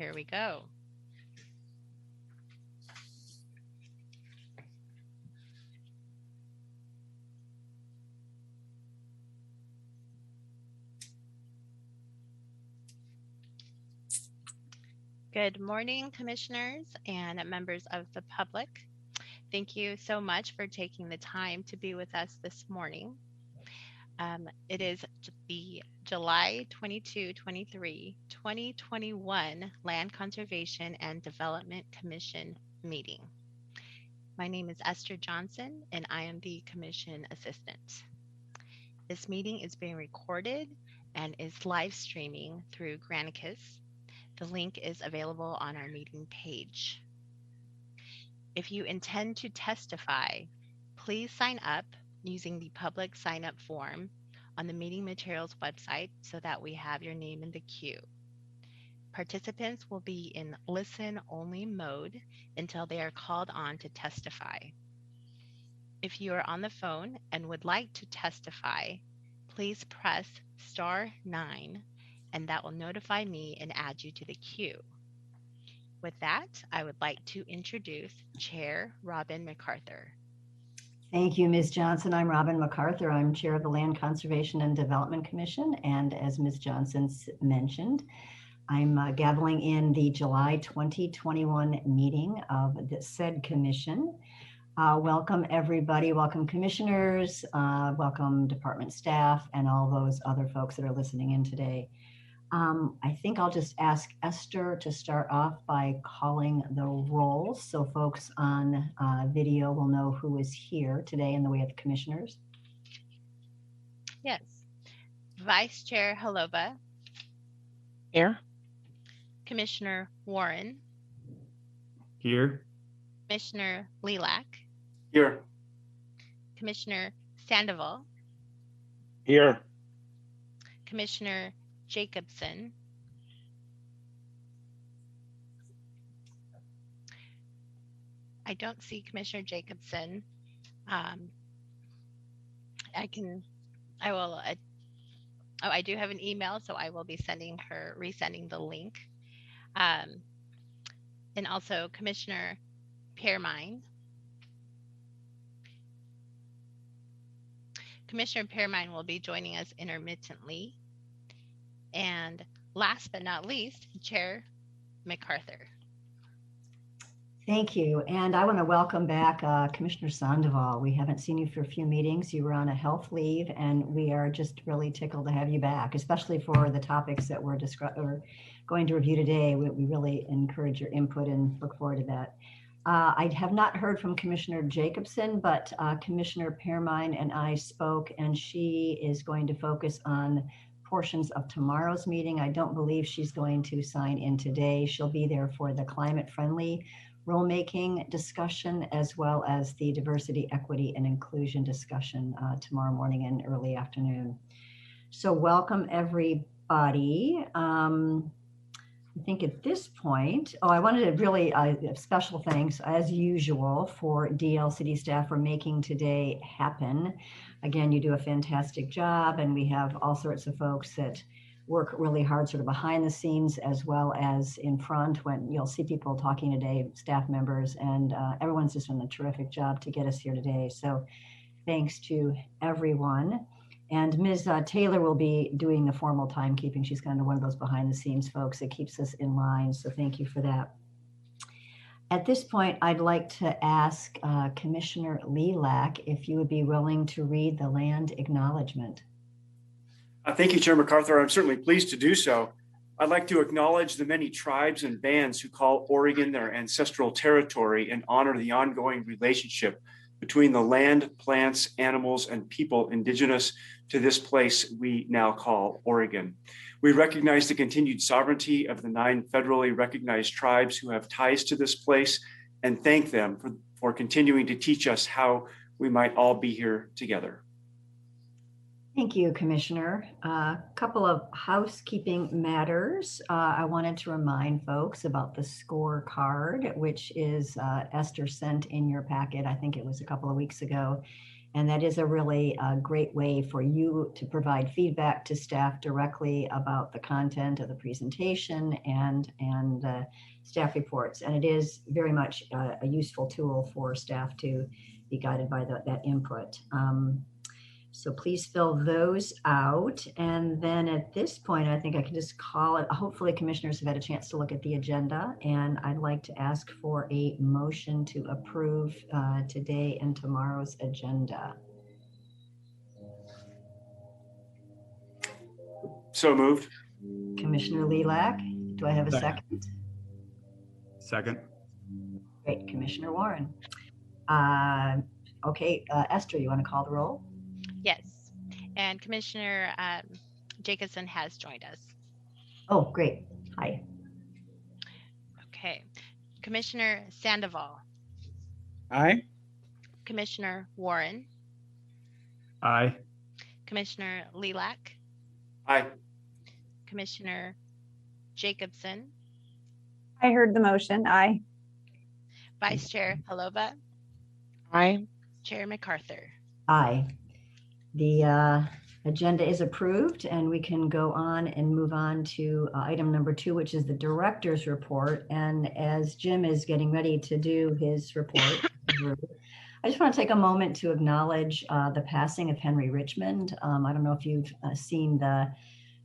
Here we go. Good morning, commissioners and members of the public. Thank you so much for taking the time to be with us this morning. It is the July 22, 2021 Land Conservation and Development Commission meeting. My name is Esther Johnson, and I am the Commission Assistant. This meeting is being recorded and is live streaming through Granicus. The link is available on our meeting page. If you intend to testify, please sign up using the public sign-up form on the meeting materials website so that we have your name in the queue. Participants will be in listen-only mode until they are called on to testify. If you are on the phone and would like to testify, please press *9 and that will notify me and add you to the queue. With that, I would like to introduce Chair Robin MacArthur. Thank you, Ms. Johnson. I'm Robin MacArthur. I'm Chair of the Land Conservation and Development Commission. And as Ms. Johnson mentioned, I'm gaveling in the July 2021 meeting of the said commission. Welcome everybody, welcome commissioners, welcome department staff, and all those other folks that are listening in today. I think I'll just ask Esther to start off by calling the roll so folks on video will know who is here today in the way of commissioners. Yes. Vice Chair Halova. Here. Commissioner Warren. Here. Commissioner Lilac. Here. Commissioner Sandoval. Here. Commissioner Jacobson. I don't see Commissioner Jacobson. I do have an email, so I will be resending the link. And also Commissioner Pearmine. Commissioner Pearmine will be joining us intermittently. And last but not least, Chair MacArthur. Thank you. And I want to welcome back Commissioner Sandoval. We haven't seen you for a few meetings. You were on a health leave, and we are just really tickled to have you back, especially for the topics that we're going to review today. We really encourage your input and look forward to that. I have not heard from Commissioner Jacobson, but Commissioner Pearmine and I spoke, and she is going to focus on portions of tomorrow's meeting. I don't believe she's going to sign in today. She'll be there for the climate-friendly rulemaking discussion, as well as the diversity, equity, and inclusion discussion tomorrow morning and early afternoon. So welcome everybody. I think at this point, I wanted to really special thanks as usual for DLCD staff for making today happen. Again, you do a fantastic job, and we have all sorts of folks that work really hard sort of behind the scenes as well as in front when you'll see people talking today, staff members, and everyone's just done a terrific job to get us here today. So thanks to everyone. And Ms. Taylor will be doing the formal timekeeping. She's kind of one of those behind the scenes folks that keeps us in line. So thank you for that. At this point, I'd like to ask Commissioner Lilac if you would be willing to read the land acknowledgement. Thank you, Chair MacArthur. I'm certainly pleased to do so. I'd like to acknowledge the many tribes and bands who call Oregon their ancestral territory and honor the ongoing relationship between the land, plants, animals, and people indigenous to this place we now call Oregon. We recognize the continued sovereignty of the 9 federally recognized tribes who have ties to this place and thank them for continuing to teach us how we might all be here together. Thank you, Commissioner. A couple of housekeeping matters. I wanted to remind folks about the scorecard, which is Esther sent in your packet. I think it was a couple of weeks ago. And that is a really great way for you to provide feedback to staff directly about the content of the presentation and staff reports. And it is very much a useful tool for staff to be guided by that input. So please fill those out. And then at this point, I think I can just call it. Hopefully commissioners have had a chance to look at the agenda, and I'd like to ask for a motion to approve today and tomorrow's agenda. So moved. Commissioner Lilac, do I have a second? Second. Great, Commissioner Warren. Okay, Esther, you want to call the roll? Yes. And Commissioner Jacobson has joined us. Oh, great. Hi. Okay. Commissioner Sandoval, Aye. Commissioner Warren, Aye. Commissioner Lilac, Aye. Commissioner Jacobson, I heard the motion. Aye. Vice Chair Halova, Aye. Chair MacArthur. Aye. The agenda is approved, and we can go on and move on to item number 2, which is the director's report. And as Jim is getting ready to do his report, I just want to take a moment to acknowledge the passing of Henry Richmond. I don't know if you've seen the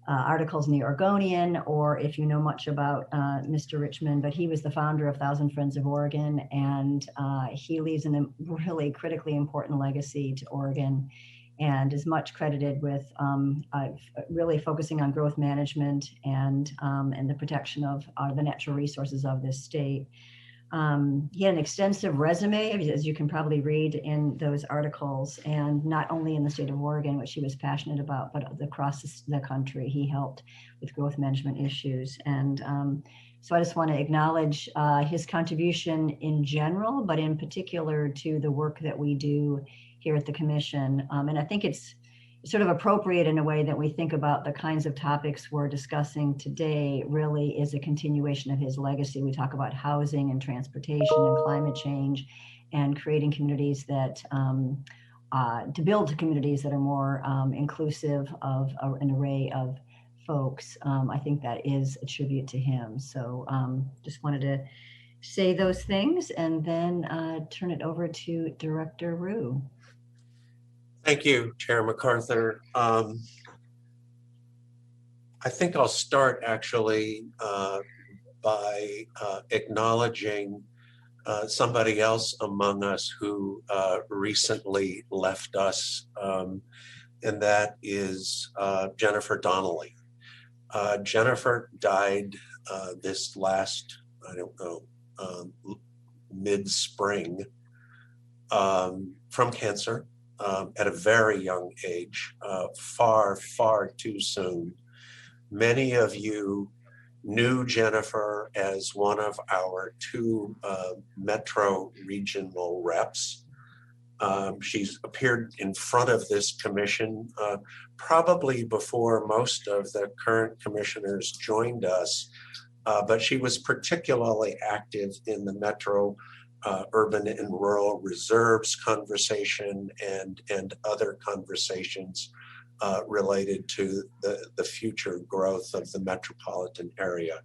articles in the Oregonian, or if you know much about Mr. Richmond, but he was the founder of Thousand Friends of Oregon, and he leaves a really critically important legacy to Oregon, and is much credited with really focusing on growth management and the protection of the natural resources of this state. He had an extensive resume, as you can probably read in those articles, and not only in the state of Oregon, which he was passionate about, but across the country. He helped with growth management issues. And so I just want to acknowledge his contribution in general, but in particular to the work that we do here at the Commission. And I think it's sort of appropriate in a way that we think about the kinds of topics we're discussing today really is a continuation of his legacy. We talk about housing and transportation and climate change and creating communities that, to build communities that are more inclusive of an array of folks. I think that is a tribute to him. So just wanted to say those things and then turn it over to Director Ryu. Thank you, Chair MacArthur. I think I'll start actually by acknowledging somebody else among us who recently left us, and that is Jennifer Donnelly. Jennifer died this last, I don't know, mid-spring from cancer. At a very young age, far, far too soon. Many of you knew Jennifer as one of our 2 Metro regional reps. She's appeared in front of this commission probably before most of the current commissioners joined us, but she was particularly active in the Metro urban and rural reserves conversation and other conversations related to the future growth of the metropolitan area.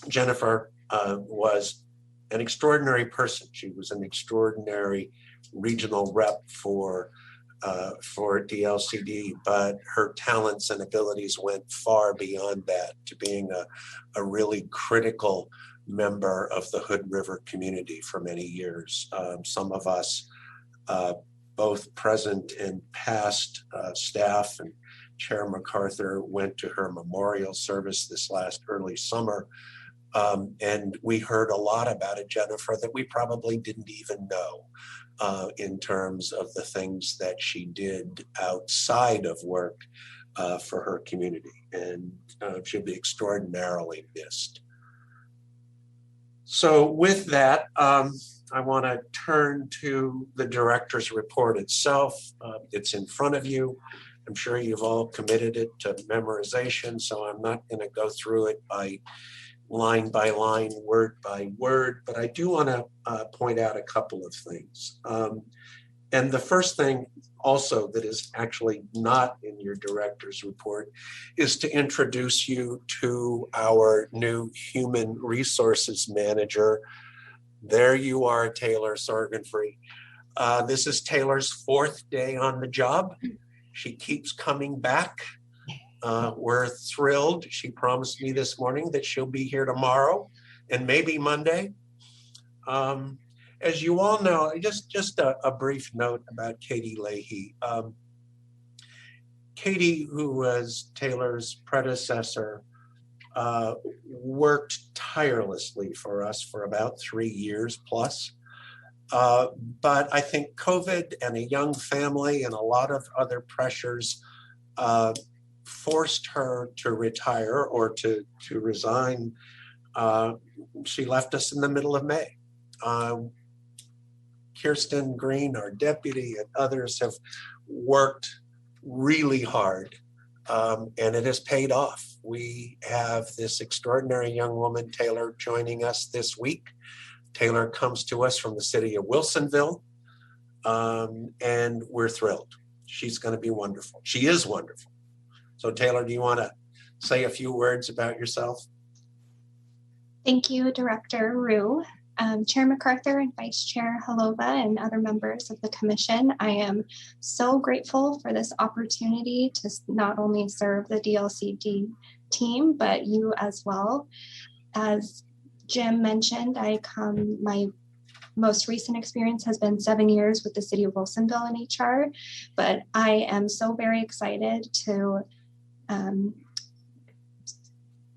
Jennifer was an extraordinary person. She was an extraordinary regional rep for DLCD, but her talents and abilities went far beyond that to being a really critical member of the Hood River community for many years. Some of us, both present and past staff, and Chair MacArthur went to her memorial service this last early summer. And we heard a lot about it, Jennifer, that we probably didn't even know in terms of the things that she did outside of work for her community. And she'll be extraordinarily missed. So with that, I want to turn to the director's report itself. It's in front of you. I'm sure you've all committed it to memorization, so I'm not going to go through it by line, word by word, but I do want to point out a couple of things. And the first thing also that is actually not in your director's report is to introduce you to our new human resources manager. There you are, Taylor Sorgenfree. This is Taylor's 4th day on the job. She keeps coming back. We're thrilled. She promised me this morning that she'll be here tomorrow and maybe Monday. As you all know, just a brief note about Katie Leahy. Katie, who was Taylor's predecessor, worked tirelessly for us for about 3 years plus. But I think COVID and a young family and a lot of other pressures forced her to retire or to resign. She left us in the middle of May. Kirsten Green, our deputy, and others have worked really hard, and it has paid off. We have this extraordinary young woman, Taylor, joining us this week. Taylor comes to us from the city of Wilsonville, and we're thrilled. She's going to be wonderful. She is wonderful. So Taylor, do you want to say a few words about yourself? Thank you, Director Rue. Chair MacArthur and Vice Chair Halova and other members of the Commission, I am so grateful for this opportunity to not only serve the DLCD team, but you as well. As Jim mentioned, my most recent experience has been 7 years with the City of Wilsonville in HR, but I am so very excited to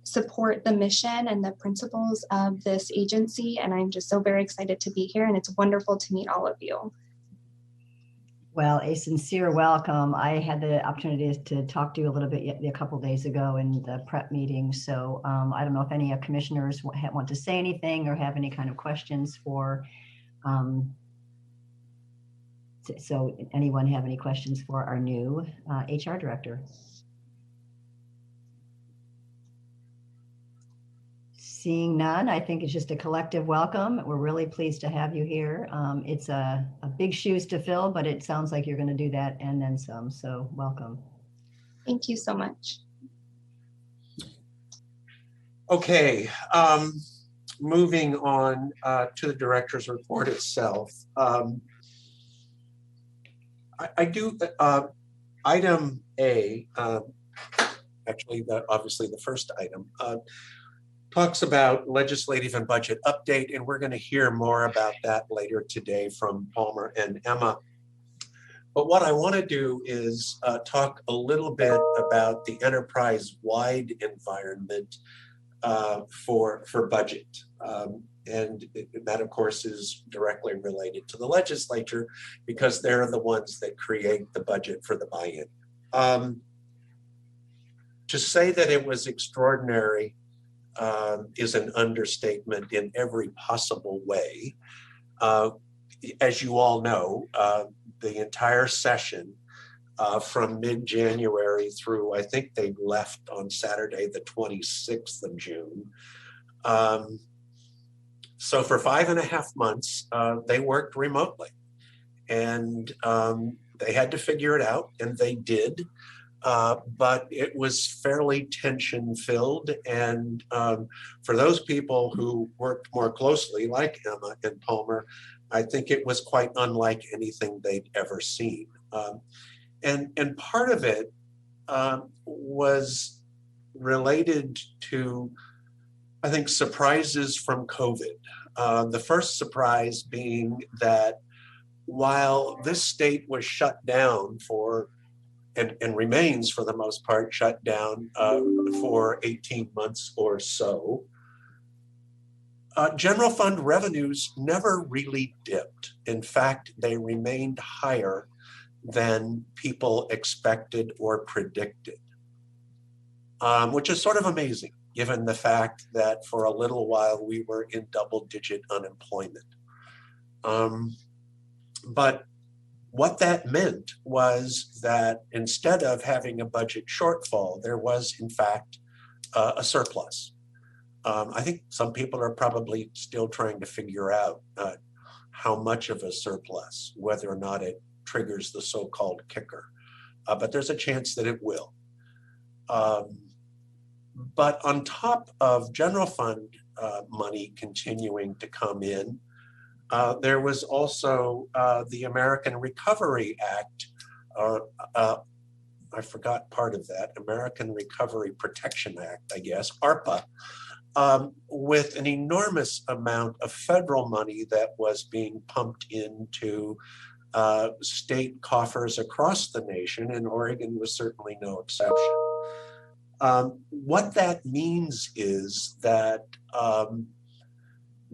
support the mission and the principles of this agency. And I'm just so very excited to be here, and it's wonderful to meet all of you. Well, a sincere welcome. I had the opportunity to talk to you a little bit a couple of days ago in the prep meeting. So I don't know if any commissioners want to say anything or have any kind of questions for, so anyone have any questions for our new HR director? Seeing none, I think it's just a collective welcome. We're really pleased to have you here. It's a big shoes to fill, but it sounds like you're going to do that and then some. So welcome. Thank you so much. Okay, moving on to the director's report itself. I do item A, actually, obviously the first item, talks about legislative and budget update, and we're going to hear more about that later today from Palmer and Emma. But what I want to do is talk a little bit about the enterprise-wide environment for budget. And that, of course, is directly related to the legislature because they're the ones that create the budget for the buy-in. To say that it was extraordinary is an understatement in every possible way. As you all know, the entire session from mid-January through, I think they left on Saturday, the 26th of June. So for 5.5 months, they worked remotely, and they had to figure it out, and they did. But it was fairly tension-filled, and for those people who worked more closely, like Emma and Palmer, I think it was quite unlike anything they'd ever seen. And part of it was related to, I think, surprises from COVID. The first surprise being that while this state was shut down for and remains for the most part shut down for 18 months or so, general fund revenues never really dipped. In fact, they remained higher than people expected or predicted, which is sort of amazing given the fact that for a little while we were in double-digit unemployment. But what that meant was that instead of having a budget shortfall, there was, in fact, a surplus. I think some people are probably still trying to figure out how much of a surplus, whether or not it triggers the so-called kicker. But there's a chance that it will. But on top of general fund money continuing to come in, there was also the American Recovery Act, I forgot part of that, American Recovery Protection Act, I guess, ARPA, with an enormous amount of federal money that was being pumped into state coffers across the nation, and Oregon was certainly no exception. What that means is that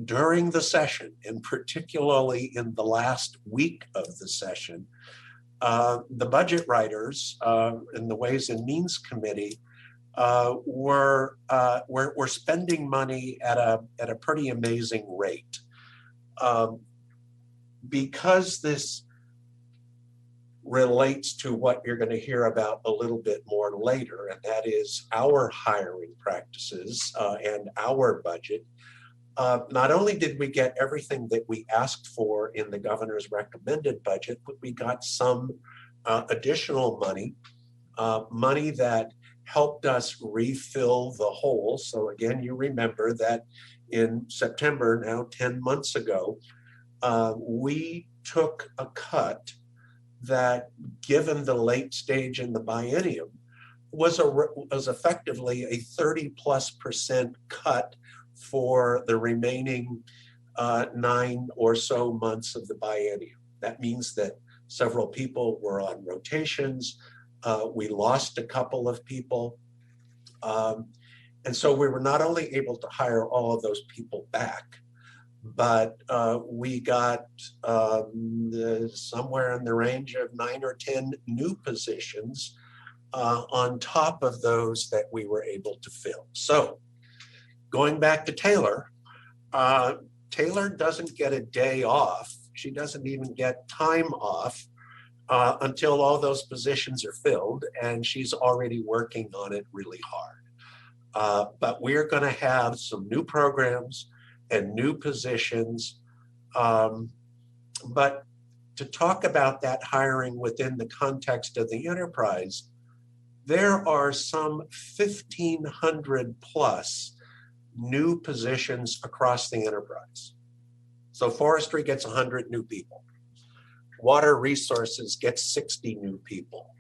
during the session, and particularly in the last week of the session, the budget writers in the Ways and Means Committee were spending money at a pretty amazing rate. Because this relates to what you're going to hear about a little bit more later, and that is our hiring practices and our budget. Not only did we get everything that we asked for in the governor's recommended budget, but we got some additional money, money that helped us refill the hole. So again, you remember that in September, now 10 months ago, we took a cut that, given the late stage in the biennium, was effectively a 30+% cut for the remaining 9 or so months of the biennium. That means that several people were on rotations. We lost a couple of people. And so we were not only able to hire all of those people back, but we got somewhere in the range of 9 or 10 new positions on top of those that we were able to fill. So going back to Taylor, Taylor doesn't get a day off. She doesn't even get time off until all those positions are filled, and she's already working on it really hard. But we're going to have some new programs and new positions. But to talk about that hiring within the context of the enterprise, there are some 1,500 plus new positions across the enterprise. So forestry gets 100 new people. Water resources gets 60 new people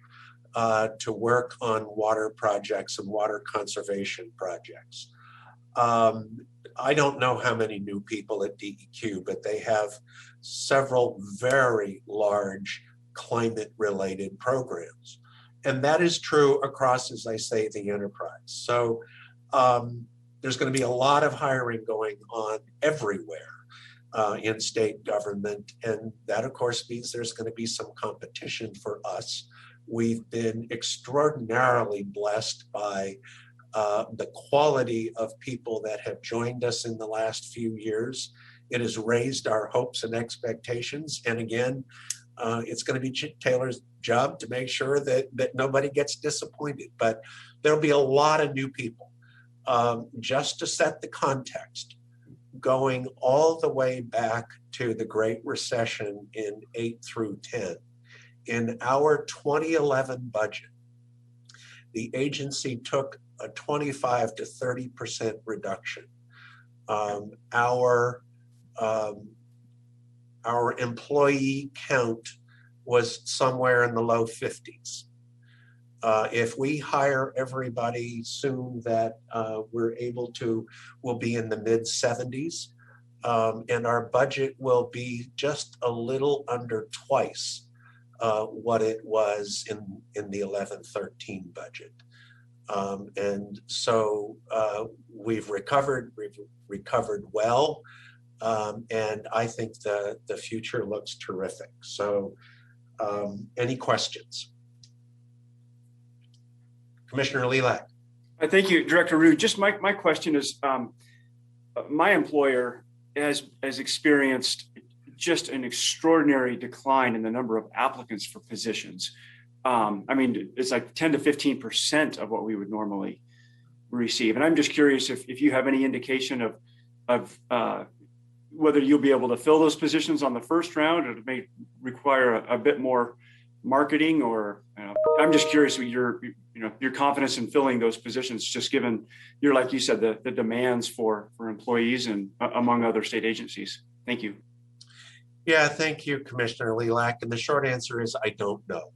to work on water projects and water conservation projects. I don't know how many new people at DEQ, but they have several very large climate-related programs. And that is true across, as I say, the enterprise. So there's going to be a lot of hiring going on everywhere in state government. And that, of course, means there's going to be some competition for us. We've been extraordinarily blessed by the quality of people that have joined us in the last few years. It has raised our hopes and expectations. And again, it's going to be Taylor's job to make sure that nobody gets disappointed. But there'll be a lot of new people. Just to set the context, going all the way back to the Great Recession in 8 through 10, in our 2011 budget, the agency took a 25 to 30% reduction. Our employee count was somewhere in the low 50s. If we hire everybody soon that we're able to, we'll be in the mid 70s. And our budget will be just a little under twice what it was in the 11-13 budget. And so we've recovered well. And I think the future looks terrific. So any questions? Commissioner Lilac. Thank you, Director Ryu. Just my question is, my employer has experienced just an extraordinary decline in the number of applicants for positions. I mean, it's like 10 to 15% of what we would normally receive. And I'm just curious if you have any indication of whether you'll be able to fill those positions on the first round, or it may require a bit more marketing, or I'm just curious with your confidence in filling those positions, just given like you said, the demands for employees and among other state agencies. Thank you. Yeah, thank you, Commissioner Lilac. And the short answer is I don't know.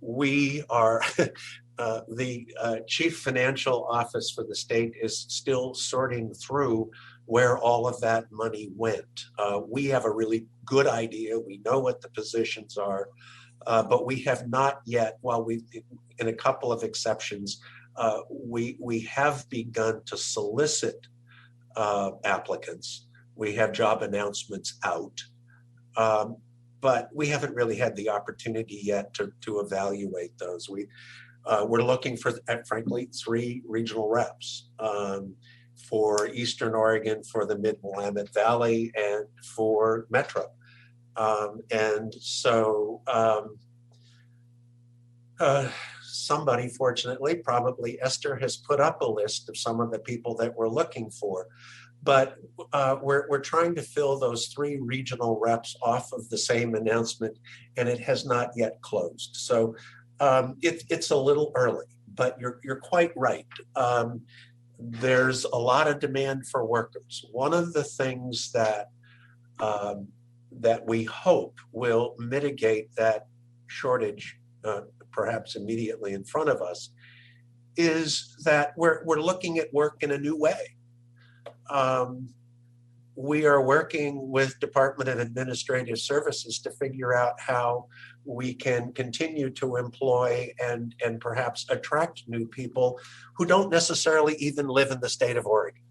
We are, the Chief Financial Office for the state is still sorting through where all of that money went. We have a really good idea. We know what the positions are, but we have not yet, while we, in a couple of exceptions, we have begun to solicit applicants. We have job announcements out, but we haven't really had the opportunity yet to evaluate those. We're looking for, frankly, 3 regional reps for Eastern Oregon, for the Mid-Willamette Valley, and for Metro. And so somebody, fortunately, probably Esther, has put up a list of some of the people that we're looking for. But we're trying to fill those 3 regional reps off of the same announcement, and it has not yet closed. So it's a little early, but you're quite right. There's a lot of demand for workers. One of the things that that we hope will mitigate that shortage, perhaps immediately in front of us, is that we're looking at work in a new way. We are working with Department of Administrative Services to figure out how we can continue to employ and perhaps attract new people who don't necessarily even live in the state of Oregon.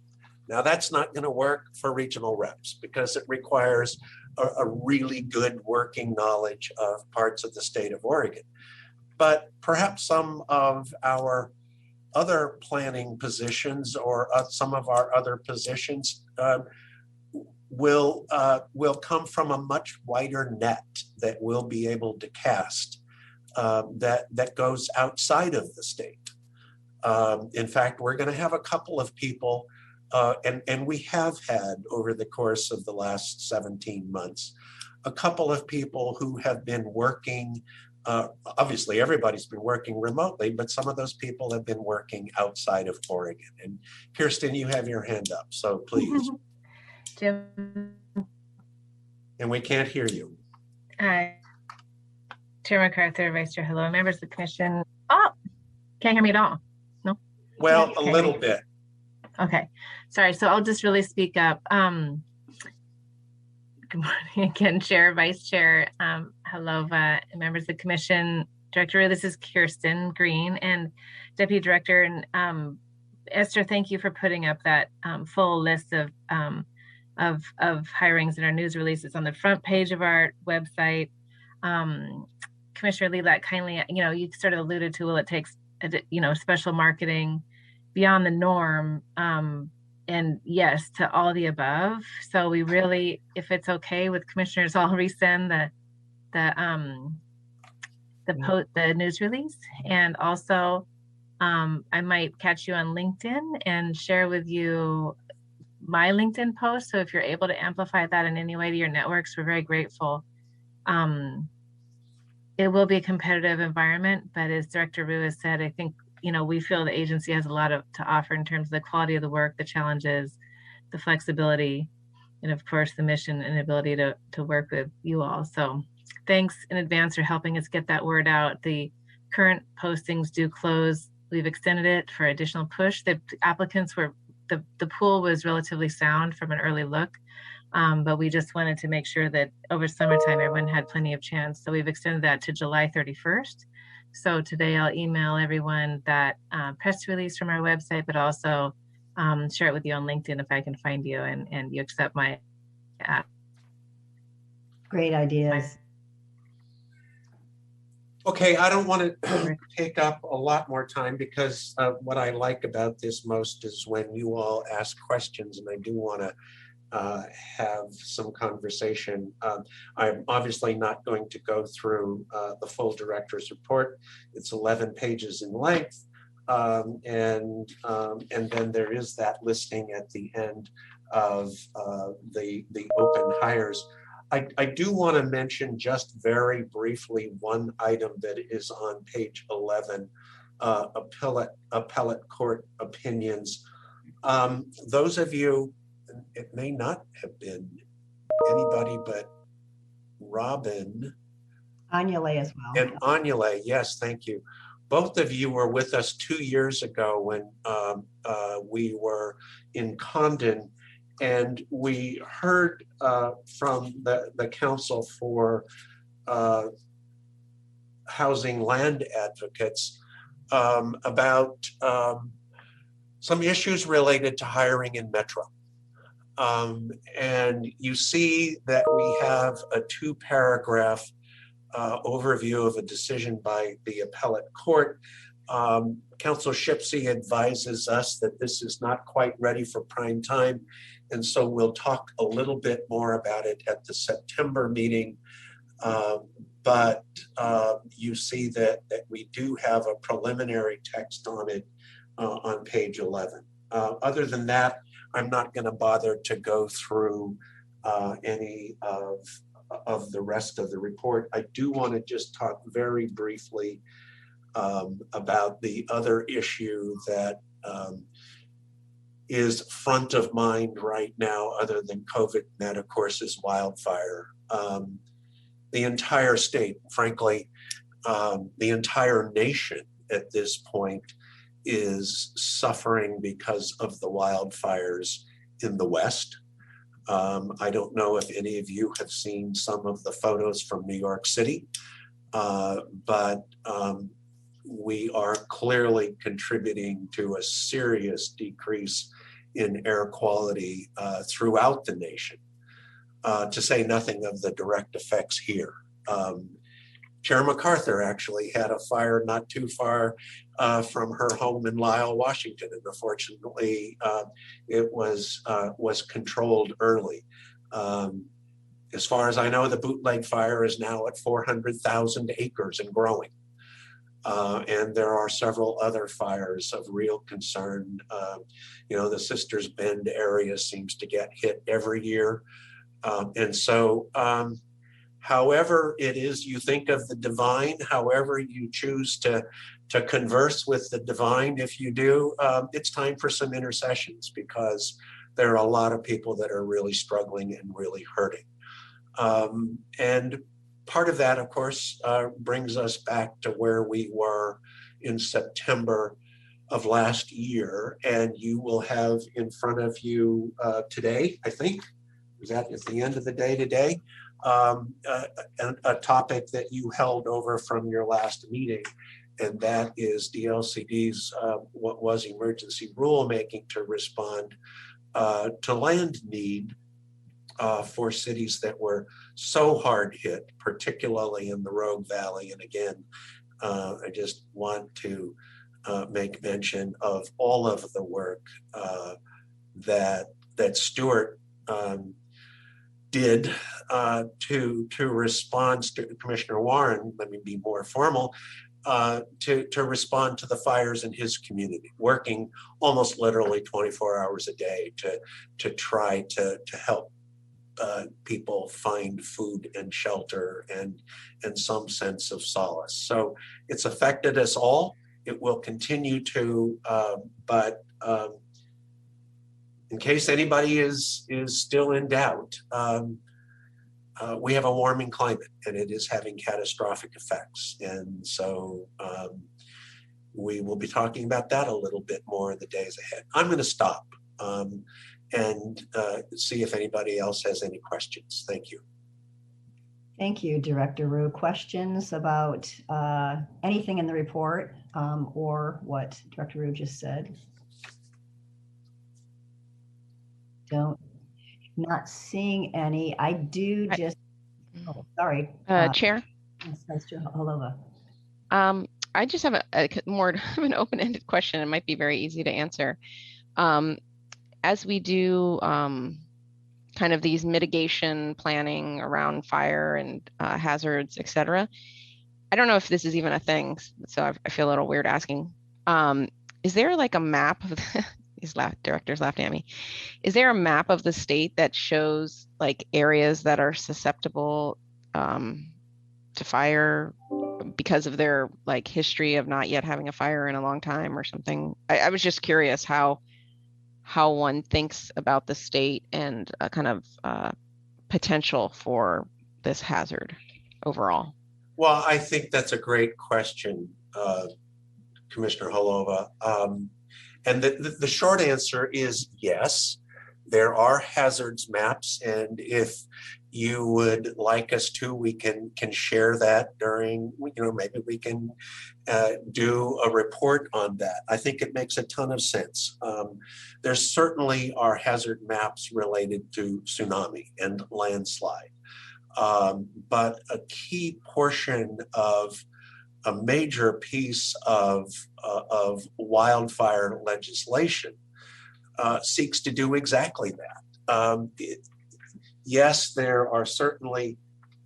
Now, that's not going to work for regional reps because it requires a really good working knowledge of parts of the state of Oregon. But perhaps some of our other planning positions or some of our other positions will come from a much wider net that we'll be able to cast that goes outside of the state. In fact, we're going to have a couple of people, and we have had over the course of the last 17 months, a couple of people who have been working. Obviously, everybody's been working remotely, but some of those people have been working outside of Oregon. And Kirsten, you have your hand up, so please. Jim. And we can't hear you. Chair MacArthur, Vice Chair, hello, members of the commission. Oh, can't hear me at all. No. Well, Okay. A little bit. Okay, sorry. So I'll just really speak up. Good morning again, Chair, Vice Chair, hello, members of the commission, Director. This is Kirsten Green and Deputy Director. And Esther, thank you for putting up that full list of hirings in our news releases on the front page of our website. Commissioner Lilac, kindly, you sort of alluded to, well, it takes, special marketing beyond the norm. And yes, to all the above. So we really, if it's okay with commissioners, I'll resend the news release. And also, I might catch you on LinkedIn and share with you my LinkedIn post. So if you're able to amplify that in any way to your networks, we're very grateful. It will be a competitive environment, but as Director Rue has said, I think we feel the agency has a lot to offer in terms of the quality of the work, the challenges, the flexibility, and of course, the mission and ability to work with you all. So thanks in advance for helping us get that word out. The current postings do close. We've extended it for additional push. The applicants the pool was relatively sound from an early look, but we just wanted to make sure that over summertime, everyone had plenty of chance. So we've extended that to July 31st. So today I'll email everyone that press release from our website, but also share it with you on LinkedIn if I can find you and you accept my Great ideas. Okay, I don't want to take up a lot more time because what I like about this most is when you all ask questions, and I do want to have some conversation. I'm obviously not going to go through the full director's report. It's 11 pages in length. and then there is that listing at the end of the open hires. I do want to mention just very briefly one item that is on page 11, appellate court opinions. Those of you, it may not have been anybody but Robin. Anjali as well. And Anjali, yes, thank you. Both of you were with us 2 years ago when we were in Condon, and we heard from the Council for Housing Land Advocates about some issues related to hiring in Metro. And you see that we have a 2-paragraph overview of a decision by the appellate court. Council Shipsey advises us that this is not quite ready for prime time, and so we'll talk a little bit more about it at the September meeting. But you see that we do have a preliminary text on it on page 11. Other than that, I'm not going to bother to go through any of the rest of the report. I do want to just talk very briefly about the other issue that is front of mind right now, other than COVID, and that of course is wildfire. The entire state, frankly, the entire nation at this point is suffering because of the wildfires in the West. I don't know if any of you have seen some of the photos from New York City, but we are clearly contributing to a serious decrease in air quality throughout the nation, to say nothing of the direct effects here. Chair MacArthur actually had a fire not too far from her home in Lisle, Washington, and unfortunately it was controlled early. As far as I know, the Bootleg fire is now at 400,000 acres and growing. And there are several other fires of real concern. You know, the Sisters Bend area seems to get hit every year. And so, however it is you think of the divine, however you choose to converse with the divine, if you do, it's time for some intercessions, because there are a lot of people that are really struggling and really hurting. And part of that, of course, brings us back to where we were in September of last year. And you will have in front of you today, I think, is that at the end of the day today, a topic that you held over from your last meeting, and that is DLCD's what was emergency rulemaking to respond to land need for cities that were so hard hit, particularly in the Rogue Valley. And again, I just want to make mention of all of the work that Stuart did to respond to Commissioner Warren. Let me be more formal, to respond to the fires in his community, working almost literally 24 hours a day to try to help people find food and shelter and some sense of solace. So it's affected us all. It will continue to, but in case anybody is still in doubt, we have a warming climate, and it is having catastrophic effects. And so we will be talking about that a little bit more in the days ahead. I'm going to stop and see if anybody else has any questions. Thank you. Thank you, Director Rue. Questions about anything in the report or what Director Rue just said? Not seeing any. I do just, sorry. Chair? Mr. Holova. I just have a more of an open-ended question. It might be very easy to answer. As we do kind of these mitigation planning around fire and hazards, et cetera, I don't know if this is even a thing, so I feel a little weird asking. is there like a map of these directors laughing at me? Is there a map of the state that shows like areas that are susceptible to fire because of their like history of not yet having a fire in a long time or something? I was just curious how one thinks about the state and a kind of potential for this hazard overall. Well, I think that's a great question, Commissioner Holova. And the short answer is yes, there are hazards maps. And if you would like us to, we can share that during, maybe we can do a report on that. I think it makes a ton of sense. There certainly are hazard maps related to tsunami and landslide. But a key portion of a major piece of wildfire legislation seeks to do exactly that. Yes, there are certainly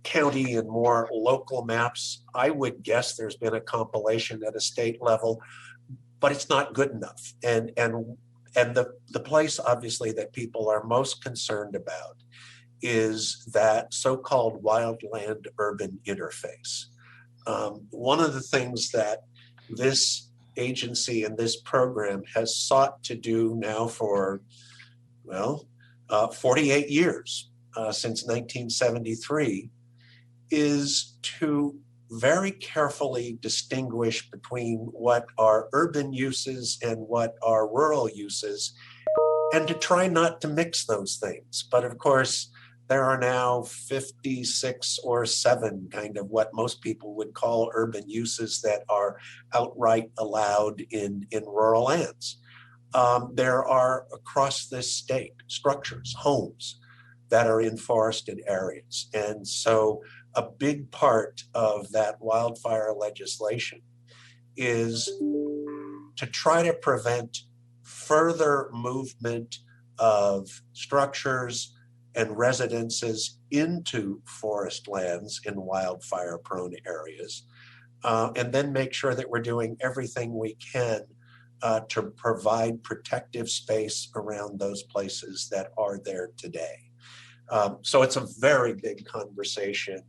county and more local maps. I would guess there's been a compilation at a state level, but it's not good enough. And the place obviously that people are most concerned about is that so-called wildland urban interface. One of the things that this agency and this program has sought to do now for, 48 years, since 1973, is to very carefully distinguish between what are urban uses and what are rural uses, and to try not to mix those things. But of course, there are now 56 or 7 kind of what most people would call urban uses that are outright allowed in rural lands. There are across this state structures, homes that are in forested areas. And so a big part of that wildfire legislation is to try to prevent further movement of structures and residences into forest lands in wildfire prone areas, and then make sure that we're doing everything we can to provide protective space around those places that are there today. So it's a very big conversation,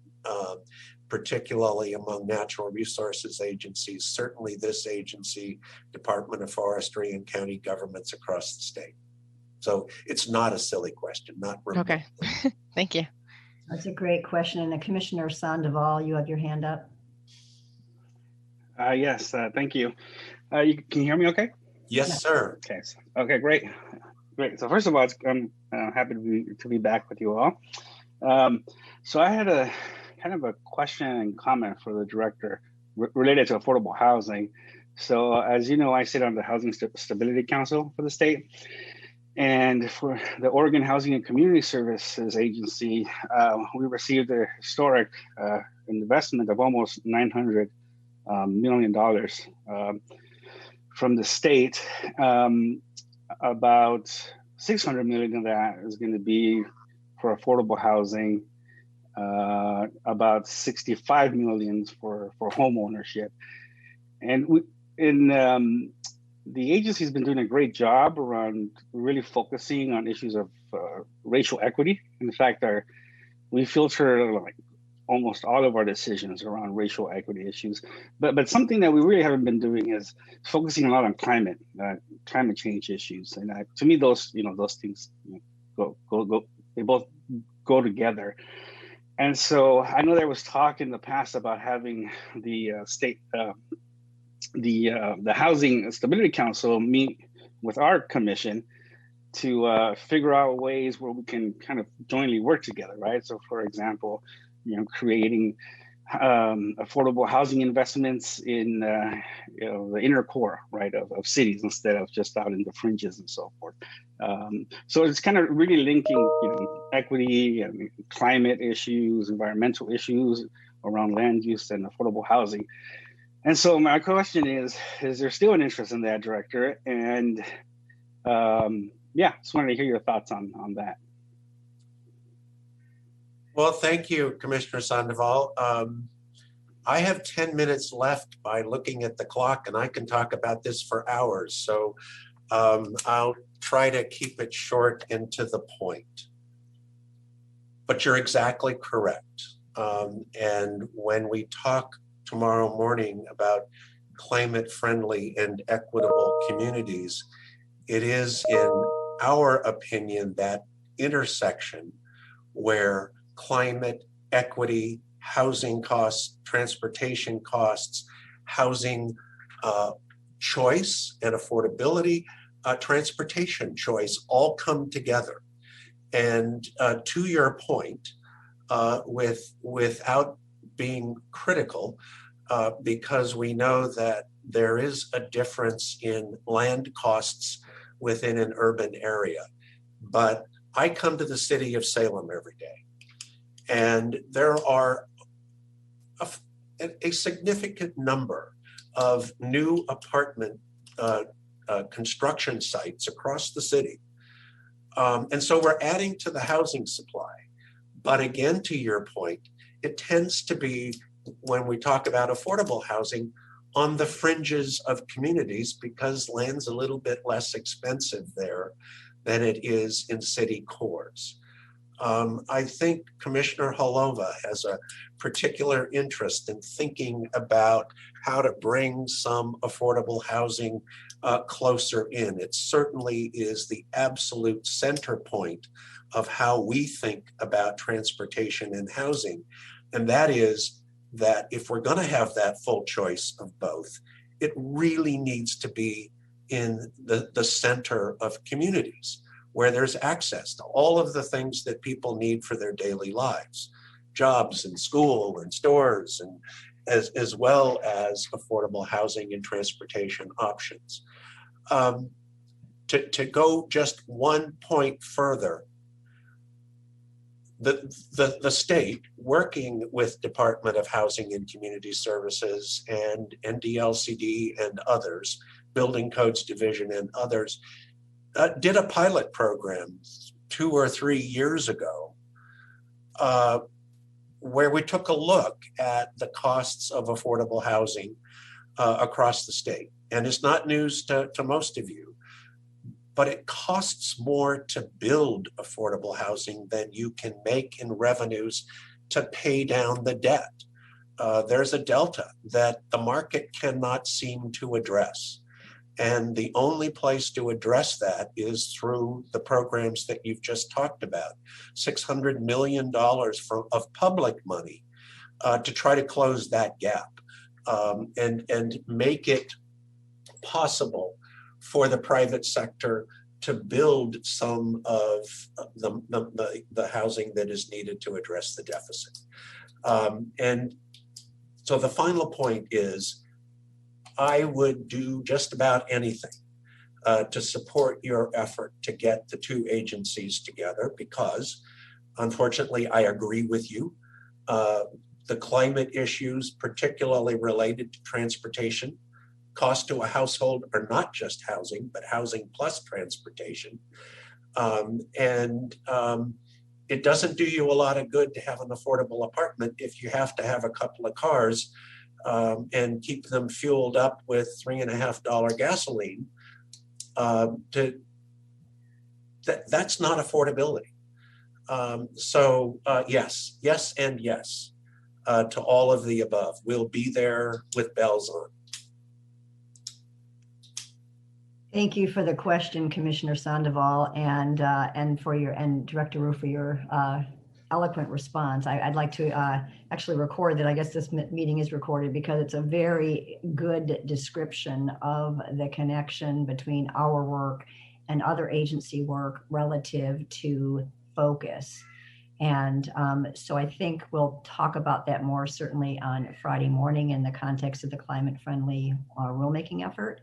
particularly among natural resources agencies, certainly this agency, Department of Forestry, and county governments across the state. So it's not a silly question, not remotely. Okay, thank you. That's a great question. And Commissioner Sandoval, you have your hand up. Yes, thank you. Can you hear me okay? Yes, sir. Okay, great. So first of all, I'm happy to be back with you all. So I had a kind of a question and comment for the director related to affordable housing. So as you know, I sit on the Housing Stability Council for the state. And for the Oregon Housing and Community Services Agency, we received a historic investment of almost $900 million from the state. About $600 million of that is going to be for affordable housing, about $65 million for home ownership. And the agency's been doing a great job around really focusing on issues of racial equity. In fact, we filter like almost all of our decisions around racial equity issues. But something that we really haven't been doing is focusing a lot on climate change issues. And to me, those things they both go together. And so I know there was talk in the past about having the state the Housing Stability Council meet with our commission to figure out ways where we can kind of jointly work together, right? So for example, creating affordable housing investments in the inner core, right, of cities instead of just out in the fringes and so forth. So it's kind of really linking equity and climate issues, environmental issues around land use and affordable housing. And so my question is there still an interest in that, Director? And just wanted to hear your thoughts on that. Well, thank you, Commissioner Sandoval. I have 10 minutes left by looking at the clock, and I can talk about this for hours. So I'll try to keep it short and to the point. But you're exactly correct. And when we talk tomorrow morning about climate-friendly and equitable communities, it is, in our opinion, that intersection where climate, equity, housing costs, transportation costs, housing choice and affordability, transportation choice all come together. And to your point, without being critical, because we know that there is a difference in land costs within an urban area. But I come to the city of Salem every day, and there are a significant number of new apartment construction sites across the city. And so we're adding to the housing supply. But again, to your point, it tends to be, when we talk about affordable housing, on the fringes of communities, because land's a little bit less expensive there than it is in city cores. I think Commissioner Holova has a particular interest in thinking about how to bring some affordable housing closer in. It certainly is the absolute center point of how we think about transportation and housing. And that is that if we're going to have that full choice of both, it really needs to be in the center of communities, where there's access to all of the things that people need for their daily lives, jobs and school and stores, and as well as affordable housing and transportation options. To go just one point further, the state, working with Department of Housing and Community Services and NDLCD and others, Building Codes Division and others, did a pilot program 2 or 3 years ago where we took a look at the costs of affordable housing across the state. And it's not news to most of you, but it costs more to build affordable housing than you can make in revenues to pay down the debt. There's a delta that the market cannot seem to address. And the only place to address that is through the programs that you've just talked about, $600 million of public money to try to close that gap and make it possible for the private sector to build some of the housing that is needed to address the deficit. And so the final point is, I would do just about anything to support your effort to get the two agencies together, because unfortunately, I agree with you. The climate issues, particularly related to transportation, cost to a household are not just housing, but housing plus transportation. It doesn't do you a lot of good to have an affordable apartment if you have to have a couple of cars and keep them fueled up with $3.50 gasoline. That's not affordability. Yes, yes, and yes to all of the above. We'll be there with bells on. Thank you for the question, Commissioner Sandoval, and Director Rue for your eloquent response. I'd like to actually record that. I guess this meeting is recorded because it's a very good description of the connection between our work and other agency work relative to focus. And so I think we'll talk about that more certainly on Friday morning in the context of the climate-friendly rulemaking effort.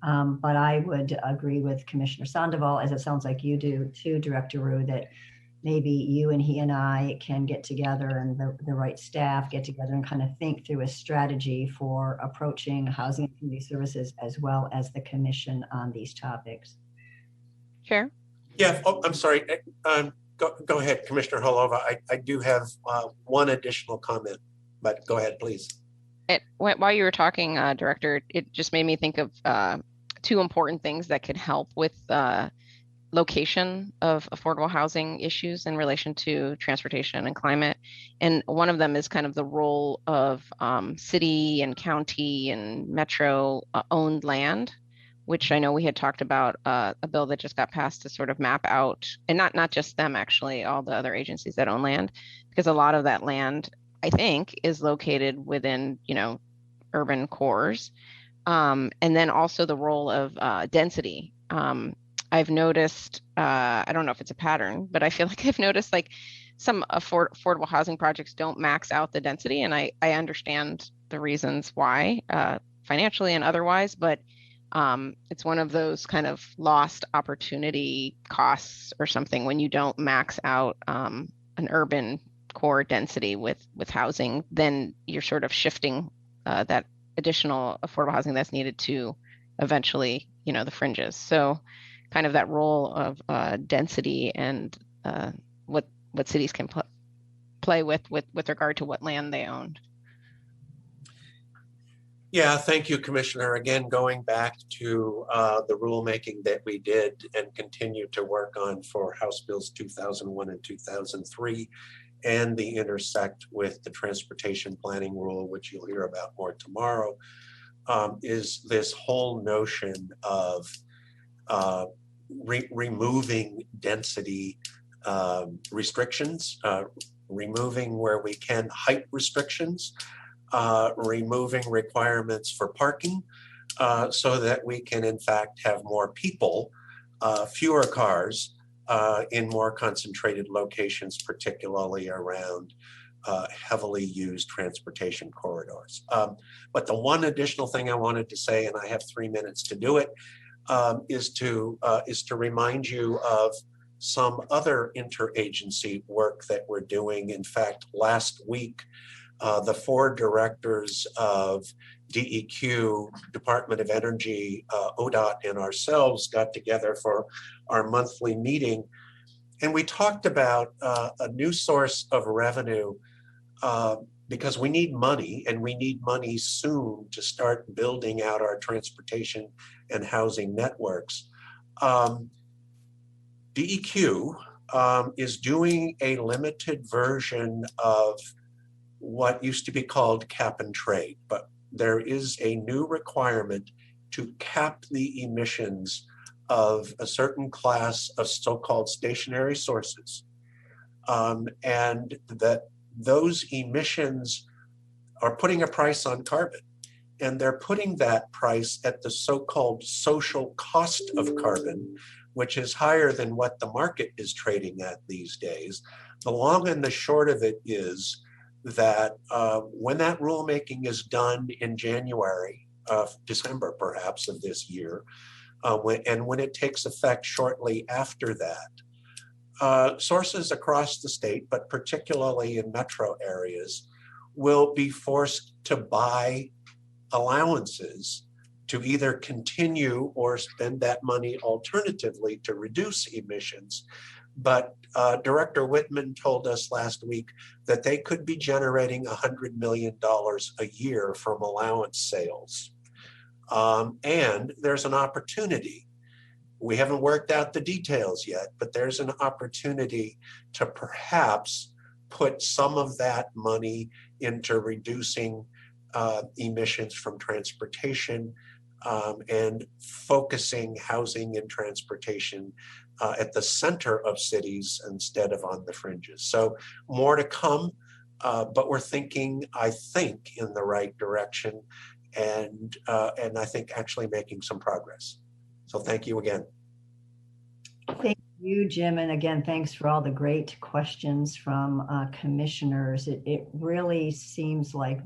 But I would agree with Commissioner Sandoval, as it sounds like you do too, Director Rue, that maybe you and he and I can get together and the right staff get together and kind of think through a strategy for approaching housing and community services as well as the commission on these topics. Chair? Yeah, I'm sorry. Go ahead, Commissioner Holova. I do have one additional comment, but go ahead, please. While you were talking, Director, it just made me think of two important things that could help with location of affordable housing issues in relation to transportation and climate. And one of them is kind of the role of city and county and metro owned land, which I know we had talked about a bill that just got passed to sort of map out, and not just them actually, all the other agencies that own land, because a lot of that land, I think, is located within, urban cores. And then also the role of density. I've noticed, I don't know if it's a pattern, but I feel like I've noticed like some affordable housing projects don't max out the density. And I understand the reasons why, financially and otherwise, but it's one of those kind of lost opportunity costs or something when you don't max out an urban core density with housing, then you're sort of shifting that additional affordable housing that's needed to eventually, the fringes. So kind of that role of density and what cities can play with regard to what land they own. Yeah, thank you, Commissioner. Again, going back to the rulemaking that we did and continue to work on for House Bills 2001 and 2003, and the intersect with the transportation planning rule, which you'll hear about more tomorrow, is this whole notion of removing density restrictions, removing where we can height restrictions, removing requirements for parking, so that we can in fact have more people, fewer cars, in more concentrated locations, particularly around heavily used transportation corridors. But the one additional thing I wanted to say, and I have 3 minutes to do it, is to remind you of some other interagency work that we're doing. In fact, last week, the 4 directors of DEQ, Department of Energy, ODOT, and ourselves got together for our monthly meeting. And we talked about a new source of revenue because we need money, and we need money soon to start building out our transportation and housing networks. DEQ is doing a limited version of what used to be called cap and trade, but there is a new requirement to cap the emissions of a certain class of so-called stationary sources, and that those emissions are putting a price on carbon, and they're putting that price at the so-called social cost of carbon, which is higher than what the market is trading at these days. The long and the short of it is that when that rulemaking is done in January, December perhaps of this year, when it takes effect shortly after that, sources across the state, but particularly in metro areas, will be forced to buy allowances to either continue or spend that money alternatively to reduce emissions. But Director Whitman told us last week that they could be generating $100 million a year from allowance sales. And there's an opportunity. We haven't worked out the details yet, but there's an opportunity to perhaps put some of that money into reducing emissions from transportation and focusing housing and transportation at the center of cities instead of on the fringes. So more to come, but we're thinking, I think, in the right direction, and I think actually making some progress. So thank you again. Thank you, Jim. And again, thanks for all the great questions from commissioners. It really seems like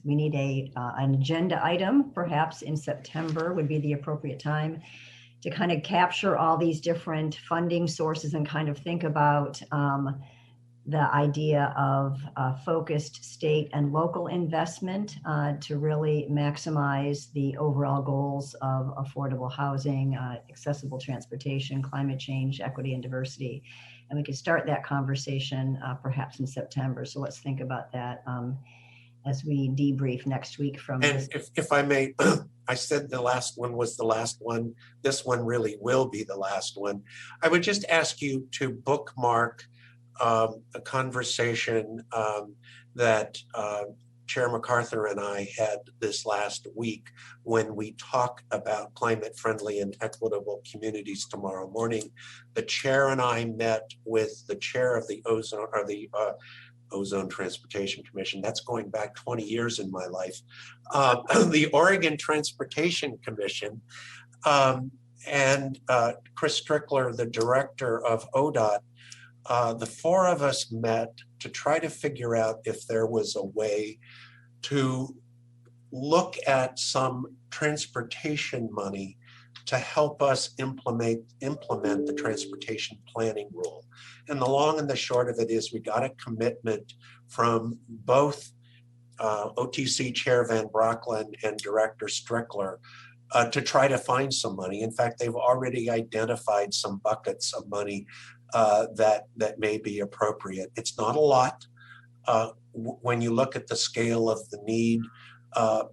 we need an agenda item, perhaps in September would be the appropriate time to kind of capture all these different funding sources and kind of think about the idea of focused state and local investment to really maximize the overall goals of affordable housing, accessible transportation, climate change, equity, and diversity. And we could start that conversation perhaps in September. So let's think about that. as we debrief next week from And this. if I may, I said the last one was the last one. This one really will be the last one. I would just ask you to bookmark a conversation that Chair MacArthur and I had this last week when we talk about climate-friendly and equitable communities tomorrow morning. The chair and I met with the chair of the Ozone Transportation Commission. That's going back 20 years in my life. The Oregon Transportation Commission, and Chris Strickler, the director of ODOT. The four of us met to try to figure out if there was a way to look at some transportation money to help us implement the transportation planning rule. And the long and the short of it is we got a commitment from both OTC Chair Van Brocklen and Director Strickler to try to find some money. In fact, they've already identified some buckets of money that may be appropriate. It's not a lot when you look at the scale of the need,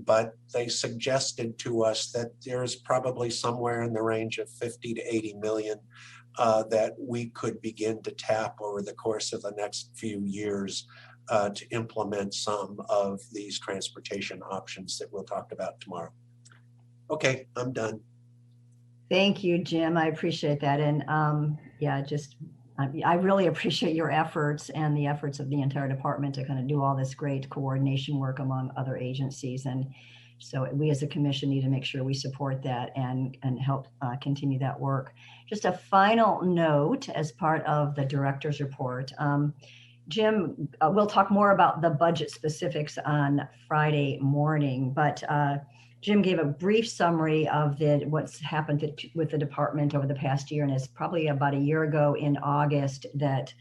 but they suggested to us that there's probably somewhere in the range of 50 to 80 million that we could begin to tap over the course of the next few years to implement some of these transportation options that we'll talk about tomorrow. Okay, I'm done. Thank you, Jim. I appreciate that. And yeah, I really appreciate your efforts and the efforts of the entire department to kind of do all this great coordination work among other agencies. And so we as a commission need to make sure we support that and help continue that work. Just a final note as part of the director's report. Jim, we'll talk more about the budget specifics on Friday morning, but Jim gave a brief summary of what's happened with the department over the past year, and it's probably about a year ago in August that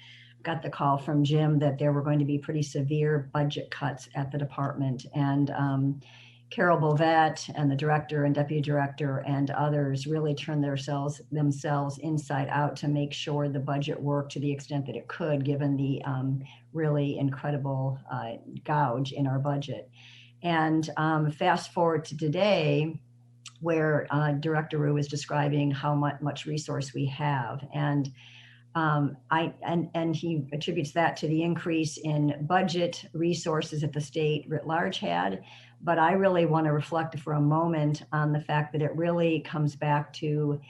got the call from Jim that there were going to be pretty severe budget cuts at the department. And Carol Bovet and the director and deputy director and others really turned themselves inside out to make sure the budget worked to the extent that it could, given the really incredible gouge in our budget. And fast forward to today, where Director Ryu is describing how much resource we have, and he attributes that to the increase in budget resources that the state writ large had. But I really want to reflect for a moment on the fact that it really comes back to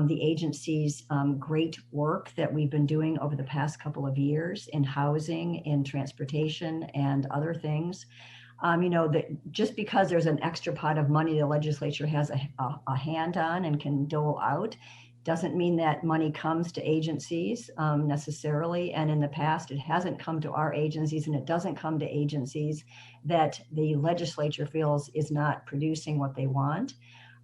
the agency's great work that we've been doing over the past couple of years in housing, in transportation, and other things. You know, that just because there's an extra pot of money the legislature has a hand on and can dole out, doesn't mean that money comes to agencies necessarily. And in the past, it hasn't come to our agencies, and it doesn't come to agencies that the legislature feels is not producing what they want.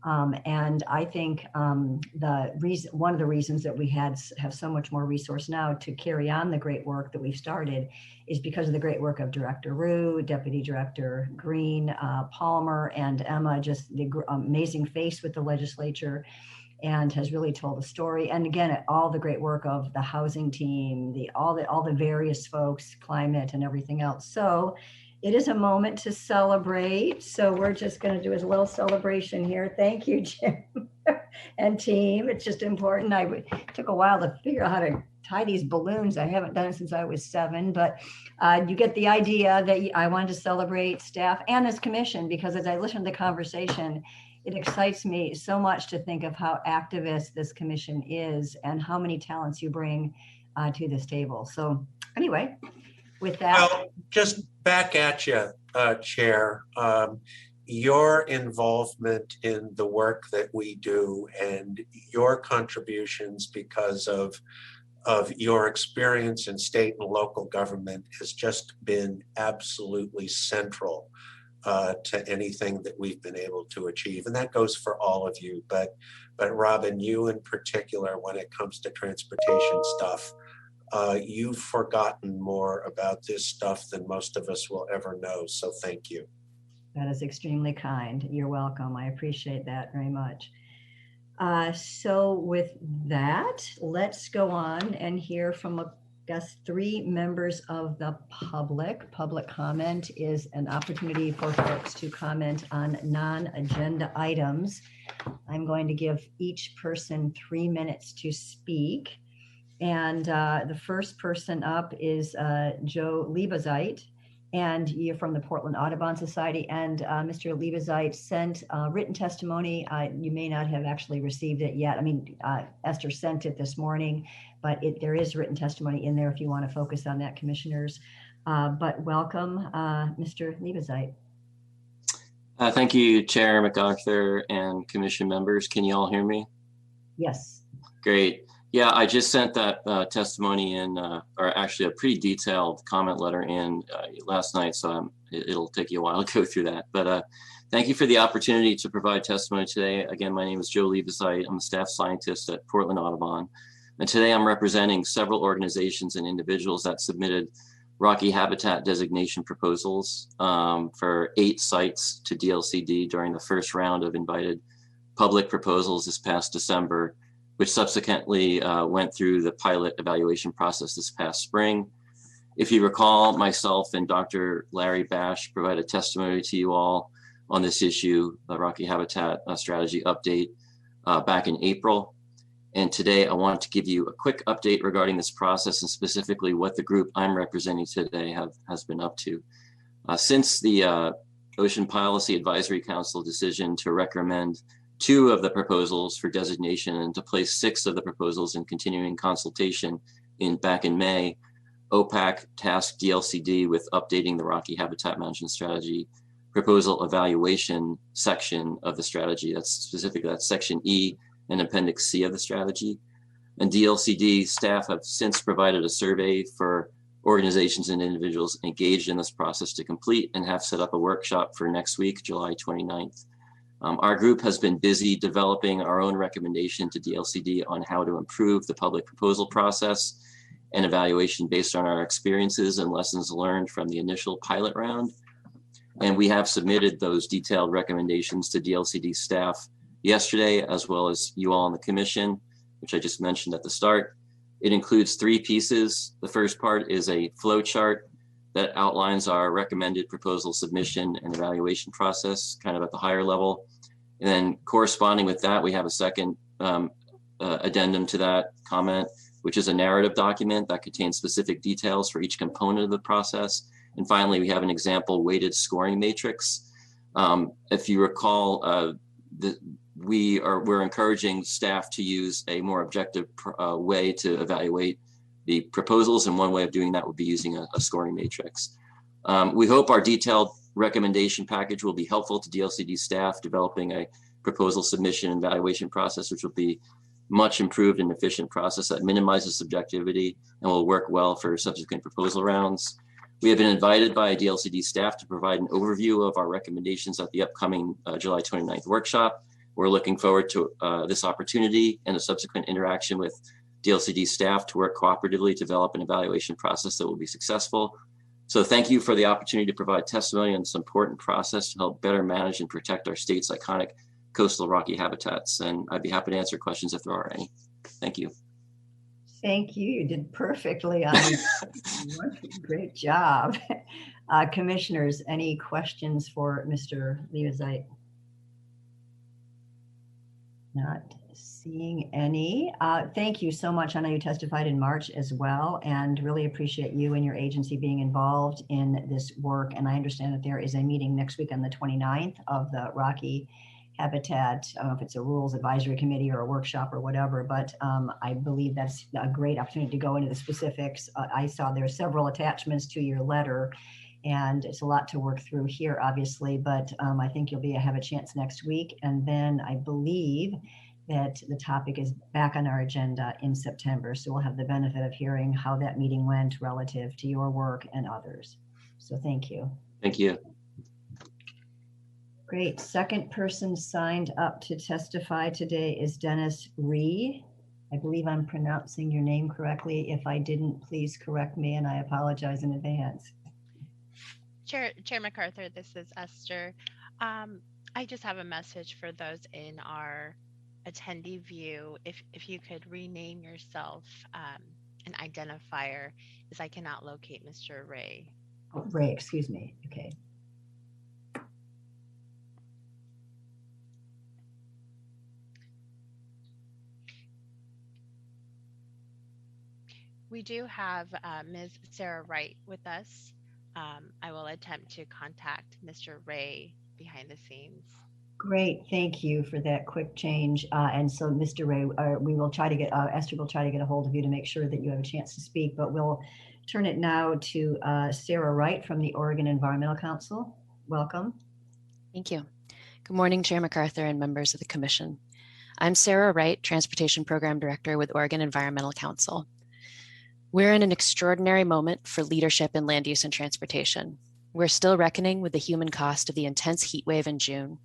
And I think one of the reasons that we have so much more resource now to carry on the great work that we've started is because of the great work of Director Ryu, Deputy Director Green, Palmer, and Emma, just the amazing face with the legislature, and has really told the story. And again, all the great work of the housing team, all the various folks, climate and everything else. So it is a moment to celebrate. So we're just going to do a little celebration here. Thank you, Jim and team. It's just important. It took a while to figure out how to tie these balloons. I haven't done it since I was 7, but you get the idea that I wanted to celebrate staff and this commission, because as I listen to the conversation, it excites me so much to think of how activist this commission is and how many talents you bring to this table. So anyway, with that. Well, just back at you, Chair. Your involvement in the work that we do and your contributions because of your experience in state and local government has just been absolutely central to anything that we've been able to achieve. And that goes for all of you, but Robin, you in particular, when it comes to transportation stuff, you've forgotten more about this stuff than most of us will ever know. So thank you. That is extremely kind. You're welcome. I appreciate that very much. So with that, let's go on and hear from a Guess 3 members of the public. Public comment is an opportunity for folks to comment on non-agenda items. I'm going to give each person 3 minutes to speak. And the first person up is Joe Liebezeit, and you're from the Portland Audubon Society. And Mr. Liebezeit sent written testimony. You may not have actually received it yet. I mean, Esther sent it this morning, but there is written testimony in there if you want to focus on that, commissioners. But welcome, Mr. Liebezeit. Thank you, Chair MacArthur and commission members. Can you all hear me? Yes. Great. Yeah, I just sent that testimony in, or actually a pretty detailed comment letter in last night, so it'll take you a while to go through that. But thank you for the opportunity to provide testimony today. Again, my name is Joe Liebezeit. I'm a staff scientist at Portland Audubon. And today I'm representing several organizations and individuals that submitted Rocky Habitat designation proposals for 8 sites to DLCD during the first round of invited public proposals this past December, which subsequently went through the pilot evaluation process this past spring. If you recall, myself and Dr. Larry Bash provided testimony to you all on this issue, the Rocky Habitat strategy update back in April. And today I want to give you a quick update regarding this process and specifically what the group I'm representing today has been up to. Since the Ocean Policy Advisory Council decision to recommend 2 of the proposals for designation and to place 6 of the proposals in continuing consultation back in May, OPAC tasked DLCD with updating the Rocky Habitat Management Strategy proposal evaluation section of the strategy. That's section E and appendix C of the strategy. And DLCD staff have since provided a survey for organizations and individuals engaged in this process to complete and have set up a workshop for next week, July 29th. Our group has been busy developing our own recommendation to DLCD on how to improve the public proposal process and evaluation based on our experiences and lessons learned from the initial pilot round. And we have submitted those detailed recommendations to DLCD staff yesterday, as well as you all on the commission, which I just mentioned at the start. It includes 3 pieces. The first part is a flow chart that outlines our recommended proposal submission and evaluation process, kind of at the higher level. And then corresponding with that, we have a second addendum to that comment, which is a narrative document that contains specific details for each component of the process. And finally, we have an example weighted scoring matrix. If you recall, we're encouraging staff to use a more objective way to evaluate the proposals, and one way of doing that would be using a scoring matrix. We hope our detailed recommendation package will be helpful to DLCD staff developing a proposal submission and evaluation process, which will be much improved and efficient process that minimizes subjectivity and will work well for subsequent proposal rounds. We have been invited by DLCD staff to provide an overview of our recommendations at the upcoming July 29th workshop. We're looking forward to this opportunity and a subsequent interaction with DLCD staff to work cooperatively to develop an evaluation process that will be successful. So thank you for the opportunity to provide testimony on this important process to help better manage and protect our state's iconic coastal rocky habitats. And I'd be happy to answer questions if there are any. Thank you. Thank you. You did perfectly on great job. Commissioners, any questions for Mr. Liebezeit? Not seeing any. Thank you so much. I know you testified in March as well, and really appreciate you and your agency being involved in this work. And I understand that there is a meeting next week on the 29th of the Rocky Habitat. I don't know if it's a rules advisory committee or a workshop or whatever, but I believe that's a great opportunity to go into the specifics. I saw there are several attachments to your letter, and it's a lot to work through here, obviously, but I think you'll have a chance next week. And then I believe that the topic is back on our agenda in September. So we'll have the benefit of hearing how that meeting went relative to your work and others. So thank you. Thank you. Great. Second person signed up to testify today is Dennis Ree. I believe I'm pronouncing your name correctly. If I didn't, please correct me, and I apologize in advance. Chair MacArthur, this is Esther. I just have a message for those in our attendee view. If you could rename yourself an identifier as I cannot locate Mr. Ray. Oh, Ray, excuse me. Okay. We do have Ms. Sarah Wright with us. I will attempt to contact Mr. Ray behind the scenes. Great, thank you for that quick change. And so, Mr. Ray, we will try to get, Esther will try to get a hold of you to make sure that you have a chance to speak, but we'll turn it now to Sarah Wright from the Oregon Environmental Council. Welcome. Thank you. Good morning, Chair MacArthur and members of the Commission. I'm Sarah Wright, Transportation Program Director with Oregon Environmental Council. We're in an extraordinary moment for leadership in land use and transportation. We're still reckoning with the human cost of the intense heat wave in June.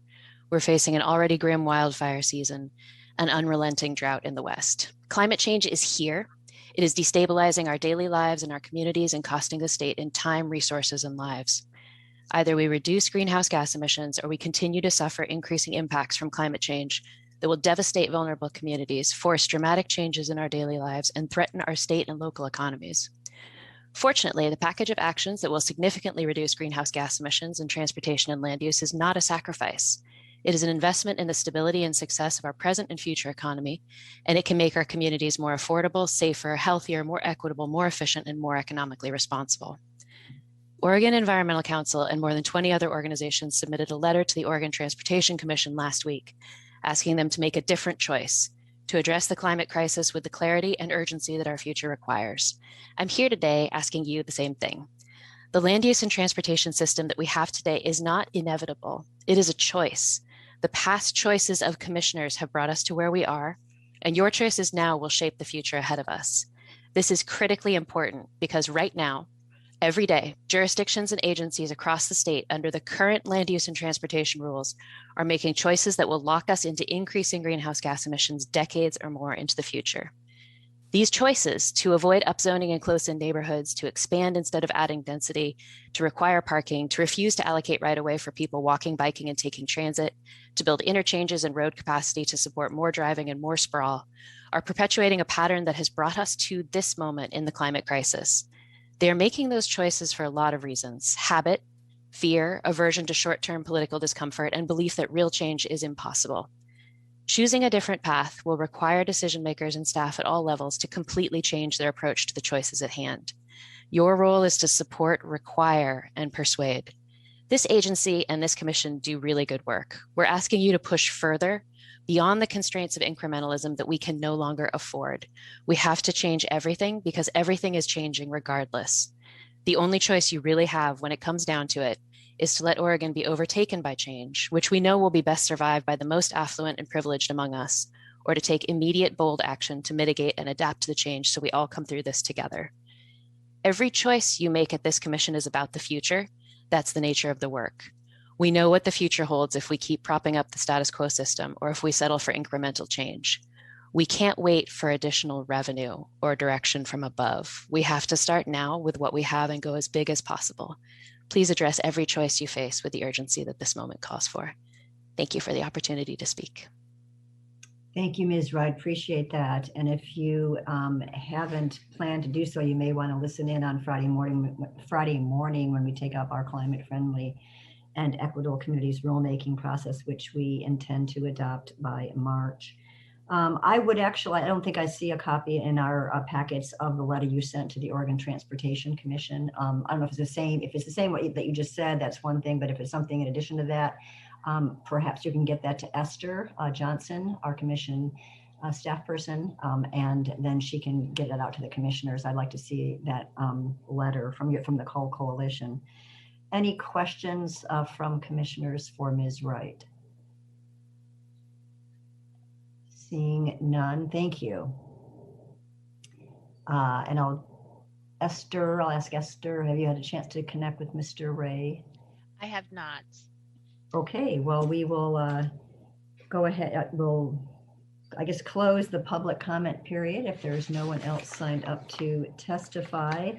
We're facing an already grim wildfire season, an unrelenting drought in the West. Climate change is here. It is destabilizing our daily lives and our communities and costing the state in time, resources, and lives. Either we reduce greenhouse gas emissions or we continue to suffer increasing impacts from climate change that will devastate vulnerable communities, force dramatic changes in our daily lives, and threaten our state and local economies. Fortunately, the package of actions that will significantly reduce greenhouse gas emissions in transportation and land use is not a sacrifice. It is an investment in the stability and success of our present and future economy, and it can make our communities more affordable, safer, healthier, more equitable, more efficient, and more economically responsible. Oregon Environmental Council and more than 20 other organizations submitted a letter to the Oregon Transportation Commission last week, asking them to make a different choice to address the climate crisis with the clarity and urgency that our future requires. I'm here today asking you the same thing. The land use and transportation system that we have today is not inevitable. It is a choice. The past choices of commissioners have brought us to where we are, and your choices now will shape the future ahead of us. This is critically important because right now, every day, jurisdictions and agencies across the state under the current land use and transportation rules are making choices that will lock us into increasing greenhouse gas emissions decades or more into the future. These choices to avoid upzoning in close-in neighborhoods, to expand instead of adding density, to require parking, to refuse to allocate right-of-way for people walking, biking, and taking transit, to build interchanges and road capacity to support more driving and more sprawl, are perpetuating a pattern that has brought us to this moment in the climate crisis. They are making those choices for a lot of reasons: habit, fear, aversion to short-term political discomfort, and belief that real change is impossible. Choosing a different path will require decision makers and staff at all levels to completely change their approach to the choices at hand. Your role is to support, require, and persuade. This agency and this commission do really good work. We're asking you to push further beyond the constraints of incrementalism that we can no longer afford. We have to change everything because everything is changing regardless. The only choice you really have when it comes down to it is to let Oregon be overtaken by change, which we know will be best survived by the most affluent and privileged among us, or to take immediate, bold action to mitigate and adapt to the change so we all come through this together. Every choice you make at this commission is about the future. That's the nature of the work. We know what the future holds if we keep propping up the status quo system or if we settle for incremental change. We can't wait for additional revenue or direction from above. We have to start now with what we have and go as big as possible. Please address every choice you face with the urgency that this moment calls for. Thank you for the opportunity to speak. Thank you, Ms. Wright. Appreciate that. And if you haven't planned to do so, you may want to listen in on Friday morning when we take up our climate-friendly and equitable communities rulemaking process, which we intend to adopt by March. I would actually, I don't think I see a copy in our packets of the letter you sent to the Oregon Transportation Commission. I don't know if it's the same. If it's the same that you just said, that's one thing. But if it's something in addition to that, perhaps you can get that to Esther Johnson, our commission staff person, and then she can get it out to the commissioners. I'd like to see that letter from the whole coalition. Any questions from commissioners for Ms. Wright? Seeing none, thank you. And I'll ask Esther, have you had a chance to connect with Mr. Ray? I have not. Okay, well, we will go ahead. We'll, I guess, close the public comment period if there's no one else signed up to testify,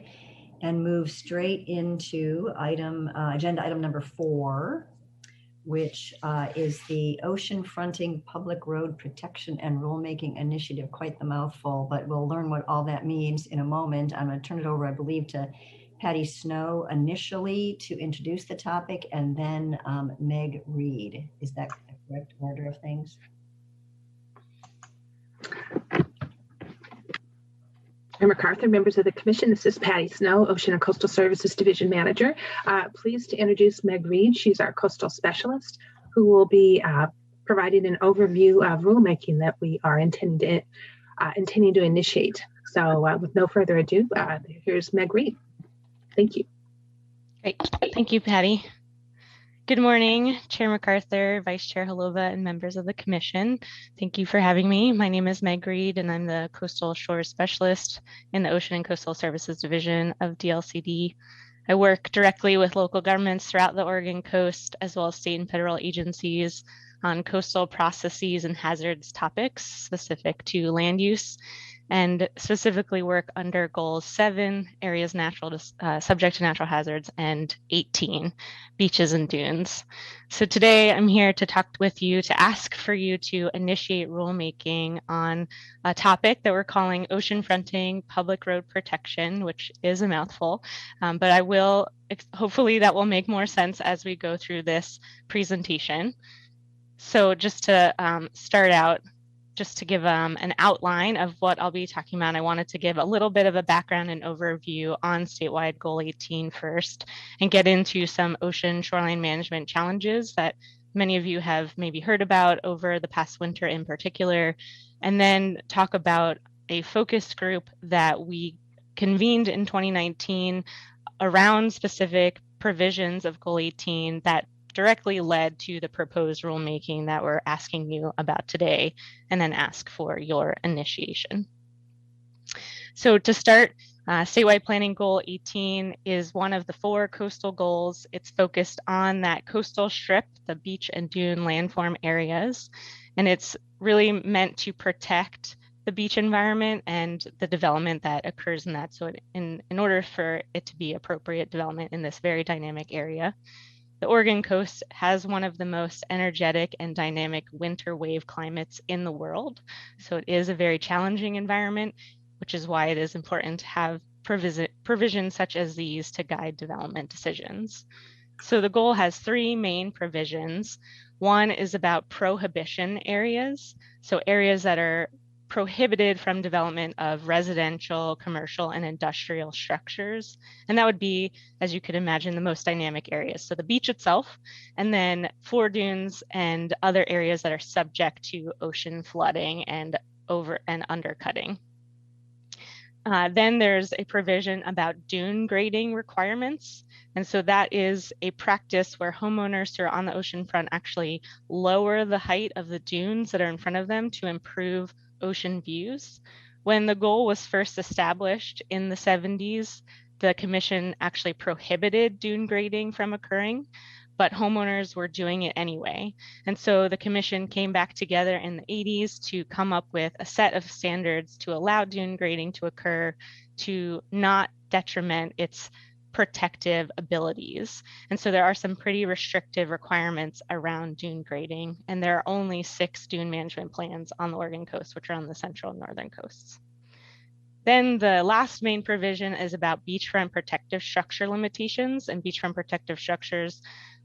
and move straight into agenda item number 4, which is the Ocean Fronting Public Road Protection and Rulemaking Initiative. Quite the mouthful, but we'll learn what all that means in a moment. I'm going to turn it over, I believe, to Patty Snow initially to introduce the topic, and then Meg Reed. Is that the correct order of things? Chair MacArthur, members of the Commission, this is Patty Snow, Ocean and Coastal Services Division Manager. Pleased to introduce Meg Reed. She's our coastal specialist who will be providing an overview of rulemaking that we are intending to initiate. So with no further ado, here's Meg Reed. Thank you. Great. Thank you, Patty. Good morning, Chair MacArthur, Vice Chair Holova, and members of the Commission. Thank you for having me. My name is Meg Reed, and I'm the Coastal Shores Specialist in the Ocean and Coastal Services Division of DLCD. I work directly with local governments throughout the Oregon coast, as well as state and federal agencies on coastal processes and hazards topics specific to land use, and specifically work under goals 7, areas subject to natural hazards, and 18, beaches and dunes. So today I'm here to talk with you, to ask for you to initiate rulemaking on a topic that we're calling ocean fronting public road protection, which is a mouthful, but I will, hopefully that will make more sense as we go through this presentation. So just to start out, just to give an outline of what I'll be talking about, I wanted to give a little bit of a background and overview on statewide Goal 18 first, and get into some ocean shoreline management challenges that many of you have maybe heard about over the past winter in particular, and then talk about a focus group that we convened in 2019 around specific provisions of Goal 18 that directly led to the proposed rulemaking that we're asking you about today, and then ask for your initiation. So to start, statewide planning goal 18 is one of the 4 coastal goals. It's focused on that coastal strip, the beach and dune landform areas, and it's really meant to protect the beach environment and the development that occurs in that. So in order for it to be appropriate development in this very dynamic area. The Oregon coast has one of the most energetic and dynamic winter wave climates in the world. So it is a very challenging environment, which is why it is important to have provisions such as these to guide development decisions. So the goal has 3 main provisions. One is about prohibition areas. So areas that are prohibited from development of residential, commercial, and industrial structures. And that would be, as you could imagine, the most dynamic areas. So the beach itself, and then foredunes and other areas that are subject to ocean flooding and over and undercutting. Then there's a provision about dune grading requirements. And so that is a practice where homeowners who are on the ocean front actually lower the height of the dunes that are in front of them to improve ocean views. When the goal was first established in the 70s, the commission actually prohibited dune grading from occurring, but homeowners were doing it anyway. And so the commission came back together in the 80s to come up with a set of standards to allow dune grading to occur, to not detriment its protective abilities. And so there are some pretty restrictive requirements around dune grading, and there are only 6 dune management plans on the Oregon coast, which are on the central and northern coasts. Then the last main provision is about beachfront protective structure limitations, and beachfront protective structures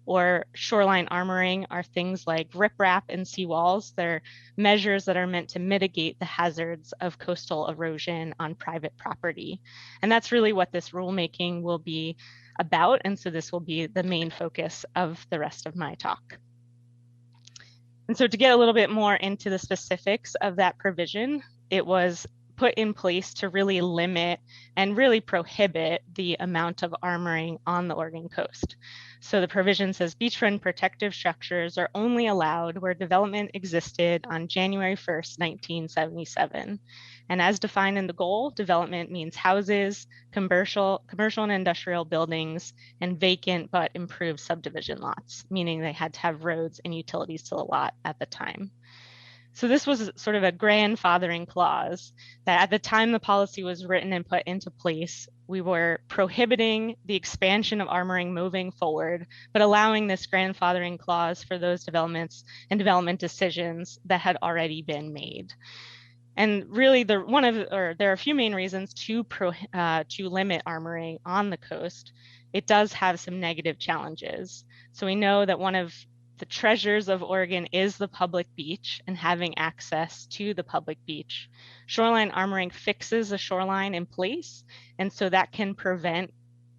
or shoreline armoring are things like riprap and seawalls. They're measures that are meant to mitigate the hazards of coastal erosion on private property. And that's really what this rulemaking will be about. And so this will be the main focus of the rest of my talk. And so to get a little bit more into the specifics of that provision, it was put in place to really limit and really prohibit the amount of armoring on the Oregon coast. So the provision says beachfront protective structures are only allowed where development existed on January 1st, 1977. And as defined in the goal, development means houses, commercial and industrial buildings, and vacant but improved subdivision lots, meaning they had to have roads and utilities to the lot at the time. So this was sort of a grandfathering clause that at the time the policy was written and put into place, we were prohibiting the expansion of armoring moving forward, but allowing this grandfathering clause for those developments and development decisions that had already been made. And really, there are a few main reasons to limit armoring on the coast. It does have some negative challenges. So we know that one of the treasures of Oregon is the public beach and having access to the public beach. Shoreline armoring fixes a shoreline in place, and so that can prevent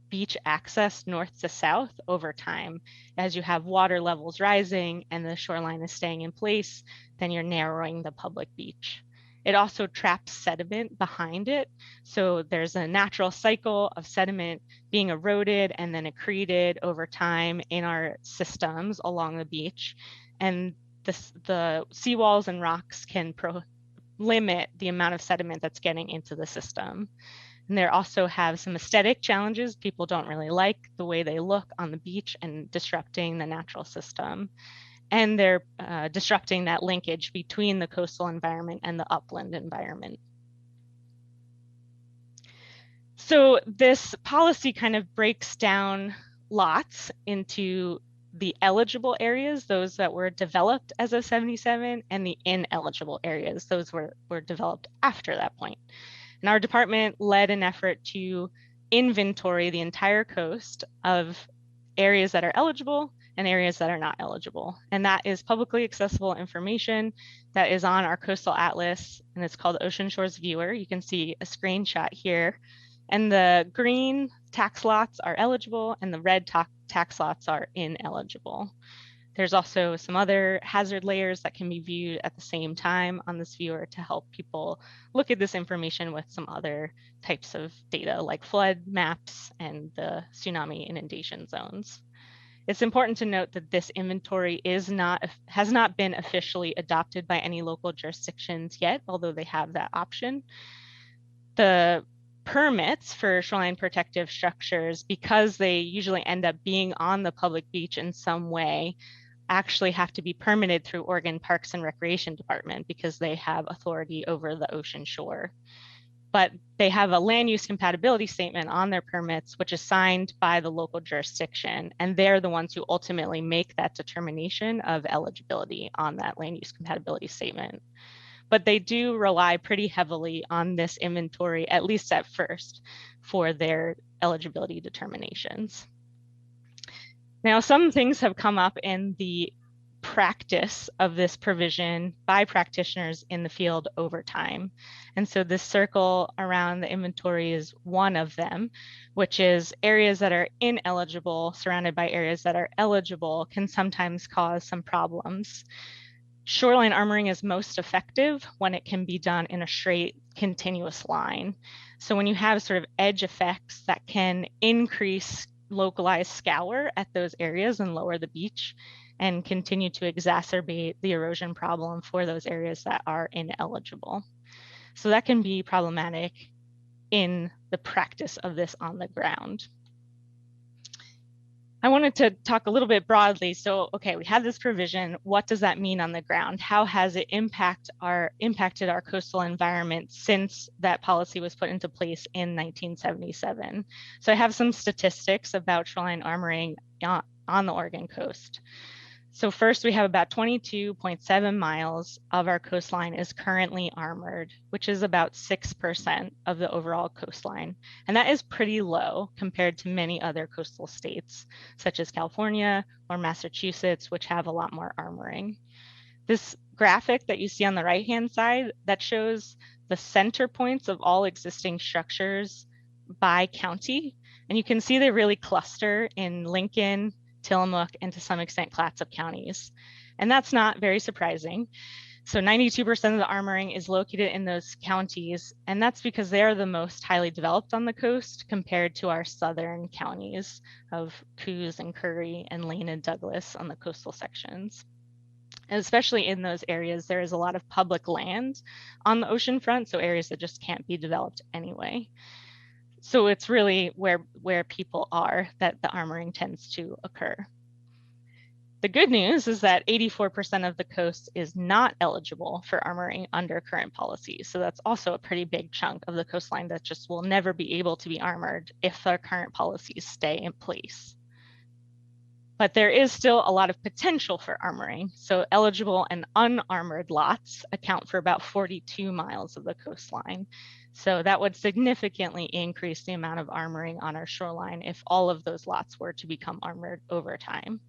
beach access north to south over time. As you have water levels rising and the shoreline is staying in place, then you're narrowing the public beach. It also traps sediment behind it. So there's a natural cycle of sediment being eroded and then accreted over time in our systems along the beach. And the seawalls and rocks can limit the amount of sediment that's getting into the system. And they also have some aesthetic challenges. People don't really like the way they look on the beach and disrupting the natural system. And they're disrupting that linkage between the coastal environment and the upland environment. So this policy kind of breaks down lots into the eligible areas, those that were developed as of 77, and the ineligible areas, those were developed after that point. And our department led an effort to inventory the entire coast of areas that are eligible and areas that are not eligible. And that is publicly accessible information that is on our coastal atlas, and it's called Ocean Shores Viewer. You can see a screenshot here. And the green tax lots are eligible and the red tax lots are ineligible. There's also some other hazard layers that can be viewed at the same time on this viewer to help people look at this information with some other types of data like flood maps and the tsunami inundation zones. It's important to note that this inventory has not been officially adopted by any local jurisdictions yet, although they have that option. The permits for shoreline protective structures, because they usually end up being on the public beach in some way, actually have to be permitted through Oregon Parks and Recreation Department because they have authority over the ocean shore. But they have a land use compatibility statement on their permits, which is signed by the local jurisdiction, and they're the ones who ultimately make that determination of eligibility on that land use compatibility statement. But they do rely pretty heavily on this inventory, at least at first, for their eligibility determinations. Now, some things have come up in the practice of this provision by practitioners in the field over time. And so this circle around the inventory is one of them, which is areas that are ineligible surrounded by areas that are eligible can sometimes cause some problems. Shoreline armoring is most effective when it can be done in a straight, continuous line. So when you have sort of edge effects that can increase localized scour at those areas and lower the beach and continue to exacerbate the erosion problem for those areas that are ineligible. So that can be problematic in the practice of this on the ground. I wanted to talk a little bit broadly. So, okay, we have this provision. What does that mean on the ground? How has it impacted our coastal environment since that policy was put into place in 1977? So I have some statistics about shoreline armoring on the Oregon coast. So first, we have about 22.7 miles of our coastline is currently armored, which is about 6% of the overall coastline. And that is pretty low compared to many other coastal states, such as California or Massachusetts, which have a lot more armoring. This graphic that you see on the right-hand side, that shows the center points of all existing structures by county. And you can see they really cluster in Lincoln, Tillamook, and to some extent Clatsop counties. And that's not very surprising. So 92% of the armoring is located in those counties, and that's because they are the most highly developed on the coast compared to our southern counties of Coos and Curry and Lane and Douglas on the coastal sections. And especially in those areas, there is a lot of public land on the ocean front, so areas that just can't be developed anyway. So it's really where people are that the armoring tends to occur. The good news is that 84% of the coast is not eligible for armoring under current policies. So that's also a pretty big chunk of the coastline that just will never be able to be armored if our current policies stay in place. But there is still a lot of potential for armoring. So eligible and unarmored lots account for about 42 miles of the coastline. So that would significantly increase the amount of armoring on our shoreline if all of those lots were to become armored over time.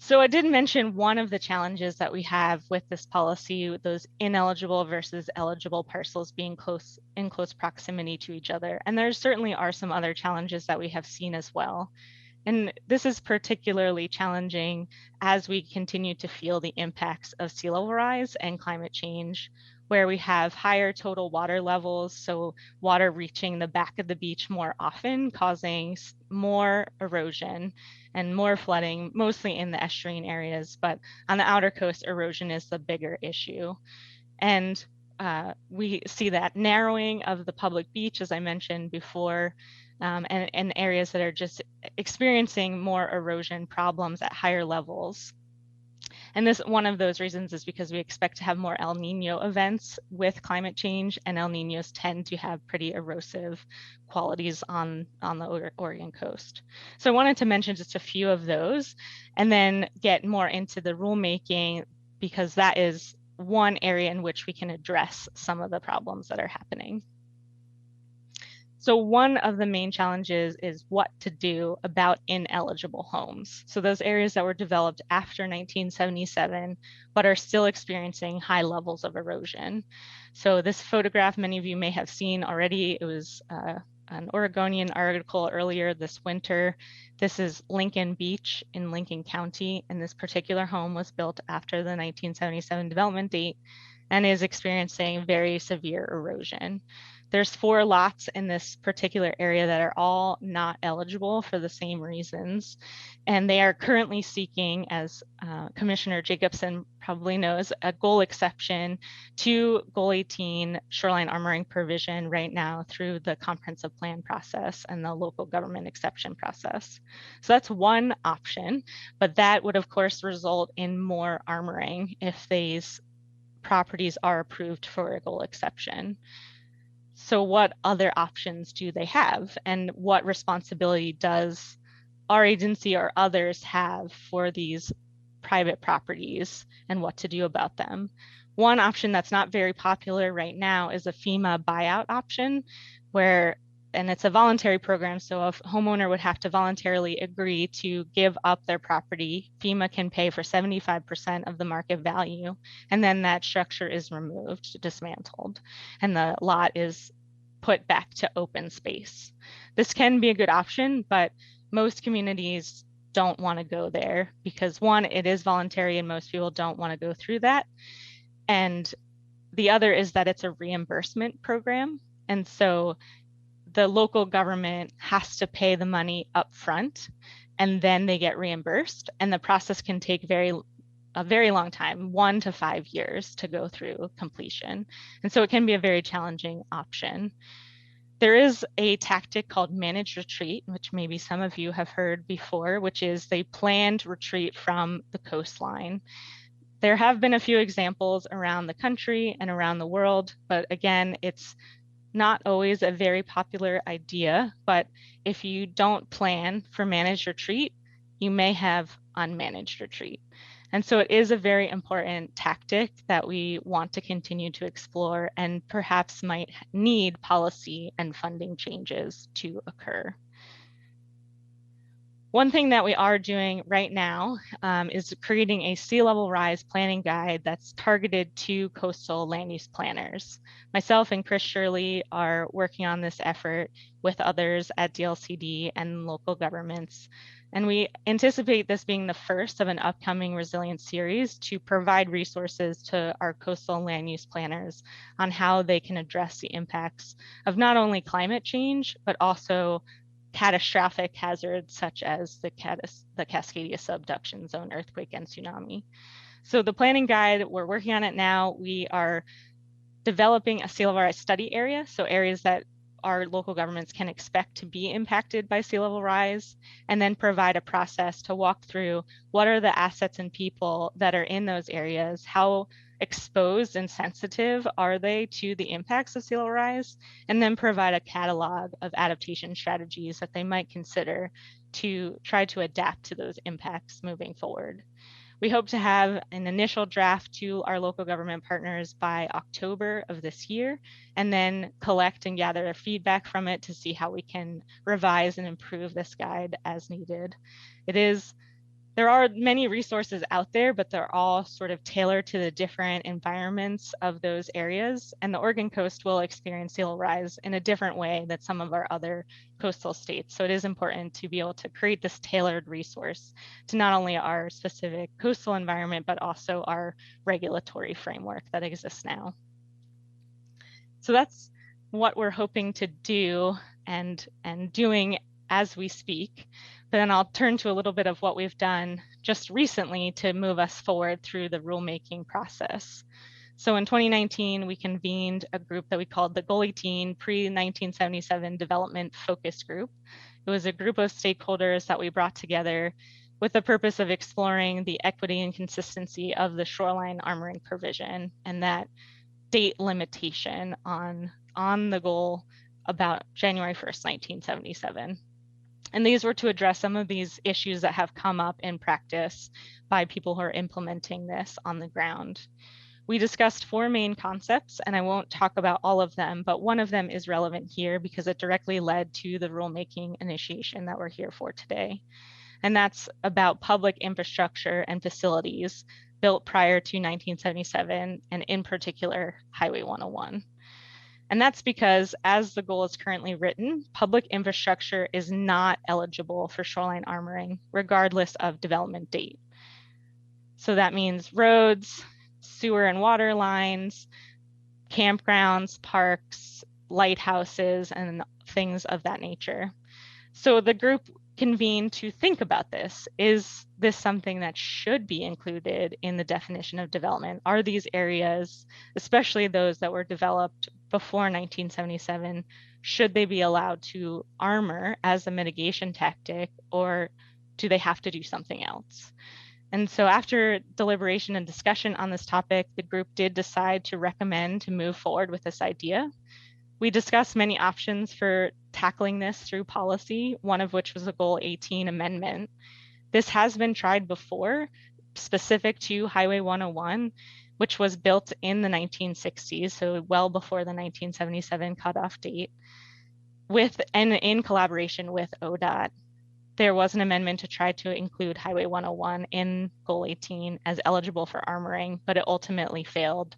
So I did mention one of the challenges that we have with this policy, those ineligible versus eligible parcels being in close proximity to each other. And there certainly are some other challenges that we have seen as well. And this is particularly challenging as we continue to feel the impacts of sea level rise and climate change, where we have higher total water levels, so water reaching the back of the beach more often, causing more erosion and more flooding, mostly in the estuarine areas, but on the outer coast, erosion is the bigger issue. And we see that narrowing of the public beach, as I mentioned before, and areas that are just experiencing more erosion problems at higher levels. And this, one of those reasons is because we expect to have more El Nino events with climate change, and El Ninos tend to have pretty erosive qualities on the Oregon coast. So I wanted to mention just a few of those and then get more into the rulemaking, because that is one area in which we can address some of the problems that are happening. So one of the main challenges is what to do about ineligible homes. So those areas that were developed after 1977, but are still experiencing high levels of erosion. So this photograph, many of you may have seen already. It was an Oregonian article earlier this winter. This is Lincoln Beach in Lincoln County, and this particular home was built after the 1977 development date and is experiencing very severe erosion. There's 4 lots in this particular area that are all not eligible for the same reasons. And they are currently seeking, as Commissioner Jacobson probably knows, a goal exception to Goal 18 shoreline armoring provision right now through the comprehensive plan process and the local government exception process. So that's one option, but that would of course result in more armoring if these properties are approved for a goal exception. So what other options do they have, and what responsibility does our agency or others have for these private properties and what to do about them? One option that's not very popular right now is a FEMA buyout option, and it's a voluntary program, so a homeowner would have to voluntarily agree to give up their property. FEMA can pay for 75% of the market value, and then that structure is removed, dismantled, and the lot is put back to open space. This can be a good option, but most communities don't want to go there because, one, it is voluntary and most people don't want to go through that. And the other is that it's a reimbursement program. And so the local government has to pay the money up front and then they get reimbursed. And the process can take a very long time, 1 to 5 years to go through completion. And so it can be a very challenging option. There is a tactic called managed retreat, which maybe some of you have heard before, which is they planned retreat from the coastline. There have been a few examples around the country and around the world, but again, it's not always a very popular idea. But if you don't plan for managed retreat, you may have unmanaged retreat. And so it is a very important tactic that we want to continue to explore and perhaps might need policy and funding changes to occur. One thing that we are doing right now is creating a sea level rise planning guide that's targeted to coastal land use planners. Myself and Chris Shirley are working on this effort with others at DLCD and local governments. And we anticipate this being the first of an upcoming resilience series to provide resources to our coastal land use planners on how they can address the impacts of not only climate change, but also catastrophic hazards such as the Cascadia subduction zone earthquake and tsunami. So the planning guide, we're working on it now. We are developing a sea level rise study area, so areas that our local governments can expect to be impacted by sea level rise, and then provide a process to walk through what are the assets and people that are in those areas, how exposed and sensitive are they to the impacts of sea level rise, and then provide a catalog of adaptation strategies that they might consider to try to adapt to those impacts moving forward. We hope to have an initial draft to our local government partners by October of this year, and then collect and gather their feedback from it to see how we can revise and improve this guide as needed. There are many resources out there, but they're all sort of tailored to the different environments of those areas. And the Oregon coast will experience sea level rise in a different way than some of our other coastal states. So it is important to be able to create this tailored resource to not only our specific coastal environment, but also our regulatory framework that exists now. So that's what we're hoping to do and doing as we speak. But then I'll turn to a little bit of what we've done just recently to move us forward through the rulemaking process. So in 2019, we convened a group that we called the Goal 18 Pre-1977 Development Focus Group. It was a group of stakeholders that we brought together with the purpose of exploring the equity and consistency of the shoreline armoring provision and that date limitation on the goal about January 1st, 1977. And these were to address some of these issues that have come up in practice by people who are implementing this on the ground. We discussed 4 main concepts, and I won't talk about all of them, but one of them is relevant here because it directly led to the rulemaking initiation that we're here for today. And that's about public infrastructure and facilities built prior to 1977, and in particular, Highway 101. And that's because as the goal is currently written, public infrastructure is not eligible for shoreline armoring, regardless of development date. So that means roads, sewer and water lines, campgrounds, parks, lighthouses, and things of that nature. So the group convened to think about this. Is this something that should be included in the definition of development? Are these areas, especially those that were developed before 1977, should they be allowed to armor as a mitigation tactic, or do they have to do something else? And so after deliberation and discussion on this topic, the group did decide to recommend to move forward with this idea. We discussed many options for tackling this through policy, one of which was a Goal 18 amendment. This has been tried before, specific to Highway 101, which was built in the 1960s, so well before the 1977 cutoff date, and in collaboration with ODOT. There was an amendment to try to include Highway 101 in Goal 18 as eligible for armoring, but it ultimately failed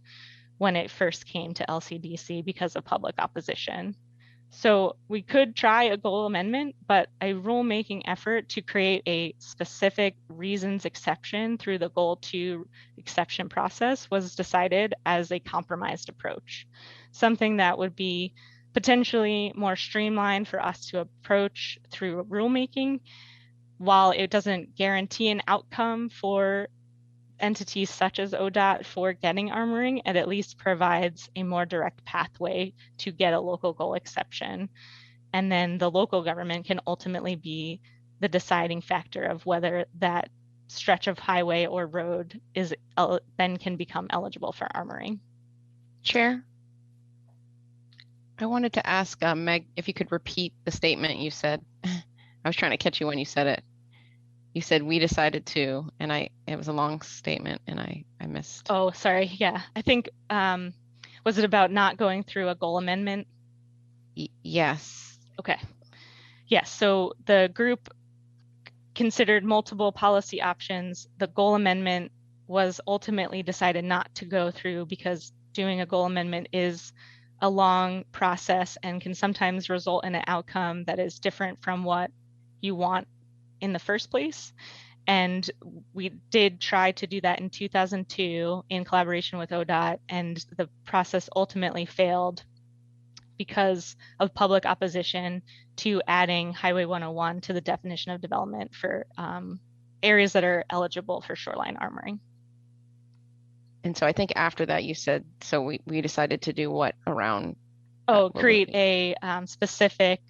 when it first came to LCDC because of public opposition. So we could try a goal amendment, but a rulemaking effort to create a specific reasons exception through the Goal 2 exception process was decided as a compromised approach, something that would be potentially more streamlined for us to approach through rulemaking. While it doesn't guarantee an outcome for entities such as ODOT for getting armoring, it at least provides a more direct pathway to get a local goal exception. And then the local government can ultimately be the deciding factor of whether that stretch of highway or road is then can become eligible for armoring. Chair, I wanted to ask Meg if you could repeat the statement you said. I was trying to catch you when you said it. You said we decided to, and it was a long statement and I missed. Oh, sorry. Yeah, I think, was it about not going through a goal amendment? Yes. Okay. Yes, so the group considered multiple policy options. The goal amendment was ultimately decided not to go through because doing a goal amendment is a long process and can sometimes result in an outcome that is different from what you want in the first place. And we did try to do that in 2002 in collaboration with ODOT, and the process ultimately failed because of public opposition to adding Highway 101 to the definition of development for areas that are eligible for shoreline armoring. And so I think after that you said, so we decided to do what around? will create it a specific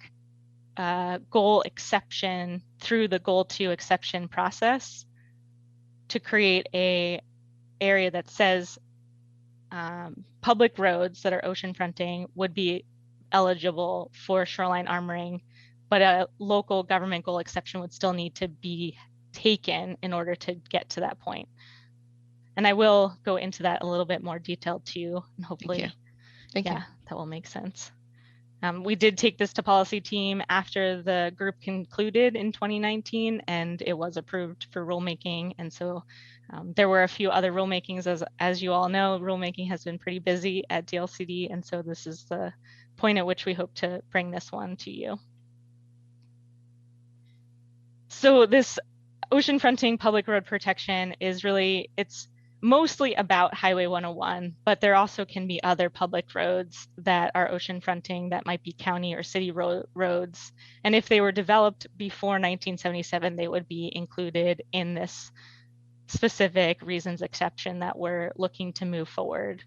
goal exception through the Goal 2 exception process to create a area that says public roads that are ocean fronting would be eligible for shoreline armoring, but a local government goal exception would still need to be taken in order to get to that point. And I will go into that a little bit more detailed too, and hopefully, Thank you. that will make sense. We did take this to policy team after the group concluded in 2019, and it was approved for rulemaking. And so there were a few other rulemakings. As you all know, rulemaking has been pretty busy at DLCD, and so this is the point at which we hope to bring this one to you. So this ocean fronting public road protection is really, it's mostly about Highway 101, but there also can be other public roads that are ocean fronting that might be county or city roads. And if they were developed before 1977, they would be included in this specific reasons exception that we're looking to move forward.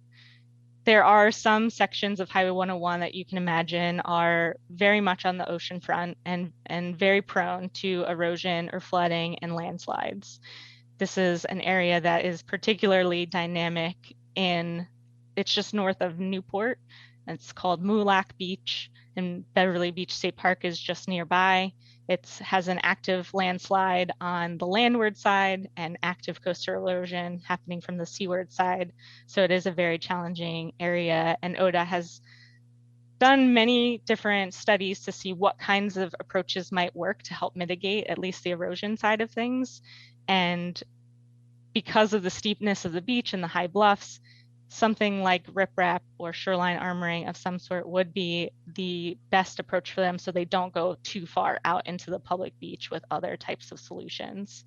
There are some sections of Highway 101 that you can imagine are very much on the ocean front and very prone to erosion or flooding and landslides. This is an area that is particularly dynamic it's just north of Newport. It's called Moolac Beach, and Beverly Beach State Park is just nearby. It has an active landslide on the landward side and active coastal erosion happening from the seaward side. So it is a very challenging area, and ODA has done many different studies to see what kinds of approaches might work to help mitigate at least the erosion side of things. And because of the steepness of the beach and the high bluffs, something like riprap or shoreline armoring of some sort would be the best approach for them so they don't go too far out into the public beach with other types of solutions.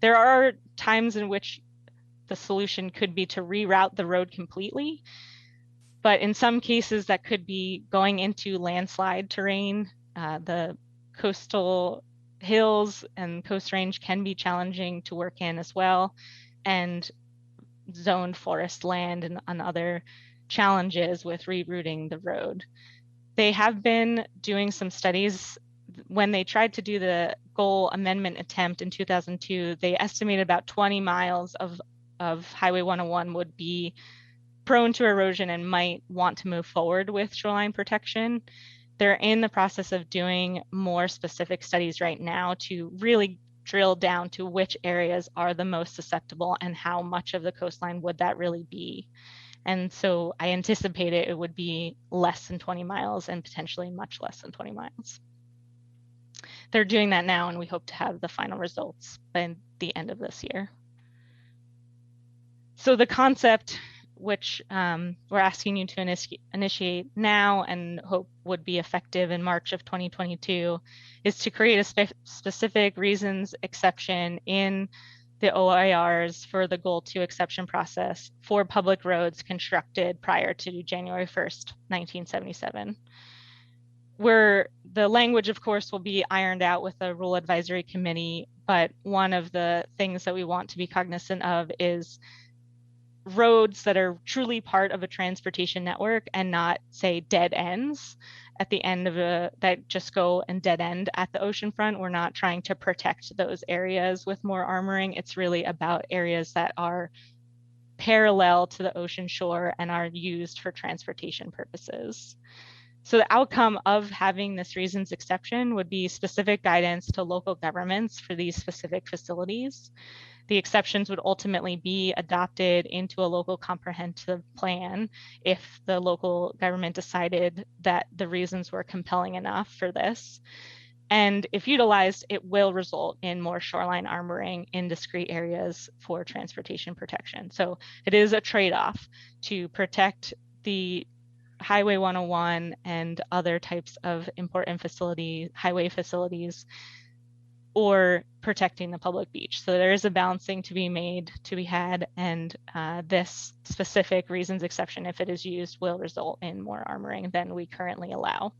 There are times in which the solution could be to reroute the road completely, but in some cases that could be going into landslide terrain. The coastal hills and coast range can be challenging to work in as well, and zoned forest land and other challenges with rerouting the road. They have been doing some studies. When they tried to do the goal amendment attempt in 2002, they estimated about 20 miles of Highway 101 would be prone to erosion and might want to move forward with shoreline protection. They're in the process of doing more specific studies right now to really drill down to which areas are the most susceptible and how much of the coastline would that really be. And so I anticipate it would be less than 20 miles and potentially much less than 20 miles. They're doing that now, and we hope to have the final results by the end of this year. So the concept, which we're asking you to initiate now and hope would be effective in March of 2022, is to create a specific reasons exception in the OIRs for the Goal 2 exception process for public roads constructed prior to January 1st, 1977. Where the language, of course, will be ironed out with a rule advisory committee, but one of the things that we want to be cognizant of is roads that are truly part of a transportation network and not, say, dead ends at the end of that just go and dead end at the ocean front. We're not trying to protect those areas with more armoring. It's really about areas that are parallel to the ocean shore and are used for transportation purposes. So the outcome of having this reasons exception would be specific guidance to local governments for these specific facilities. The exceptions would ultimately be adopted into a local comprehensive plan if the local government decided that the reasons were compelling enough for this. And if utilized, it will result in more shoreline armoring in discrete areas for transportation protection. So it is a trade-off to protect the Highway 101 and other types of important highway facilities, or protecting the public beach. So there is a balancing to be had, and this specific reasons exception, if it is used, will result in more armoring than we currently allow.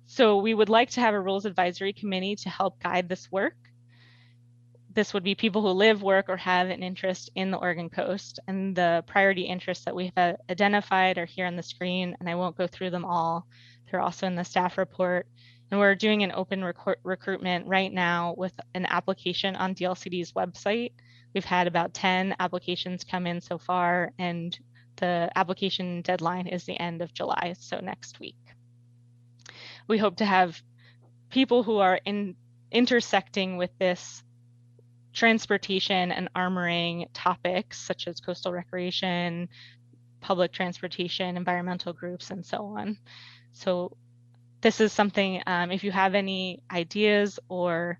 So we would like to have a rules advisory committee to help guide this work. this would be people who live, work, or have an interest in the Oregon coast. And the priority interests that we have identified are here on the screen, and I won't go through them all. They're also in the staff report. And we're doing an open recruitment right now with an application on DLCD's website. We've had about 10 applications come in so far, and the application deadline is the end of July, so next week. We hope to have people who are intersecting with this transportation and armoring topics, such as coastal recreation, public transportation, environmental groups, and so on. So this is something, if you have any ideas or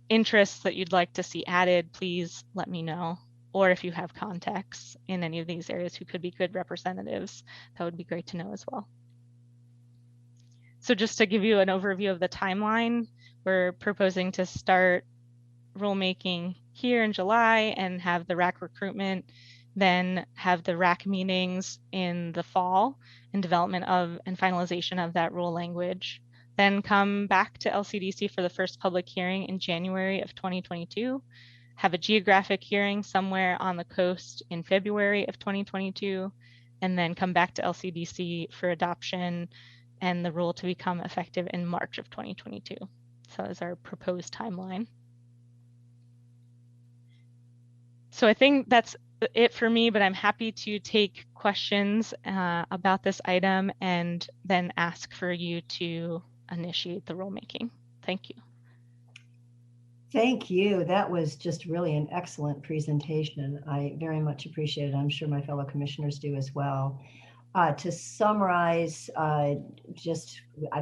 interests that you'd like to see added, please let me know. Or if you have contacts in any of these areas who could be good representatives, that would be great to know as well. So just to give you an overview of the timeline, we're proposing to start rulemaking here in July and have the RAC recruitment, then have the RAC meetings in the fall and development of and finalization of that rule language. Then come back to LCDC for the first public hearing in January of 2022, have a geographic hearing somewhere on the coast in February of 2022, and then come back to LCDC for adoption and the rule to become effective in March of 2022. So that's our proposed timeline. So I think that's it for me, but I'm happy to take questions about this item and then ask for you to initiate the rulemaking. Thank you. Thank you. That was just really an excellent presentation. I very much appreciate it. I'm sure my fellow commissioners do as well. To summarize, I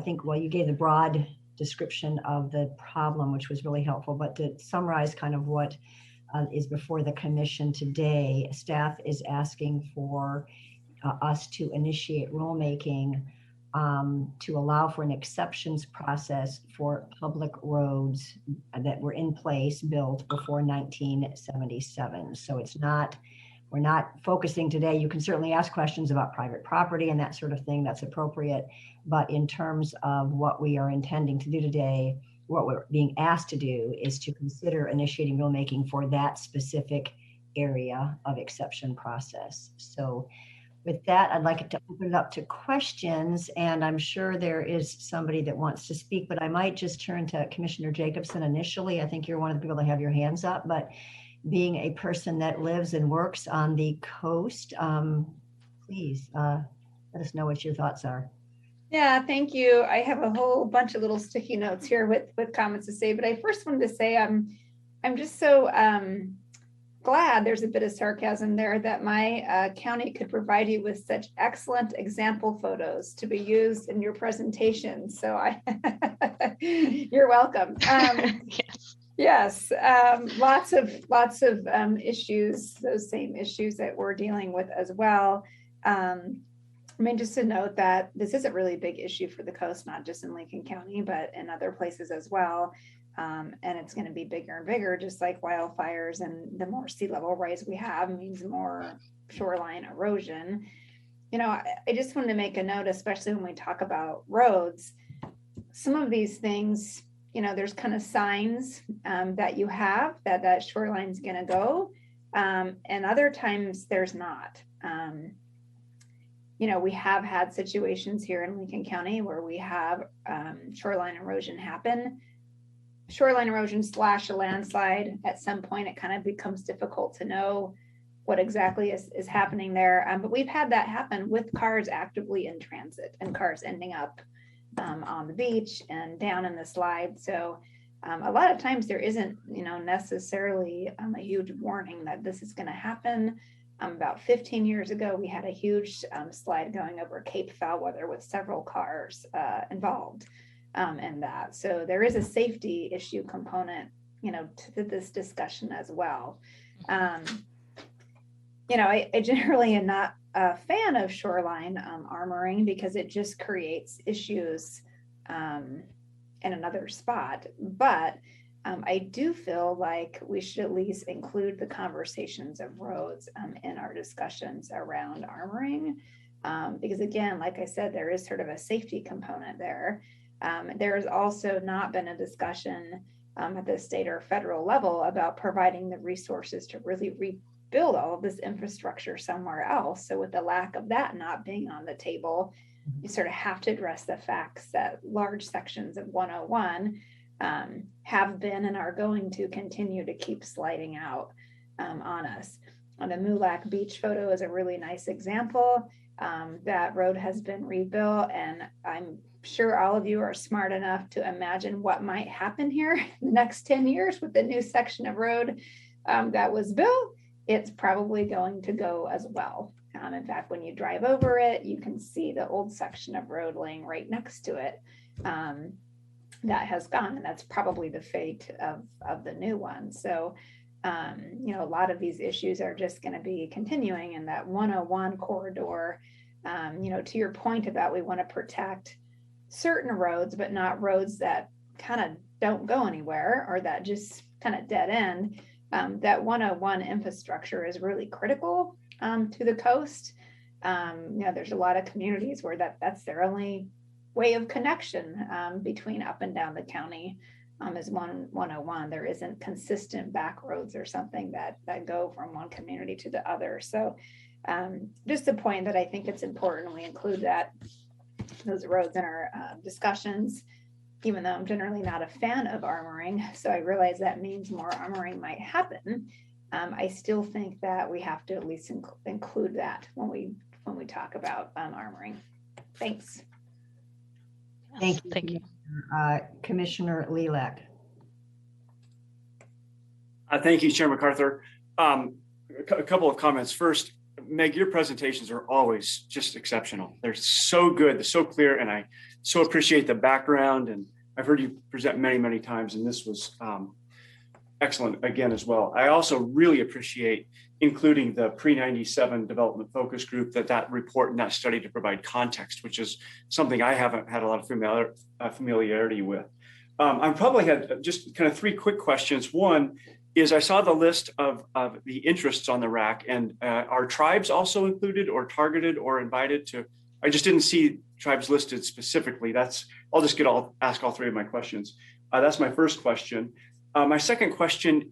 think, well, you gave the broad description of the problem, which was really helpful, but to summarize kind of what is before the commission today, staff is asking for us to initiate rulemaking to allow for an exceptions process for public roads that were in place, built before 1977. So we're not focusing today. You can certainly ask questions about private property and that sort of thing, that's appropriate. But in terms of what we are intending to do today, what we're being asked to do is to consider initiating rulemaking for that specific area of exception process. So with that, I'd like to open it up to questions, and I'm sure there is somebody that wants to speak, but I might just turn to Commissioner Jacobson initially. I think you're one of the people that have your hands up, but being a person that lives and works on the coast, please let us know what your thoughts are. Yeah, thank you. I have a whole bunch of little sticky notes here with comments to say, but I first wanted to say I'm just so glad, there's a bit of sarcasm there, that my county could provide you with such excellent example photos to be used in your presentation. So you're welcome. Yes, lots of issues, those same issues that we're dealing with as well. I mean, just to note that this is a really big issue for the coast, not just in Lincoln County, but in other places as well. And it's going to be bigger and bigger, just like wildfires, and the more sea level rise we have means more shoreline erosion. You know, I just wanted to make a note, especially when we talk about roads, some of these things, you know, there's kind of signs that you have that shoreline's going to go, and other times there's not. You know, we have had situations here in Lincoln County where we have shoreline erosion happen. Shoreline erosion / a landslide, at some point it kind of becomes difficult to know what exactly is happening there. But we've had that happen with cars actively in transit and cars ending up on the beach and down in the slide. So a lot of times there isn't, you know, necessarily a huge warning that this is going to happen. About 15 years ago, we had a huge slide going over Cape Foulweather with several cars involved in that. So there is a safety issue component, you know, to this discussion as well. You know, I generally am not a fan of shoreline armoring because it just creates issues in another spot. But I do feel like we should at least include the conversations of roads in our discussions around armoring. Because again, like I said, there is sort of a safety component there. There has also not been a discussion at the state or federal level about providing the resources to really rebuild all of this infrastructure somewhere else. So with the lack of that not being on the table, you sort of have to address the facts that large sections of 101 have been and are going to continue to keep sliding out on us. The Moolac Beach photo is a really nice example. That road has been rebuilt, and I'm sure all of you are smart enough to imagine what might happen here in the next 10 years with the new section of road that was built. It's probably going to go as well. In fact, when you drive over it, you can see the old section of road laying right next to it that has gone, and that's probably the fate of the new one. So, you know, a lot of these issues are just going to be continuing in that 101 corridor. You know, to your point about we want to protect certain roads, but not roads that kind of don't go anywhere or that just kind of dead end. That 101 infrastructure is really critical to the coast. You know, there's a lot of communities where that's their only way of connection between up and down the county is 101. There isn't consistent back roads or something that go from one community to the other. So just a point that I think it's important we include those roads in our discussions, even though I'm generally not a fan of armoring. So I realize that means more armoring might happen. I still think that we have to at least include that when we talk about armoring. Thanks. Thank you. Thank you. Commissioner Lilac. Thank you, Chair MacArthur. A couple of comments. First, Meg, your presentations are always just exceptional. They're so good, they're so clear, and I so appreciate the background. And I've heard you present many, many times, and this was excellent again as well. I also really appreciate including the pre-97 development focus group, that report and that study to provide context, which is something I haven't had a lot of familiarity with. I probably had just kind of three quick questions. One is I saw the list of the interests on the RAC, and are tribes also included or targeted or invited to? I just didn't see tribes listed specifically. I'll just ask all three of my questions. That's my first question. My second question,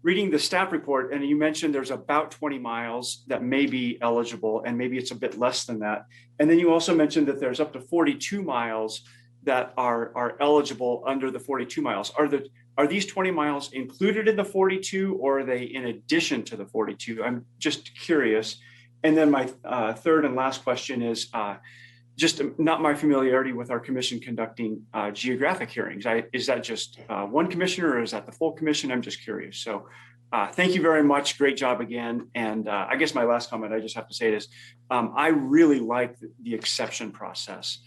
reading the staff report, and you mentioned there's about 20 miles that may be eligible, and maybe it's a bit less than that. And then you also mentioned that there's up to 42 miles that are eligible under the 42 miles. Are these 20 miles included in the 42, or are they in addition to the 42? I'm just curious. And then my third and last question is just not my familiarity with our commission conducting geographic hearings. Is that just one commissioner, or is that the full commission? I'm just curious. So thank you very much. Great job again. And I guess my last comment I just have to say is I really like the exception process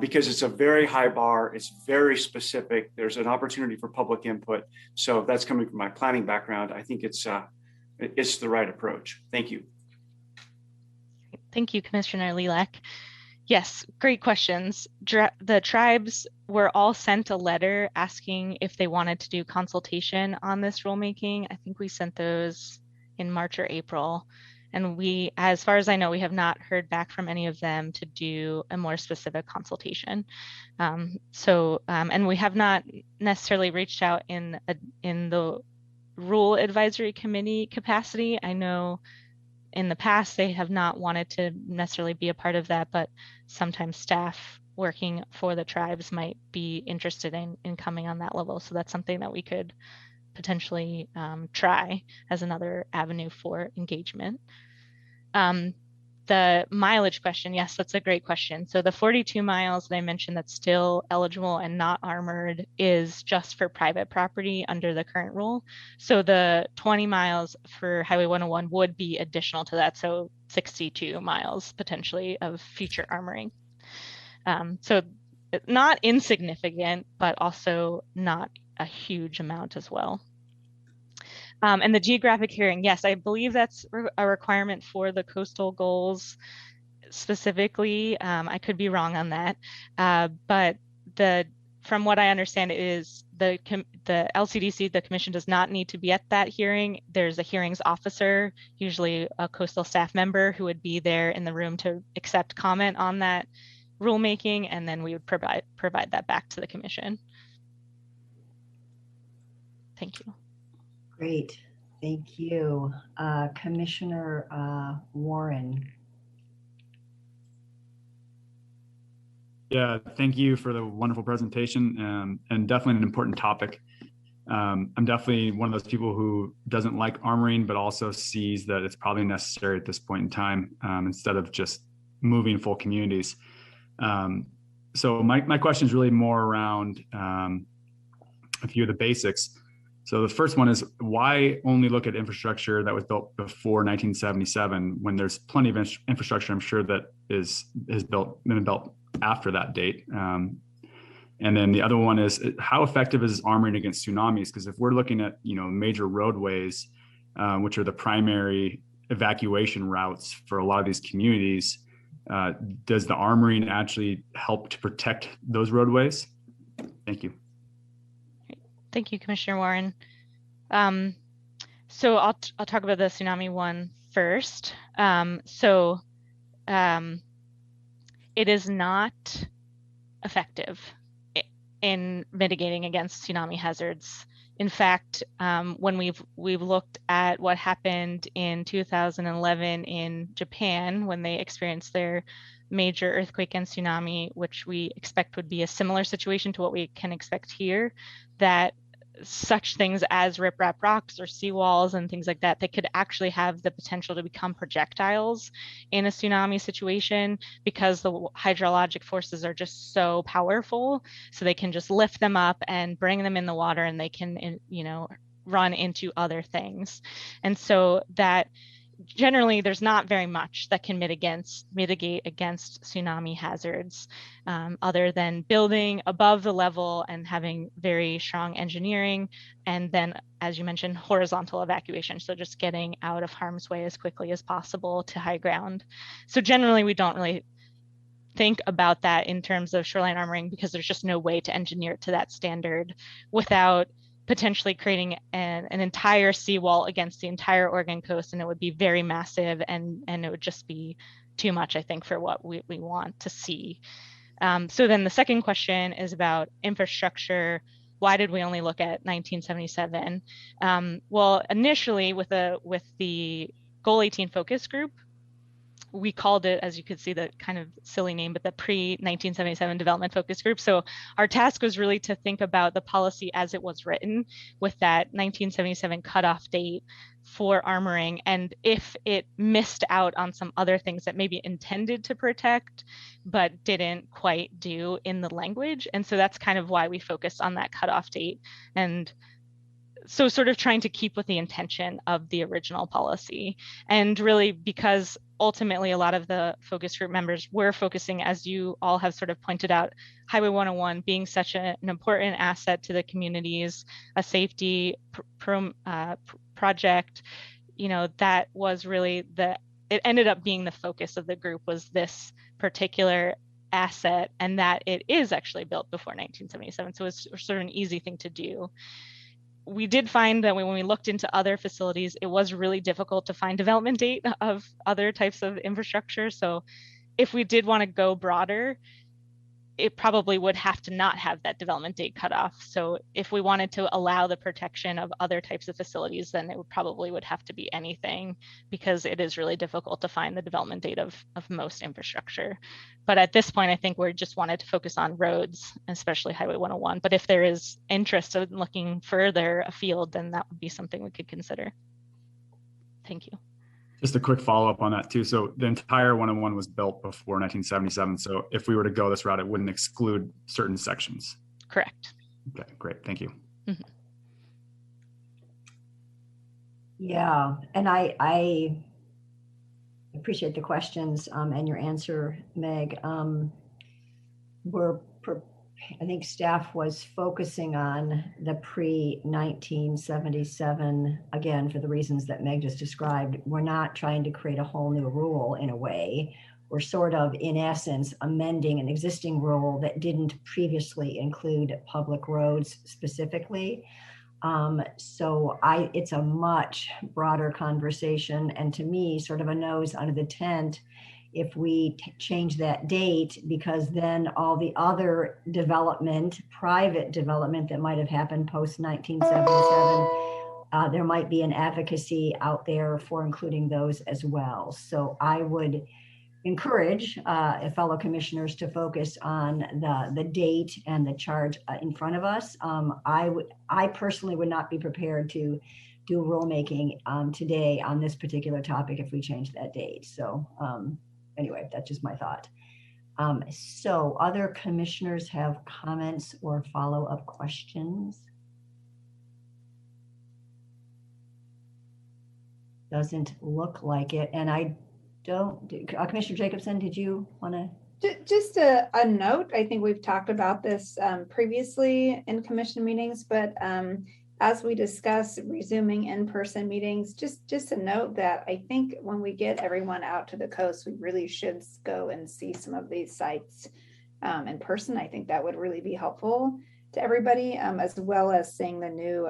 because it's a very high bar. It's very specific. There's an opportunity for public input. So that's coming from my planning background. I think it's the right approach. Thank you. Thank you, Commissioner Lilac. Yes, great questions. The tribes were all sent a letter asking if they wanted to do consultation on this rulemaking. I think we sent those in March or April. And we, as far as I know, we have not heard back from any of them to do a more specific consultation. And we have not necessarily reached out in the Rule Advisory Committee capacity. I know in the past, they have not wanted to necessarily be a part of that, but sometimes staff working for the tribes might be interested in coming on that level. So that's something that we could potentially try as another avenue for engagement. The mileage question, yes, that's a great question. So the 42 miles that I mentioned that's still eligible and not armored is just for private property under the current rule. So the 20 miles for Highway 101 would be additional to that. So 62 miles potentially of future armoring. So not insignificant, but also not a huge amount as well. And the geographic hearing, yes, I believe that's a requirement for the coastal goals specifically. I could be wrong on that, but from what I understand is the LCDC, the commission does not need to be at that hearing. There's a hearings officer, usually a coastal staff member, who would be there in the room to accept comment on that rulemaking, and then we would provide that back to the commission. Thank you. Great, thank you. Commissioner Warren. Yeah, thank you for the wonderful presentation, and definitely an important topic. I'm definitely one of those people who doesn't like armoring, but also sees that it's probably necessary at this point in time, instead of just moving full communities. So my question is really more around a few of the basics. So the first one is, why only look at infrastructure that was built before 1977 when there's plenty of infrastructure, I'm sure, that been built after that date? And then the other one is, how effective is armoring against tsunamis? Because if we're looking at, major roadways, which are the primary evacuation routes for a lot of these communities, does the armoring actually help to protect those roadways? Thank you. Thank you, Commissioner Warren. So I'll talk about the tsunami one first. It is not effective in mitigating against tsunami hazards. In fact, when we've looked at what happened in 2011 in Japan when they experienced their major earthquake and tsunami, which we expect would be a similar situation to what we can expect here, that such things as riprap rocks or seawalls and things like that could actually have the potential to become projectiles in a tsunami situation, because the hydrologic forces are just so powerful. So they can just lift them up and bring them in the water, and they can, run into other things. And so that generally there's not very much that can mitigate against tsunami hazards, other than building above the level and having very strong engineering, and then, as you mentioned, horizontal evacuation, so just getting out of harm's way as quickly as possible to high ground. So generally we don't really think about that in terms of shoreline armoring, because there's just no way to engineer it to that standard without potentially creating an entire seawall against the entire Oregon coast, and it would be very massive, and it would just be too much, I think, for what we want to see. So then the second question is about infrastructure. Why did we only look at 1977? Well, initially with the Goal 18 focus group, we called it, as you could see, the kind of silly name, but the pre-1977 development focus group. So our task was really to think about the policy as it was written with that 1977 cutoff date for armoring, and if it missed out on some other things that maybe intended to protect but didn't quite do in the language. And so that's kind of why we focused on that cutoff date. And so sort of trying to keep with the intention of the original policy. And really, because ultimately a lot of the focus group members were focusing, as you all have sort of pointed out, Highway 101 being such an important asset to the communities, a safety project, that was really it ended up being the focus of the group, was this particular asset, and that it is actually built before 1977. So it's sort of an easy thing to do. We did find that when we looked into other facilities, it was really difficult to find development date of other types of infrastructure. So if we did want to go broader, it probably would have to not have that development date cut off. So if we wanted to allow the protection of other types of facilities, then it would have to be anything, because it is really difficult to find the development date of most infrastructure. But at this point, I think we just wanted to focus on roads, especially Highway 101. But if there is interest in looking further afield, then that would be something we could consider. Thank you. Just a quick follow-up on that too. So the entire 101 was built before 1977. So if we were to go this route, it wouldn't exclude certain sections. Correct. Okay, great. Thank you. Mm-hmm. Yeah, and I appreciate the questions and your answer, Meg. I think staff was focusing on the pre-1977, again, for the reasons that Meg just described. We're not trying to create a whole new rule in a way. We're sort of, in essence, amending an existing rule that didn't previously include public roads specifically. So it's a much broader conversation, and to me, sort of a nose under the tent if we change that date, because then all the other development, private development that might have happened post 1977, there might be an advocacy out there for including those as well. So I would encourage fellow commissioners to focus on the date and the charge in front of us. I personally would not be prepared to do rulemaking today on this particular topic if we change that date. So anyway, that's just my thought. So other commissioners have comments or follow-up questions? Doesn't look like it. And I don't, Commissioner Jacobson, did you want to? Just a note, I think we've talked about this previously in commission meetings, but as we discuss resuming in-person meetings, just a note that I think when we get everyone out to the coast, we really should go and see some of these sites in person. I think that would really be helpful to everybody, as well as seeing the new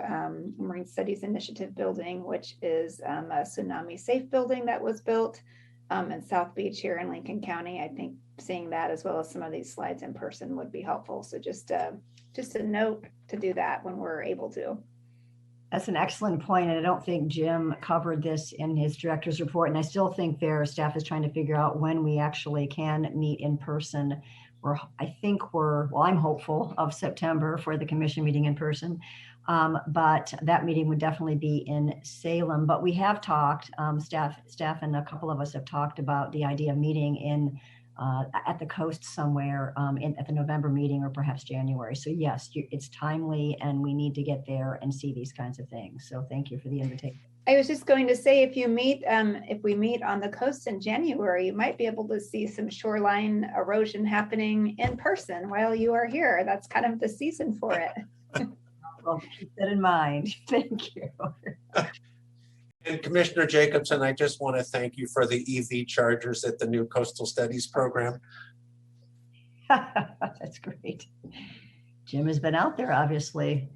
Marine Studies Initiative building, which is a tsunami safe building that was built in South Beach here in Lincoln County. I think seeing that as well as some of these slides in person would be helpful. So just a note to do that when we're able to. That's an excellent point, and I don't think Jim covered this in his director's report, and I still think their staff is trying to figure out when we actually can meet in person. I'm hopeful of September for the commission meeting in person, but that meeting would definitely be in Salem. But we have talked, staff and a couple of us have talked about the idea of meeting in at the coast somewhere at the November meeting or perhaps January. So yes, it's timely and we need to get there and see these kinds of things. So thank you for the invitation. I was just going to say, if we meet on the coast in January, you might be able to see some shoreline erosion happening in person while you are here. That's kind of the season for it. Well, keep that in mind. Thank you. And Commissioner Jacobson, I just want to thank you for the EV chargers at the new Coastal Studies program. That's great. Jim has been out there, obviously.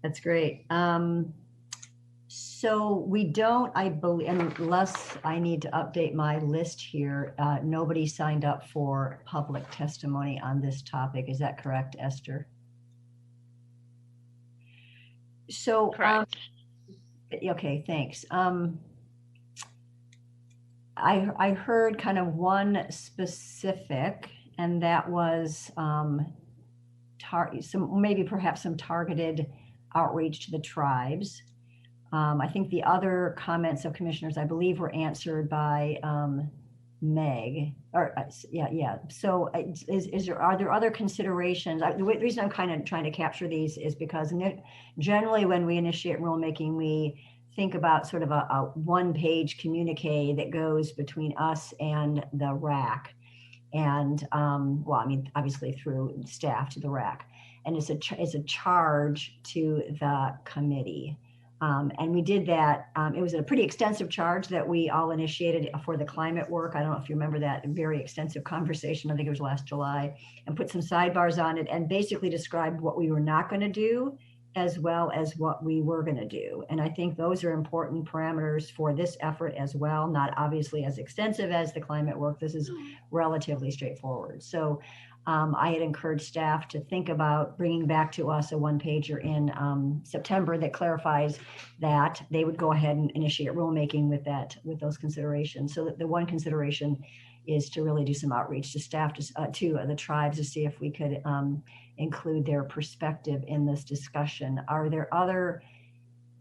That's great. So we don't, I believe, unless I need to update my list here, nobody signed up for public testimony on this topic. Is that correct, Esther? So, Correct. Okay, thanks. I heard kind of one specific, and that was perhaps some targeted outreach to the tribes. I think the other comments of commissioners, I believe, were answered by Meg. Or yeah. So, are there other considerations? The reason I'm kind of trying to capture these is because generally, when we initiate rulemaking, we think about sort of a one-page communique that goes between us and the RAC, and obviously through staff to the RAC, and it's a charge to the committee. And we did that. It was a pretty extensive charge that we all initiated for the climate work. I don't know if you remember that very extensive conversation. I think it was last July, and put some sidebars on it and basically described what we were not going to do as well as what we were going to do. And I think those are important parameters for this effort as well. Not obviously as extensive as the climate work. This is relatively straightforward. So I had encouraged staff to think about bringing back to us a one-pager in September that clarifies that they would go ahead and initiate rulemaking with those considerations. So that the one consideration is to really do some outreach to staff, to the tribes, to see if we could include their perspective in this discussion. Are there other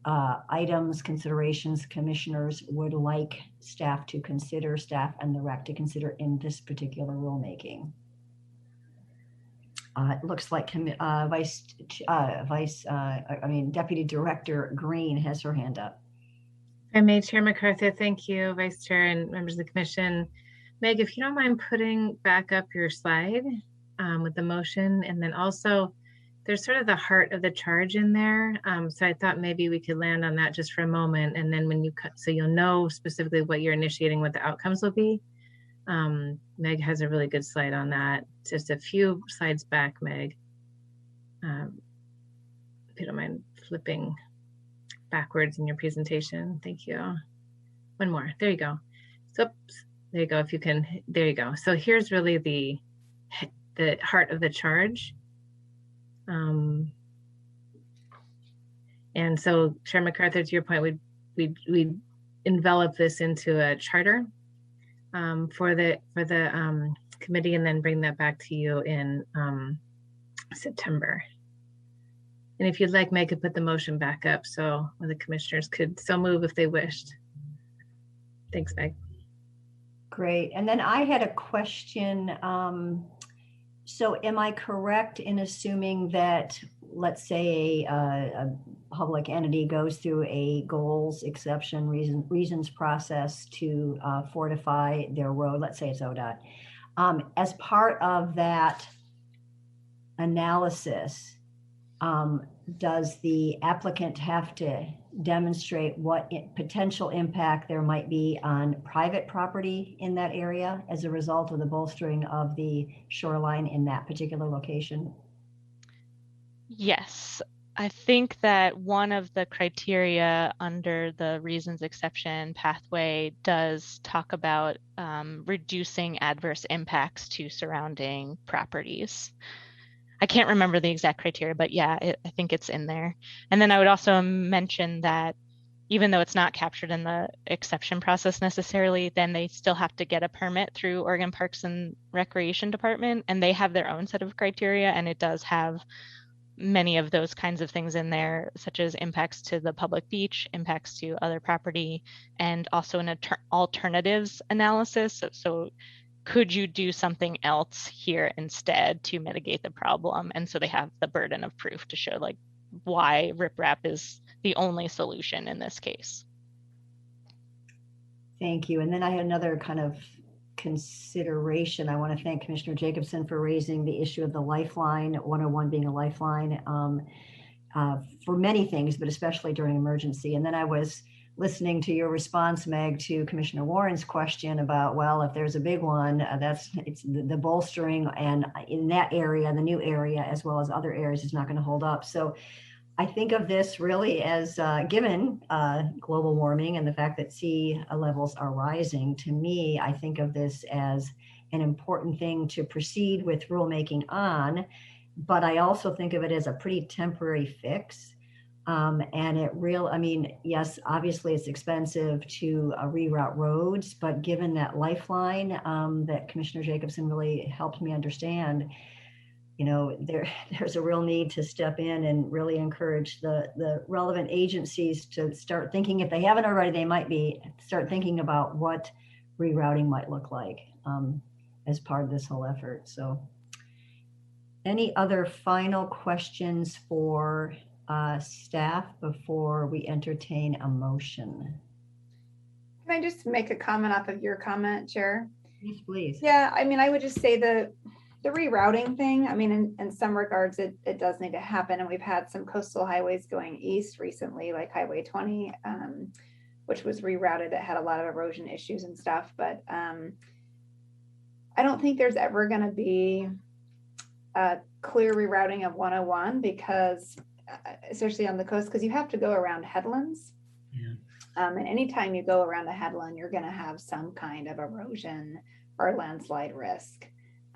items, considerations commissioners would like staff to consider, staff and the RAC to consider in this particular rulemaking? It looks like Deputy Director Green has her hand up. If I may, Chair MacArthur, thank you, Vice Chair and members of the Commission. Meg, if you don't mind putting back up your slide with the motion, and then also there's sort of the heart of the charge in there. So I thought maybe we could land on that just for a moment, and then when you cut, so you'll know specifically what you're initiating, what the outcomes will be. Meg has a really good slide on that. Just a few slides back, Meg. If you don't mind flipping backwards in your presentation. Thank you. One more. There you go. So There you go. If you can, there you go. So here's really the heart of the charge. And so, Chair MacArthur, to your point, we envelop this into a charter for the committee, and then bring that back to you in September. And if you'd like, Meg could put the motion back up so the commissioners could so move if they wished. Thanks, Meg. Great. And then I had a question. So am I correct in assuming that, let's say a public entity goes through a goals, exception, reasons process to fortify their road, let's say it's ODOT. As part of that analysis, does the applicant have to demonstrate what potential impact there might be on private property in that area as a result of the bolstering of the shoreline in that particular location? Yes, I think that one of the criteria under the reasons exception pathway does talk about reducing adverse impacts to surrounding properties. I can't remember the exact criteria, but yeah, I think it's in there. And then I would also mention that even though it's not captured in the exception process necessarily, then they still have to get a permit through Oregon Parks and Recreation Department, and they have their own set of criteria, and it does have many of those kinds of things in there, such as impacts to the public beach, impacts to other property, and also an alternatives analysis. So could you do something else here instead to mitigate the problem? And so they have the burden of proof to show like why riprap is the only solution in this case. Thank you. And then I had another kind of consideration. I want to thank Commissioner Jacobson for raising the issue of the lifeline, 101 being a lifeline for many things, but especially during emergency. And then I was listening to your response, Meg, to Commissioner Warren's question about, well, if there's a big one, it's the bolstering, and in that area, the new area, as well as other areas, is not going to hold up. So I think of this really as, given global warming and the fact that sea levels are rising, to me, I think of this as an important thing to proceed with rulemaking on, but I also think of it as a pretty temporary fix. And yes, obviously it's expensive to reroute roads, but given that lifeline that Commissioner Jacobson really helped me understand, there's a real need to step in and really encourage the relevant agencies to start thinking, if they haven't already, they might start thinking about what rerouting might look like as part of this whole effort. So any other final questions for staff before we entertain a motion? Can I just make a comment off of your comment, Chair? Yes, please. Yeah, I would just say the rerouting thing, in some regards, it does need to happen. And we've had some coastal highways going east recently, like Highway 20, which was rerouted. It had a lot of erosion issues and stuff. But I don't think there's ever going to be a clear rerouting of 101 because especially on the coast, because you have to go around headlands. Yeah. And anytime you go around a headland, you're going to have some kind of erosion or landslide risk.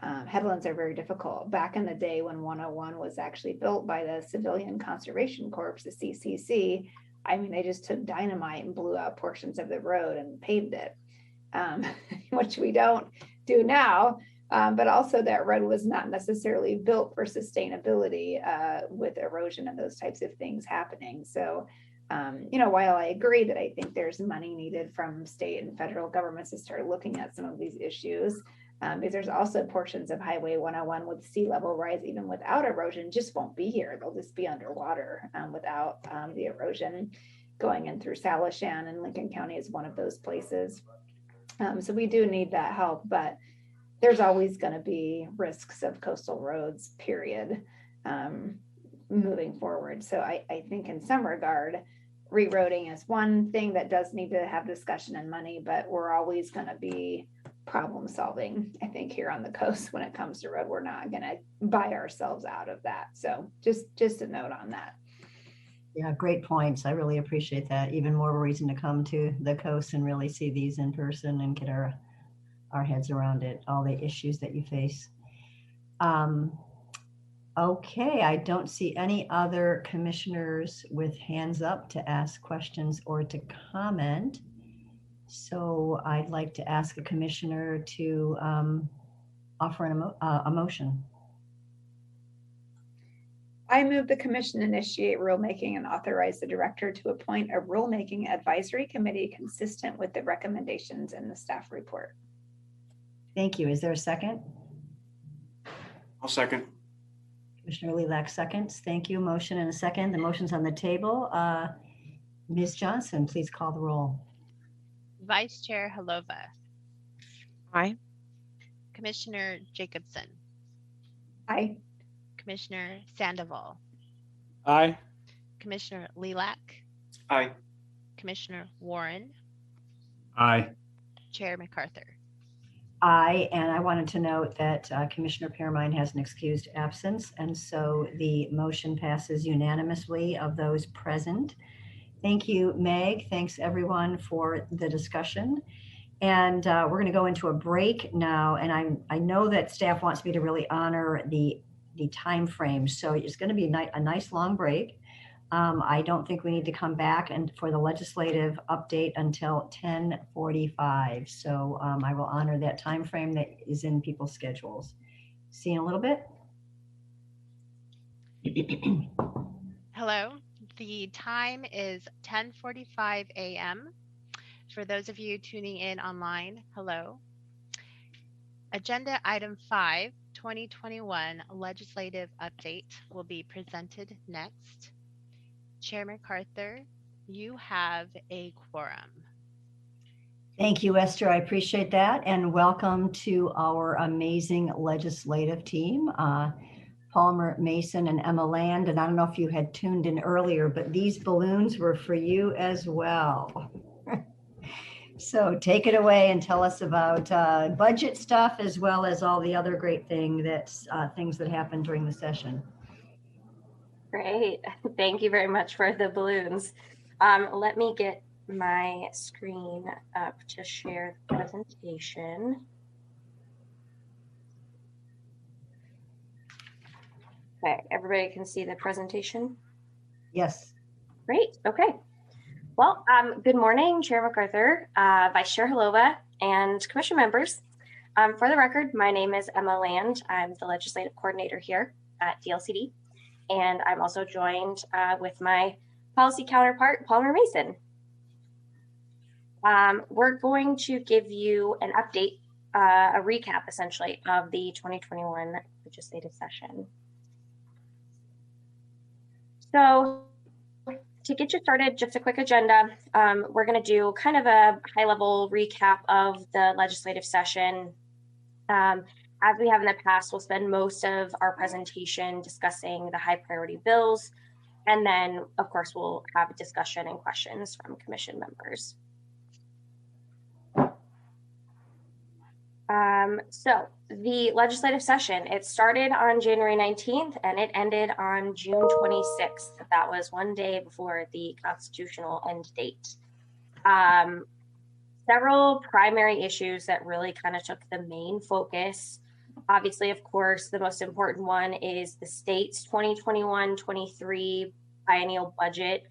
Headlands are very difficult. Back in the day when 101 was actually built by the Civilian Conservation Corps, the CCC, they just took dynamite and blew out portions of the road and paved it, which we don't do now. But also that road was not necessarily built for sustainability with erosion and those types of things happening. So, while I agree that I think there's money needed from state and federal governments to start looking at some of these issues, because there's also portions of Highway 101 with sea level rise, even without erosion, just won't be here. They'll just be underwater without the erosion going in through Salishan, and Lincoln County is one of those places. So we do need that help, but there's always going to be risks of coastal roads, period, moving forward. So I think in some regard, reroading is one thing that does need to have discussion and money, but we're always going to be problem solving, I think, here on the coast when it comes to road. We're not going to buy ourselves out of that. So just a note on that. Yeah, great points. I really appreciate that. Even more of a reason to come to the coast and really see these in person and get our our heads around it, all the issues that you face. Okay, I don't see any other commissioners with hands up to ask questions or to comment. So I'd like to ask a commissioner to offer a motion. I move the commission initiate rulemaking and authorize the director to appoint a rulemaking advisory committee consistent with the recommendations in the staff report. Thank you. Is there a second? I'll second. Commissioner Lilac seconds. Thank you. Motion and a second. The motion's on the table. Ms. Johnson, please call the roll. Vice Chair Halova. Aye. Commissioner Jacobson. Aye. Commissioner Sandoval. Aye. Commissioner Lilac. Aye. Commissioner Warren. Aye. Chair MacArthur. Aye, and I wanted to note that Commissioner Pearmine has an excused absence, and so the motion passes unanimously of those present. Thank you, Meg. Thanks, everyone, for the discussion. And we're going to go into a break now, and I know that staff wants me to really honor the time frame, so it's going to be a nice long break. I don't think we need to come back and for the legislative update until 10:45. So I will honor that time frame that is in people's schedules. See you in a little bit. Hello. The time is 10:45 a.m. For those of you tuning in online, hello. Agenda item 5, 2021 legislative update will be presented next. Chair MacArthur, you have a quorum. Thank you, Esther. I appreciate that. And welcome to our amazing legislative team, Palmer Mason and Emma Land. And I don't know if you had tuned in earlier, but these balloons were for you as well. So take it away and tell us about budget stuff as well as all the other great things that happened during the session. Great. Thank you very much for the balloons. Let me get my screen up to share the presentation. Okay, everybody can see the presentation? Yes. Great, okay. Well, good morning, Chair MacArthur, Vice Chair Halova, and Commission members. For the record, my name is Emma Land. I'm the Legislative Coordinator here at DLCD, and I'm also joined with my policy counterpart, Palmer Mason. We're going to give you an update, a recap essentially of the 2021 legislative session. So to get you started, just a quick agenda. We're going to do kind of a high-level recap of the legislative session. As we have in the past, we'll spend most of our presentation discussing the high priority bills. And then, of course, we'll have a discussion and questions from commission members. So the legislative session, it started on January 19th and it ended on June 26th. That was one day before the constitutional end date. Several primary issues that really kind of took the main focus. Obviously, of course, the most important one is the state's 2021-23 biennial budget.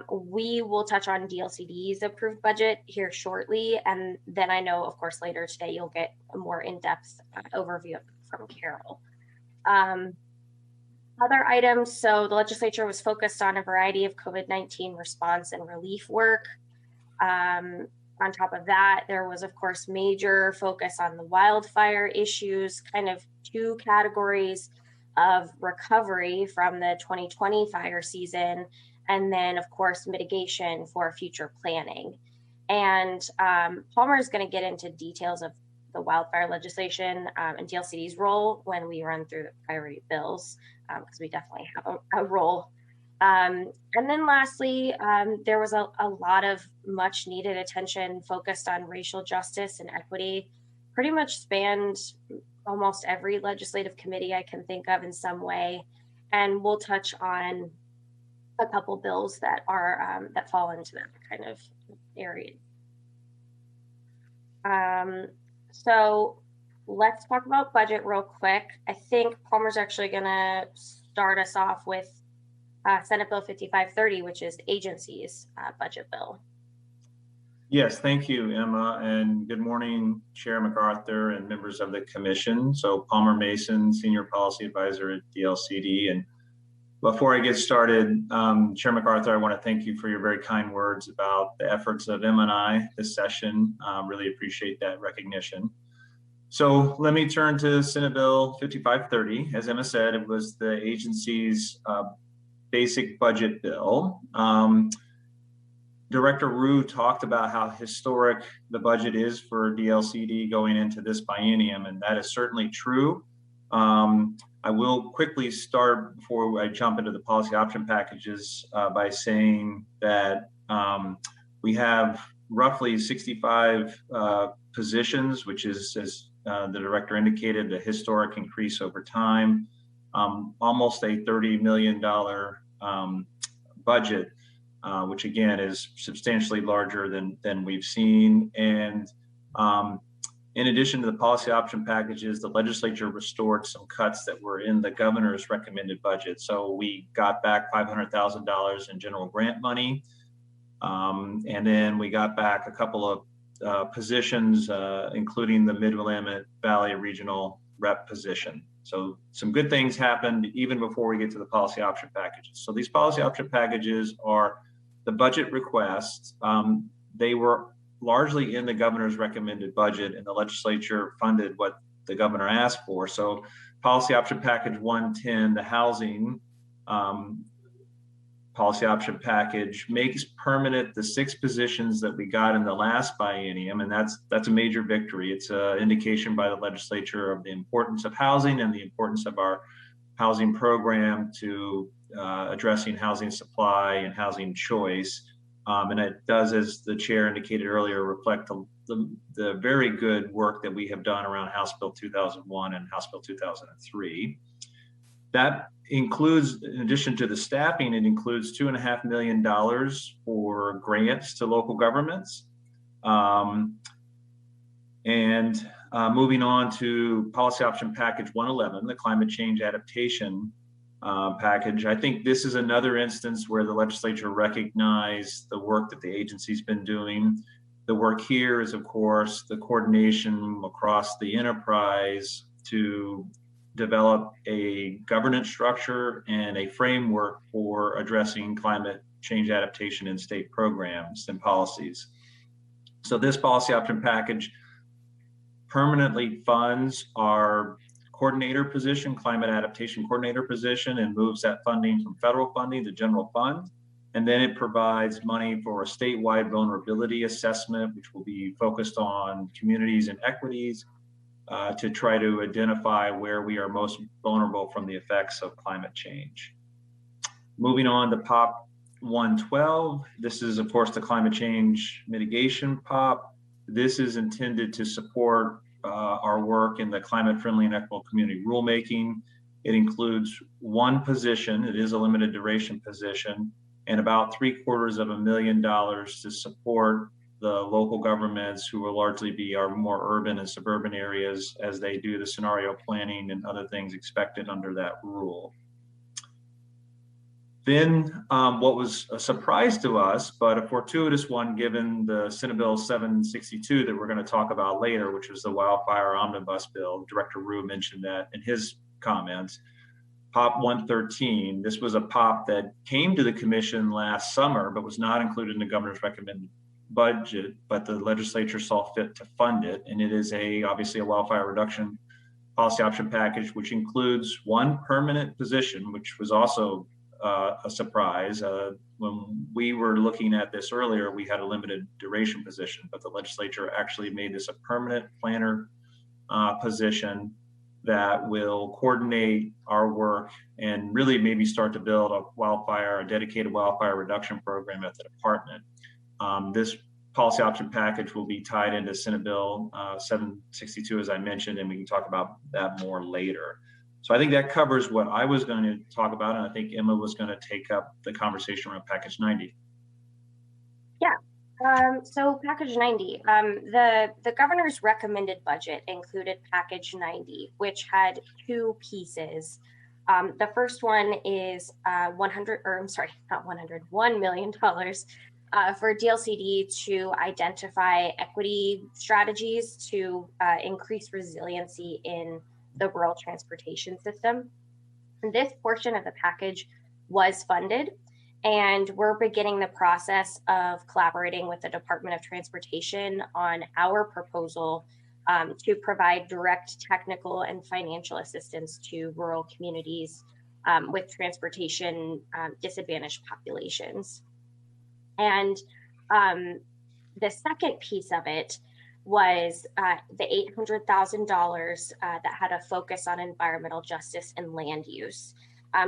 We will touch on DLCD's approved budget here shortly. And then I know, of course, later today, you'll get a more in-depth overview from Carol. Other items, so the legislature was focused on a variety of COVID-19 response and relief work. On top of that, there was, of course, major focus on the wildfire issues, kind of two categories of recovery from the 2020 fire season, and then, of course, mitigation for future planning. And Palmer is going to get into details of the wildfire legislation and DLCD's role when we run through the priority bills, because we definitely have a role. And then lastly, there was a lot of much needed attention focused on racial justice and equity, pretty much spanned almost every legislative committee I can think of in some way. And we'll touch on a couple bills that are that fall into that kind of area. So let's talk about budget real quick. I think Palmer's actually going to start us off with Senate Bill 5530, which is agencies budget bill. Yes, thank you, Emma, and good morning, Chair MacArthur and members of the commission. So Palmer Mason, Senior Policy Advisor at DLCD. And before I get started, Chair MacArthur, I want to thank you for your very kind words about the efforts of Emma and I this session. Really appreciate that recognition. So let me turn to Senate Bill 5530. As Emma said, it was the agency's basic budget bill. Director Rue talked about how historic the budget is for DLCD going into this biennium, and that is certainly true. I will quickly start before I jump into the policy option packages by saying that we have roughly 65 positions, which is, as the director indicated, a historic increase over time, almost a $30 million budget. Which again is substantially larger than we've seen. And in addition to the policy option packages, the legislature restored some cuts that were in the governor's recommended budget. So we got back $500,000 in general grant money. And then we got back a couple of positions, including the Mid-Willamette Valley Regional Rep position. So some good things happened even before we get to the policy option packages. So these policy option packages are the budget requests. They were largely in the governor's recommended budget, and the legislature funded what the governor asked for. So policy option package 110, the housing policy option package, makes permanent the 6 positions that we got in the last biennium, and that's a major victory. It's an indication by the legislature of the importance of housing and the importance of our housing program to addressing housing supply and housing choice. And it does, as the chair indicated earlier, reflect the very good work that we have done around House Bill 2001 and House Bill 2003. That includes, in addition to the staffing, it includes $2.5 million for grants to local governments. Moving on to policy option package 111, the climate change adaptation package. I think this is another instance where the legislature recognized the work that the agency's been doing. The work here is, of course, the coordination across the enterprise to develop a governance structure and a framework for addressing climate change adaptation in state programs and policies. So this policy option package permanently funds our coordinator position, climate adaptation coordinator position, and moves that funding from federal funding to general fund. And then it provides money for a statewide vulnerability assessment, which will be focused on communities and equities to try to identify where we are most vulnerable from the effects of climate change. Moving on to POP 112, this is of course the climate change mitigation POP. This is intended to support our work in the climate friendly and equitable community rulemaking. It includes 1 position, it is a limited duration position, and about $750,000 to support the local governments who will largely be our more urban and suburban areas as they do the scenario planning and other things expected under that rule. Then what was a surprise to us, but a fortuitous one given the Senate Bill 762 that we're going to talk about later, which was the wildfire omnibus bill. Director Rue mentioned that in his comments. POP 113, this was a POP that came to the commission last summer, but was not included in the governor's recommended budget, but the legislature saw fit to fund it. And it is obviously a wildfire reduction policy option package, which includes 1 permanent position, which was also a surprise. When we were looking at this earlier, we had a limited duration position, but the legislature actually made this a permanent planner position that will coordinate our work and really maybe start to build a dedicated wildfire reduction program at the department. This policy option package will be tied into Senate Bill 762, as I mentioned, and we can talk about that more later. So I think that covers what I was going to talk about, and I think Emma was going to take up the conversation around package 90. Yeah, So package 90, the governor's recommended budget included package 90, which had two pieces. The first one is $1 million for DLCD to identify equity strategies to increase resiliency in the rural transportation system. And this portion of the package was funded, and we're beginning the process of collaborating with the Department of Transportation on our proposal to provide direct technical and financial assistance to rural communities with transportation disadvantaged populations. And the second piece of it was the $800,000 that had a focus on environmental justice and land use.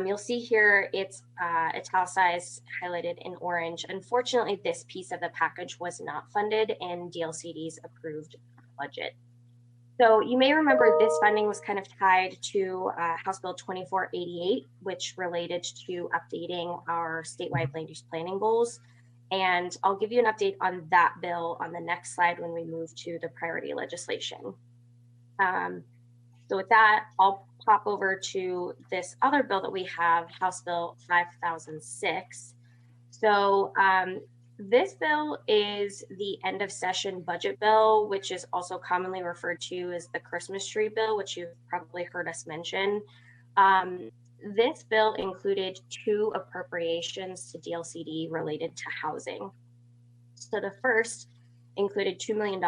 You'll see here it's italicized, highlighted in orange. Unfortunately, this piece of the package was not funded in DLCD's approved budget. So you may remember this funding was kind of tied to House Bill 2488, which related to updating our statewide land use planning goals. And I'll give you an update on that bill on the next slide when we move to the priority legislation. So with that, I'll pop over to this other bill that we have, House Bill 5006. So this bill is the end of session budget bill, which is also commonly referred to as the Christmas tree bill, which you've probably heard us mention. This bill included two appropriations to DLCD related to housing. So the first included $2 million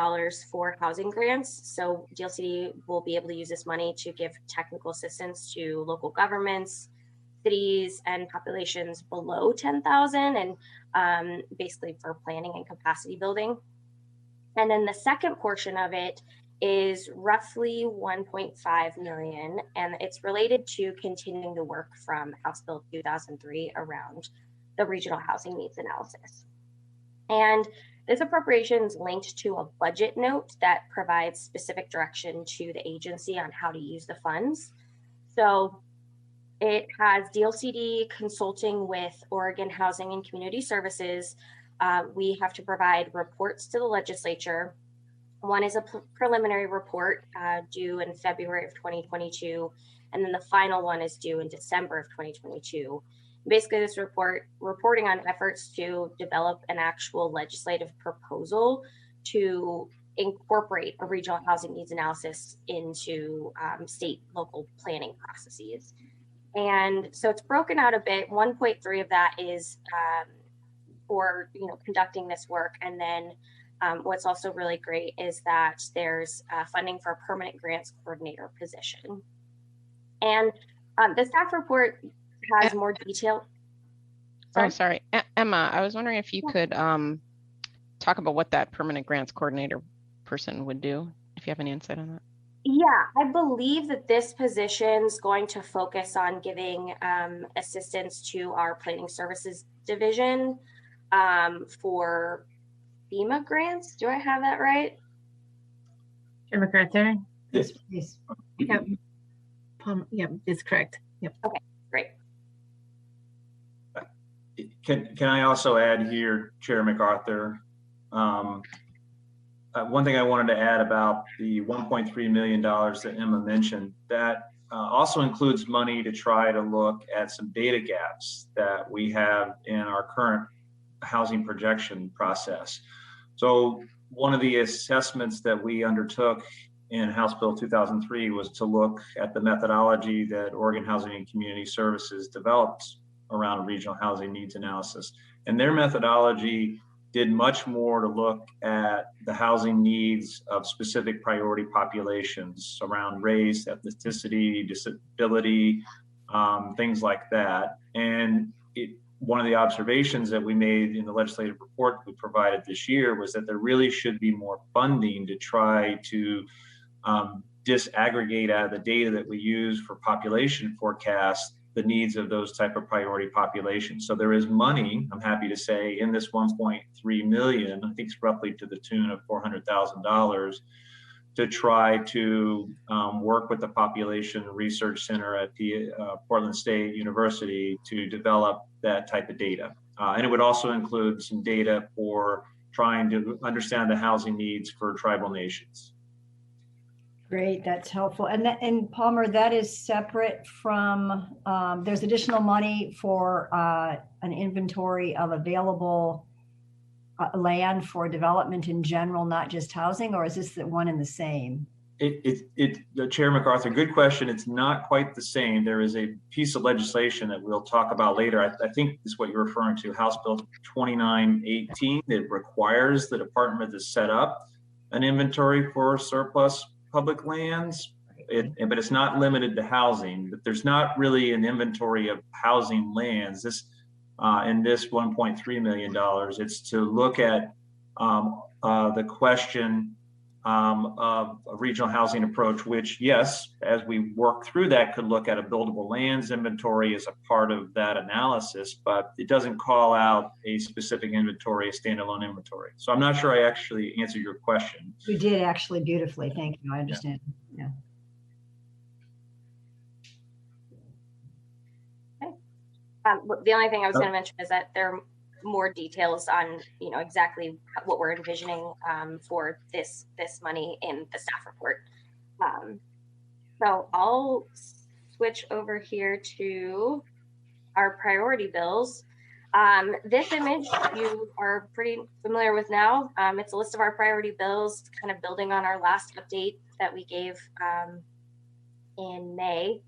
for housing grants. So DLCD will be able to use this money to give technical assistance to local governments, cities, and populations below 10,000, and basically for planning and capacity building. And then the second portion of it is roughly 1.5 million, and it's related to continuing the work from House Bill 2003 around the regional housing needs analysis. And this appropriation is linked to a budget note that provides specific direction to the agency on how to use the funds. So it has DLCD consulting with Oregon Housing and Community Services. We have to provide reports to the legislature. One is a preliminary report due in February of 2022, and then the final one is due in December of 2022. Basically, this reporting on efforts to develop an actual legislative proposal to incorporate a regional housing needs analysis into state local planning processes. And so it's broken out a bit. 1.3 of that is for conducting this work, and then what's also really great is that there's funding for a permanent grants coordinator position. And the staff report has more detail. Sorry? Oh, sorry. Emma, I was wondering if you could talk about what that permanent grants coordinator person would do, if you have any insight on that. Yeah, I believe that this position is going to focus on giving assistance to our planning services division for FEMA grants. Do I have that right? Chair MacArthur? Yes, please. Yep. Yep, it's correct. Yep. Okay, great. Can I also add here, Chair MacArthur? One thing I wanted to add about the $1.3 million that Emma mentioned, that also includes money to try to look at some data gaps that we have in our current housing projection process. So one of the assessments that we undertook in House Bill 2003 was to look at the methodology that Oregon Housing and Community Services developed around regional housing needs analysis. And their methodology did much more to look at the housing needs of specific priority populations around race, ethnicity, disability, things like that. And one of the observations that we made in the legislative report we provided this year was that there really should be more funding to try to disaggregate out of the data that we use for population forecasts the needs of those type of priority populations. So there is money, I'm happy to say, in this 1.3 million, I think it's roughly to the tune of $400,000, to try to work with the Population Research Center at the Portland State University to develop that type of data. And it would also include some data for trying to understand the housing needs for tribal nations. Great, that's helpful. And Palmer, that is separate from, there's additional money for an inventory of available land for development in general, not just housing, or is this the one and the same? Chair MacArthur, good question. It's not quite the same. There is a piece of legislation that we'll talk about later. I think is what you're referring to, House Bill 2918, that requires the department to set up an inventory for surplus public lands, but it's not limited to housing. But there's not really an inventory of housing lands. This in this $1.3 million, it's to look at the question of a regional housing approach, which, yes, as we work through that, could look at a buildable lands inventory as a part of that analysis, but it doesn't call out a specific inventory, a standalone inventory. So I'm not sure I actually answered your question. You did actually beautifully. Thank you. I understand. Yeah. The only thing I was going to mention is that there are more details on, exactly what we're envisioning for this money in the staff report. So I'll switch over here to our priority bills. This image you are pretty familiar with now. It's a list of our priority bills, kind of building on our last update that we gave in May.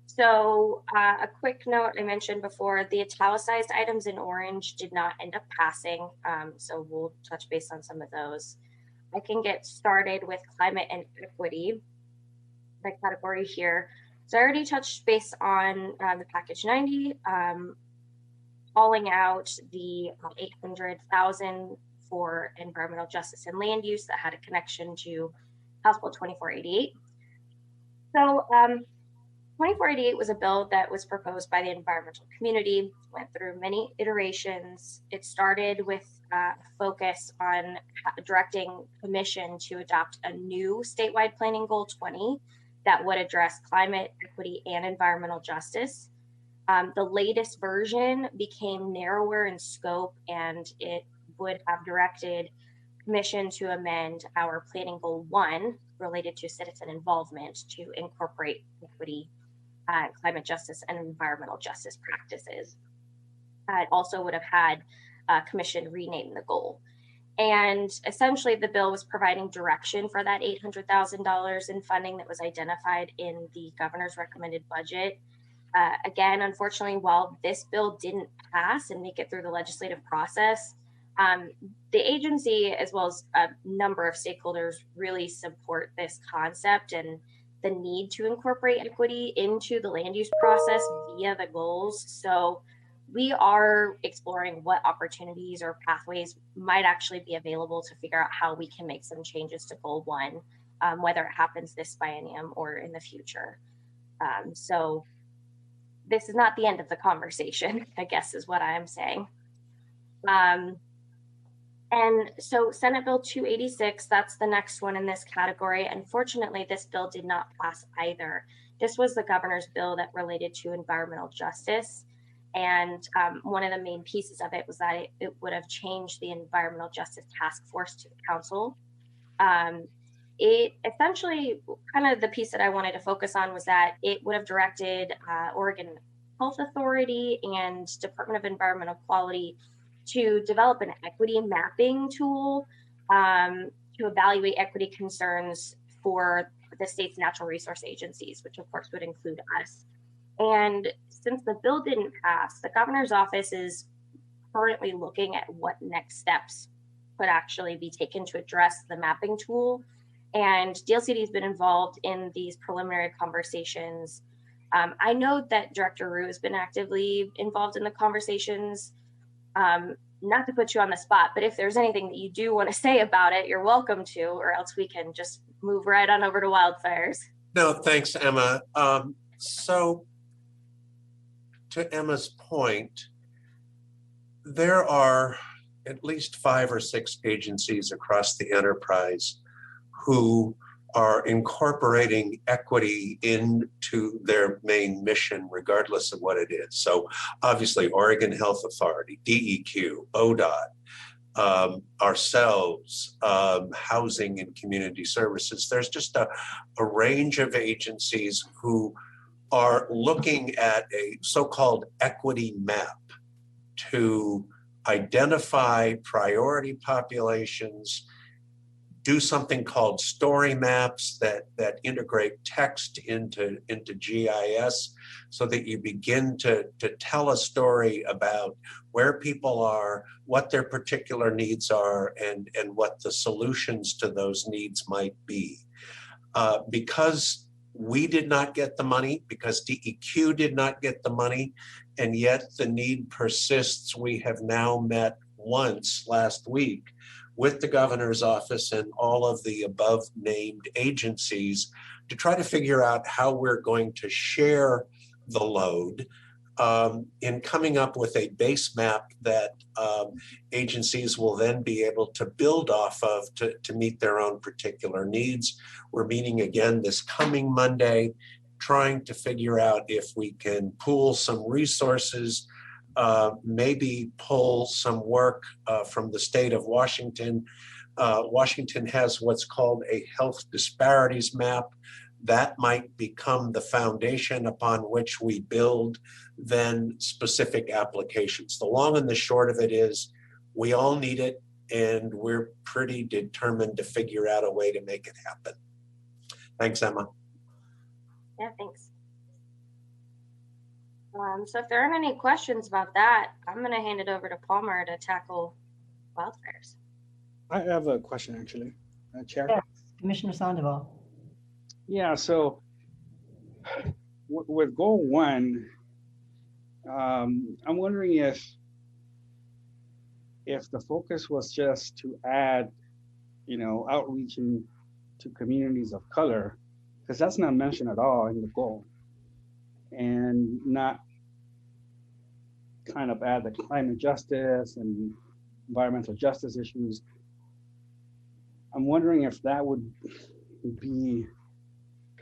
So a quick note, I mentioned before, the italicized items in orange did not end up passing. So we'll touch base on some of those. I can get started with climate and equity, the category here. So I already touched base on the package 90, calling out the 800,000 for environmental justice and land use that had a connection to House Bill 2488. So 2488 was a bill that was proposed by the environmental community, went through many iterations. It started with a focus on directing commission to adopt a new statewide planning goal 20 that would address climate, equity, and environmental justice. The latest version became narrower in scope, and it would have directed commission to amend our planning goal 1 related to citizen involvement to incorporate equity, climate justice, and environmental justice practices. It also would have had commission rename the goal. And essentially the bill was providing direction for that $800,000 in funding that was identified in the governor's recommended budget. Again, unfortunately, while this bill didn't pass and make it through the legislative process, the agency, as well as a number of stakeholders, really support this concept and the need to incorporate equity into the land use process via the goals. So we are exploring what opportunities or pathways might actually be available to figure out how we can make some changes to goal 1, whether it happens this biennium or in the future. So this is not the end of the conversation, I guess is what I am saying. And so Senate Bill 286, that's the next one in this category. Unfortunately, this bill did not pass either. This was the governor's bill that related to environmental justice. And one of the main pieces of it was that it would have changed the Environmental Justice Task Force to the council. It essentially, kind of the piece that I wanted to focus on was that it would have directed Oregon Health Authority and Department of Environmental Quality to develop an equity mapping tool to evaluate equity concerns for the state's natural resource agencies, which of course would include us. And since the bill didn't pass, the governor's office is currently looking at what next steps could actually be taken to address the mapping tool. And DLCD has been involved in these preliminary conversations. I know that Director Rue has been actively involved in the conversations. Not to put you on the spot, but if there's anything that you do want to say about it, you're welcome to, or else we can just move right on over to wildfires. No, thanks, Emma. So to Emma's point, there are at least 5 or 6 agencies across the enterprise who are incorporating equity into their main mission, regardless of what it is. So obviously, Oregon Health Authority, DEQ, ODOT, ourselves, housing and community services. There's just a range of agencies who are looking at a so-called equity map to identify priority populations, do something called story maps that integrate text into GIS so that you begin to tell a story about where people are, what their particular needs are, and what the solutions to those needs might be. Because we did not get the money, because DEQ did not get the money, and yet the need persists, we have now met once last week with the governor's office and all of the above named agencies to try to figure out how we're going to share the load in coming up with a base map that agencies will then be able to build off of to meet their own particular needs. We're meeting again this coming Monday, trying to figure out if we can pool some resources, maybe pull some work from the state of Washington. Washington has what's called a health disparities map. That might become the foundation upon which we build then specific applications. The long and the short of it is we all need it, and we're pretty determined to figure out a way to make it happen. Thanks, Emma. Yeah, thanks. So if there aren't any questions about that, I'm going to hand it over to Palmer to tackle wildfires. I have a question, actually, Chair. Yes, Commissioner Sandoval. Yeah, so with goal 1, I'm wondering if the focus was just to add, outreaching to communities of color, because that's not mentioned at all in the goal, and not kind of add the climate justice and environmental justice issues. I'm wondering if that would be,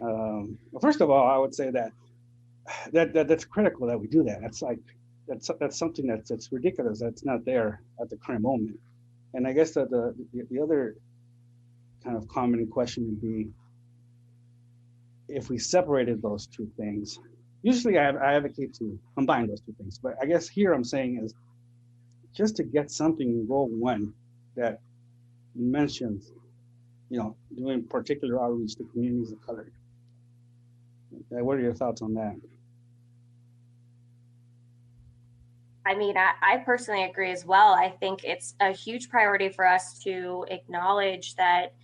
well, first of all, I would say that's critical that we do that. That's something that's ridiculous that's not there at the current moment. And I guess that the other kind of common question would be, if we separated those two things. Usually I advocate to combine those two things, but I guess here I'm saying is just to get something in goal 1 that mentions, doing particular outreach to communities of color. What are your thoughts on that? I mean, I personally agree as well. I think it's a huge priority for us to acknowledge that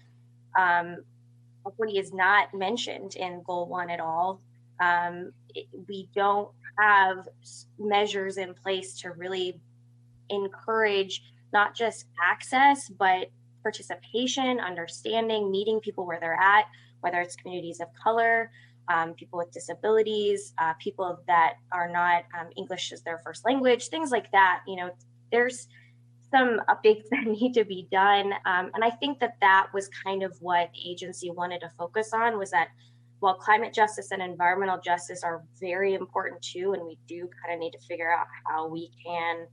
equity is not mentioned in goal 1 at all. We don't have measures in place to really encourage not just access, but participation, understanding, meeting people where they're at, whether it's communities of color, people with disabilities, people that are not English as their first language, things like that. There's some updates that need to be done. And I think that was kind of what the agency wanted to focus on, was that while climate justice and environmental justice are very important too, and we do kind of need to figure out how we can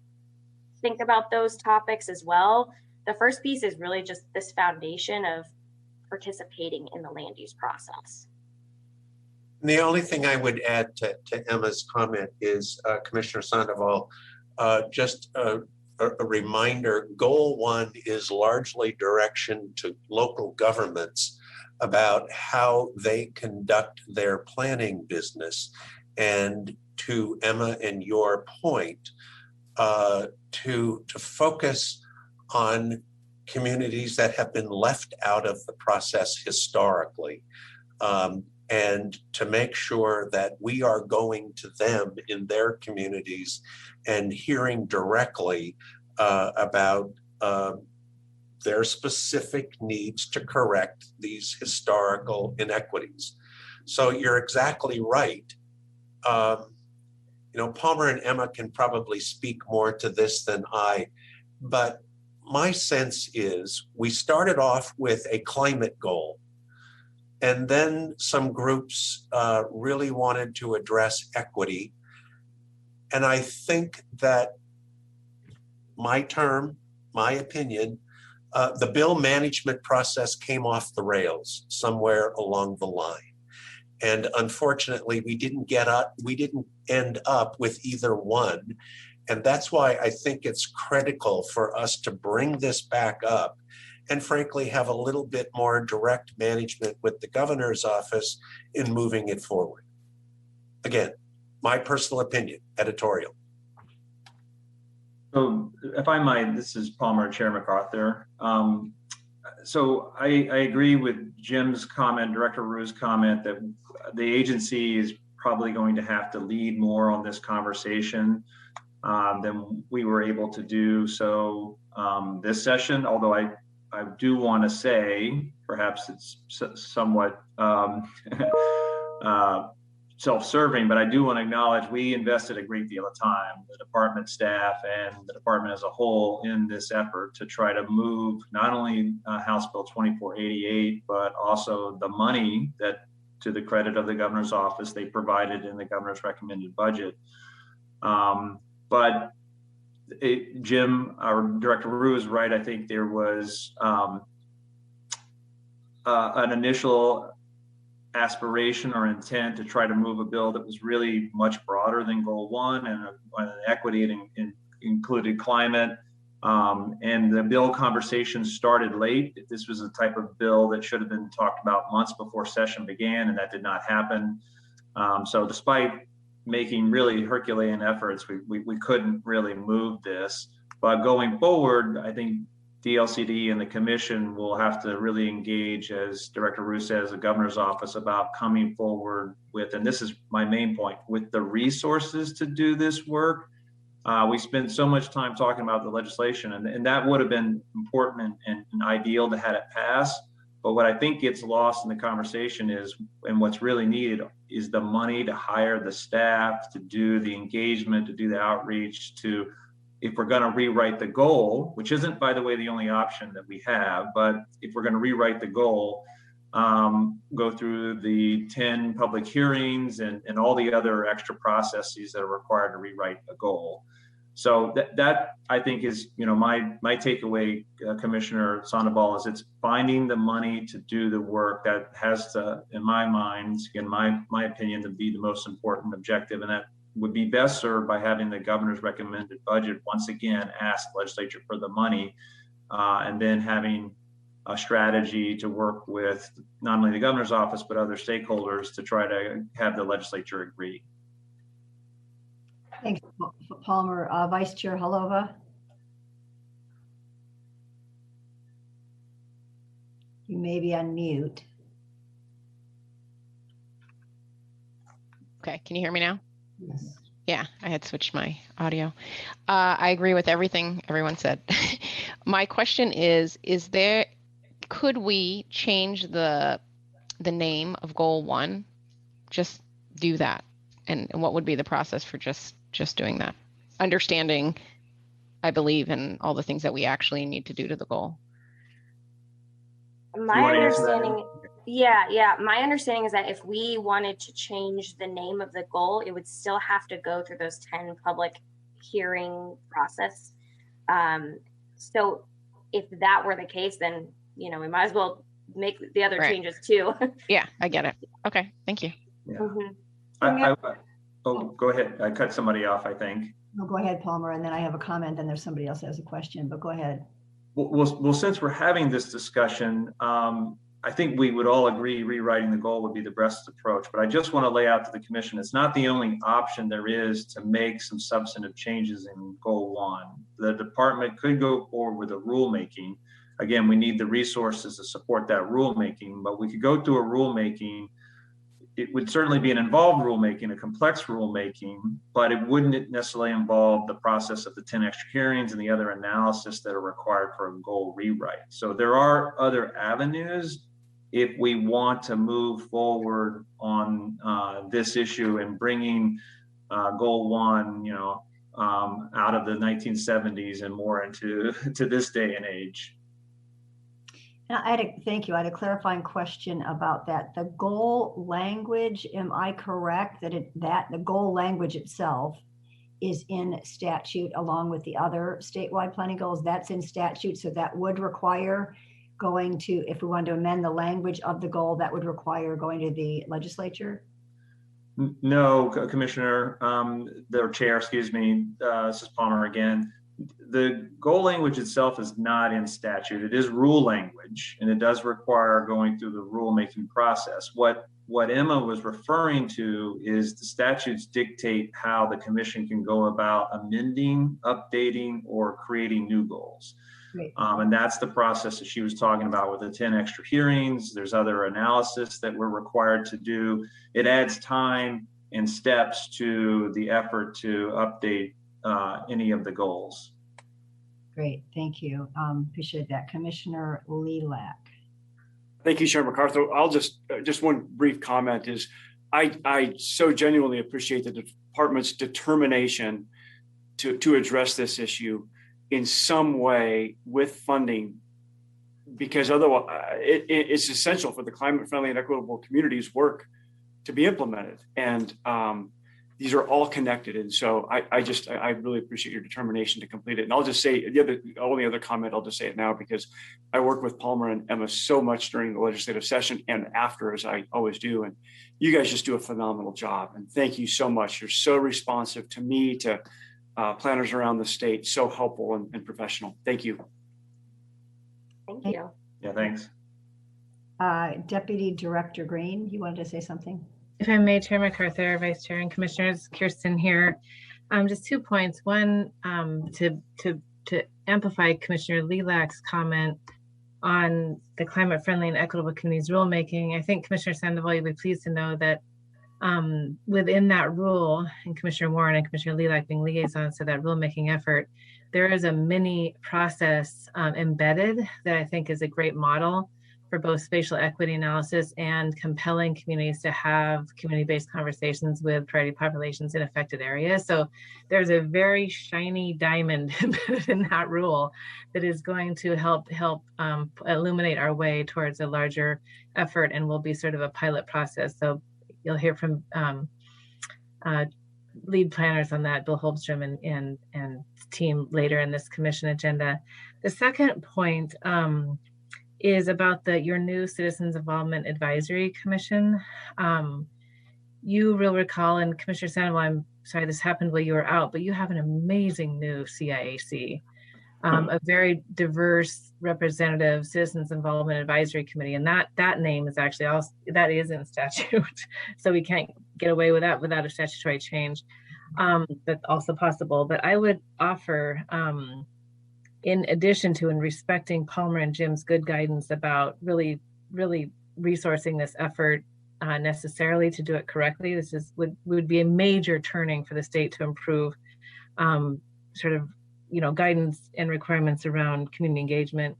think about those topics as well, the first piece is really just this foundation of participating in the land use process. And the only thing I would add to Emma's comment is, Commissioner Sandoval, just a reminder, goal 1 is largely direction to local governments about how they conduct their planning business. And to Emma and your point, to focus on communities that have been left out of the process historically, and to make sure that we are going to them in their communities and hearing directly about their specific needs to correct these historical inequities. So you're exactly right. Palmer and Emma can probably speak more to this than I, but my sense is we started off with a climate goal, and then some groups really wanted to address equity. And I think that my term, my opinion, the bill management process came off the rails somewhere along the line. And unfortunately, we didn't end up with either one. And that's why I think it's critical for us to bring this back up and frankly, have a little bit more direct management with the governor's office in moving it forward. Again, my personal opinion, editorial. So if I might, this is Palmer, Chair MacArthur. So I agree with Jim's comment, Director Rue's comment, that the agency is probably going to have to lead more on this conversation than we were able to do so this session, although I do want to say, perhaps it's somewhat self-serving, but I do want to acknowledge we invested a great deal of time, the department staff and the department as a whole, in this effort to try to move not only House Bill 2488, but also the money that, to the credit of the governor's office, they provided in the governor's recommended budget. But Jim, our Director Rue is right. I think there was an initial aspiration or intent to try to move a bill that was really much broader than goal one, and an equity and included climate. And the bill conversation started late. This was a type of bill that should have been talked about months before session began, and that did not happen. So despite making really Herculean efforts, we couldn't really move this. But going forward, I think DLCD and the commission will have to really engage, as Director Rue says, the governor's office, about coming forward with, and this is my main point, with the resources to do this work. We spent so much time talking about the legislation, and that would have been important and ideal to have it pass. But what I think gets lost in the conversation is, and what's really needed is the money to hire the staff, to do the engagement, to do the outreach, to, if we're going to rewrite the goal, which isn't, by the way, the only option that we have, but if we're going to rewrite the goal, go through the 10 public hearings and all the other extra processes that are required to rewrite a goal. So that I think is, my takeaway, Commissioner Sandoval, is it's finding the money to do the work that has to, in my mind, in my opinion, to be the most important objective, and that would be best served by having the governor's recommended budget once again ask the legislature for the money, and then having a strategy to work with not only the governor's office but other stakeholders to try to have the legislature agree. Thanks, Palmer. Vice Chair Halova. You may be on mute. Okay, can you hear me now? Yes. Yeah, I had switched my audio. I agree with everything everyone said. My question is there, could we change the name of goal one? Just do that. And what would be the process for just doing that? Understanding, I believe, in all the things that we actually need to do to the goal. My understanding, my understanding is that if we wanted to change the name of the goal, it would still have to go through those 10 public hearing process. So if that were the case, then, we might as well make the other changes too. Yeah, I get it. Okay, thank you. Yeah. Mm-hmm. Go ahead. I cut somebody off, I think. No, go ahead, Palmer, and then I have a comment, and there's somebody else that has a question, but go ahead. Well, since we're having this discussion, I think we would all agree rewriting the goal would be the best approach, but I just want to lay out to the commission, it's not the only option there is to make some substantive changes in goal one. The department could go forward with a rulemaking. Again, we need the resources to support that rulemaking, but we could go through a rulemaking. It would certainly be an involved rulemaking, a complex rulemaking, but it wouldn't necessarily involve the process of the 10 extra hearings and the other analysis that are required for a goal rewrite. So there are other avenues if we want to move forward on this issue and bringing goal one, out of the 1970s and more into this day and age. Now, thank you. I had a clarifying question about that. The goal language, am I correct that the goal language itself is in statute along with the other statewide planning goals. That's in statute, so that would require going to, if we wanted to amend the language of the goal, that would require going to the legislature? No, Commissioner, the chair, excuse me, this is Palmer again. The goal language itself is not in statute. It is rule language, and it does require going through the rulemaking process. What Emma was referring to is the statutes dictate how the commission can go about amending, updating, or creating new goals. And that's the process that she was talking about with the 10 extra hearings. There's other analysis that we're required to do. It adds time and steps to the effort to update any of the goals. Great, thank you. Appreciate that. Commissioner Lilac. Thank you, Chair MacArthur. I'll just one brief comment is I so genuinely appreciate the department's determination to address this issue in some way with funding, because otherwise it's essential for the climate friendly and equitable communities work to be implemented. And these are all connected. And so I really appreciate your determination to complete it. And I'll just say the only other comment, I'll just say it now, because I work with Palmer and Emma so much during the legislative session and after, as I always do. And you guys just do a phenomenal job. And thank you so much. You're so responsive to me, to planners around the state, so helpful and professional. Thank you. Thank you. Yeah, thanks. Deputy Director Green, you wanted to say something? If I may, Chair MacArthur, Vice Chair and Commissioners, Kirsten here. Just 2 points. One, to amplify Commissioner Lilac's comment on the climate friendly and equitable communities rulemaking. I think Commissioner Sandoval, you'll be pleased to know that within that rule, and Commissioner Warren and Commissioner Lilac being liaisons to that rulemaking effort, there is a mini process embedded that I think is a great model for both spatial equity analysis and compelling communities to have community-based conversations with priority populations in affected areas. So there's a very shiny diamond embedded in that rule that is going to help illuminate our way towards a larger effort, and will be sort of a pilot process. So you'll hear from lead planners on that, Bill Holmstrom and team later in this commission agenda. The second point is about your new Citizens Involvement Advisory Commission. You will recall, and Commissioner Sandoval, I'm sorry this happened while you were out, but you have an amazing new CIAC, a very diverse, representative Citizens Involvement Advisory Committee, and that name is actually also, that is in statute, so we can't get away with that without a statutory change. That's also possible, but I would offer, in addition to and respecting Palmer and Jim's good guidance about really resourcing this effort necessarily to do it correctly, this would be a major turning for the state to improve guidance and requirements around community engagement.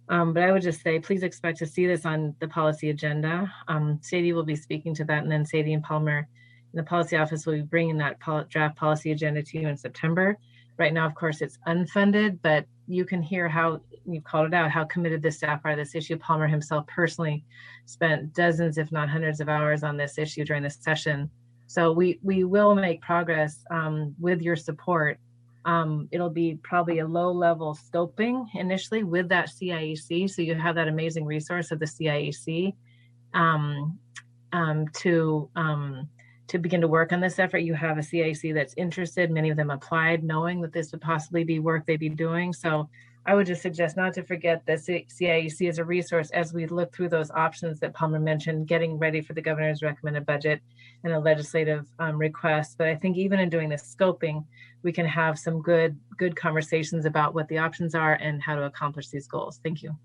But I would just say, please expect to see this on the policy agenda. Sadie will be speaking to that, and then Sadie and Palmer in the policy office will be bringing that draft policy agenda to you in September. Right now, of course, it's unfunded, but you can hear how, you called it out, how committed the staff are to this issue. Palmer himself personally spent dozens, if not hundreds of hours on this issue during this session. So we will make progress with your support. It'll be probably a low-level scoping initially with that CIAC. So you have that amazing resource of the CIAC to begin to work on this effort. You have a CIAC that's interested. Many of them applied knowing that this would possibly be work they'd be doing. So I would just suggest not to forget the CIAC as a resource as we look through those options that Palmer mentioned, getting ready for the governor's recommended budget and a legislative request. But I think even in doing this scoping, we can have some good conversations about what the options are and how to accomplish these goals. Thank you.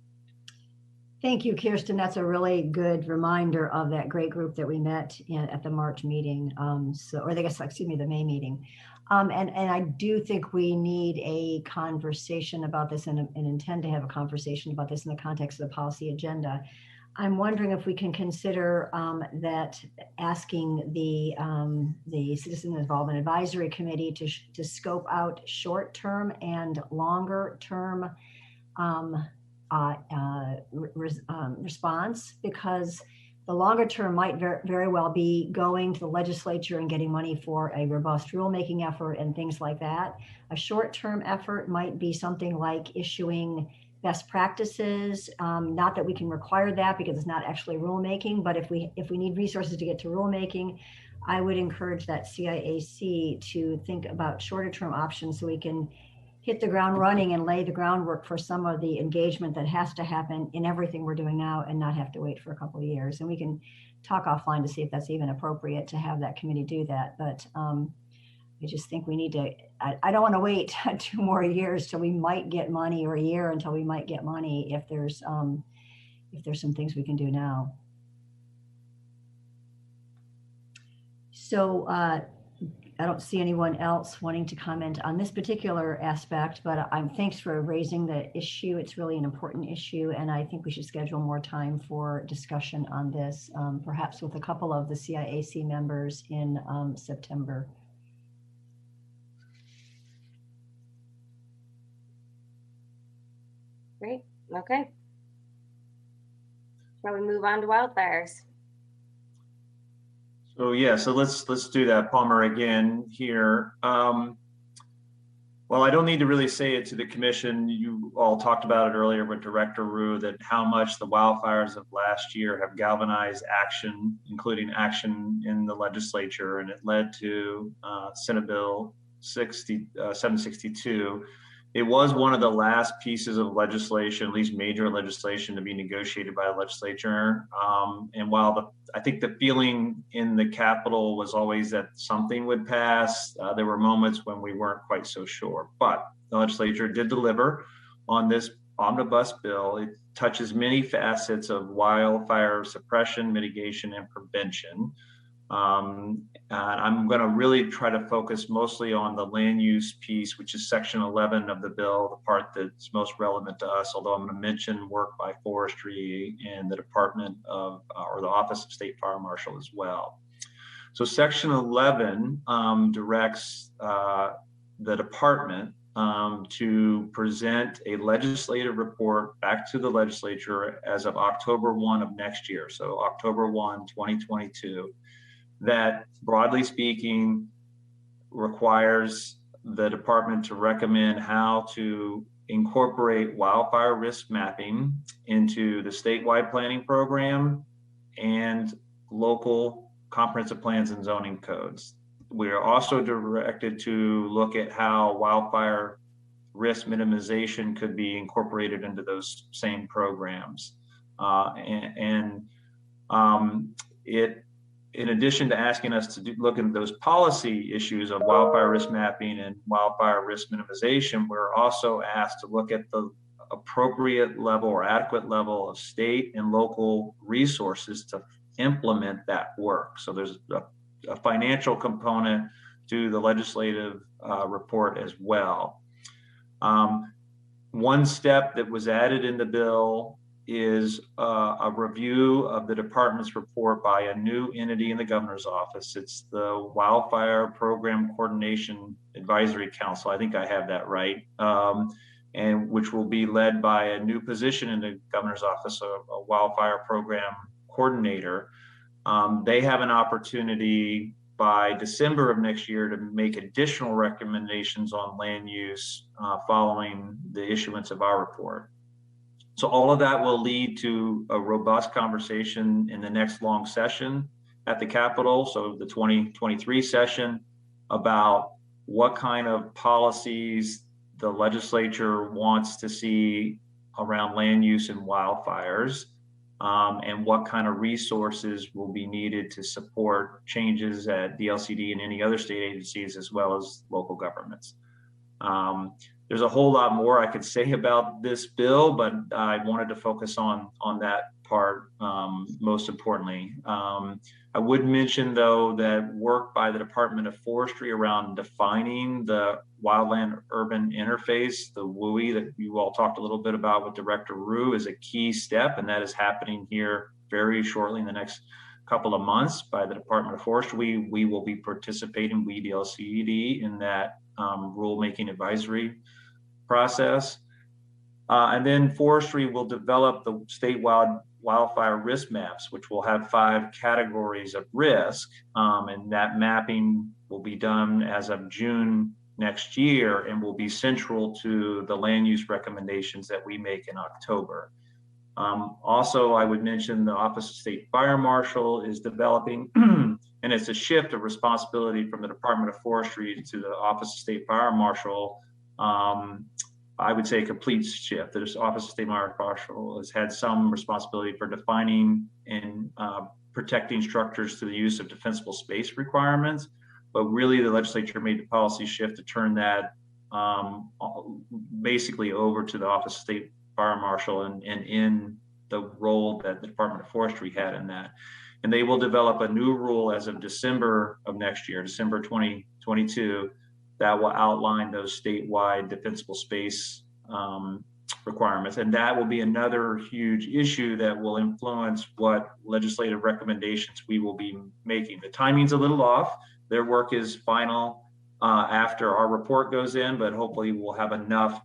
Thank you, Kirsten. That's a really good reminder of that great group that we met at the March meeting, the May meeting. And I do think we need a conversation about this and intend to have a conversation about this in the context of the policy agenda. I'm wondering if we can consider that asking the Citizen Involvement Advisory Committee to scope out short-term and longer-term response, because The longer term might very well be going to the legislature and getting money for a robust rulemaking effort and things like that. A short-term effort might be something like issuing best practices. Not that we can require that because it's not actually rulemaking, but if we need resources to get to rulemaking, I would encourage that CIAC to think about shorter term options so we can hit the ground running and lay the groundwork for some of the engagement that has to happen in everything we're doing now and not have to wait for a couple of years. And we can talk offline to see if that's even appropriate to have that committee do that. But I just think we need to, I don't want to wait 2 more years till we might get money, or a year until we might get money, if there's some things we can do now. So I don't see anyone else wanting to comment on this particular aspect, but thanks for raising the issue. It's really an important issue, and I think we should schedule more time for discussion on this, perhaps with a couple of the CIAC members in September. Great. Okay. Shall we move on to wildfires? So yeah, so let's do that, Palmer, again here. Well, I don't need to really say it to the commission. You all talked about it earlier with Director Rue, that how much the wildfires of last year have galvanized action, including action in the legislature, and it led to Senate Bill 762. It was one of the last pieces of legislation, at least major legislation, to be negotiated by the legislature. And while I think the feeling in the Capitol was always that something would pass, there were moments when we weren't quite so sure. But the legislature did deliver on this omnibus bill. It touches many facets of wildfire suppression, mitigation, and prevention. And I'm going to really try to focus mostly on the land use piece, which is section 11 of the bill, the part that's most relevant to us, although I'm going to mention work by forestry and the Department of, or the Office of State Fire Marshal as well. So section 11 directs the department to present a legislative report back to the legislature as of October 1 of next year. So October 1, 2022. That, broadly speaking, requires the department to recommend how to incorporate wildfire risk mapping into the statewide planning program and local comprehensive plans and zoning codes. We are also directed to look at how wildfire risk minimization could be incorporated into those same programs. In addition to asking us to look at those policy issues of wildfire risk mapping and wildfire risk minimization, we're also asked to look at the appropriate level or adequate level of state and local resources to implement that work. So there's a financial component to the legislative report as well. One step that was added in the bill is a review of the department's report by a new entity in the governor's office. It's the Wildfire Program Coordination Advisory Council. I think I have that right. And which will be led by a new position in the governor's office, a wildfire program coordinator. They have an opportunity by December of next year to make additional recommendations on land use following the issuance of our report. So all of that will lead to a robust conversation in the next long session at the Capitol, so the 2023 session, about what kind of policies the legislature wants to see around land use and wildfires, and what kind of resources will be needed to support changes at the LCD and any other state agencies, as well as local governments. There's a whole lot more I could say about this bill, but I wanted to focus on that part most importantly. I would mention, though, that work by the Department of Forestry around defining the wildland-urban interface, the WUI that you all talked a little bit about with Director Rue, is a key step, and that is happening here very shortly in the next couple of months by the Department of Forestry. We will be participating, we, the LCED, in that rulemaking advisory process. And then forestry will develop the statewide wildfire risk maps, which will have 5 categories of risk. And that mapping will be done as of June next year and will be central to the land use recommendations that we make in October. Also, I would mention the Office of State Fire Marshal is developing, and it's a shift of responsibility from the Department of Forestry to the Office of State Fire Marshal. I would say a complete shift. The Office of State Fire Marshal has had some responsibility for defining and protecting structures to the use of defensible space requirements, but really the legislature made the policy shift to turn that basically over to the Office of State Fire Marshal and in the role that the Department of Forestry had in that. And they will develop a new rule as of December of next year, December 2022, that will outline those statewide defensible space requirements. And that will be another huge issue that will influence what legislative recommendations we will be making. The timing's a little off. Their work is final after our report goes in, but hopefully we'll have enough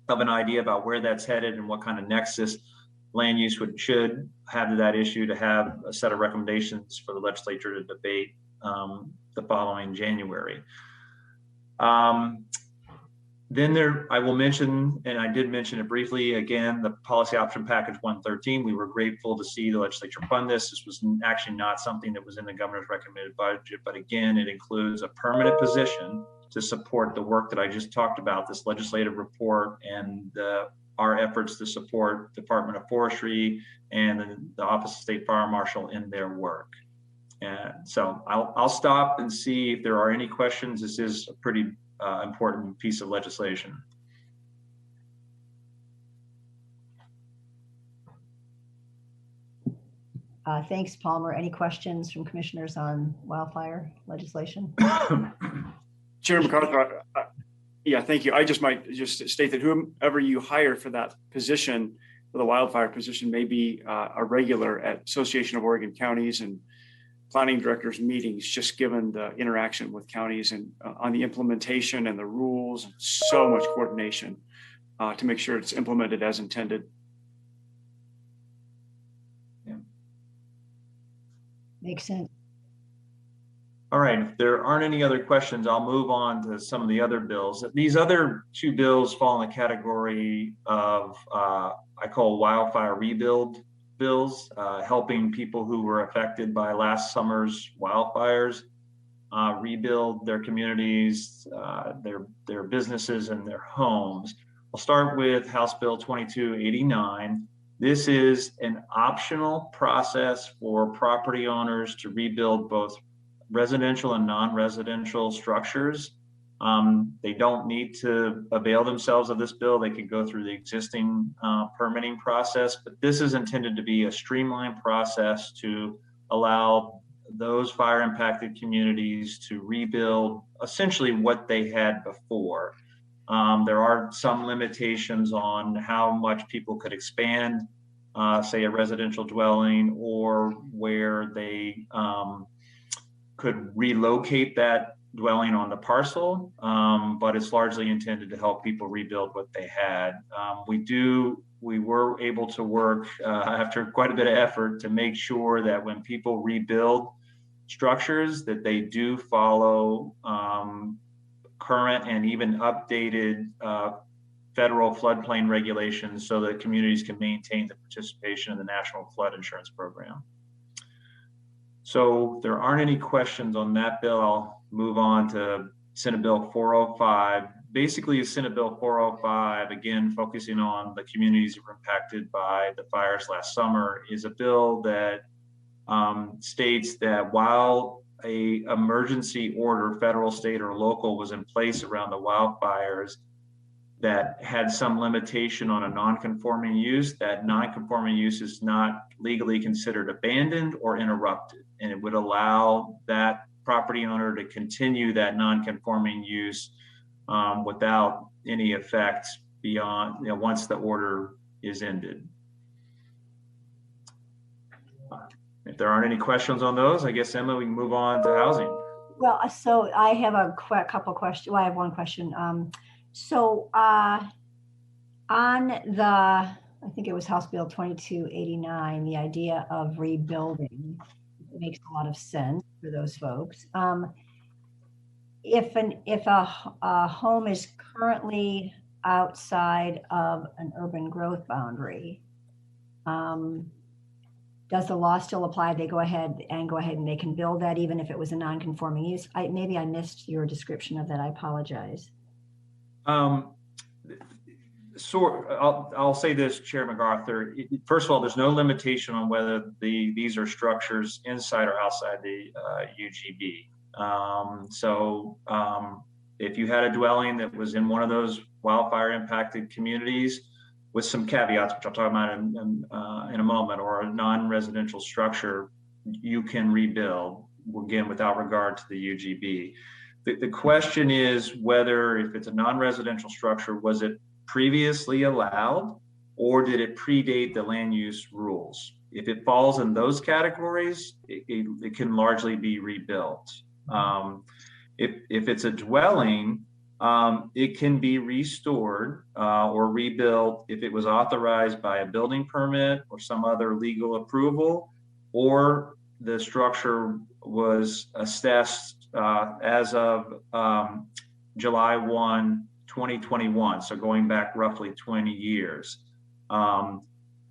of an idea about where that's headed and what kind of nexus land use should have to that issue to have a set of recommendations for the legislature to debate the following January. Then I will mention, and I did mention it briefly, again, the Policy Option Package 113. We were grateful to see the legislature fund this. This was actually not something that was in the governor's recommended budget, but again, it includes a permanent position to support the work that I just talked about, this legislative report and our efforts to support Department of Forestry and the Office of State Fire Marshal in their work. And so I'll stop and see if there are any questions. This is a pretty important piece of legislation. Thanks, Palmer. Any questions from commissioners on wildfire legislation? Chair MacArthur, yeah, thank you. I just might just state that whomever you hire for that position, for the wildfire position, may be a regular at Association of Oregon Counties and planning directors meetings, just given the interaction with counties and on the implementation and the rules, and so much coordination to make sure it's implemented as intended. Yeah. Makes sense. All right, if there aren't any other questions, I'll move on to some of the other bills. These other 2 bills fall in the category of, I call wildfire rebuild bills, helping people who were affected by last summer's wildfires rebuild their communities, their businesses, and their homes. I'll start with House Bill 2289. This is an optional process for property owners to rebuild both residential and non-residential structures. They don't need to avail themselves of this bill. They can go through the existing permitting process, but this is intended to be a streamlined process to allow those fire impacted communities to rebuild essentially what they had before. There are some limitations on how much people could expand, say a residential dwelling, or where they could relocate that dwelling on the parcel, but it's largely intended to help people rebuild what they had. We were able to work after quite a bit of effort to make sure that when people rebuild structures, that they do follow current and even updated federal floodplain regulations so that communities can maintain the participation in the National Flood Insurance Program. So there aren't any questions on that bill. I'll move on to Senate Bill 405. Basically, Senate Bill 405, again, focusing on the communities that were impacted by the fires last summer, is a bill that states that while a emergency order, federal, state, or local, was in place around the wildfires that had some limitation on a non-conforming use, that non-conforming use is not legally considered abandoned or interrupted. And it would allow that property owner to continue that non-conforming use without any effect beyond, once the order is ended. If there aren't any questions on those, I guess, Emma, we can move on to housing. Well, so I have a couple questions. Well, I have one question. So on the I think it was House Bill 2289, the idea of rebuilding. It makes a lot of sense for those folks. If a home is currently outside of an urban growth boundary, does the law still apply? They go ahead and they can build that even if it was a non-conforming use. Maybe I missed your description of that. I apologize. I'll say this, Chair MacArthur. First of all, there's no limitation on whether these are structures inside or outside the UGB. If you had a dwelling that was in one of those wildfire impacted communities, with some caveats, which I'll talk about in a moment, or a non-residential structure, you can rebuild, again, without regard to the UGB. The question is whether, if it's a non-residential structure, was it previously allowed, or did it predate the land use rules? If it falls in those categories, it can largely be rebuilt. If it's a dwelling, it can be restored or rebuilt if it was authorized by a building permit or some other legal approval, or the structure was assessed as of July 1, 2021, so going back roughly 20 years.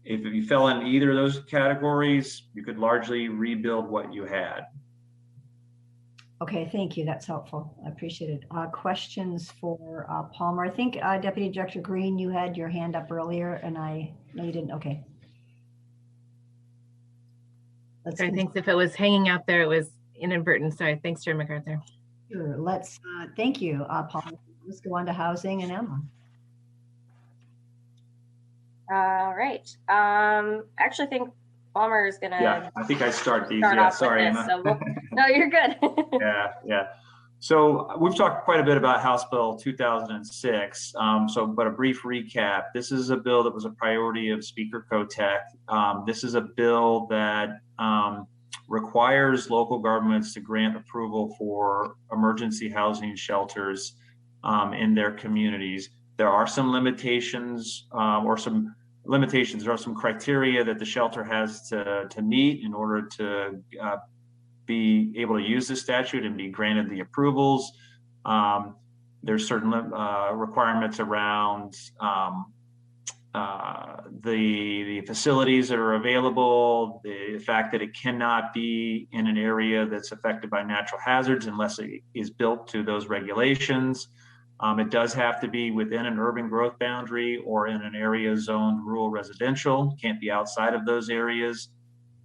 If you fell in either of those categories, you could largely rebuild what you had. Okay, thank you. That's helpful. I appreciate it. Questions for Palmer? I think Deputy Director Green, you had your hand up earlier, and no, you didn't. Okay. I think if it was hanging out there, it was inadvertent. Sorry. Thanks, Chair MacArthur. Sure. Let's thank you, Palmer. Let's go on to housing and Emma. All right. I actually think Palmer is gonna. Yeah, I think I start these. Yeah, sorry, Emma. So no, you're good. Yeah. So we've talked quite a bit about House Bill 2006. But a brief recap. This is a bill that was a priority of Speaker Kotek. This is a bill that requires local governments to grant approval for emergency housing shelters in their communities. There are some limitations There are some criteria that the shelter has to meet in order to be able to use this statute and be granted the approvals. There's certain requirements around the facilities that are available, the fact that it cannot be in an area that's affected by natural hazards unless it is built to those regulations. It does have to be within an urban growth boundary or in an area zoned rural residential. Can't be outside of those areas.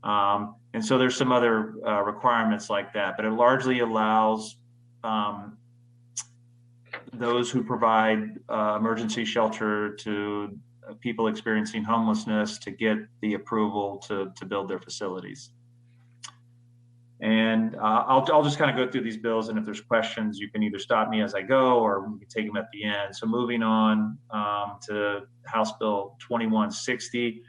And so there's some other requirements like that, but it largely allows those who provide emergency shelter to people experiencing homelessness to get the approval to build their facilities. And I'll just kind of go through these bills, and if there's questions, you can either stop me as I go or we can take them at the end. So moving on to House Bill 2160.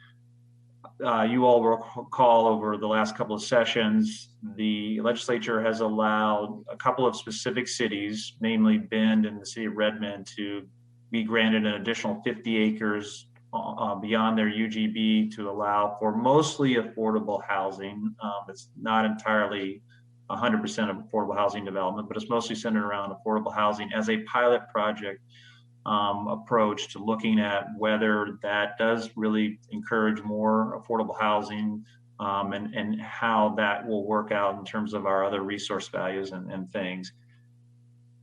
You all recall over the last couple of sessions, the legislature has allowed a couple of specific cities, namely Bend and the city of Redmond, to be granted an additional 50 acres beyond their UGB to allow for mostly affordable housing. It's not entirely 100% of affordable housing development, but it's mostly centered around affordable housing as a pilot project approach to looking at whether that does really encourage more affordable housing and how that will work out in terms of our other resource values and things.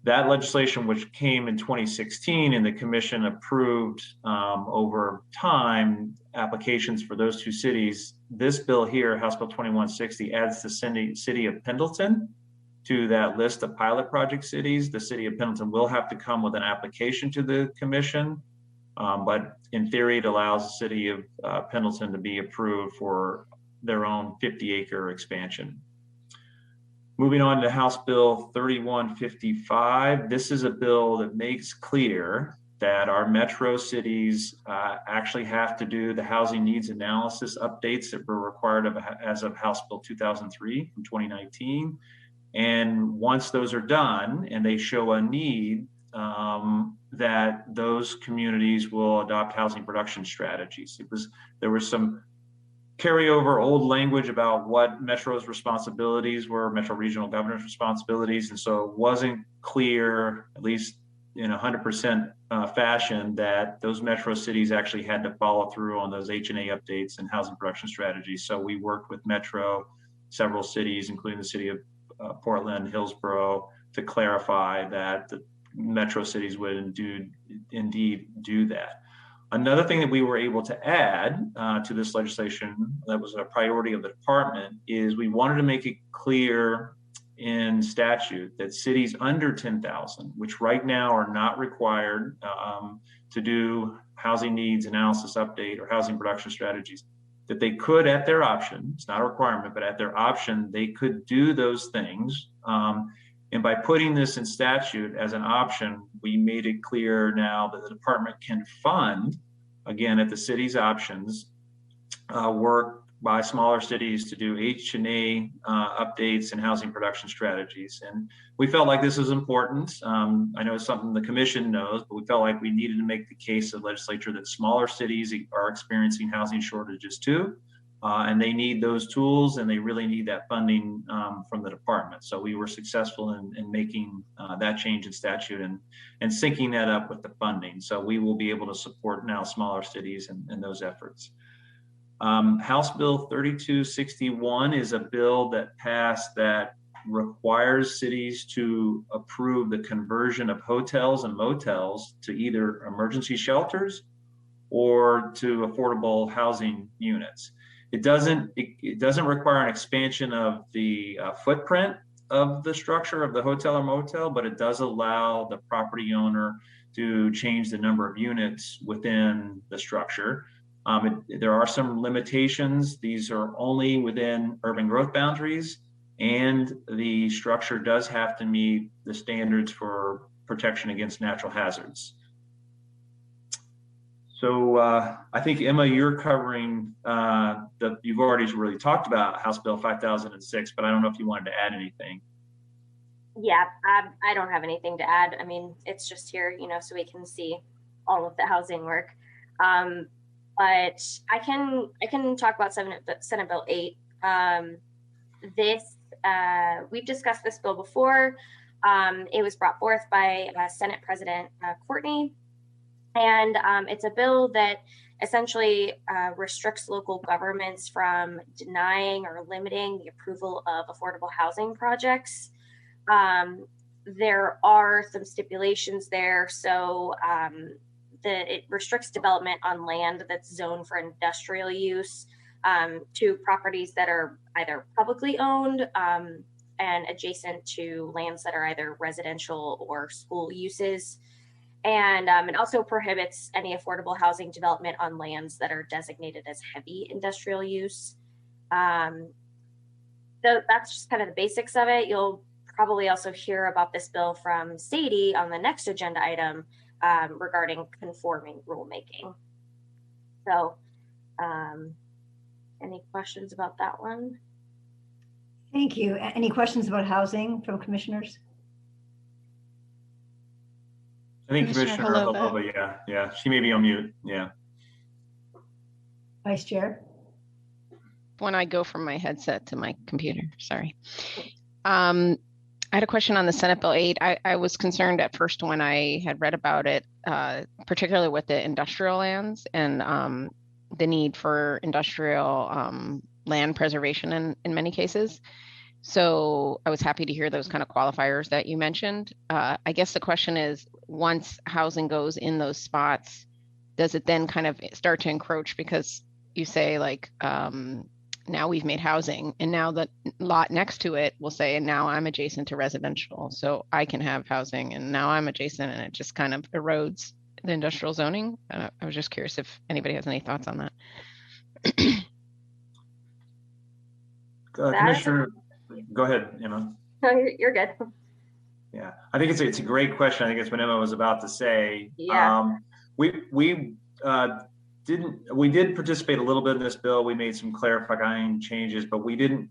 That legislation, which came in 2016 and the commission approved over time applications for those two cities, this bill here, House Bill 2160, adds the city of Pendleton to that list of pilot project cities. The city of Pendleton will have to come with an application to the commission, but in theory, it allows the city of Pendleton to be approved for their own 50-acre expansion. Moving on to House Bill 3155. This is a bill that makes clear that our metro cities actually have to do the housing needs analysis updates that were required as of House Bill 2003 from 2019. And once those are done and they show a need that those communities will adopt housing production strategies. There was some carryover old language about what Metro's responsibilities were, Metro Regional Governor's responsibilities, and so it wasn't clear, at least in 100% fashion, that those metro cities actually had to follow through on those H&A updates and housing production strategies. So we worked with Metro, several cities, including the city of Portland, Hillsborough, to clarify that the metro cities would indeed do that. Another thing that we were able to add to this legislation that was a priority of the department is we wanted to make it clear in statute that cities under 10,000, which right now are not required to do housing needs analysis update or housing production strategies, that they could, at their option, it's not a requirement, but at their option, they could do those things. And by putting this in statute as an option, we made it clear now that the department can fund, again, at the city's options, work by smaller cities to do H&A updates and housing production strategies. And we felt like this was important. I know it's something the commission knows, but we felt like we needed to make the case to the legislature that smaller cities are experiencing housing shortages too. And they need those tools, and they really need that funding from the department. So we were successful in making that change in statute and syncing that up with the funding. So we will be able to support now smaller cities in those efforts. House Bill 3261 is a bill that passed that requires cities to approve the conversion of hotels and motels to either emergency shelters or to affordable housing units. It doesn't require an expansion of the footprint of the structure of the hotel or motel, but it does allow the property owner to change the number of units within the structure. There are some limitations. These are only within urban growth boundaries, and the structure does have to meet the standards for protection against natural hazards. So I think, Emma, you're covering, you've already really talked about House Bill 5006, but I don't know if you wanted to add anything. Yeah, I don't have anything to add. I mean, it's just here, so we can see all of the housing work. But I can talk about Senate Bill 8. We've discussed this bill before. It was brought forth by Senate President Courtney. And it's a bill that essentially restricts local governments from denying or limiting the approval of affordable housing projects. There are some stipulations there. So it restricts development on land that's zoned for industrial use to properties that are either publicly owned and adjacent to lands that are either residential or school uses. And it also prohibits any affordable housing development on lands that are designated as heavy industrial use. So that's just kind of the basics of it. You'll probably also hear about this bill from Sadie on the next agenda item regarding conforming rulemaking. So any questions about that one? Thank you. Any questions about housing from commissioners? I think Commissioner Halova, yeah, she may be on mute, yeah. Vice Chair? When I go from my headset to my computer, sorry. I had a question on the Senate Bill 8. I was concerned at first when I had read about it, particularly with the industrial lands and the need for industrial land preservation in many cases. So I was happy to hear those kind of qualifiers that you mentioned. I guess the question is, once housing goes in those spots, does it then kind of start to encroach? Because you say like, now we've made housing and now the lot next to it will say, and now I'm adjacent to residential. So I can have housing and now I'm adjacent, and it just kind of erodes the industrial zoning. I was just curious if anybody has any thoughts on that. Commissioner, go ahead, Emma. No, you're good. Yeah, I think it's a great question. I think it's what Emma was about to say. Yeah. We we did participate a little bit in this bill. We made some clarifying changes, but we didn't,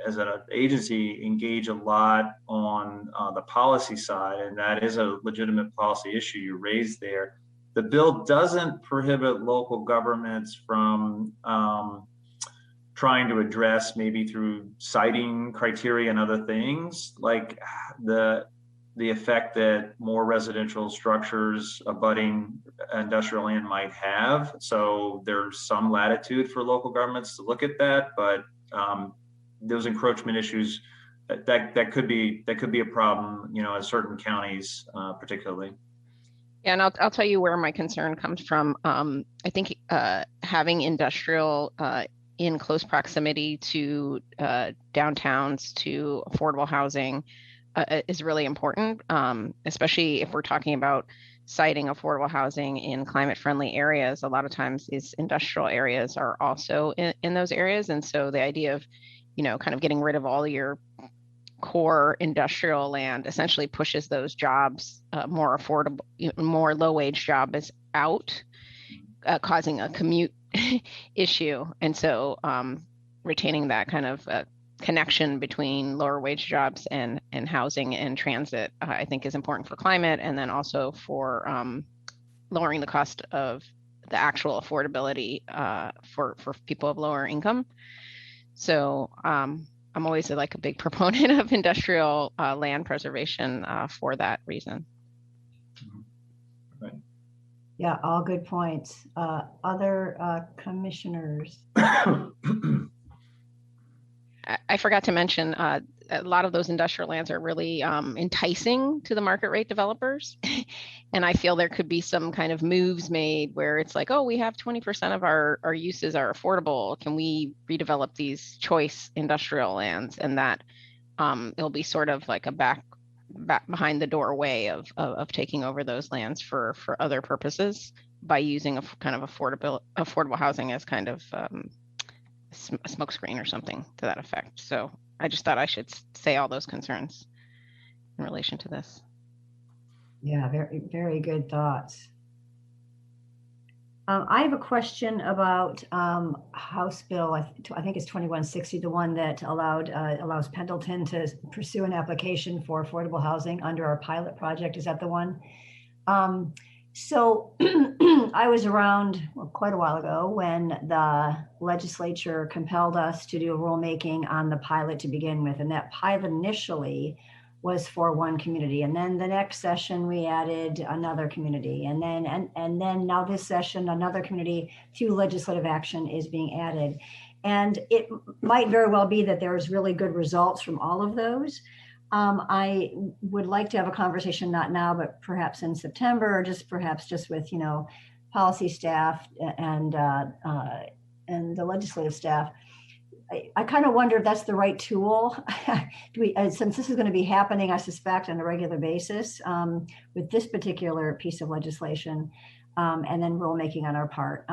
as an agency, engage a lot on the policy side, and that is a legitimate policy issue you raised there. The bill doesn't prohibit local governments from trying to address, maybe through citing criteria and other things, like the effect that more residential structures abutting industrial land might have. So there's some latitude for local governments to look at that, but those encroachment issues that could be a problem, in certain counties, particularly. Yeah, and I'll tell you where my concern comes from. I think having industrial in close proximity to downtowns, to affordable housing, is really important, especially if we're talking about citing affordable housing in climate-friendly areas. A lot of times these industrial areas are also in those areas. And so the idea of, kind of getting rid of all your core industrial land essentially pushes those jobs, more affordable, more low-wage jobs out, causing a commute issue. And so retaining that kind of connection between lower wage jobs and housing and transit, I think, is important for climate, and then also for lowering the cost of the actual affordability for people of lower income. So I'm always a big proponent of industrial land preservation for that reason. Right. Yeah, all good points. Other commissioners? I forgot to mention, a lot of those industrial lands are really enticing to the market rate developers. And I feel there could be some kind of moves made where it's like, oh, we have 20% of our uses are affordable. Can we redevelop these choice industrial lands? And that it'll be sort of like a back behind the door way of taking over those lands for other purposes by using a kind of affordable housing as kind of a smokescreen or something to that effect. So I just thought I should say all those concerns in relation to this. Yeah, very, very good thoughts. I have a question about House Bill, I think it's 2160, the one that allows Pendleton to pursue an application for affordable housing under our pilot project. Is that the one? So I was around quite a while ago when the legislature compelled us to do a rulemaking on the pilot to begin with. And that pilot initially was for one community. And then the next session, we added another community. And then now this session, another community, 2 legislative action is being added. And it might very well be that there's really good results from all of those. I would like to have a conversation, not now, but perhaps in September, or perhaps just with, policy staff and the legislative staff. I kind of wonder if that's the right tool. Since this is going to be happening, I suspect, on a regular basis with this particular piece of legislation, and then rulemaking on our part.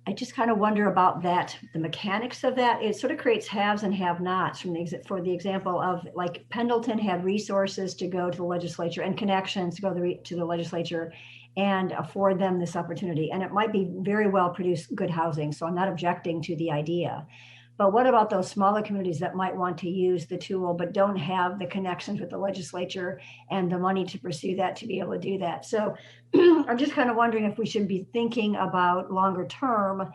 I just kind of wonder about that, the mechanics of that. It sort of creates haves and have-nots for the example of, like, Pendleton had resources to go to the legislature and connections to go to the legislature and afford them this opportunity. And it might be very well produced good housing. So I'm not objecting to the idea. But what about those smaller communities that might want to use the tool but don't have the connections with the legislature and the money to pursue that, to be able to do that? So I'm just kind of wondering if we should be thinking about longer term,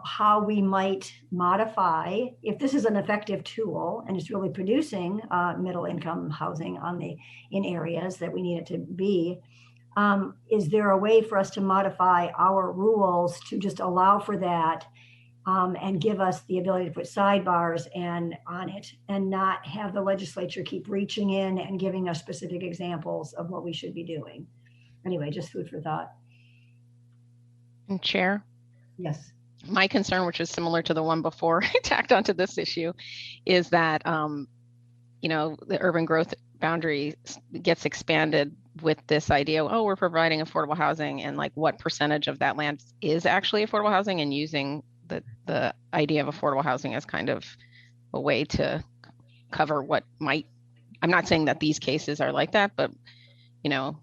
how we might modify, if this is an effective tool and it's really producing middle income housing in areas that we need it to be. Is there a way for us to modify our rules to just allow for that and give us the ability to put sidebars on it and not have the legislature keep reaching in and giving us specific examples of what we should be doing? Anyway, just food for thought. And Chair? Yes. My concern, which is similar to the one before I tacked onto this issue, is that, the urban growth boundary gets expanded with this idea, oh, we're providing affordable housing, and like what percentage of that land is actually affordable housing, and using the idea of affordable housing as kind of a way to cover what might, I'm not saying that these cases are like that, but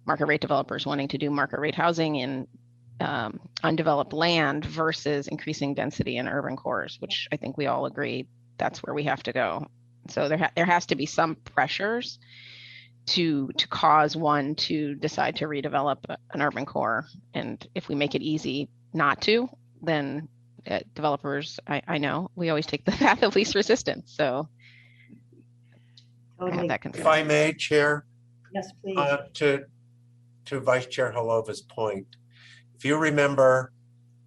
market rate developers wanting to do market rate housing in undeveloped land versus increasing density in urban cores, which I think we all agree that's where we have to go. So there has to be some pressures to cause one to decide to redevelop an urban core. And if we make it easy not to, then developers, I know, we always take the path of least resistance. So I have that concern. If I may, Chair. Yes, please. To Vice Chair Holova's point, if you remember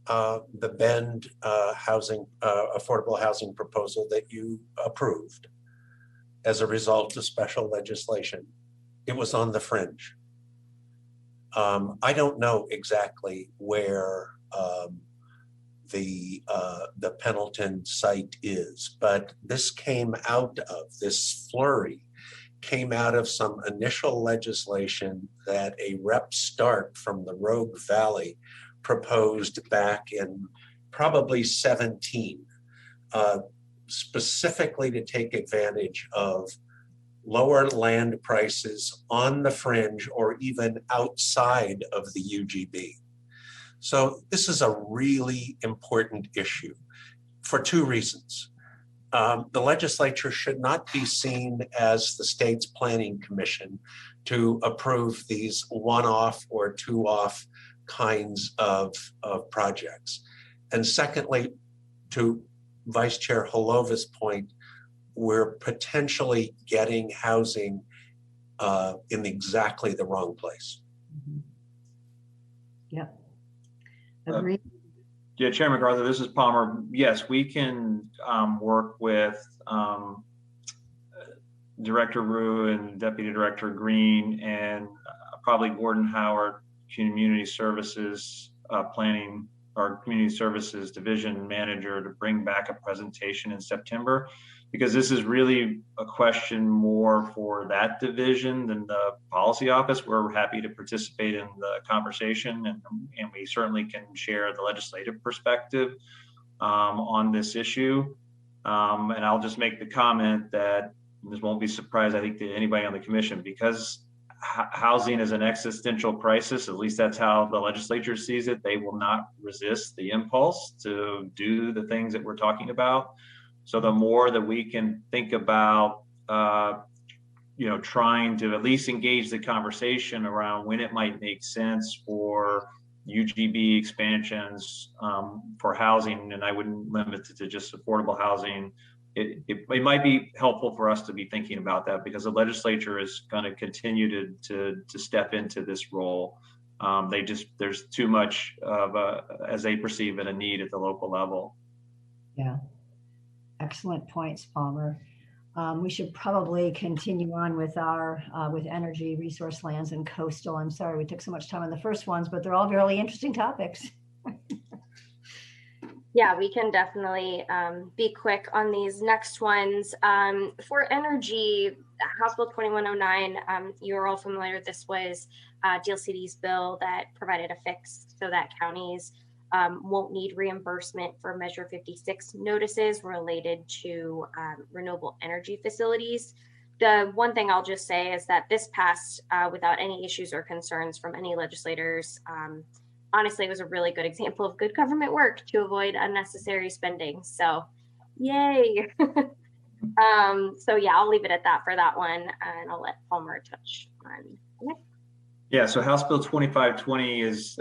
the Bend affordable housing proposal that you approved as a result of special legislation, it was on the fringe. I don't know exactly where the Pendleton site is, but this flurry came out of some initial legislation that a Rep Stark from the Rogue Valley proposed back in probably 17, specifically to take advantage of lower land prices on the fringe or even outside of the UGB. So this is a really important issue for two reasons. The legislature should not be seen as the state's planning commission to approve these one-off or two-off kinds of projects. And secondly, to Vice Chair Holova's point, we're potentially getting housing in exactly the wrong place. Yep. Agreed. Yeah, Chair MacArthur, this is Palmer. Yes, we can work with Director Rue and Deputy Director Green and probably Gordon Howard, Community Services Planning or Community Services Division Manager, to bring back a presentation in September, because this is really a question more for that division than the policy office. We're happy to participate in the conversation, and we certainly can share the legislative perspective on this issue. And I'll just make the comment that this won't be a surprise, I think, to anybody on the commission, because housing is an existential crisis. At least that's how the legislature sees it. They will not resist the impulse to do the things that we're talking about. So the more that we can think about, trying to at least engage the conversation around when it might make sense for UGB expansions for housing, and I wouldn't limit it to just affordable housing. It might be helpful for us to be thinking about that, because the legislature is going to continue to step into this role. There's too much of as they perceive it, a need at the local level. Yeah. Excellent points, Palmer. We should probably continue on with our with energy, resource lands, and coastal. I'm sorry we took so much time on the first ones, but they're all really interesting topics. Yeah, we can definitely be quick on these next ones. For energy, House Bill 2109, you're all familiar. This was DLCD's bill that provided a fix so that counties won't need reimbursement for Measure 56 notices related to renewable energy facilities. The one thing I'll just say is that this passed without any issues or concerns from any legislators. Honestly, it was a really good example of good government work to avoid unnecessary spending. So, yay. So yeah, I'll leave it at that for that one, and I'll let Palmer touch on it. Yeah, so House Bill 2520 is,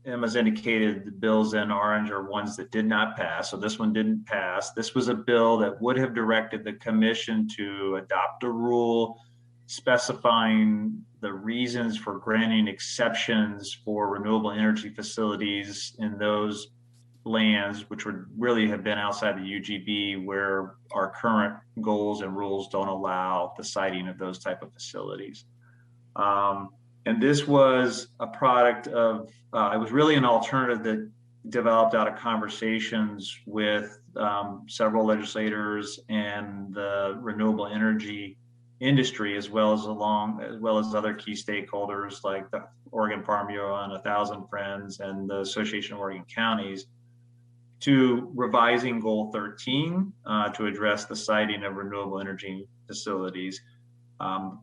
Emma's indicated the bills in orange are ones that did not pass. So this one didn't pass. This was a bill that would have directed the commission to adopt a rule specifying the reasons for granting exceptions for renewable energy facilities in those lands, which would really have been outside the UGB, where our current goals and rules don't allow the siting of those type of facilities. And this was a product of, it was really an alternative that developed out of conversations with several legislators and the renewable energy industry, as well as other key stakeholders like the Oregon Farm Bureau and 1,000 Friends and the Association of Oregon Counties, to revising Goal 13 to address the siting of renewable energy facilities.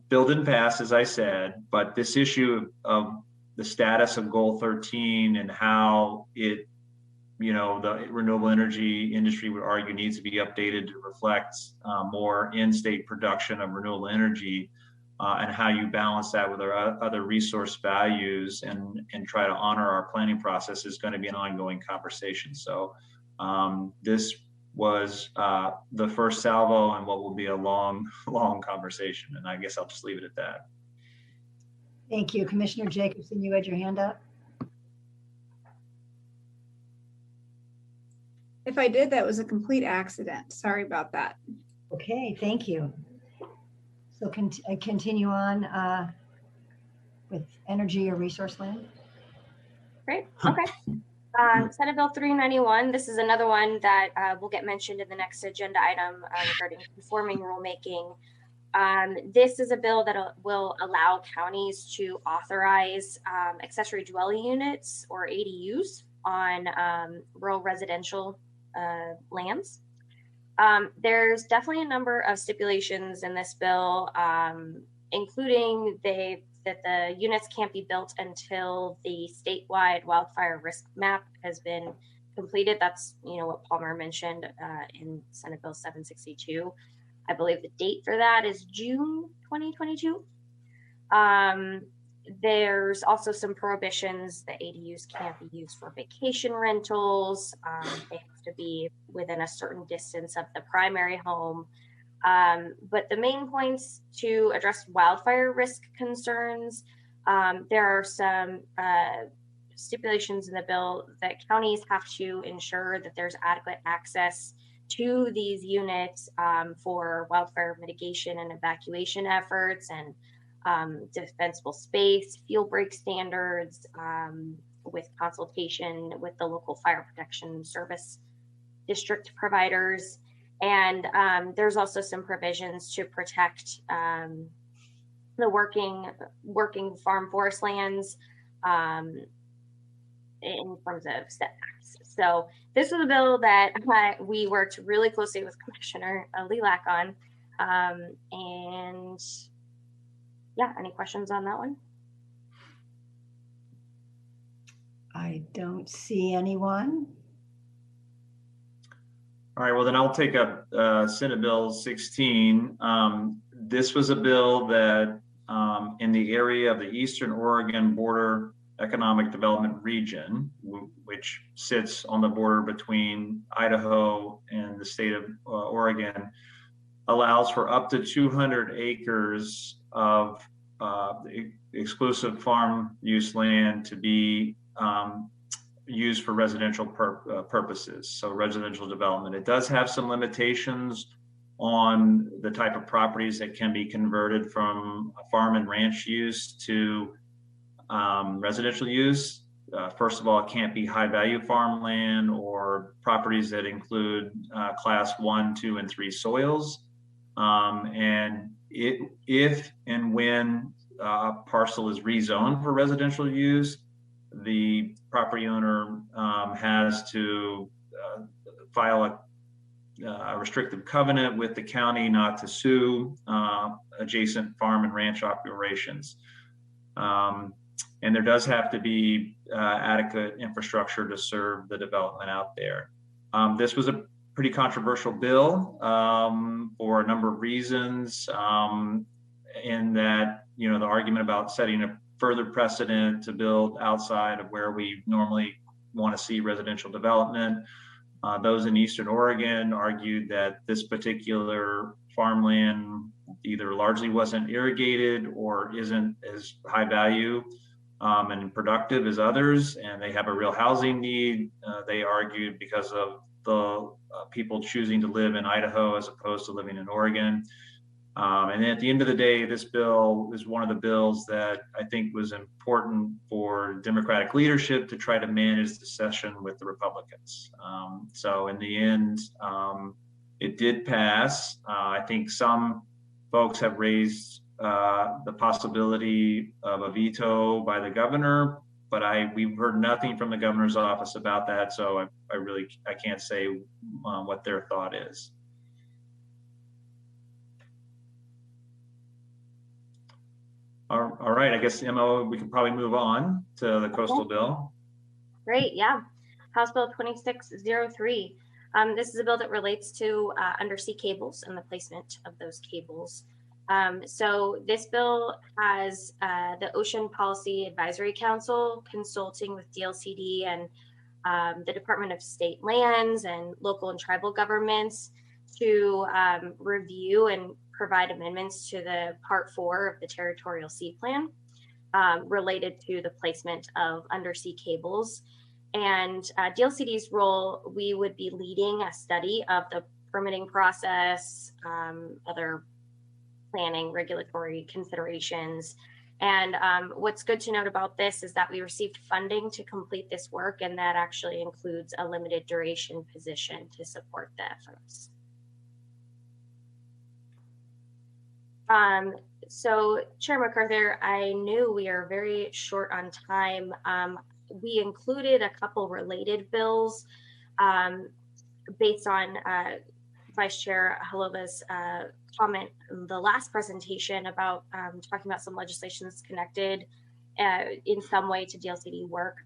Bill didn't pass, as I said, but this issue of the status of Goal 13 and how it, the renewable energy industry would argue needs to be updated to reflect more in-state production of renewable energy, and how you balance that with our other resource values and try to honor our planning process is going to be an ongoing conversation. So this was the first salvo and what will be a long conversation. And I guess I'll just leave it at that. Thank you. Commissioner Jacobson, you had your hand up. If I did, that was a complete accident. Sorry about that. Okay, thank you. So continue on with energy or resource land. Great. Okay. Senate Bill 391. This is another one that will get mentioned in the next agenda item regarding conforming rulemaking. This is a bill that will allow counties to authorize accessory dwelling units or ADUs on rural residential lands. There's definitely a number of stipulations in this bill, including that the units can't be built until the statewide wildfire risk map has been completed. That's what Palmer mentioned in Senate Bill 762. I believe the date for that is June 2022. There's also some prohibitions that ADUs can't be used for vacation rentals. They have to be within a certain distance of the primary home. But the main points to address wildfire risk concerns, there are some stipulations in the bill that counties have to ensure that there's adequate access to these units for wildfire mitigation and evacuation efforts, and defensible space, fuel break standards, with consultation with the local fire protection service district providers. And there's also some provisions to protect the working farm forest lands in terms of setbacks. So this was a bill that we worked really closely with Commissioner Lilac on. And yeah, any questions on that one? I don't see anyone. All right, well then I'll take up Senate Bill 16. This was a bill that in the area of the Eastern Oregon Border Economic Development Region, which sits on the border between Idaho and the state of Oregon, allows for up to 200 acres of exclusive farm use land to be used for residential purposes, so residential development. It does have some limitations on the type of properties that can be converted from farm and ranch use to residential use. First of all, it can't be high value farmland or properties that include class 1, 2, and 3 soils. And if and when a parcel is rezoned for residential use, the property owner has to file a restrictive covenant with the county not to sue adjacent farm and ranch operations. And there does have to be adequate infrastructure to serve the development out there. This was a pretty controversial bill for a number of reasons, in that, the argument about setting a further precedent to build outside of where we normally want to see residential development. Those in Eastern Oregon argued that this particular farmland either largely wasn't irrigated or isn't as high value and productive as others, and they have a real housing need. They argued because of the people choosing to live in Idaho as opposed to living in Oregon. And at the end of the day, this bill is one of the bills that I think was important for Democratic leadership to try to manage the session with the Republicans. So in the end, it did pass. I think some folks have raised the possibility of a veto by the governor, but we've heard nothing from the governor's office about that. So I can't say what their thought is. All right, I guess Emma, we can probably move on to the coastal bill. Great, yeah. House Bill 2603. This is a bill that relates to undersea cables and the placement of those cables. So this bill has the Ocean Policy Advisory Council consulting with DLCD and the Department of State Lands and local and tribal governments to review and provide amendments to the Part 4 of the Territorial Sea Plan related to the placement of undersea cables. And DLCD's role, we would be leading a study of the permitting process, other planning, regulatory considerations. And what's good to note about this is that we received funding to complete this work, and that actually includes a limited duration position to support the efforts. So Chair MacArthur, I knew we are very short on time. We included a couple related bills based on Vice Chair Halova's comment in the last presentation about talking about some legislation that's connected in some way to DLCD work.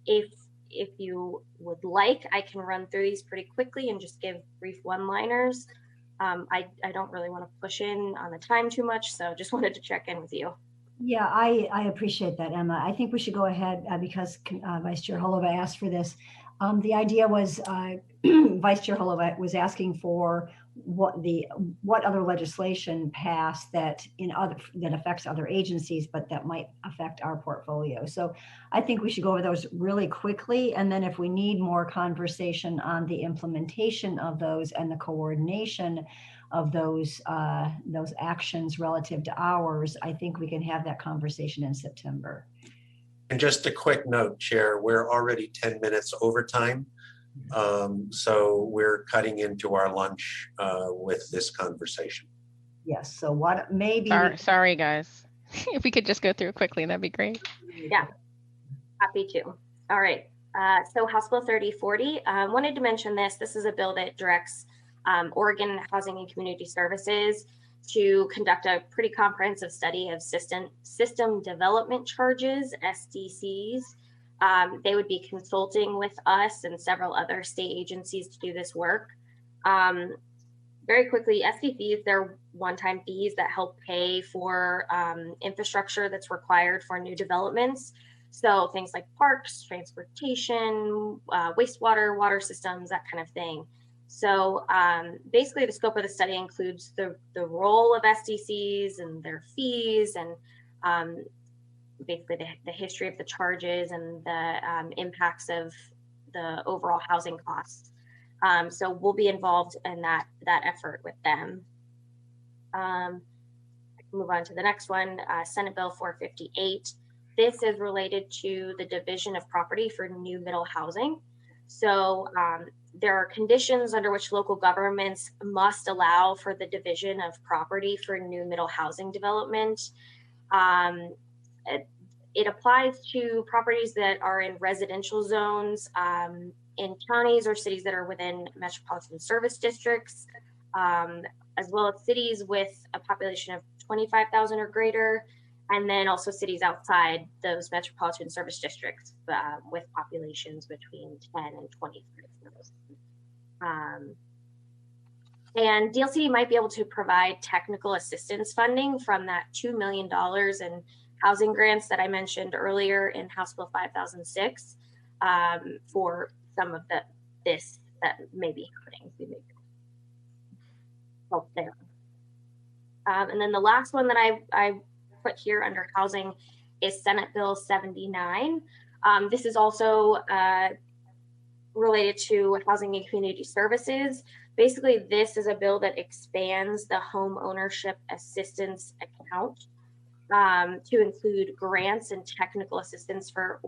If you would like, I can run through these pretty quickly and just give brief one-liners. I don't really want to push in on the time too much, so just wanted to check in with you. Yeah, I appreciate that, Emma. I think we should go ahead because Vice Chair Holova asked for this. The idea was Vice Chair Holova was asking for what other legislation passed that affects other agencies, but that might affect our portfolio. So I think we should go over those really quickly, and then if we need more conversation on the implementation of those and the coordination of those actions relative to ours, I think we can have that conversation in September. And just a quick note, Chair, we're already 10 minutes over time. So we're cutting into our lunch with this conversation. Yes, so what maybe... Sorry, guys. If we could just go through quickly, that'd be great. Yeah, happy to. All right, so House Bill 3040, wanted to mention this. This is a bill that directs Oregon Housing and Community Services to conduct a pretty comprehensive study of system development charges, SDCs. They would be consulting with us and several other state agencies to do this work. Very quickly, SDCs, they're one-time fees that help pay for infrastructure that's required for new developments. So things like parks, transportation, wastewater, water systems, that kind of thing. So basically the scope of the study includes the role of SDCs and their fees and basically the history of the charges and the impacts of the overall housing costs. So we'll be involved in that effort with them. I can move on to the next one, Senate Bill 458. This is related to the division of property for new middle housing. So there are conditions under which local governments must allow for the division of property for new middle housing development. It applies to properties that are in residential zones, in counties or cities that are within metropolitan service districts, as well as cities with a population of 25,000 or greater, and then also cities outside those metropolitan service districts with populations between 10 and 20,000. And DLCD might be able to provide technical assistance funding from that $2 million in housing grants that I mentioned earlier in House Bill 5006 for some of this that may be happening. We may help there. And then the last one that I put here under housing is Senate Bill 79. This is also related to housing and community services. Basically, this is a bill that expands the home ownership assistance account to include grants and technical assistance for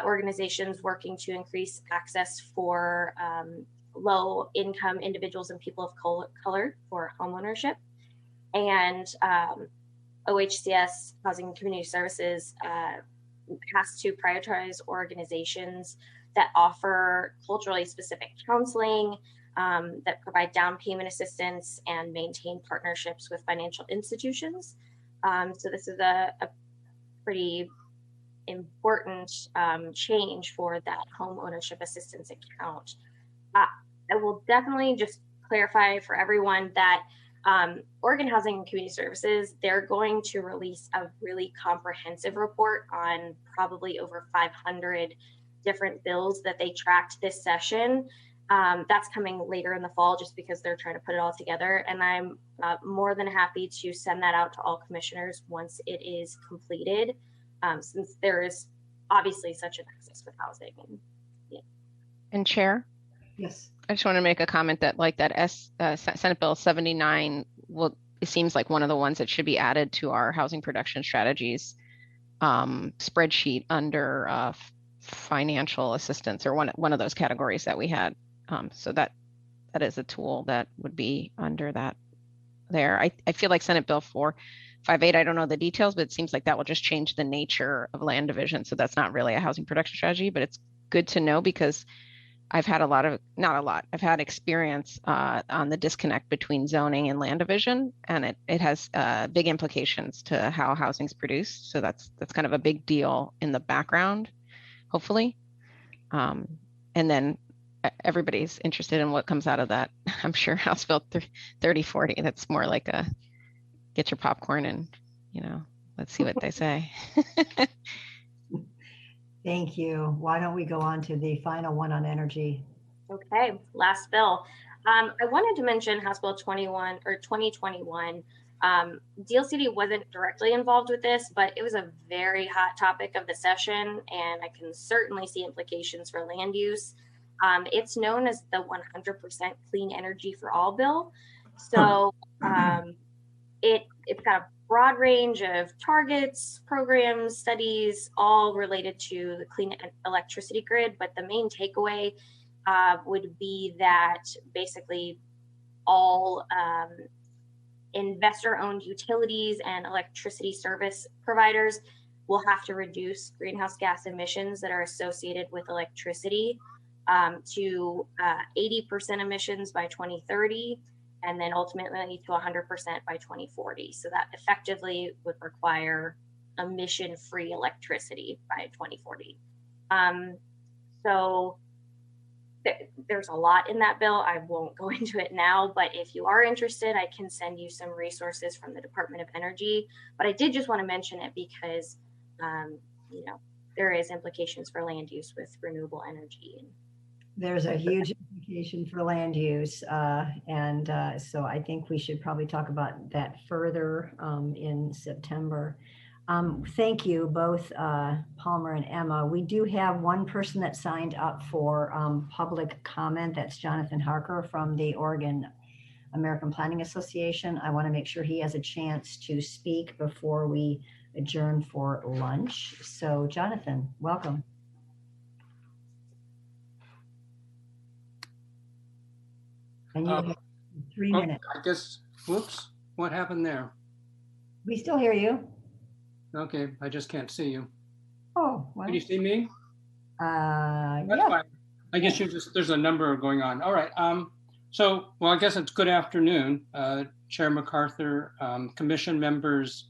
organizations working to increase access for low-income individuals and people of color for home ownership. And OHCS, Housing and Community Services, has to prioritize organizations that offer culturally specific counseling, that provide down payment assistance and maintain partnerships with financial institutions. So this is a pretty important change for that home ownership assistance account. I will definitely just clarify for everyone that Oregon Housing and Community Services, they're going to release a really comprehensive report on probably over 500 different bills that they tracked this session. That's coming later in the fall just because they're trying to put it all together. And I'm more than happy to send that out to all commissioners once it is completed, since there is obviously such an access with housing. And Chair? Yes. I just want to make a comment that like that Senate Bill 79 it seems like one of the ones that should be added to our housing production strategies spreadsheet under financial assistance, or one of those categories that we had. So that is a tool that would be under that there. I feel like Senate Bill 458, I don't know the details, but it seems like that will just change the nature of land division. So that's not really a housing production strategy, but it's good to know because I've had I've had experience on the disconnect between zoning and land division, and it has big implications to how housing's produced. So that's kind of a big deal in the background, hopefully. And then everybody's interested in what comes out of that. I'm sure House Bill 3040, that's more like a get your popcorn and, let's see what they say. Thank you. Why don't we go on to the final one on energy? Okay, last bill. I wanted to mention House Bill 2021. DLCD wasn't directly involved with this, but it was a very hot topic of the session, and I can certainly see implications for land use. It's known as the 100% Clean Energy for All bill. So it's got a broad range of targets, programs, studies, all related to the clean electricity grid. But the main takeaway would be that basically all investor-owned utilities and electricity service providers will have to reduce greenhouse gas emissions that are associated with electricity to 80% emissions by 2030. And then ultimately to 100% by 2040. So that effectively would require emission-free electricity by 2040. So there's a lot in that bill. I won't go into it now, but if you are interested, I can send you some resources from the Department of Energy. But I did just want to mention it because, there is implications for land use with renewable energy. There's a huge implication for land use. So I think we should probably talk about that further in September. Thank you both, Palmer and Emma. We do have one person that signed up for public comment. That's Jonathan Harker from the Oregon American Planning Association. I want to make sure he has a chance to speak before we adjourn for lunch. So Jonathan, welcome. And you have 3 minutes. I guess, whoops, what happened there? We still hear you. Okay, I just can't see you. Oh, well. Can you see me? Yeah. Fine. I guess there's a number going on. All right. I guess it's good afternoon, Chair MacArthur, commission members,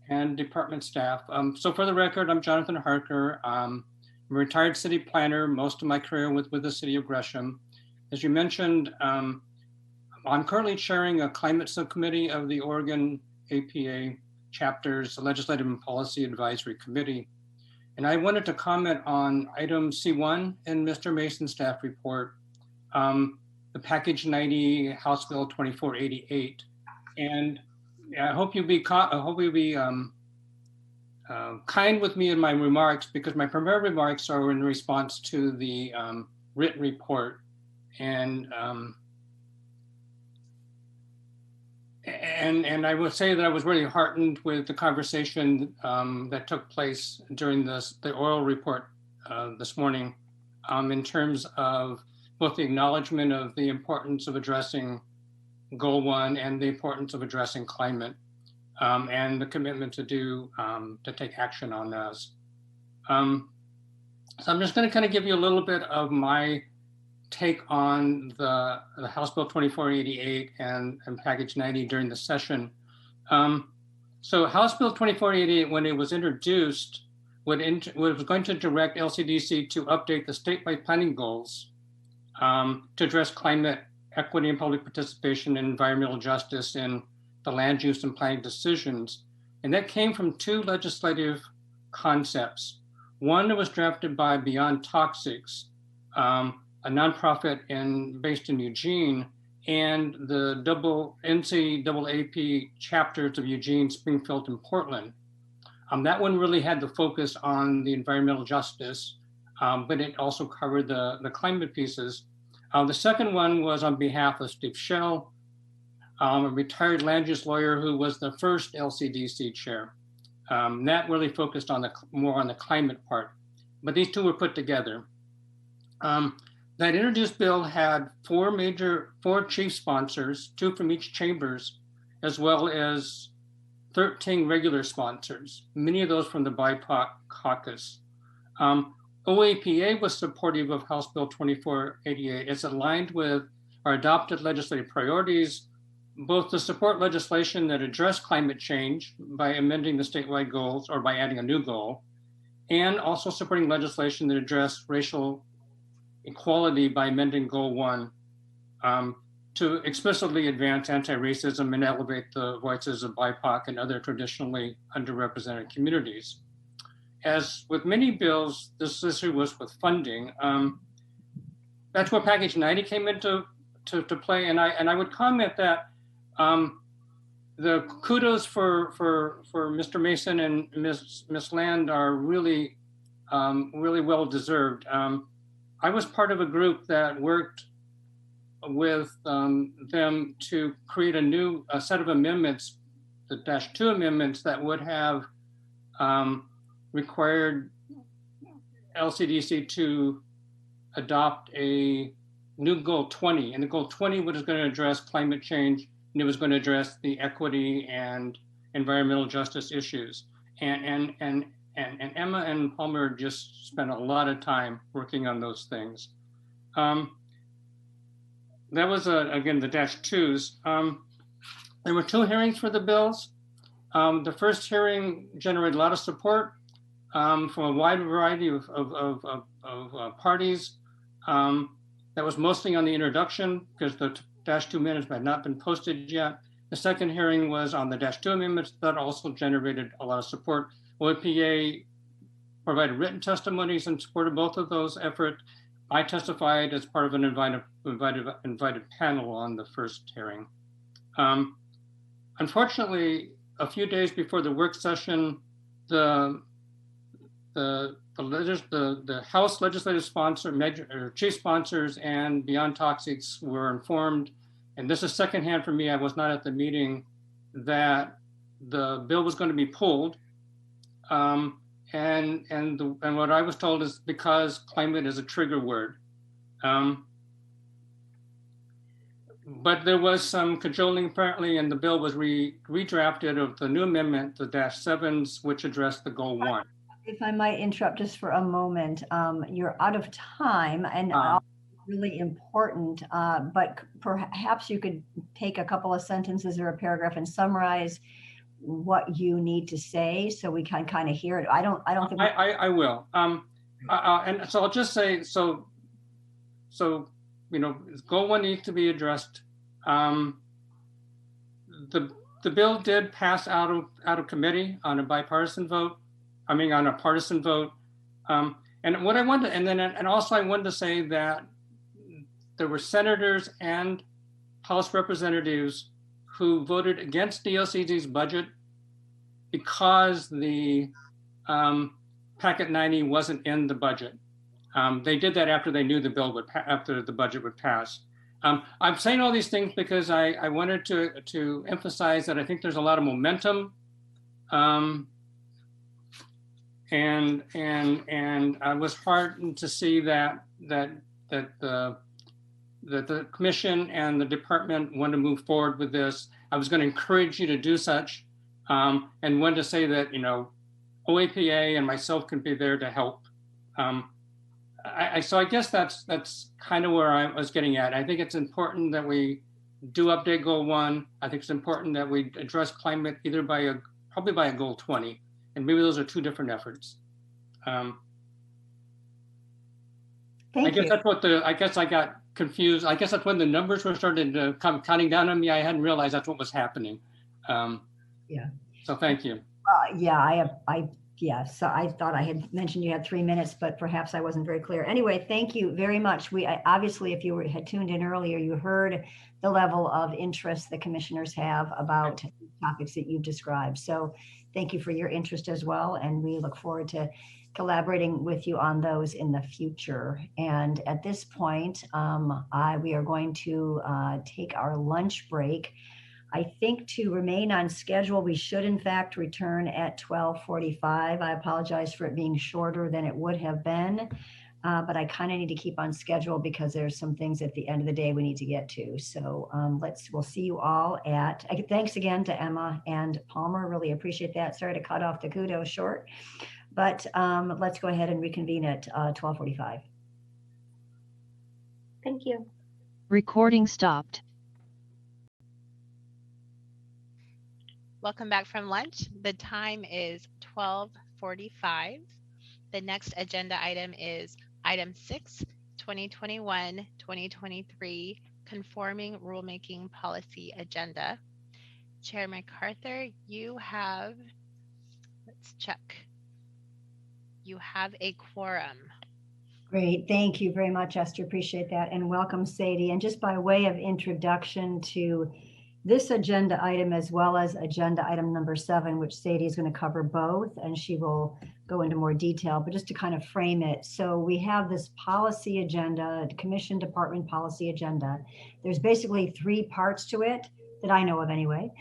and department staff. So for the record, I'm Jonathan Harker. I'm a retired city planner, most of my career with the city of Gresham. As you mentioned, I'm currently chairing a climate subcommittee of the Oregon APA chapter's Legislative and Policy Advisory Committee. And I wanted to comment on item C1 in Mr. Mason's staff report, the package 90 House Bill 2488. And I hope you'll be kind with me in my remarks, because my prepared remarks are in response to the written report. And I would say that I was really heartened with the conversation that took place during the oral report this morning, in terms of both the acknowledgement of the importance of addressing Goal 1 and the importance of addressing climate, and the commitment to take action on those. So I'm just going to kind of give you a little bit of my take on the House Bill 2488 and package 90 during the session. So House Bill 2488, when it was introduced, was going to direct LCDC to update the statewide planning goals to address climate equity and public participation and environmental justice in the land use and planning decisions. And that came from two legislative concepts. One that was drafted by Beyond Toxics, a nonprofit based in Eugene, and the NCAAP chapters of Eugene, Springfield, and Portland. That one really had the focus on the environmental justice, but it also covered the climate pieces. The second one was on behalf of Steve Schell, a retired land use lawyer who was the first LCDC chair. That really focused on more on the climate part, but these two were put together. That introduced bill had four chief sponsors, 2 from each chambers, as well as 13 regular sponsors, many of those from the BIPOC caucus. OAPA was supportive of House Bill 2488. It's aligned with our adopted legislative priorities, both to support legislation that address climate change by amending the statewide goals or by adding a new goal, and also supporting legislation that address racial equality by amending Goal 1 to explicitly advance anti-racism and elevate the voices of BIPOC and other traditionally underrepresented communities. As with many bills, this issue was with funding. That's where Package 90 came into play, and I would comment that the kudos for Mr. Mason and Ms. Land are really well deserved. I was part of a group that worked with them to create a set of amendments, the -2 amendments that would have required LCDC to adopt a new Goal 20. And the Goal 20 was going to address climate change, and it was going to address the equity and environmental justice issues. And Emma and Palmer just spent a lot of time working on those things. That was, again, the -2s. There were 2 hearings for the bills. The first hearing generated a lot of support from a wide variety of parties. That was mostly on the introduction because the -2 minutes had not been posted yet. The second hearing was on the -2 amendments that also generated a lot of support. OAPA provided written testimonies in support of both of those efforts. I testified as part of an invited panel on the first hearing. Unfortunately, a few days before the work session, the House legislative sponsor, chief sponsors and Beyond Toxics were informed, and this is secondhand for me, I was not at the meeting, that the bill was going to be pulled. And what I was told is because climate is a trigger word. But there was some cajoling apparently, and the bill was redrafted of the new amendment, the -7s, which addressed the Goal 1. If I might interrupt just for a moment, you're out of time and really important, but perhaps you could take a couple of sentences or a paragraph and summarize what you need to say so we can kind of hear it. I don't think I will. And so I'll just say, so Goal 1 needs to be addressed. The bill did pass out of committee on a bipartisan vote. I mean, on a partisan vote. And what I wanted, and also I wanted to say that there were senators and House representatives who voted against DLCD's budget because the Packet 90 wasn't in the budget. They did that after they knew the bill after the budget would pass. I'm saying all these things because I wanted to emphasize that I think there's a lot of momentum, and I was heartened to see that the commission and the department want to move forward with this. I was going to encourage you to do such, and wanted to say that OAPA and myself can be there to help. So I guess that's kind of where I was getting at. I think it's important that we do update Goal 1. I think it's important that we address climate either by probably by a goal 20. And maybe those are two different efforts. Thank I guess you. that's what I guess I got confused. I guess that's when the numbers were starting to come counting down on me. I hadn't realized that's what was happening. Yeah. So thank you. Yeah, so I thought I had mentioned you had 3 minutes, but perhaps I wasn't very clear. Anyway, thank you very much. Obviously, if you had tuned in earlier, you heard the level of interest the commissioners have about topics that you've described. So thank you for your interest as well. And we look forward to collaborating with you on those in the future. And at this point, we are going to take our lunch break. I think to remain on schedule, we should in fact return at 12:45. I apologize for it being shorter than it would have been, but I kind of need to keep on schedule because there's some things at the end of the day we need to get to. So we'll see you all thanks again to Emma and Palmer, really appreciate that. Sorry to cut off the kudos short, but let's go ahead and reconvene at 12:45. Thank you. Recording stopped. Welcome back from lunch. The time is 12:45. The next agenda item is item 6, 2021-2023 Conforming Rulemaking Policy Agenda. Chair MacArthur, you have, let's check. You have a quorum. Great, thank you very much, Esther. Appreciate that. And welcome, Sadie. And just by way of introduction to this agenda item, as well as agenda item number 7, which Sadie is going to cover both, and she will go into more detail, but just to kind of frame it. So we have this policy agenda, Commission Department policy agenda. There's basically 3 parts to it that I know of anyway,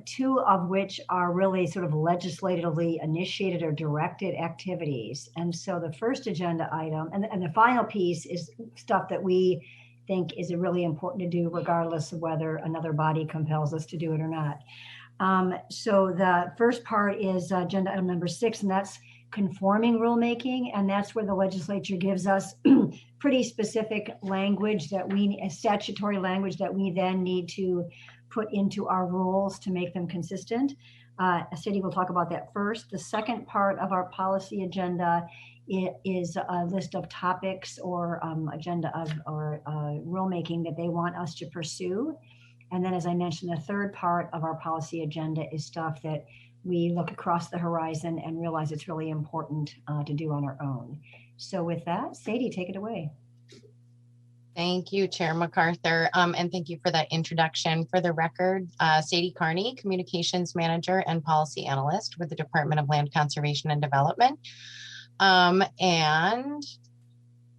2 of which are really sort of legislatively initiated or directed activities. And so the first agenda item, and the final piece is stuff that we think is really important to do regardless of whether another body compels us to do it or not. So the first part is agenda item number 6, and that's conforming rulemaking. And that's where the legislature gives us pretty specific language statutory language that we then need to put into our rules to make them consistent. Sadie will talk about that first. The second part of our policy agenda is a list of topics or agenda or rulemaking that they want us to pursue. And then, as I mentioned, the third part of our policy agenda is stuff that we look across the horizon and realize it's really important to do on our own. So with that, Sadie, take it away. Thank you, Chair MacArthur, and thank you for that introduction. For the record, Sadie Carney, Communications Manager and Policy Analyst with the Department of Land Conservation and Development. And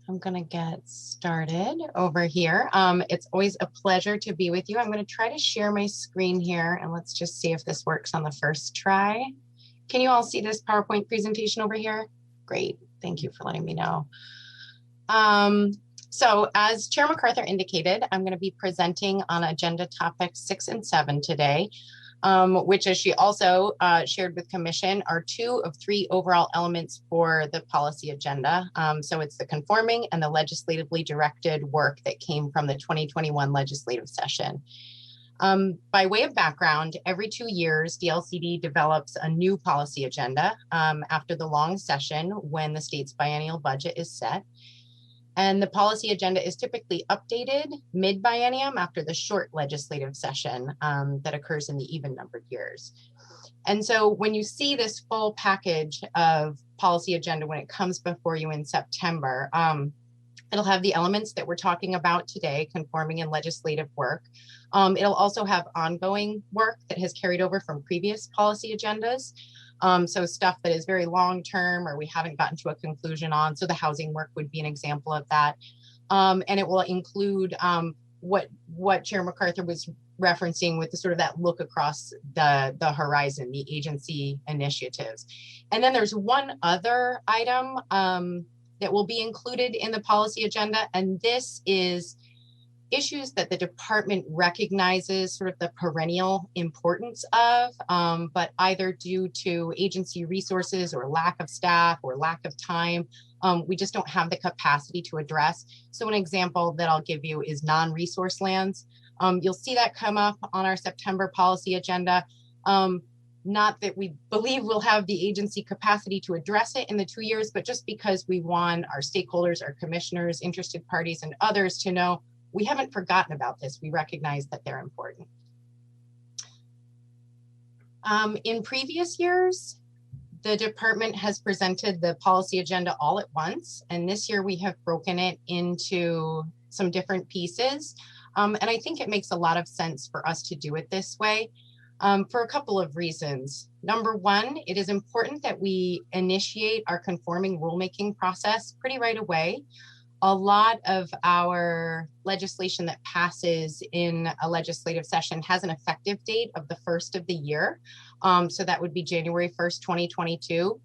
I'm going to get started over here. It's always a pleasure to be with you. I'm going to try to share my screen here, and let's just see if this works on the first try. Can you all see this PowerPoint presentation over here? Great. Thank you for letting me know. So as Chair MacArthur indicated, I'm going to be presenting on agenda topics 6 and 7 today, which, as she also shared with Commission, are 2 of 3 overall elements for the policy agenda. So it's the conforming and the legislatively directed work that came from the 2021 legislative session. By way of background, every 2 years, DLCD develops a new policy agenda after the long session when the state's biennial budget is set. And the policy agenda is typically updated mid-biennium after the short legislative session that occurs in the even-numbered years. And so when you see this full package of policy agenda when it comes before you in September, it'll have the elements that we're talking about today, conforming and legislative work. It'll also have ongoing work that has carried over from previous policy agendas. So stuff that is very long-term or we haven't gotten to a conclusion on. So the housing work would be an example of that. And it will include what Chair MacArthur was referencing with the sort of that look across the horizon, the agency initiatives. And then there's one other item that will be included in the policy agenda. And this is issues that the department recognizes sort of the perennial importance of, but either due to agency resources or lack of staff or lack of time, we just don't have the capacity to address. So an example that I'll give you is non-resource lands. You'll see that come up on our September policy agenda. Not that we believe we'll have the agency capacity to address it in the 2 years, but just because we want our stakeholders, our commissioners, interested parties, and others to know we haven't forgotten about this. We recognize that they're important. In previous years, the department has presented the policy agenda all at once, and this year we have broken it into some different pieces. And I think it makes a lot of sense for us to do it this way for a couple of reasons. Number one, it is important that we initiate our conforming rulemaking process pretty right away. A lot of our legislation that passes in a legislative session has an effective date of the first of the year. So that would be January 1st, 2022.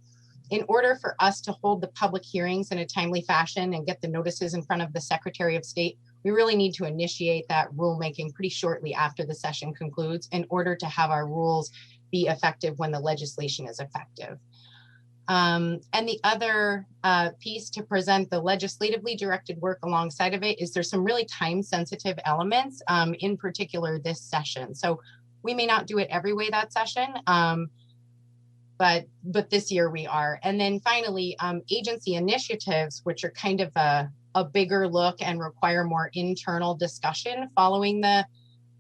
In order for us to hold the public hearings in a timely fashion and get the notices in front of the Secretary of State, we really need to initiate that rulemaking pretty shortly after the session concludes in order to have our rules be effective when the legislation is effective. And the other piece to present the legislatively directed work alongside of it is there's some really time sensitive elements, in particular this session. So we may not do it every way that session, but this year we are. And then finally, agency initiatives, which are kind of a bigger look and require more internal discussion following the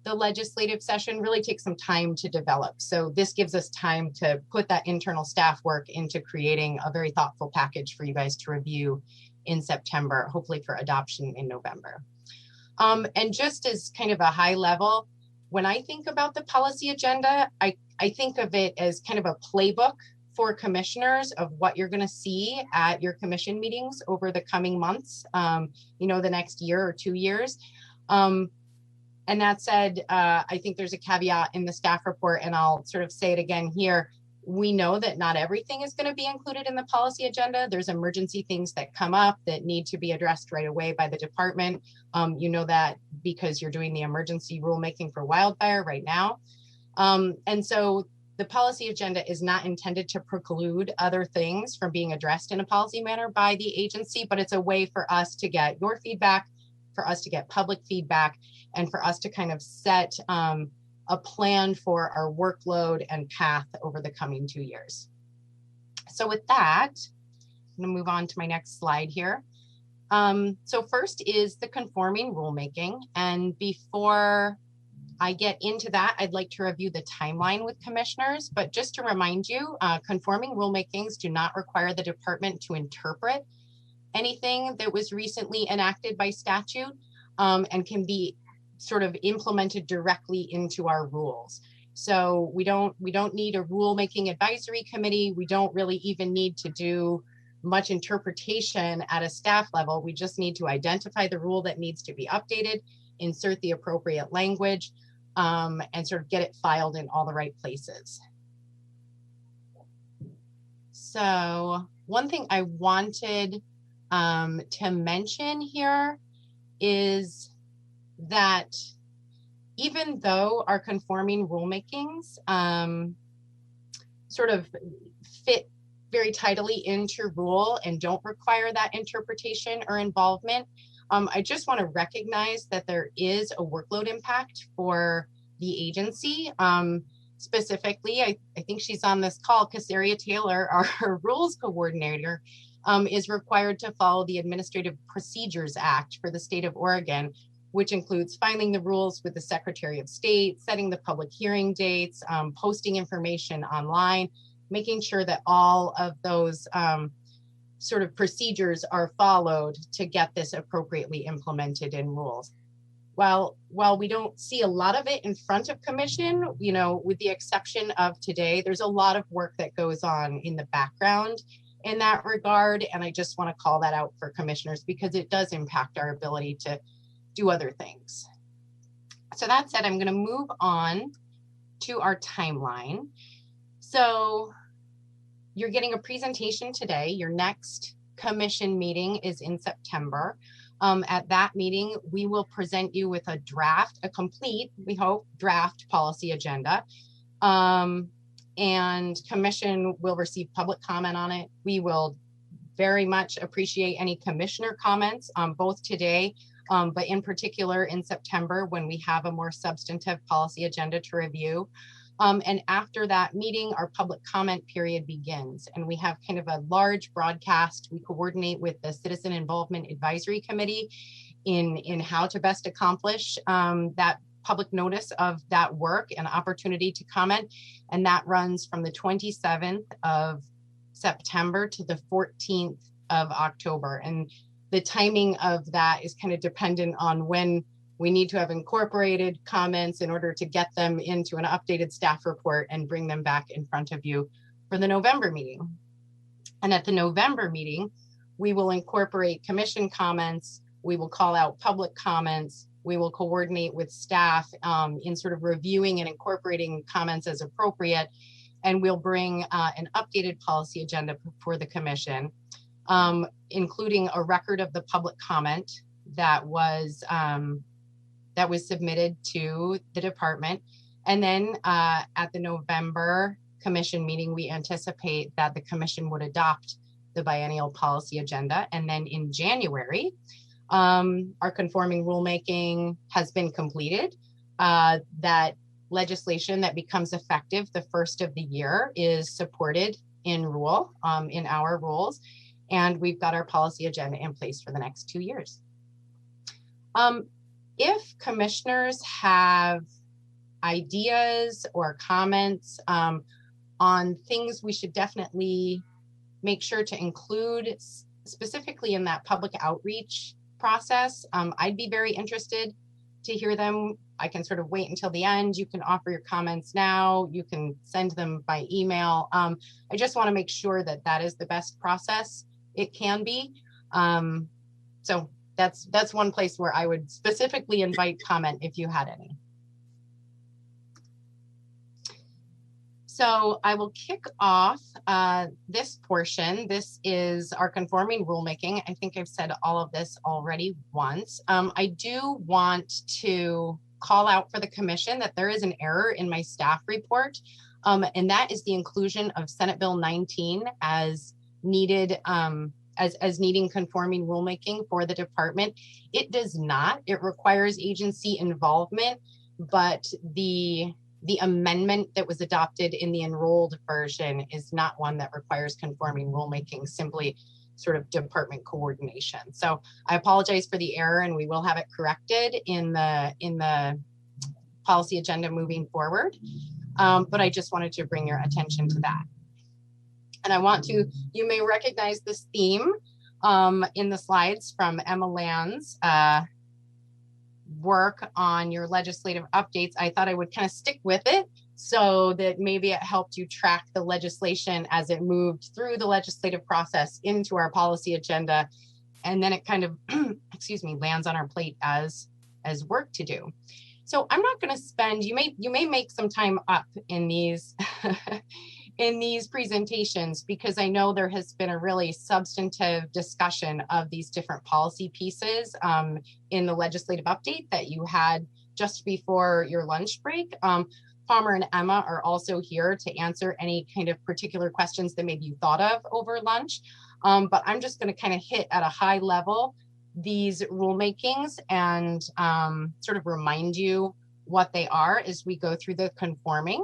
legislative session, really take some time to develop. So this gives us time to put that internal staff work into creating a very thoughtful package for you guys to review in September, hopefully for adoption in November. And just as kind of a high level, when I think about the policy agenda, I think of it as kind of a playbook for commissioners of what you're going to see at your commission meetings over the coming months, the next year or 2 years. And that said, I think there's a caveat in the staff report, and I'll sort of say it again here. We know that not everything is going to be included in the policy agenda. There's emergency things that come up that need to be addressed right away by the department. You know that because you're doing the emergency rulemaking for wildfire right now. And so the policy agenda is not intended to preclude other things from being addressed in a policy manner by the agency, but it's a way for us to get your feedback, for us to get public feedback, and for us to kind of set a plan for our workload and path over the coming 2 years. So with that, I'm going to move on to my next slide here. So first is the conforming rulemaking. And before I get into that, I'd like to review the timeline with commissioners. But just to remind you, conforming rulemakings do not require the department to interpret anything that was recently enacted by statute, and can be sort of implemented directly into our rules. So we don't need a rulemaking advisory committee. We don't really even need to do much interpretation at a staff level. We just need to identify the rule that needs to be updated, insert the appropriate language, and sort of get it filed in all the right places. So one thing I wanted to mention here is that even though our conforming rulemakings sort of fit very tidily into rule and don't require that interpretation or involvement, I just want to recognize that there is a workload impact for the agency. Specifically, I think she's on this call, Casaria Taylor, our rules coordinator, is required to follow the Administrative Procedures Act for the state of Oregon, which includes filing the rules with the Secretary of State, setting the public hearing dates, posting information online, making sure that all of those sort of procedures are followed to get this appropriately implemented in rules. While we don't see a lot of it in front of commission, with the exception of today, there's a lot of work that goes on in the background in that regard. And I just want to call that out for commissioners because it does impact our ability to do other things. So that said, I'm going to move on to our timeline. So you're getting a presentation today. Your next commission meeting is in September. At that meeting, we will present you with a complete, we hope, draft policy agenda. And commission will receive public comment on it. We will very much appreciate any commissioner comments, both today, but in particular in September when we have a more substantive policy agenda to review. And after that meeting, our public comment period begins. And we have kind of a large broadcast. We coordinate with the Citizen Involvement Advisory Committee in how to best accomplish that public notice of that work and opportunity to comment. And that runs from the 27th of September to the 14th of October. And the timing of that is kind of dependent on when we need to have incorporated comments in order to get them into an updated staff report and bring them back in front of you for the November meeting. And at the November meeting, we will incorporate commission comments, we will call out public comments, we will coordinate with staff in sort of reviewing and incorporating comments as appropriate, and we'll bring an updated policy agenda for the commission, including a record of the public comment that was submitted to the department. And then at the November commission meeting, we anticipate that the commission would adopt the biennial policy agenda. And then in January, our conforming rulemaking has been completed. That legislation that becomes effective the first of the year is supported in rule, in our rules. And we've got our policy agenda in place for the next 2 years. If commissioners have ideas or comments on things we should definitely make sure to include specifically in that public outreach process, I'd be very interested to hear them. I can sort of wait until the end. You can offer your comments now. You can send them by email. I just want to make sure that that is the best process it can be. So that's one place where I would specifically invite comment if you had any. So I will kick off this portion. This is our conforming rulemaking. I think I've said all of this already once. I do want to call out for the commission that there is an error in my staff report, and that is the inclusion of Senate Bill 19 as needed, as needing conforming rulemaking for the department. It does not. It requires agency involvement, but the amendment that was adopted in the enrolled version is not one that requires conforming rulemaking, simply sort of department coordination. So I apologize for the error, and we will have it corrected in the policy agenda moving forward. But I just wanted to bring your attention to that. And I want to, you may recognize this theme in the slides from Emma Land's work on your legislative updates. I thought I would kind of stick with it so that maybe it helped you track the legislation as it moved through the legislative process into our policy agenda. And then it kind of, excuse me, lands on our plate as work to do. So I'm not going to spend, you may make some time up in these in these presentations, because I know there has been a really substantive discussion of these different policy pieces in the legislative update that you had just before your lunch break. Palmer and Emma are also here to answer any kind of particular questions that maybe you thought of over lunch. But I'm just going to kind of hit at a high level these rulemakings and sort of remind you what they are as we go through the conforming.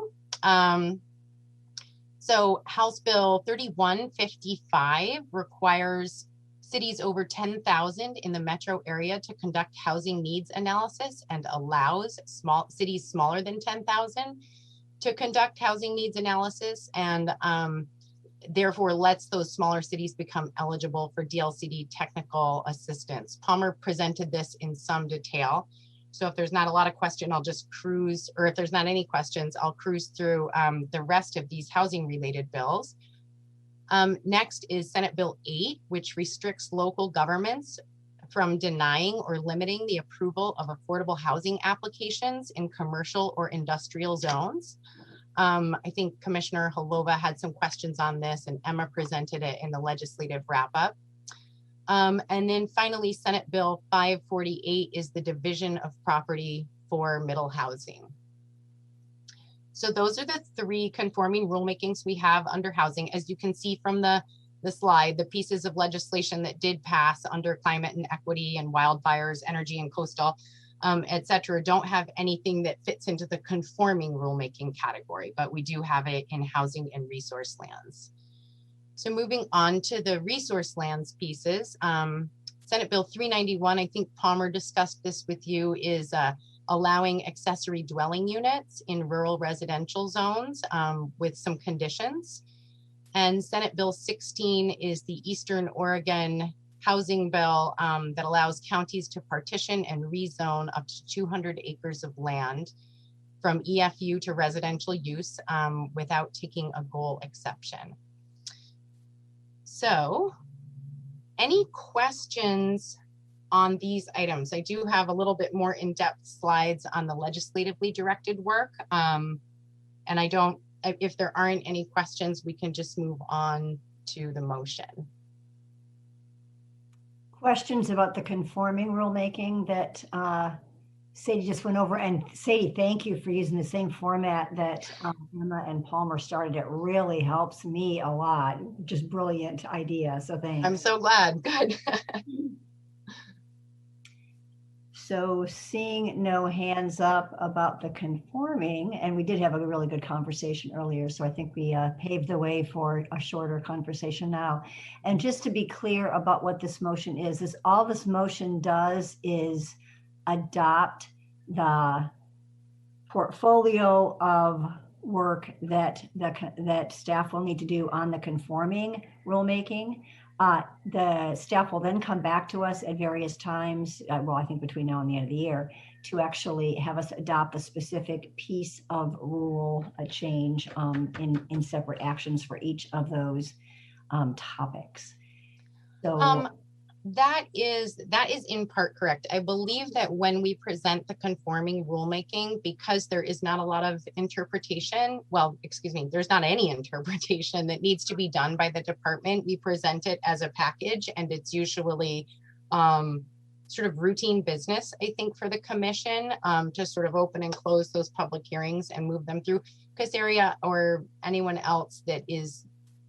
So House Bill 3155 requires cities over 10,000 in the metro area to conduct housing needs analysis and allows cities smaller than 10,000 to conduct housing needs analysis, and therefore lets those smaller cities become eligible for DLCD technical assistance. Palmer presented this in some detail. So if there's not a lot of question, I'll just cruise, or if there's not any questions, I'll cruise through the rest of these housing related bills. Next is Senate Bill 8, which restricts local governments from denying or limiting the approval of affordable housing applications in commercial or industrial zones. I think Commissioner Holova had some questions on this, and Emma presented it in the legislative wrap-up. And then finally, Senate Bill 548 is the division of property for middle housing. So those are the three conforming rulemakings we have under housing. As you can see from the slide, the pieces of legislation that did pass under climate and equity and wildfires, energy and coastal, et cetera, don't have anything that fits into the conforming rulemaking category, but we do have it in housing and resource lands. So moving on to the resource lands pieces, Senate Bill 391, I think Palmer discussed this with you, is allowing accessory dwelling units in rural residential zones with some conditions. And Senate Bill 16 is the Eastern Oregon housing bill that allows counties to partition and rezone up to 200 acres of land from EFU to residential use without taking a goal exception. So, any questions on these items? I do have a little bit more in-depth slides on the legislatively directed work. And I don't, if there aren't any questions, we can just move on to the motion. Questions about the conforming rulemaking that Sadie just went over. And Sadie, thank you for using the same format that Emma and Palmer started. It really helps me a lot. Just brilliant idea. So thanks. I'm so glad. Good. So seeing no hands up about the conforming, and we did have a really good conversation earlier, so I think we paved the way for a shorter conversation now. And just to be clear about what this motion is all this motion does is adopt the portfolio of work that staff will need to do on the conforming rulemaking. The staff will then come back to us at various times, well, I think between now and the end of the year, to actually have us adopt a specific piece of rule, a change in separate actions for each of those topics. So that is in part correct. I believe that when we present the conforming rulemaking, because there is not a lot of interpretation, well, excuse me, there's not any interpretation that needs to be done by the department. We present it as a package, and it's usually sort of routine business, I think, for the commission to sort of open and close those public hearings and move them through. Casaria or anyone else that is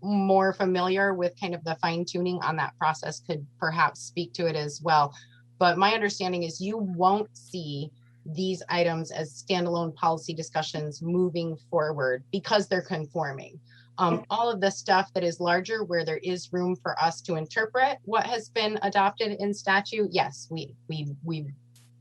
more familiar with kind of the fine tuning on that process could perhaps speak to it as well. But my understanding is you won't see these items as standalone policy discussions moving forward because they're conforming. All of the stuff that is larger, where there is room for us to interpret what has been adopted in statute, yes, we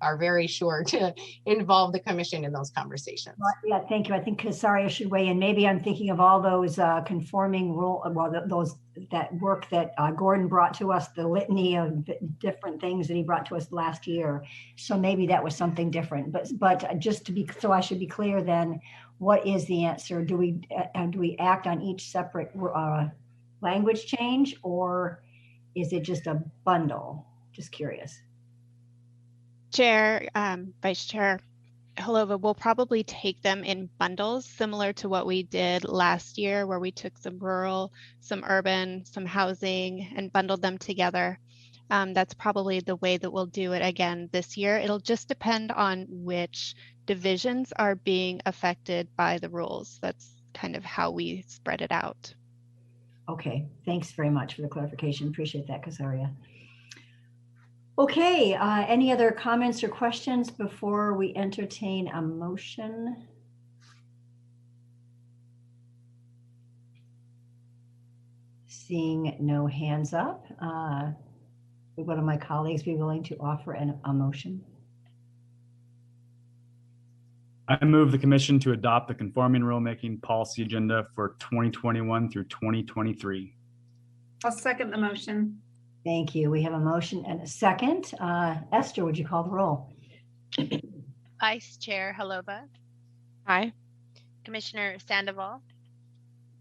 are very sure to involve the commission in those conversations. Yeah, thank you. I think Casaria should weigh in. Maybe I'm thinking of all those conforming rule, well, that work that Gordon brought to us, the litany of different things that he brought to us last year. So maybe that was something different. But just to be, so I should be clear then, what is the answer? Do we act on each separate language change, or is it just a bundle? Just curious. Chair, Vice Chair Holova, we'll probably take them in bundles, similar to what we did last year, where we took some rural, some urban, some housing, and bundled them together. That's probably the way that we'll do it again this year. It'll just depend on which divisions are being affected by the rules. That's kind of how we spread it out. Okay, thanks very much for the clarification. Appreciate that, Casaria. Okay, any other comments or questions before we entertain a motion? Seeing no hands up, would one of my colleagues be willing to offer a motion? I move the commission to adopt the conforming rulemaking policy agenda for 2021 through 2023. I'll second the motion. Thank you. We have a motion and a second. Esther, would you call the roll? Vice Chair Holova. Aye. Commissioner Sandoval.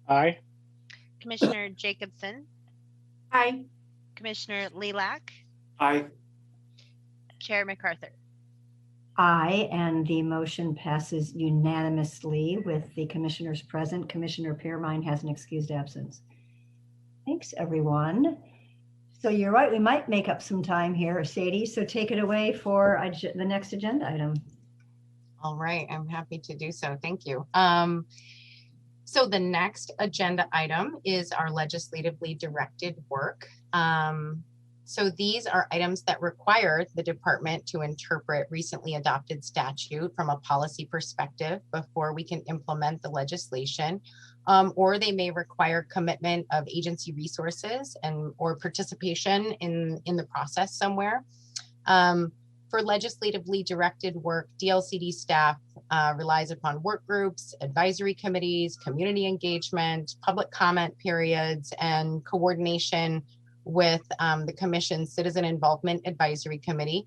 Aye. Commissioner Jacobson. Aye. Commissioner Lilac. Aye. Chair MacArthur. Aye, and the motion passes unanimously with the commissioners present. Commissioner Pearmine has an excused absence. Thanks, everyone. So you're right, we might make up some time here, Sadie. So take it away for the next agenda item. All right, I'm happy to do so. Thank you. So the next agenda item is our legislatively directed work. So these are items that require the department to interpret recently adopted statute from a policy perspective before we can implement the legislation. Or they may require commitment of agency resources and or participation in the process somewhere. For legislatively directed work, DLCD staff relies upon work groups, advisory committees, community engagement, public comment periods, and coordination with the Commission's Citizen Involvement Advisory Committee.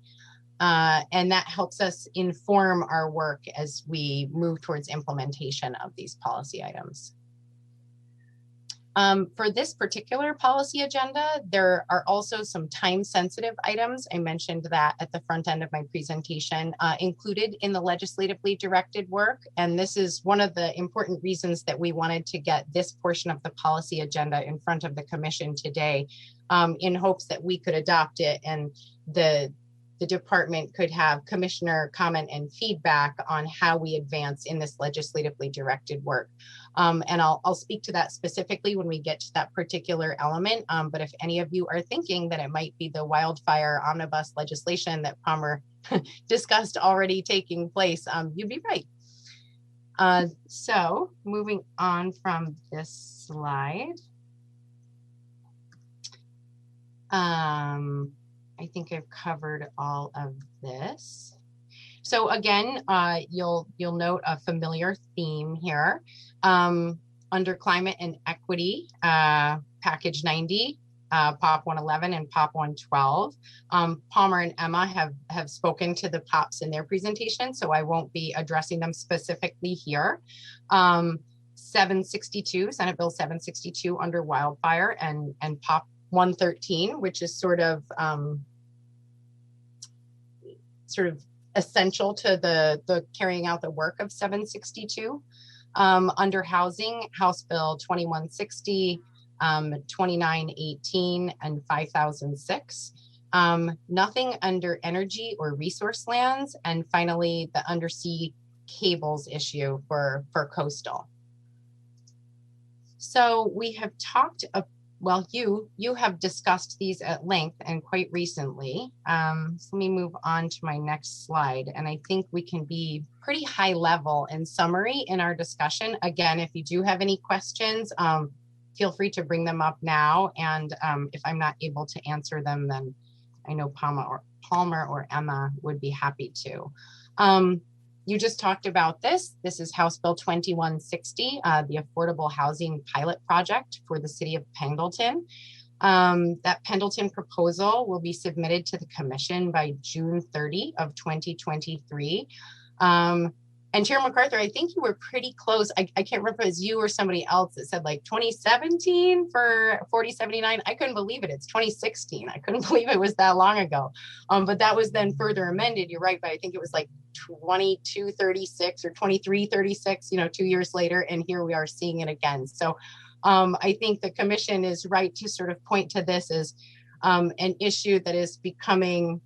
And that helps us inform our work as we move towards implementation of these policy items. For this particular policy agenda, there are also some time-sensitive items. I mentioned that at the front end of my presentation, included in the legislatively directed work. And this is one of the important reasons that we wanted to get this portion of the policy agenda in front of the Commission today, in hopes that we could adopt it and the department could have commissioner comment and feedback on how we advance in this legislatively directed work. And I'll speak to that specifically when we get to that particular element. But if any of you are thinking that it might be the wildfire omnibus legislation that Palmer discussed already taking place, you'd be right. So moving on from this slide. I think I've covered all of this. So again, you'll note a familiar theme here. Under climate and equity, package 90, POP 111 and POP 112. Palmer and Emma have spoken to the POPs in their presentation, so I won't be addressing them specifically here. 762, Senate Bill 762 under wildfire, and POP 113, which is sort of essential to the carrying out the work of 762. Under housing, House Bill 2160, 2918, and 5006. Nothing under energy or resource lands, and finally the undersea cables issue for coastal. So we have talked about, well, you have discussed these at length and quite recently. So let me move on to my next slide. And I think we can be pretty high level in summary in our discussion. Again, if you do have any questions, feel free to bring them up now. And if I'm not able to answer them, then I know Palmer or Emma would be happy to. You just talked about this. This is House Bill 2160, the Affordable Housing Pilot Project for the City of Pendleton. That Pendleton proposal will be submitted to the Commission by June 30 of 2023. And Chair MacArthur, I think you were pretty close. I can't remember if it was you or somebody else that said like 2017 for 4079. I couldn't believe it. It's 2016. I couldn't believe it was that long ago. But that was then further amended. You're right, but I think it was like 2236 or 2336, 2 years later, and here we are seeing it again. So I think the Commission is right to sort of point to this as an issue that is becoming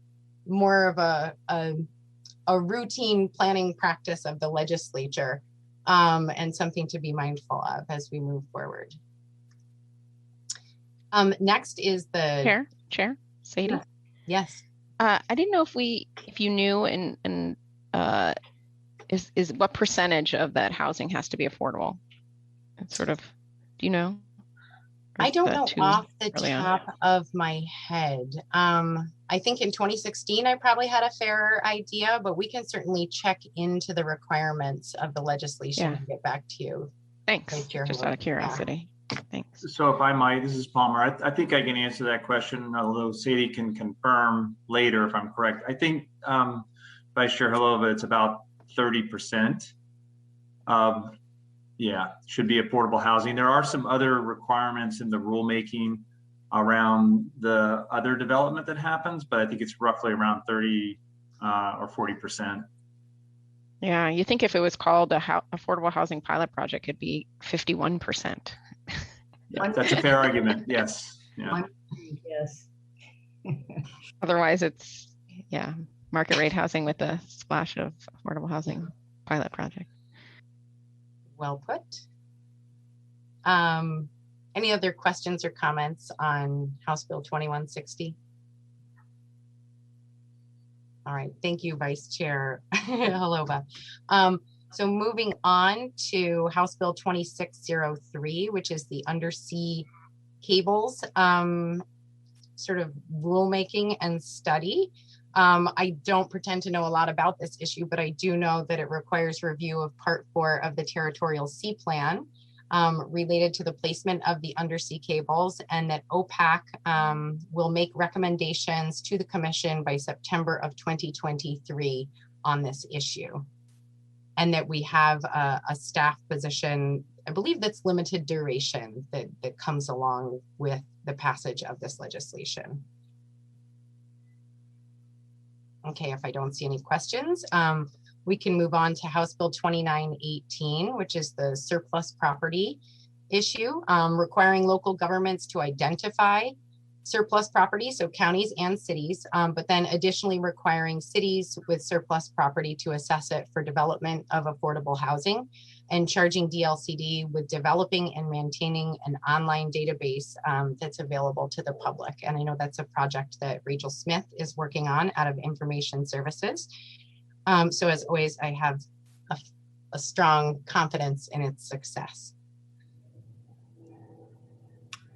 more of a routine planning practice of the legislature, and something to be mindful of as we move forward. Next is the Chair Sadie. Yes. I didn't know if you knew and is what percentage of that housing has to be affordable? It's sort of, do you know? I don't know off the top of my head. I think in 2016, I probably had a fairer idea, but we can certainly check into the requirements of the legislation and get back to you. Thanks. Just out of curiosity. Thanks. So if I might, this is Palmer. I think I can answer that question, although Sadie can confirm later if I'm correct. I think, Vice Chair Halova, it's about 30%. Should be affordable housing. There are some other requirements in the rulemaking around the other development that happens, but I think it's roughly around 30 or 40%. Yeah, you think if it was called a affordable housing pilot project, it'd be 51%. That's a fair argument. Yes. Yeah. Yes. Otherwise, it's market rate housing with a splash of affordable housing pilot project. Well put. Any other questions or comments on House Bill 2160? All right, thank you, Vice Chair Halova. So moving on to House Bill 2603, which is the undersea cables sort of rulemaking and study. I don't pretend to know a lot about this issue, but I do know that it requires review of Part 4 of the Territorial Sea Plan related to the placement of the undersea cables, and that OPAC will make recommendations to the Commission by September of 2023 on this issue. And that we have a staff position, I believe that's limited duration that comes along with the passage of this legislation. Okay, if I don't see any questions, we can move on to House Bill 2918, which is the surplus property issue, requiring local governments to identify surplus property, so counties and cities, but then additionally requiring cities with surplus property to assess it for development of affordable housing, and charging DLCD with developing and maintaining an online database that's available to the public. And I know that's a project that Rachel Smith is working on out of Information Services. So as always, I have a strong confidence in its success.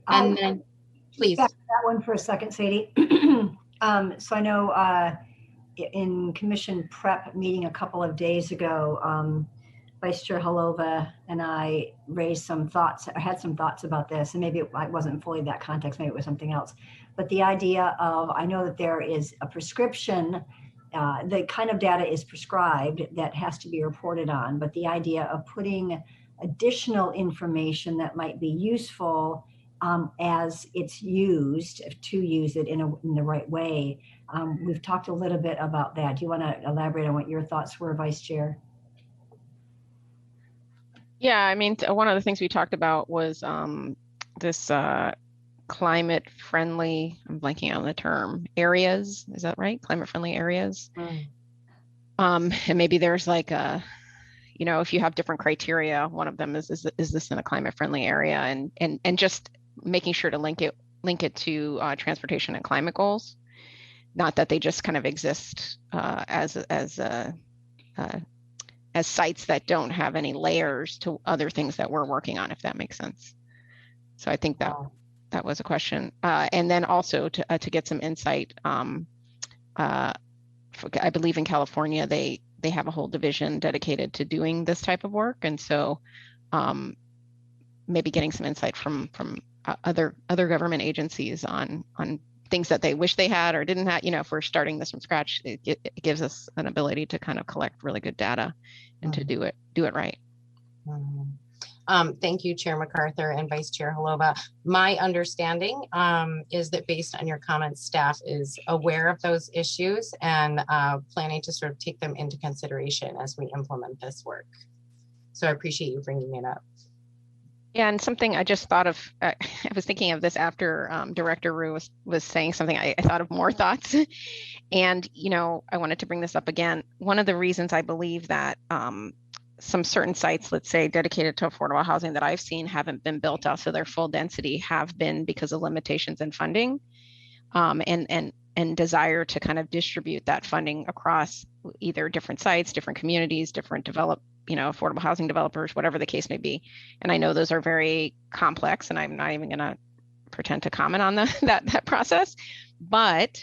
And then, please. Back to that one for a second, Sadie. So I know in Commission Prep meeting a couple of days ago, Vice Chair Halova and I raised some thoughts, I had some thoughts about this, and maybe it wasn't fully that context, maybe it was something else. But the idea of, I know that there is a prescription, the kind of data is prescribed that has to be reported on, but the idea of putting additional information that might be useful as it's used, to use it in the right way. We've talked a little bit about that. Do you want to elaborate on what your thoughts were, Vice Chair? Yeah, I mean, one of the things we talked about was this climate friendly, I'm blanking on the term, areas, is that right? Climate friendly areas. And maybe there's like a, you know, if you have different criteria, one of them is this in a climate friendly area, and just making sure to link it to transportation and climate goals. Not that they just kind of exist as sites that don't have any layers to other things that we're working on, if that makes sense. So I think that was a question. And then also to get some insight, I believe in California, they have a whole division dedicated to doing this type of work. And so maybe getting some insight from other government agencies on things that they wish they had or didn't have. You know, if we're starting this from scratch, it gives us an ability to kind of collect really good data and to do it right. Thank you, Chair MacArthur and Vice Chair Halova. My understanding is that based on your comments, staff is aware of those issues and planning to sort of take them into consideration as we implement this work. So I appreciate you bringing it up. Yeah, and something I just thought of, I was thinking of this after Director Rue was saying something, I thought of more thoughts. And, you know, I wanted to bring this up again. One of the reasons I believe that some certain sites, let's say dedicated to affordable housing that I've seen haven't been built out to their full density have been because of limitations in funding and desire to kind of distribute that funding across either different sites, different communities, different affordable housing developers, whatever the case may be. And I know those are very complex, and I'm not even going to pretend to comment on that process, but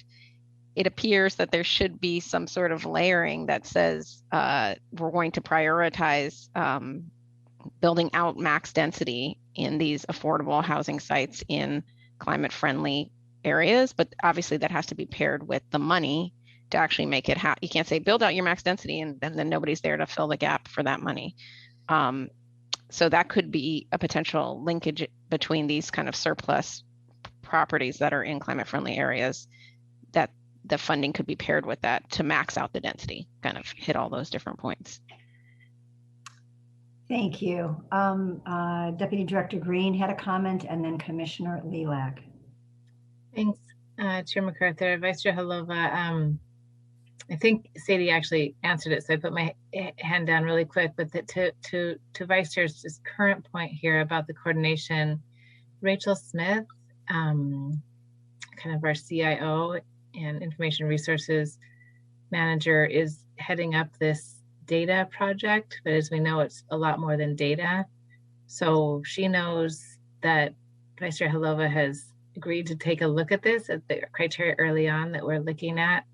it appears that there should be some sort of layering that says we're going to prioritize building out max density in these affordable housing sites in climate friendly areas, but obviously that has to be paired with the money to actually make it happen. You can't say build out your max density and then nobody's there to fill the gap for that money. So that could be a potential linkage between these kind of surplus properties that are in climate friendly areas, that the funding could be paired with that to max out the density, kind of hit all those different points. Thank you. Deputy Director Green had a comment, and then Commissioner Lilac. Thanks, Chair MacArthur. Vice Chair Halova. I think Sadie actually answered it, so I put my hand down really quick. But to Vice Chair's current point here about the coordination, Rachel Smith, kind of our CIO and Information Resources, manager is heading up this data project, but as we know, it's a lot more than data. So she knows that Vice Chair Halova has agreed to take a look at this, at the criteria early on that we're looking at,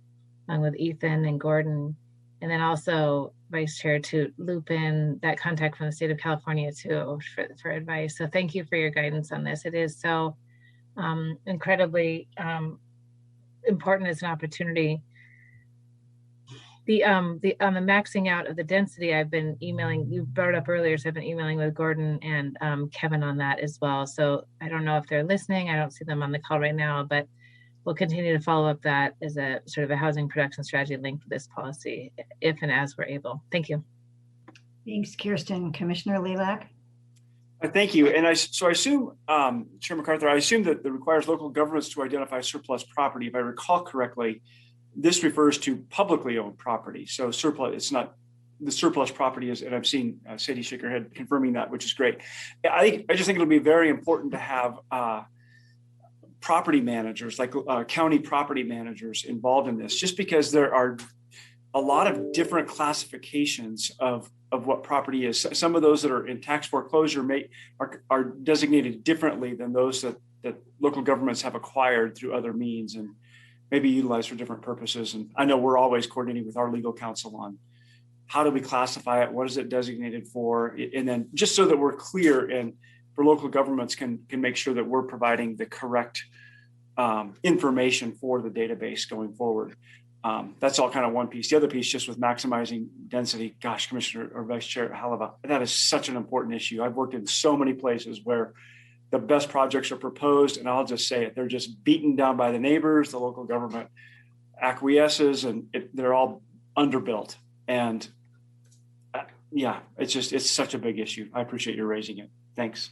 along with Ethan and Gordon, and then also Vice Chair to loop in that contact from the state of California too for advice. So thank you for your guidance on this. It is so incredibly important as an opportunity. On the maxing out of the density, I've been emailing, you brought it up earlier, so I've been emailing with Gordon and Kevin on that as well. So I don't know if they're listening. I don't see them on the call right now, but we'll continue to follow up that as a sort of a housing production strategy linked to this policy, if and as we're able. Thank you. Thanks, Kirsten. Commissioner Lilac. Thank you. And I assume, Chair MacArthur, I assume that it requires local governments to identify surplus property. If I recall correctly, this refers to publicly owned property. So surplus, it's not the surplus property is, and I've seen Sadie shake her head confirming that, which is great. I just think it'll be very important to have property managers, like county property managers involved in this, just because there are a lot of different classifications of what property is. Some of those that are in tax foreclosure are designated differently than those that local governments have acquired through other means and maybe utilized for different purposes. And I know we're always coordinating with our legal counsel on how do we classify it, what is it designated for, and then just so that we're clear and for local governments can make sure that we're providing the correct information for the database going forward. That's all kind of one piece. The other piece, just with maximizing density, gosh, Commissioner or Vice Chair Halova, that is such an important issue. I've worked in so many places where the best projects are proposed, and I'll just say it, they're just beaten down by the neighbors, the local government acquiesces, and they're all underbuilt. And yeah, it's such a big issue. I appreciate you raising it. Thanks.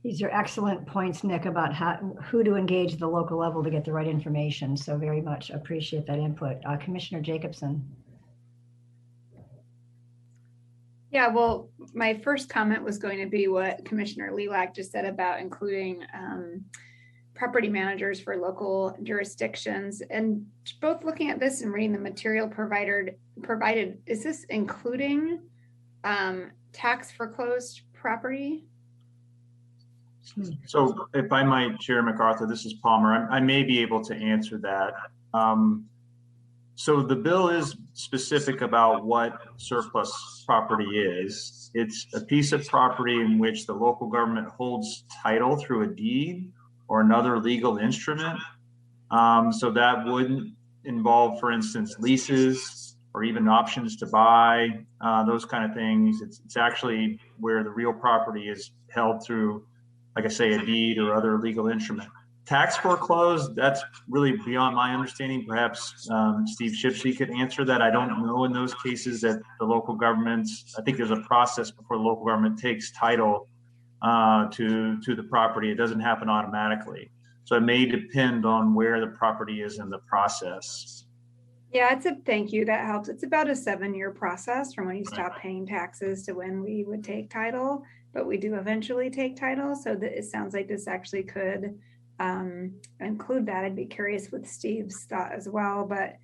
These are excellent points, Nick, about who to engage at the local level to get the right information. So very much appreciate that input. Commissioner Jacobson. Yeah, well, my first comment was going to be what Commissioner Lilac just said about including property managers for local jurisdictions. And both looking at this and reading the material provided, is this including tax foreclosed property? So if I might, Chair MacArthur, this is Palmer. I may be able to answer that. So the bill is specific about what surplus property is. It's a piece of property in which the local government holds title through a deed or another legal instrument. So that wouldn't involve, for instance, leases or even options to buy, those kind of things. It's actually where the real property is held through, like I say, a deed or other legal instrument. Tax foreclosed, that's really beyond my understanding. Perhaps Steve Shipsey could answer that. I don't know in those cases that the local governments, I think there's a process before the local government takes title to the property. It doesn't happen automatically. So it may depend on where the property is in the process. Yeah, thank you, that helps. It's about a 7-year process from when you stop paying taxes to when we would take title, but we do eventually take title. So that it sounds like this actually could include that. I'd be curious with Steve's thought as well, but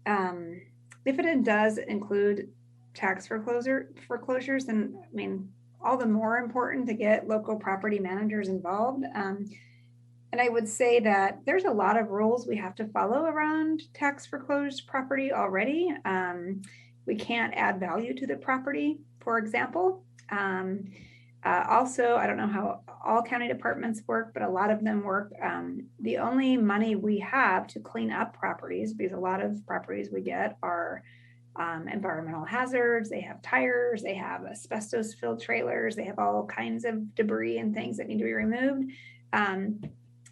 if it does include tax foreclosures, then I mean, all the more important to get local property managers involved. And I would say that there's a lot of rules we have to follow around tax foreclosed property already. We can't add value to the property, for example. Also, I don't know how all county departments work, but a lot of them work. The only money we have to clean up properties, because a lot of properties we get are environmental hazards, they have tires, they have asbestos filled trailers, they have all kinds of debris and things that need to be removed.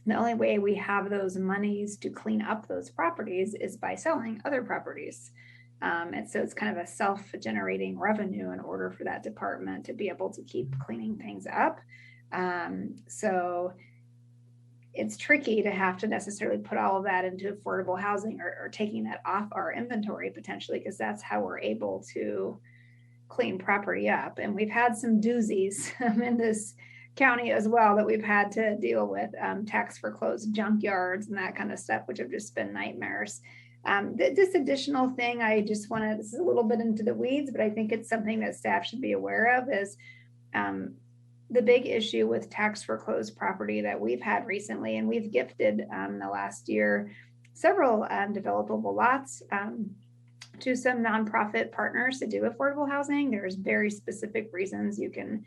The only way we have those monies to clean up those properties is by selling other properties. And so it's kind of a self-generating revenue in order for that department to be able to keep cleaning things up. So it's tricky to have to necessarily put all of that into affordable housing or taking that off our inventory potentially, because that's how we're able to clean property up. And we've had some doozies in this county as well that we've had to deal with, tax foreclosed junkyards and that kind of stuff, which have just been nightmares. This additional thing, I just want to, this is a little bit into the weeds, but I think it's something that staff should be aware of, is the big issue with tax foreclosed property that we've had recently, and we've gifted in the last year several developable lots to some nonprofit partners to do affordable housing. There's very specific reasons you can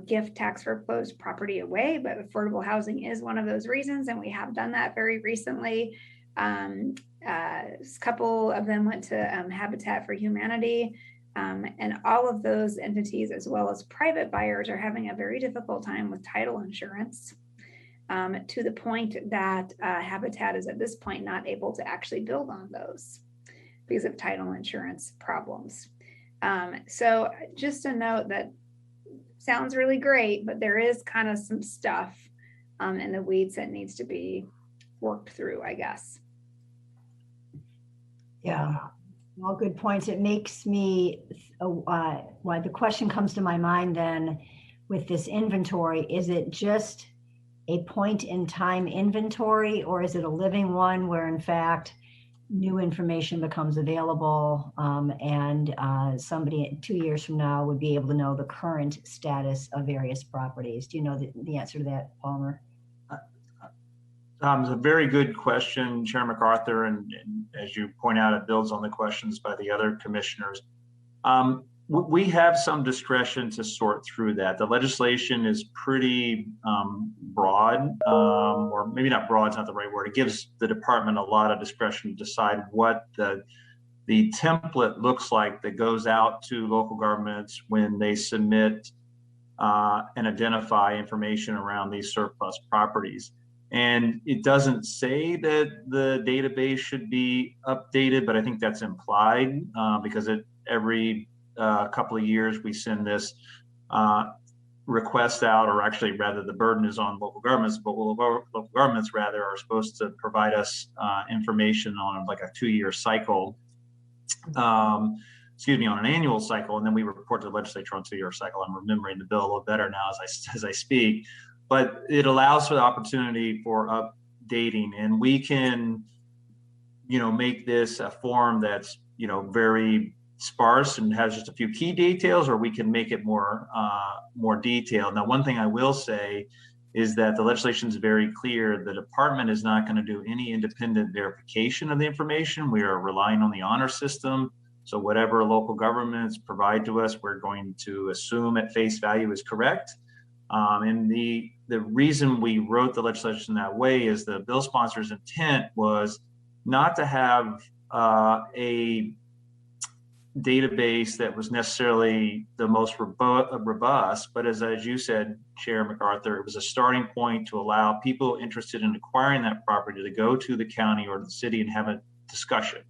gift tax foreclosed property away, but affordable housing is one of those reasons, and we have done that very recently. A couple of them went to Habitat for Humanity, and all of those entities, as well as private buyers, are having a very difficult time with title insurance, to the point that Habitat is at this point not able to actually build on those because of title insurance problems. So just a note that sounds really great, but there is kind of some stuff in the weeds that needs to be worked through, I guess. Yeah, all good points. It makes me, why the question comes to my mind then with this inventory, is it just a point in time inventory, or is it a living one where in fact new information becomes available and somebody 2 years from now would be able to know the current status of various properties? Do you know the answer to that, Palmer? It's a very good question, Chair MacArthur, and as you point out, it builds on the questions by the other commissioners. We have some discretion to sort through that. The legislation is pretty broad, or maybe not broad, it's not the right word. It gives the department a lot of discretion to decide what the template looks like that goes out to local governments when they submit and identify information around these surplus properties. And it doesn't say that the database should be updated, but I think that's implied because every couple of years we send this request out, or actually rather the burden is on local governments, but local governments rather are supposed to provide us information on like a 2-year cycle, on an annual cycle, and then we report to the legislature on 2-year cycle. I'm remembering the bill a little better now as I speak. But it allows for the opportunity for updating, and we can, make this a form that's, very sparse and has just a few key details, or we can make it more detailed. Now, one thing I will say is that the legislation is very clear. The department is not going to do any independent verification of the information. We are relying on the honor system. So whatever local governments provide to us, we're going to assume at face value is correct. And the reason we wrote the legislation that way is the bill sponsor's intent was not to have a database that was necessarily the most robust, but as you said, Chair MacArthur, it was a starting point to allow people interested in acquiring that property to go to the county or the city and have a discussion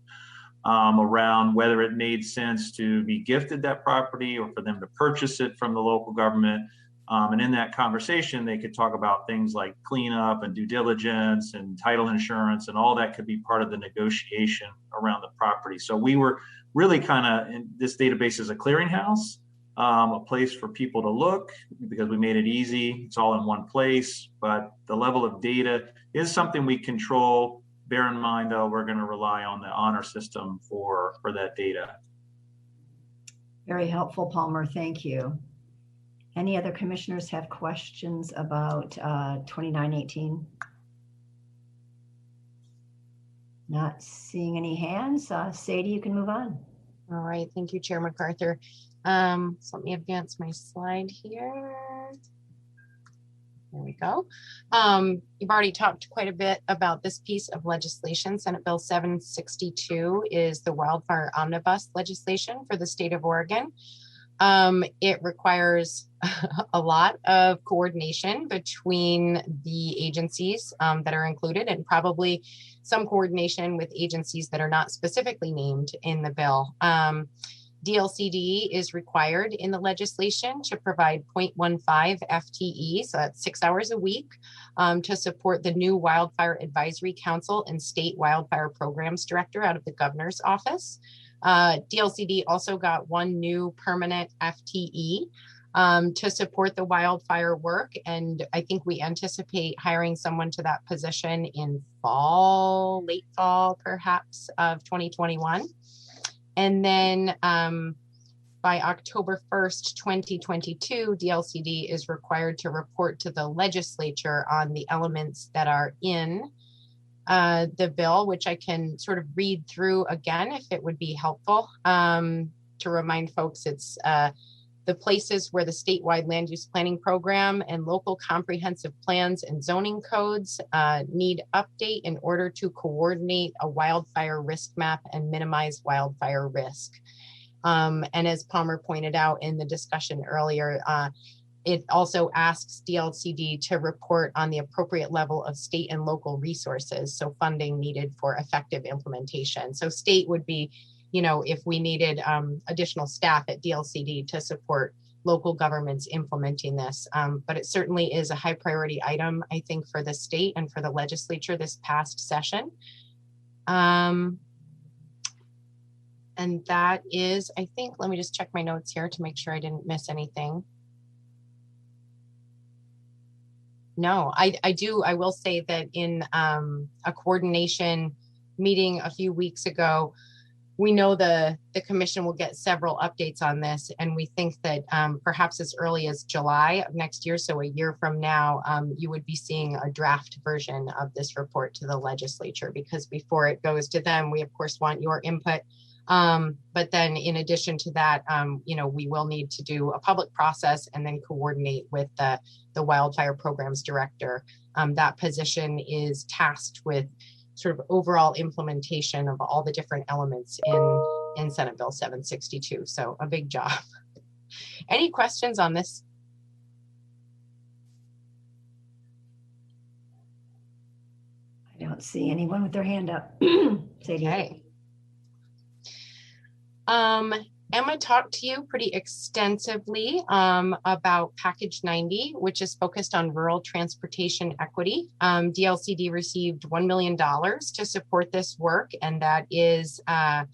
around whether it made sense to be gifted that property or for them to purchase it from the local government. And in that conversation, they could talk about things like cleanup and due diligence and title insurance, and all that could be part of the negotiation around the property. So we were really this database is a clearinghouse, a place for people to look because we made it easy. It's all in one place, but the level of data is something we control. Bear in mind, though, we're going to rely on the honor system for that data. Very helpful, Palmer. Thank you. Any other commissioners have questions about 2918? Not seeing any hands. Sadie, you can move on. All right, thank you, Chair MacArthur. So let me advance my slide here. There we go. You've already talked quite a bit about this piece of legislation. Senate Bill 762 is the wildfire omnibus legislation for the state of Oregon. It requires a lot of coordination between the agencies that are included, and probably some coordination with agencies that are not specifically named in the bill. DLCD is required in the legislation to provide 0.15 FTE, so that's 6 hours a week, to support the new Wildfire Advisory Council and State Wildfire Programs Director out of the governor's office. DLCD also got one new permanent FTE to support the wildfire work. And I think we anticipate hiring someone to that position in fall, late fall, perhaps, of 2021. And then by October 1st, 2022, DLCD is required to report to the legislature on the elements that are in the bill, which I can sort of read through again if it would be helpful. To remind folks, it's the places where the statewide land use planning program and local comprehensive plans and zoning codes need update in order to coordinate a wildfire risk map and minimize wildfire risk. And as Palmer pointed out in the discussion earlier, it also asks DLCD to report on the appropriate level of state and local resources, so funding needed for effective implementation. So state would be, you know, if we needed additional staff at DLCD to support local governments implementing this. But it certainly is a high priority item, I think, for the state and for the legislature this past session. And that is, I think, let me just check my notes here to make sure I didn't miss anything. No, I will say that in a coordination meeting a few weeks ago, we know the commission will get several updates on this, and we think that perhaps as early as July of next year, so a year from now, you would be seeing a draft version of this report to the legislature, because before it goes to them, we of course want your input. But then in addition to that, you know, we will need to do a public process and then coordinate with the wildfire programs director. That position is tasked with sort of overall implementation of all the different elements in Senate Bill 762. So a big job. Any questions on this? I don't see anyone with their hand up. Sadie. Okay. Emma talked to you pretty extensively about Package 90, which is focused on rural transportation equity. DLCD received $1 million to support this work, and that is a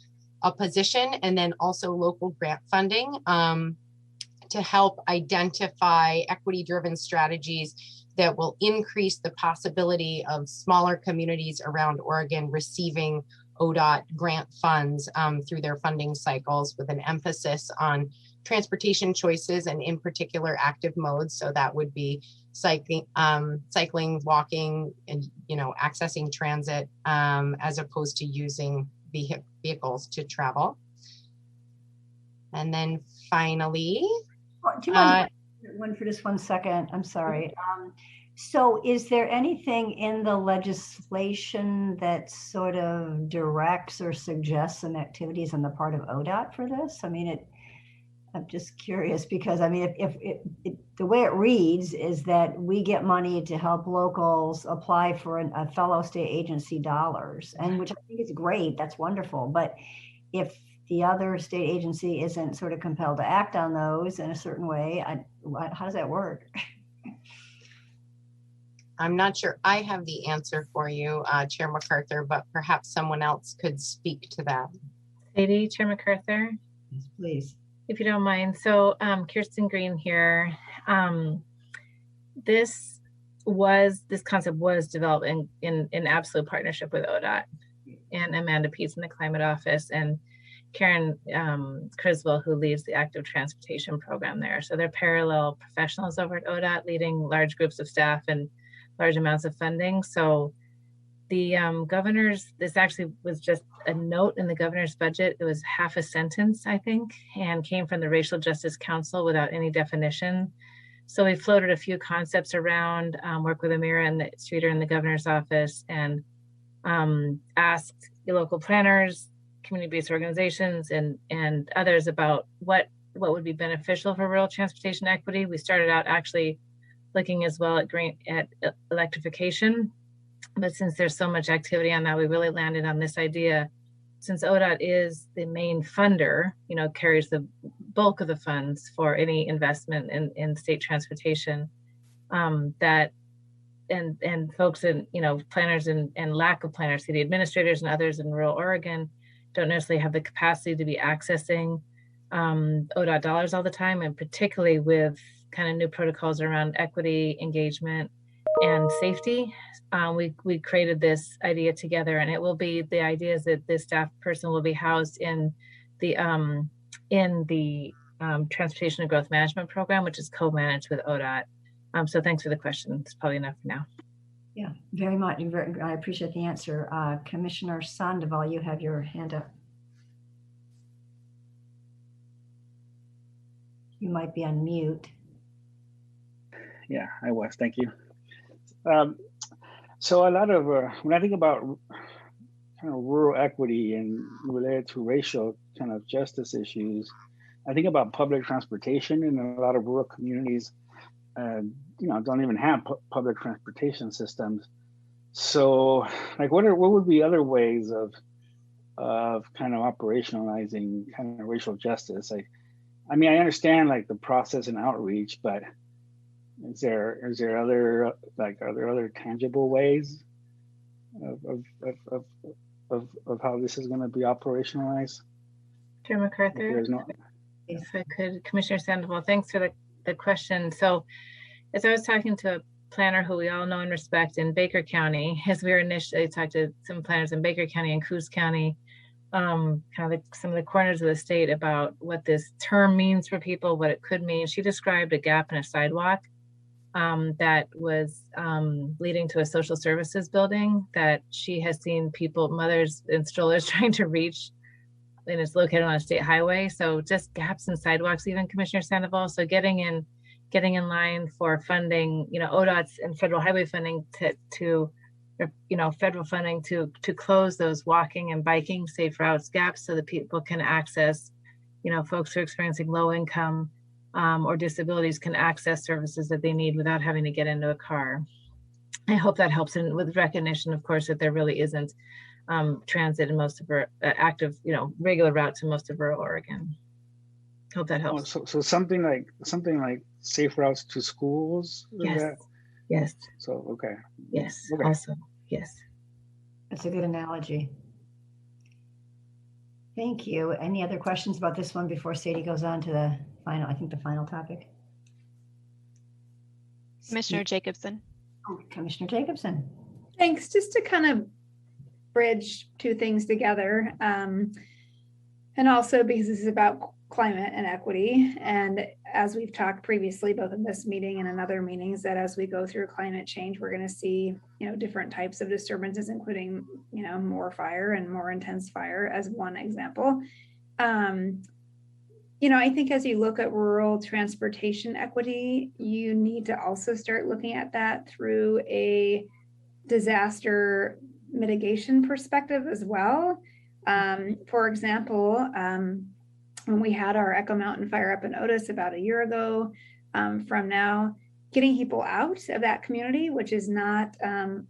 position and then also local grant funding to help identify equity-driven strategies that will increase the possibility of smaller communities around Oregon receiving ODOT grant funds through their funding cycles, with an emphasis on transportation choices and in particular active modes. So that would be cycling, walking, and, you know, accessing transit as opposed to using vehicles to travel. And then finally, do you mind one for just 1 second? I'm sorry. So is there anything in the legislation that sort of directs or suggests some activities on the part of ODOT for this? I mean, I'm just curious, because I mean, if the way it reads is that we get money to help locals apply for a fellow state agency dollars, and which I think is great, that's wonderful. But if the other state agency isn't sort of compelled to act on those in a certain way, how does that work? I'm not sure I have the answer for you, Chair MacArthur, but perhaps someone else could speak to that. Sadie, Chair MacArthur? Yes, please. If you don't mind. So Kirsten Green here. This concept was developed in absolute partnership with ODOT and Amanda Peets in the Climate Office and Karen Criswell, who leads the active transportation program there. So they're parallel professionals over at ODOT, leading large groups of staff and large amounts of funding. So the governor's, this actually was just a note in the governor's budget. It was half a sentence, I think, and came from the Racial Justice Council without any definition. So we floated a few concepts around, work with Amira and the Streeter in the governor's office, and asked the local planners, community-based organizations, and others about what would be beneficial for rural transportation equity. We started out actually looking as well at electrification, but since there's so much activity on that, we really landed on this idea. Since ODOT is the main funder, you know, carries the bulk of the funds for any investment in state transportation, that and folks in, you know, planners and lack of planners, city administrators and others in rural Oregon don't necessarily have the capacity to be accessing ODOT dollars all the time, and particularly with kind of new protocols around equity, engagement, and safety. We created this idea together, and it will be, the idea is that this staff person will be housed in the Transportation and Growth Management Program, which is co-managed with ODOT. So thanks for the question. It's probably enough for now. Yeah, very much. I appreciate the answer. Commissioner Sandoval, you have your hand up. You might be on mute. Yeah, I was. Thank you. So a lot of when I think about kind of rural equity and related to racial kind of justice issues, I think about public transportation, and a lot of rural communities, don't even have public transportation systems. So, like, what would be other ways of kind of operationalizing kind of racial justice? I mean, I understand like the process and outreach, but is there other, like, are there other tangible ways of how this is going to be operationalized? Chair MacArthur, if I could, Commissioner Sandoval, thanks for the question. So as I was talking to a planner who we all know and respect in Baker County, as we were initially talked to some planners in Baker County and Coos County, kind of like some of the corners of the state about what this term means for people, what it could mean. She described a gap in a sidewalk that was leading to a social services building that she has seen people, mothers in strollers trying to reach, and it's located on a state highway. So just gaps in sidewalks, even, Commissioner Sandoval. So getting in line for funding, ODOT's and federal highway funding to federal funding to close those walking and biking safe routes gaps so that people can access, folks who are experiencing low income or disabilities can access services that they need without having to get into a car. I hope that helps, and with recognition, of course, that there really isn't transit in most of our active, regular routes in most of rural Oregon. Hope that helps. So something like safe routes to schools. Yes. Yes. So okay. Yes. Okay. Also, yes. That's a good analogy. Thank you. Any other questions about this one before Sadie goes on to the final topic? Commissioner Jacobson. Oh, Commissioner Jacobson. Thanks. Just to kind of bridge two things together, and also because this is about climate and equity, and as we've talked previously, both in this meeting and in other meetings, that as we go through climate change, we're going to see, different types of disturbances, including, more fire and more intense fire as one example. I think as you look at rural transportation equity, you need to also start looking at that through a disaster mitigation perspective as well. For example, when we had our Echo Mountain fire up in Otis about a year ago, from now, getting people out of that community, which is not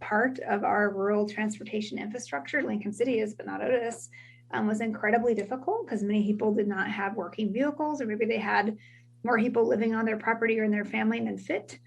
part of our rural transportation infrastructure, Lincoln City is, but not Otis, was incredibly difficult because many people did not have working vehicles, or maybe they had more people living on their property or in their family than fit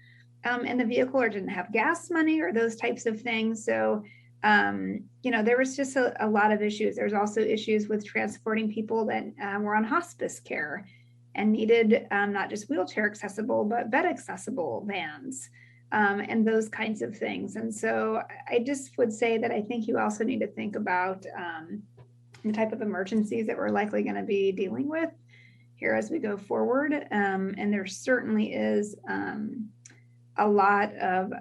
in the vehicle, or didn't have gas money, or those types of things. So there was just a lot of issues. There's also issues with transporting people that were on hospice care and needed not just wheelchair accessible, but bed accessible vans and those kinds of things. And so I just would say that I think you also need to think about the type of emergencies that we're likely going to be dealing with here as we go forward. And there certainly is a lot of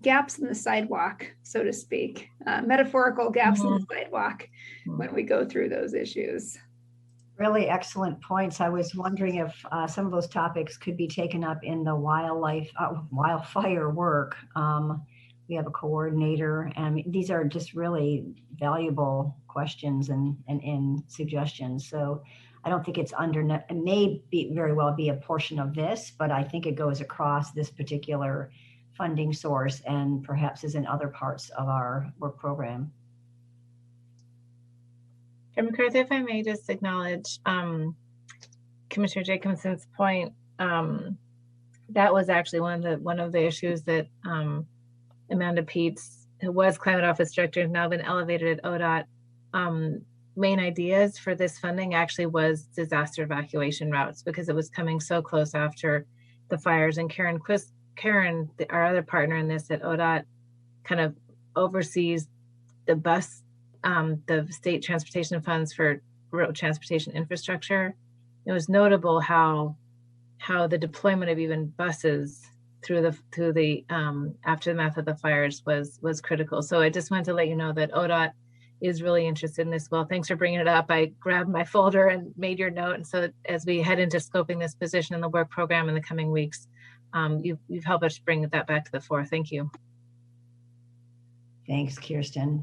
gaps in the sidewalk, so to speak, metaphorical gaps in the sidewalk when we go through those issues. Really excellent points. I was wondering if some of those topics could be taken up in the wildfire work. We have a coordinator, and these are just really valuable questions and suggestions. So I don't think it's it may be very well be a portion of this, but I think it goes across this particular funding source and perhaps is in other parts of our work program. Chair MacArthur, if I may just acknowledge Commissioner Jacobson's point, that was actually one of the issues that Amanda Peets, who was climate office director, has now been elevated at ODOT, main ideas for this funding actually was disaster evacuation routes, because it was coming so close after the fires. And Karen, our other partner in this at ODOT, kind of oversees the bus, the state transportation funds for road transportation infrastructure. It was notable how the deployment of even buses through the aftermath of the fires was critical. So I just wanted to let you know that ODOT is really interested in this. Well, thanks for bringing it up. I grabbed my folder and made your note. And so as we head into scoping this position in the work program in the coming weeks, you've helped us bring that back to the fore. Thank you. Thanks, Kirsten.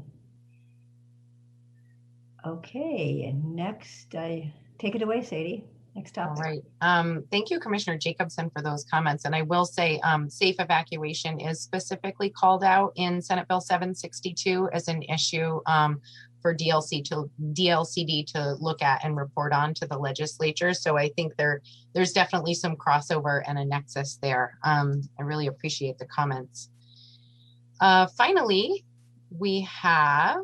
Okay, next, take it away, Sadie. Next topic. All right. Thank you, Commissioner Jacobson, for those comments. And I will say safe evacuation is specifically called out in Senate Bill 762 as an issue for DLCD to look at and report on to the legislature. So I think there's definitely some crossover and a nexus there. I really appreciate the comments. Finally, we have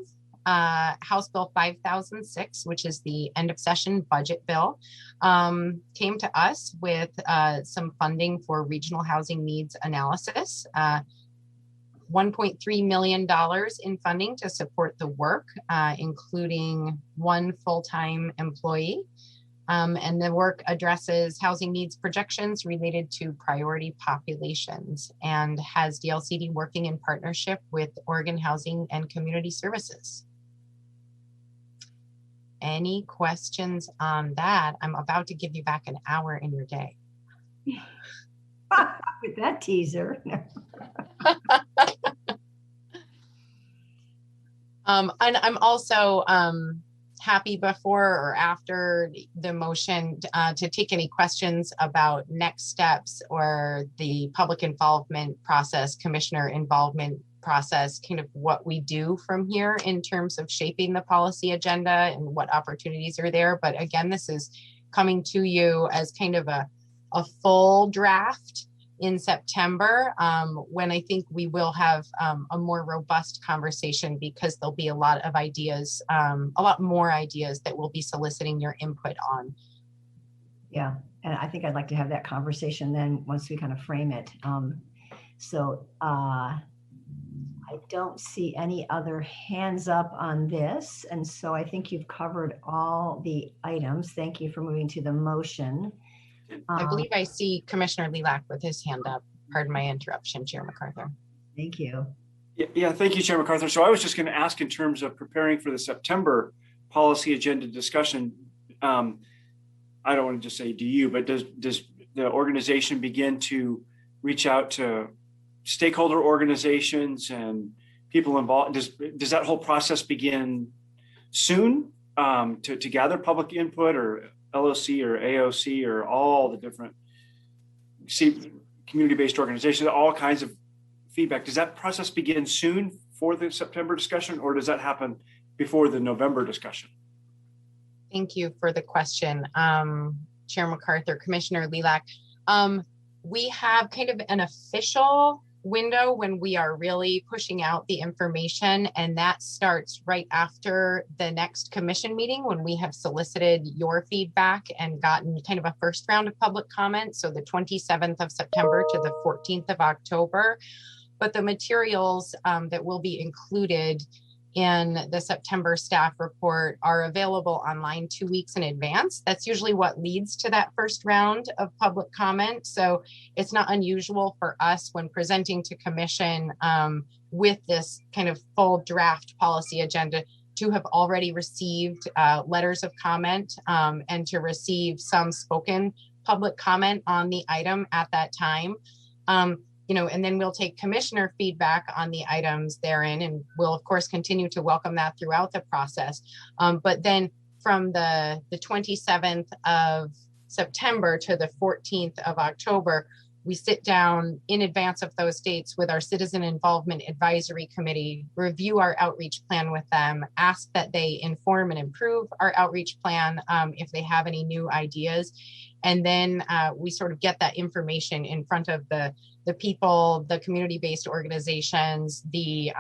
House Bill 5006, which is the end of session budget bill, came to us with some funding for regional housing needs analysis, $1.3 million in funding to support the work, including 1 full-time employee. And the work addresses housing needs projections related to priority populations and has DLCD working in partnership with Oregon Housing and Community Services. Any questions on that? I'm about to give you back an hour in your day. With that teaser. And I'm also happy before or after the motion to take any questions about next steps or the public involvement process, commissioner involvement process, kind of what we do from here in terms of shaping the policy agenda and what opportunities are there. But again, this is coming to you as kind of a full draft in September, when I think we will have a more robust conversation, because there'll be a lot of ideas, a lot more ideas that we'll be soliciting your input on. Yeah, and I think I'd like to have that conversation then once we kind of frame it. I don't see any other hands up on this. And so I think you've covered all the items. Thank you for moving to the motion. I believe I see Commissioner Lilac with his hand up. Pardon my interruption, Chair MacArthur. Thank you. Yeah, thank you, Chair MacArthur. So I was just going to ask, in terms of preparing for the September policy agenda discussion, I don't want to just say do you, but does the organization begin to reach out to stakeholder organizations and people involved? Does that whole process begin soon to gather public input, or LOC or AOC or all the different community-based organizations, all kinds of feedback? Does that process begin soon for the September discussion, or does that happen before the November discussion? Thank you for the question, Chair MacArthur. Commissioner Lilac. We have kind of an official window when we are really pushing out the information, and that starts right after the next commission meeting, when we have solicited your feedback and gotten kind of a first round of public comment. So the 27th of September to the 14th of October. But the materials that will be included in the September staff report are available online 2 weeks in advance. That's usually what leads to that first round of public comment. So it's not unusual for us, when presenting to commission with this kind of full draft policy agenda, to have already received letters of comment and to receive some spoken public comment on the item at that time. And then we'll take commissioner feedback on the items therein, and we'll of course continue to welcome that throughout the process. But then from the 27th of September to the 14th of October, we sit down in advance of those dates with our Citizen Involvement Advisory Committee, review our outreach plan with them, ask that they inform and improve our outreach plan if they have any new ideas. And then we sort of get that information in front of the people, the community-based organizations, the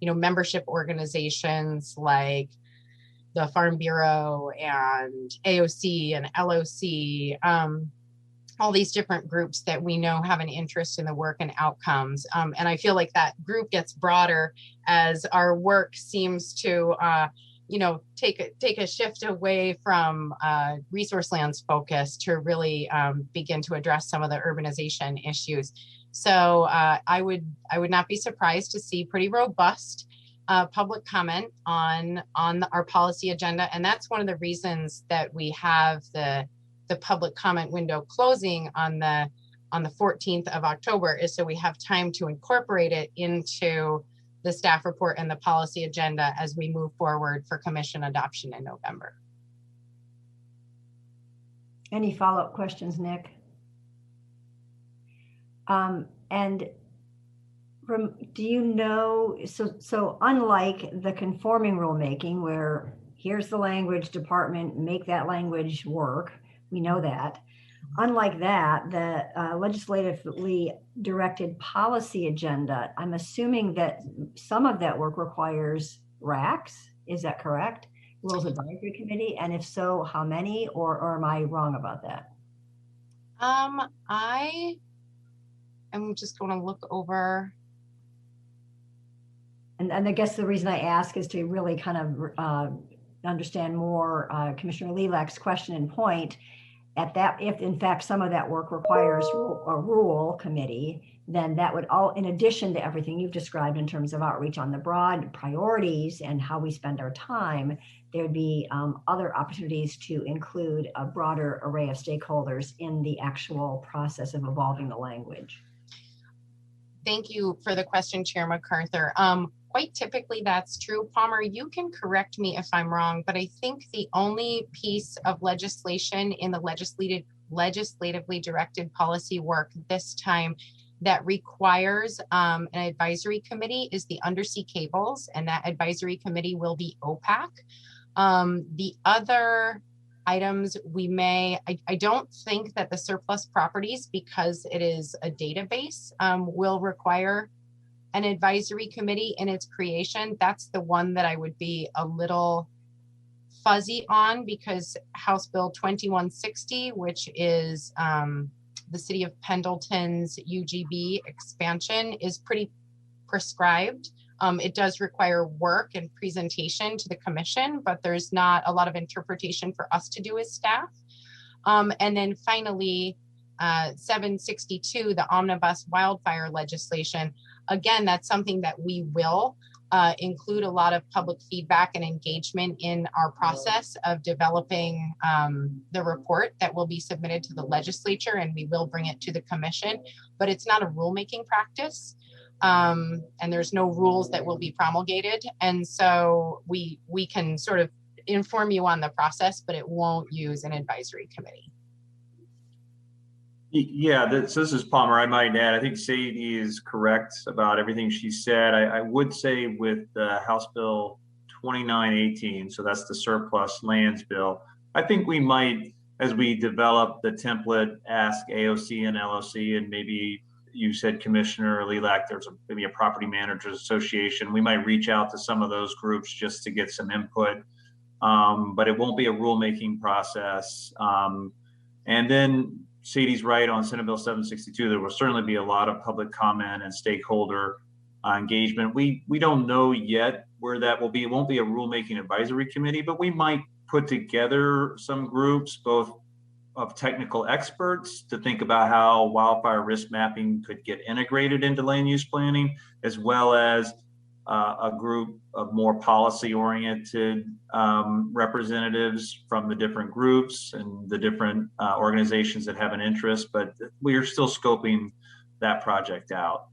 membership organizations like the Farm Bureau and AOC and LOC, all these different groups that we know have an interest in the work and outcomes. And I feel like that group gets broader as our work seems to, take a shift away from resource lands focus to really begin to address some of the urbanization issues. So I would not be surprised to see pretty robust public comment on our policy agenda. And that's one of the reasons that we have the public comment window closing on the 14th of October, is so we have time to incorporate it into the staff report and the policy agenda as we move forward for commission adoption in November. Any follow-up questions, Nick? Do you know, so unlike the conforming rulemaking where here's the language, department, make that language work, we know that. Unlike that, the legislatively directed policy agenda, I'm assuming that some of that work requires RACs, is that correct? Rules Advisory Committee, and if so, how many, or am I wrong about that? I am just going to look over. And I guess the reason I ask is to really kind of understand more Commissioner Lelak's question and point. At that, if in fact some of that work requires a rule committee, then that would all, in addition to everything you've described in terms of outreach on the broad priorities and how we spend our time, there would be other opportunities to include a broader array of stakeholders in the actual process of evolving the language. Thank you for the question, Chair MacArthur. Quite typically that's true. Palmer, you can correct me if I'm wrong, but I think the only piece of legislation in the legislatively directed policy work this time that requires an advisory committee is the undersea cables, and that advisory committee will be OPAC. The other items we may, I don't think that the surplus properties, because it is a database, will require an advisory committee in its creation. That's the one that I would be a little fuzzy on, because House Bill 2160, which is the City of Pendleton's UGB expansion, is pretty prescribed. It does require work and presentation to the commission, but there's not a lot of interpretation for us to do as staff. And then finally, 762, the omnibus wildfire legislation. Again, that's something that we will include a lot of public feedback and engagement in our process of developing the report that will be submitted to the legislature, and we will bring it to the commission, but it's not a rulemaking practice. And there's no rules that will be promulgated. And so we can sort of inform you on the process, but it won't use an advisory committee. Yeah, so this is Palmer. I might add, I think Sadie is correct about everything she said. I would say with House Bill 2918, so that's the surplus lands bill, I think we might, as we develop the template, ask AOC and LOC, and maybe you said Commissioner Lelak, there's maybe a property managers association. We might reach out to some of those groups just to get some input, but it won't be a rulemaking process. And then Sadie's right on Senate Bill 762. There will certainly be a lot of public comment and stakeholder engagement. We don't know yet where that will be. It won't be a rulemaking advisory committee, but we might put together some groups, both of technical experts, to think about how wildfire risk mapping could get integrated into land use planning, as well as a group of more policy-oriented representatives from the different groups and the different organizations that have an interest, but we are still scoping that project out.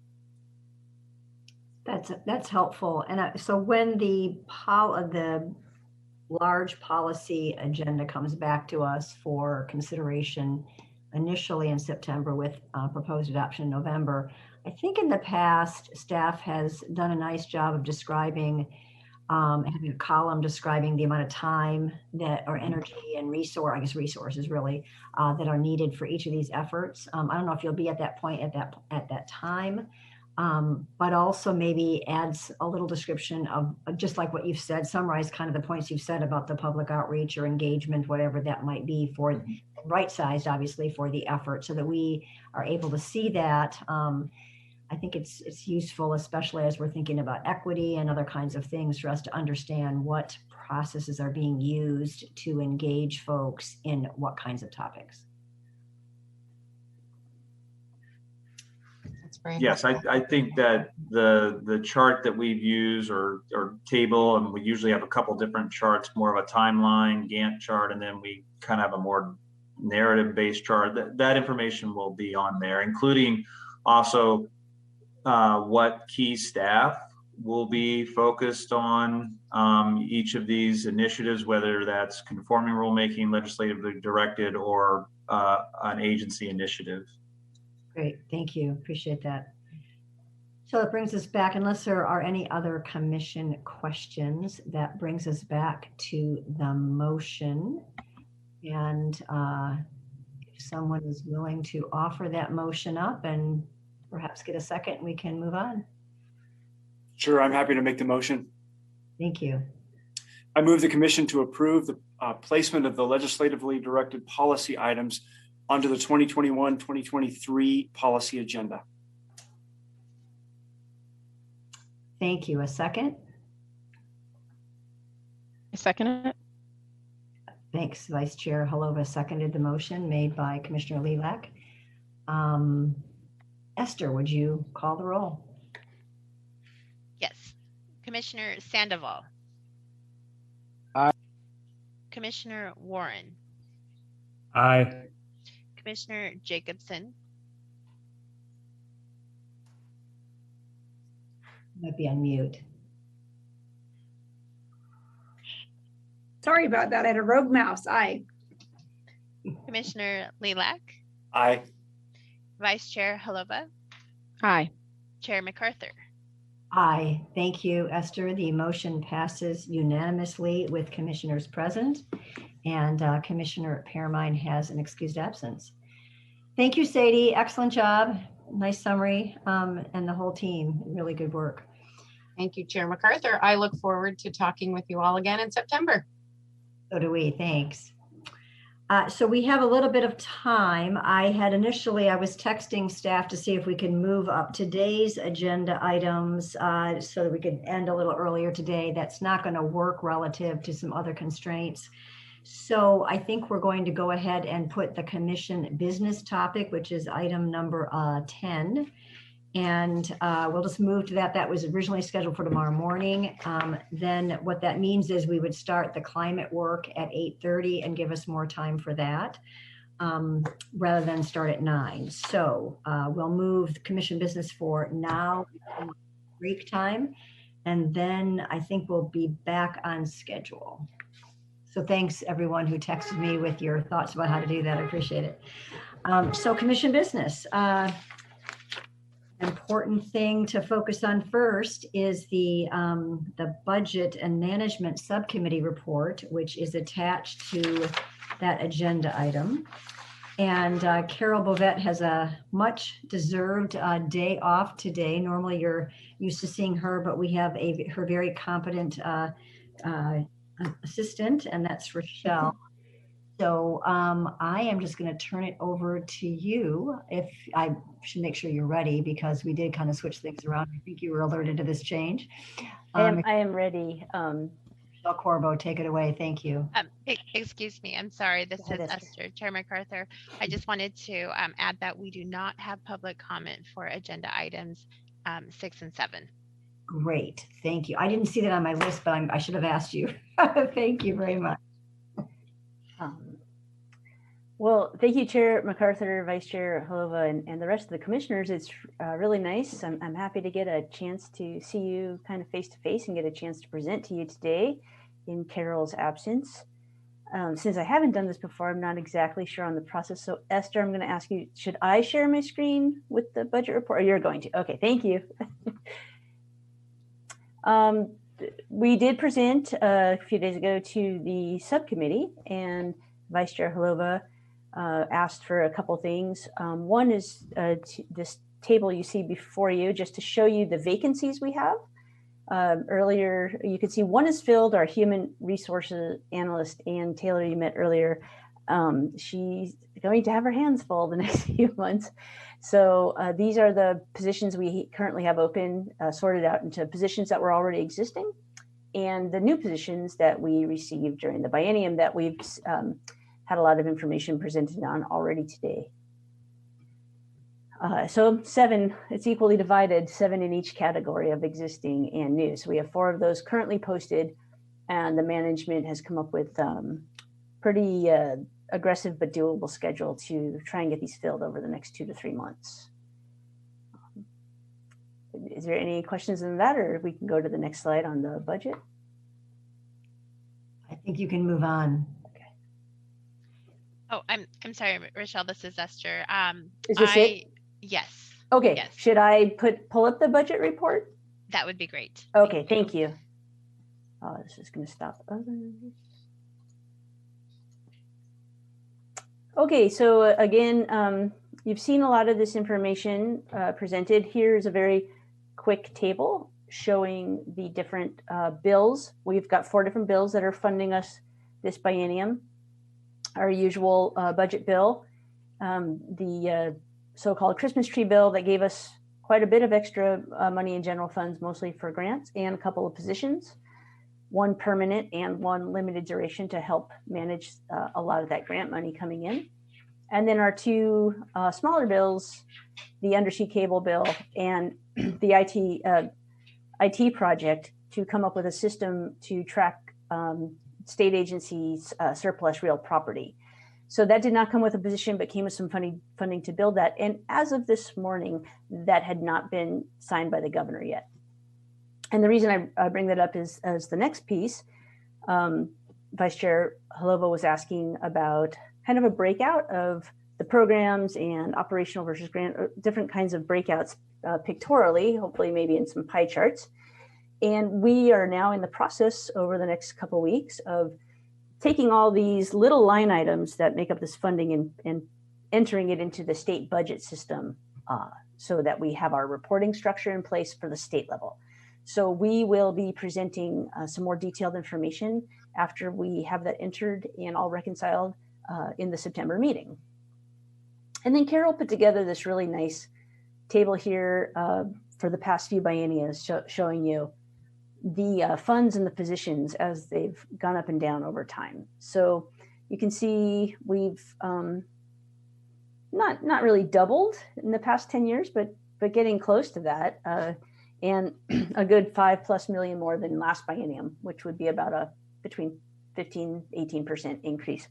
That's helpful. And so when the large policy agenda comes back to us for consideration initially in September with proposed adoption in November, I think in the past, staff has done a nice job of describing, having a column describing the amount of time that, or energy and resources really, that are needed for each of these efforts. I don't know if you'll be at that point at that time, but also maybe adds a little description of just like what you've said, summarize kind of the points you've said about the public outreach or engagement, whatever that might be, for right sized, obviously, for the effort, so that we are able to see that. I think it's useful, especially as we're thinking about equity and other kinds of things, for us to understand what processes are being used to engage folks in what kinds of topics. Yes, I think that the chart that we've used or table, and we usually have a couple different charts, more of a timeline Gantt chart, and then we kind of have a more narrative based chart. That information will be on there, including also what key staff will be focused on each of these initiatives, whether that's conforming rulemaking, legislatively directed, or an agency initiative. Great, thank you, appreciate that. So it brings us back, unless there are any other commission questions, that brings us back to the motion. And if someone is willing to offer that motion up and perhaps get a second, we can move on. Sure, I'm happy to make the motion. Thank you. I move the commission to approve the placement of the legislatively directed policy items onto the 2021-2023 policy agenda. Thank you. A second? I second it. Thanks. Vice Chair Holova seconded the motion made by Commissioner Lilac. Esther, would you call the roll? Yes. Commissioner Sandoval. Aye. Commissioner Warren. Aye. Commissioner Jacobson. Might be on mute. Sorry about that. I had a rogue mouse. Aye. Commissioner Lilac. Aye. Vice Chair Holova. Aye. Chair MacArthur. Aye. Thank you, Esther. The motion passes unanimously with commissioners present, and Commissioner Pearmine has an excused absence. Thank you, Sadie. Excellent job. Nice summary, and the whole team. Really good work. Thank you, Chair MacArthur. I look forward to talking with you all again in September. So do we. Thanks. So we have a little bit of time. I was texting staff to see if we can move up today's agenda items so that we could end a little earlier today. That's not going to work relative to some other constraints. So I think we're going to go ahead and put the commission business topic, which is item number 10. And we'll just move to that. That was originally scheduled for tomorrow morning. Then what that means is we would start the climate work at 8:30 and give us more time for that rather than start at 9. So we'll move the commission business for now, break time. And then I think we'll be back on schedule. So thanks everyone who texted me with your thoughts about how to do that. I appreciate it. So commission business. Important thing to focus on first is the budget and management subcommittee report, which is attached to that agenda item. And Carol Bovet has a much deserved day off today. Normally you're used to seeing her, but we have her very competent assistant, and that's Rochelle. So I am just going to turn it over to you. If I should make sure you're ready, because we did kind of switch things around. I think you were alerted to this change. I am ready. Michelle Corbo, take it away. Thank you. Excuse me. I'm sorry. This is Esther. Chair MacArthur. I just wanted to add that we do not have public comment for agenda items 6 and 7. Great. Thank you. I didn't see that on my list, but I should have asked you. Thank you very much. Well, thank you, Chair MacArthur, Vice Chair Holova, and the rest of the commissioners. It's really nice. I'm happy to get a chance to see you kind of face to face and get a chance to present to you today in Carol's absence. Since I haven't done this before, I'm not exactly sure on the process. So Esther, I'm going to ask you, should I share my screen with the budget report? Or you're going to? Okay, thank you. We did present a few days ago to the subcommittee, and Vice Chair Holova asked for a couple things. One is this table you see before you just to show you the vacancies we have. Earlier, you could see one is filled, our human resources analyst, Ann Taylor, you met earlier. She's going to have her hands full the next few months. So these are the positions we currently have open, sorted out into positions that were already existing, and the new positions that we received during the biennium that we've had a lot of information presented on already today. So 7, it's equally divided, 7 in each category of existing and new. So we have 4 of those currently posted, and the management has come up with pretty aggressive but doable schedule to try and get these filled over the next 2 to 3 months. Is there any questions on that, or we can go to the next slide on the budget? I think you can move on. Oh, I'm sorry, Rochelle. This is Esther. Is this it? Yes. Okay. Yes. Should I pull up the budget report? That would be great. Okay. Thank you. Oh, this is going to stop. Okay. So again, you've seen a lot of this information presented. Here's a very quick table showing the different bills. We've got 4 different bills that are funding us this biennium. Our usual budget bill, the so-called Christmas tree bill that gave us quite a bit of extra money in general funds, mostly for grants, and a couple of positions, 1 permanent and 1 limited duration to help manage a lot of that grant money coming in. And then our 2 smaller bills, the undersea cable bill and the IT project to come up with a system to track state agencies surplus real property. So that did not come with a position, but came with some funding to build that. And as of this morning, that had not been signed by the governor yet. And the reason I bring that up is as the next piece, Vice Chair Holova was asking about kind of a breakout of the programs and operational versus grant, different kinds of breakouts pictorially, hopefully maybe in some pie charts. And we are now in the process over the next couple of weeks of taking all these little line items that make up this funding and entering it into the state budget system so that we have our reporting structure in place for the state level. So we will be presenting some more detailed information after we have that entered and all reconciled in the September meeting. And then Carol put together this really nice table here for the past few bienniums showing you the funds and the positions as they've gone up and down over time. So you can see we've not really doubled in the past 10 years, but getting close to that, and a good $5+ million more than last biennium, which would be about a between 15-18% increase,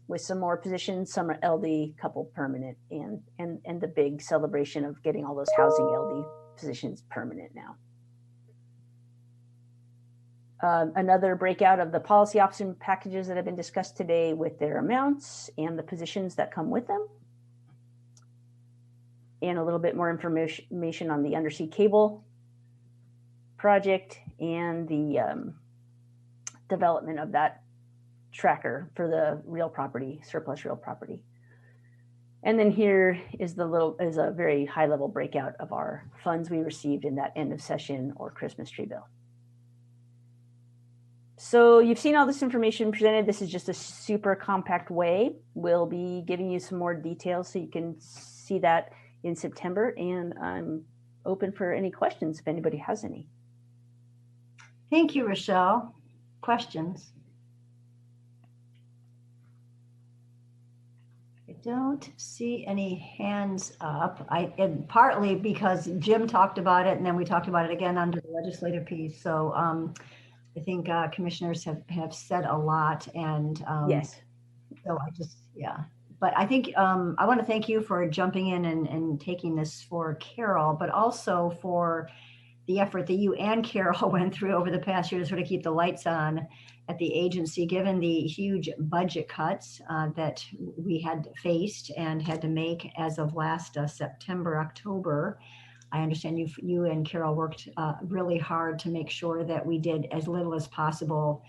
with some more positions, some are LD, couple permanent, and the big celebration of getting all those housing LD positions permanent now. Another breakout of the policy option packages that have been discussed today with their amounts and the positions that come with them. And a little bit more information on the undersea cable project and the development of that tracker for the real property, surplus real property. And then here is a very high level breakout of our funds we received in that end of session or Christmas tree bill. So you've seen all this information presented. This is just a super compact way. We'll be giving you some more details so you can see that in September, and I'm open for any questions if anybody has any. Thank you, Rochelle. Questions? I don't see any hands up. And partly because Jim talked about it, and then we talked about it again under the legislative piece. So I think commissioners have said a lot, and yes. So but I think I want to thank you for jumping in and taking this for Carol, but also for the effort that you and Carol went through over the past year to sort of keep the lights on at the agency, given the huge budget cuts that we had faced and had to make as of last September, October. I understand you and Carol worked really hard to make sure that we did as little as possible,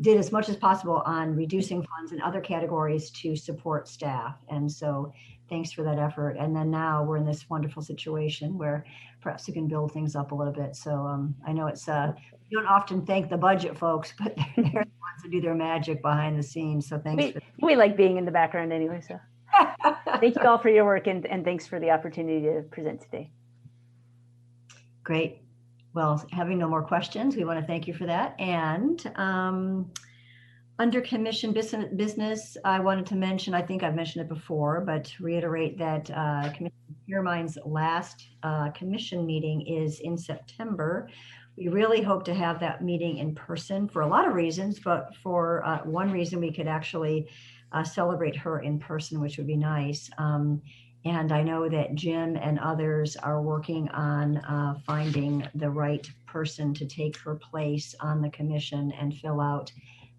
did as much as possible on reducing funds in other categories to support staff. And so thanks for that effort. And then now we're in this wonderful situation where perhaps we can build things up a little bit. So I know it's, you don't often thank the budget folks, but they're the ones who do their magic behind the scenes. So thanks. We like being in the background anyway. So thank you all for your work, and thanks for the opportunity to present today. Great. Well, having no more questions, we want to thank you for that. And under commission business, I wanted to mention, I think I've mentioned it before, but reiterate that Commissioner Piermine's last commission meeting is in September. We really hope to have that meeting in person for a lot of reasons, but for one reason, we could actually celebrate her in person, which would be nice. And I know that Jim and others are working on finding the right person to take her place on the commission and fill out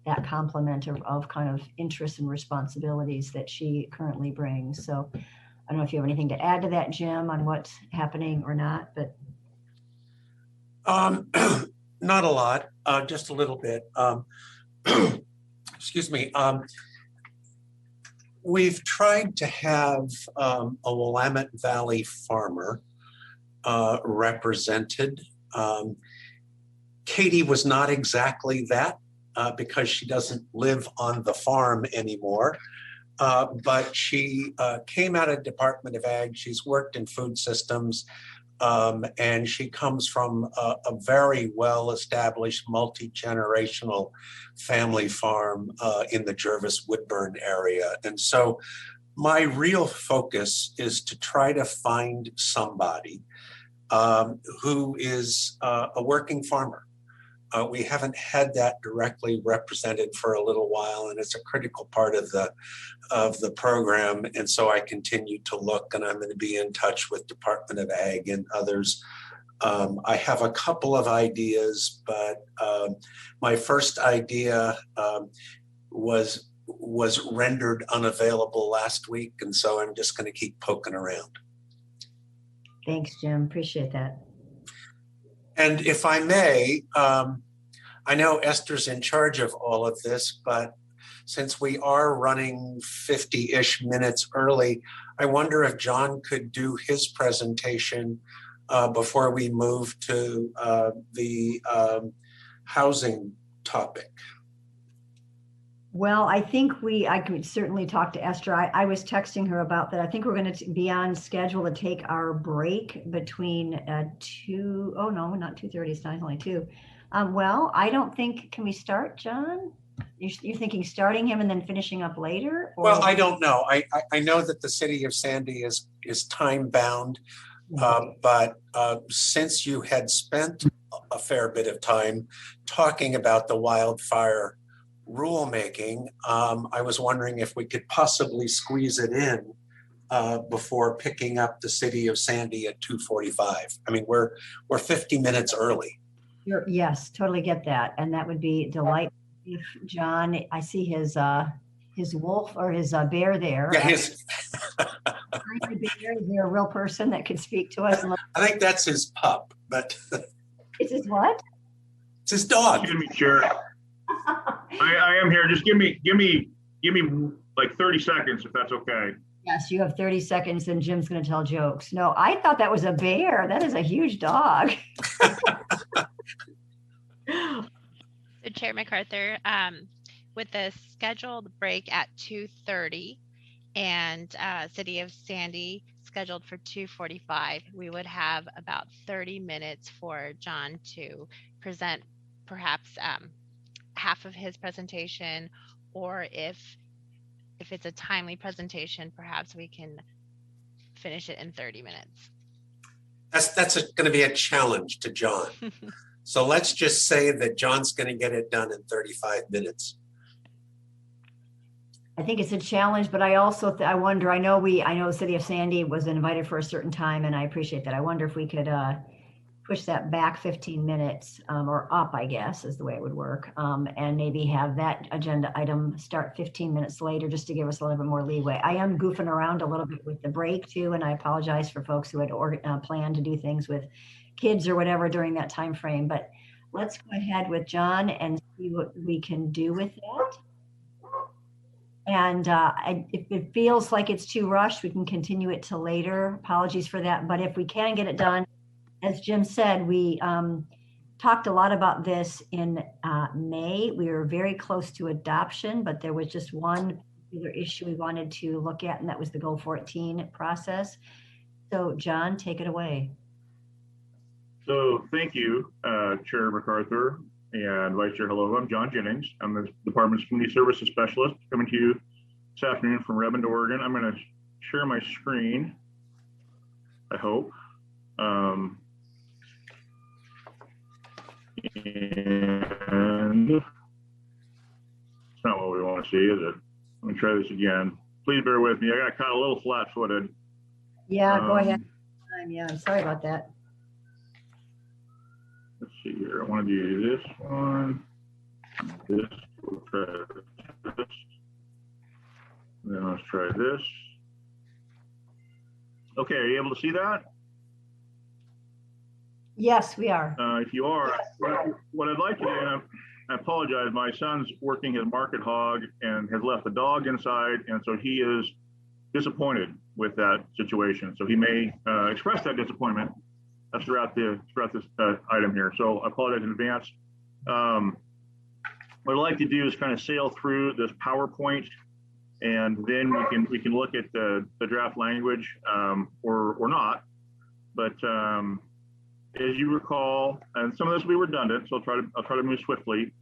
that complement of kind of interests and responsibilities that she currently brings. So I don't know if you have anything to add to that, Jim, on what's happening or not, but. Not a lot, just a little bit. Excuse me. We've tried to have a Willamette Valley farmer represented. Katie was not exactly that because she doesn't live on the farm anymore. But she came out of Department of Ag. She's worked in food systems. And she comes from a very well-established multi-generational family farm in the Jervis Woodburn area. And so my real focus is to try to find somebody who is a working farmer. We haven't had that directly represented for a little while, and it's a critical part of the program. And so I continue to look, and I'm going to be in touch with Department of Ag and others. I have a couple of ideas, but my first idea was rendered unavailable last week, and so I'm just going to keep poking around. Thanks, Jim. Appreciate that. And if I may, I know Esther's in charge of all of this, but since we are running 50-ish minutes early, I wonder if John could do his presentation before we move to the housing topic. Well, I think I could certainly talk to Esther. I was texting her about that. I think we're going to be on schedule to take our break between not 2:30, it's not only 2. Well, I don't think, can we start, John? You're thinking starting him and then finishing up later? Or? Well, I don't know. I know that the city of Sandy is time bound, but since you had spent a fair bit of time talking about the wildfire rulemaking, I was wondering if we could possibly squeeze it in before picking up the city of Sandy at 2:45. I mean, we're 50 minutes early. Yes, totally get that, and that would be delightful. If John, I see his wolf or his bear there. Yeah, is there a real person that could speak to us? I think that's his pup, but it's his what? It's his dog. Excuse me, Chair. I am here. Just give me like 30 seconds, if that's okay. Yes, you have 30 seconds, and Jim's going to tell jokes. No, I thought that was a bear. That is a huge dog. So Chair MacArthur, with the scheduled break at 2:30 and City of Sandy scheduled for 2:45, we would have about 30 minutes for John to present perhaps half of his presentation, or if it's a timely presentation, perhaps we can finish it in 30 minutes. That's going to be a challenge to John. So let's just say that John's going to get it done in 35 minutes. I think it's a challenge, but I also I wonder. I know the City of Sandy was invited for a certain time, and I appreciate that. I wonder if we could push that back 15 minutes or up, I guess, is the way it would work, and maybe have that agenda item start 15 minutes later, just to give us a little bit more leeway. I am goofing around a little bit with the break too, and I apologize for folks who had planned to do things with kids or whatever during that time frame. But let's go ahead with John and see what we can do with that. And if it feels like it's too rushed, we can continue it till later. Apologies for that. But if we can get it done, as Jim said, we talked a lot about this in May. We were very close to adoption, but there was just one particular issue we wanted to look at, and that was the Goal 14 process. So John, take it away. So thank you, Chair MacArthur and Vice Chair Holova. I'm John Jennings. I'm the Department's Community Services Specialist coming to you this afternoon from Redmond, Oregon. I'm going to share my screen, I hope. And it's not what we want to see, is it? Let me try this again. Please bear with me. I got caught a little flat-footed. Yeah, go ahead. Yeah, I'm sorry about that. Let's see here. I want to do this one. This. We'll try this. Then let's try this. Okay, are you able to see that? Yes, we are. If you are, what I'd like to do, and I apologize, my son's working his market hog and has left the dog inside, and so he is disappointed with that situation. So he may express that disappointment throughout this item here. So I apologize in advance. What I'd like to do is kind of sail through this PowerPoint, and then we can look at the draft language or not. But as you recall, and some of this will be redundant, so I'll try to move swiftly.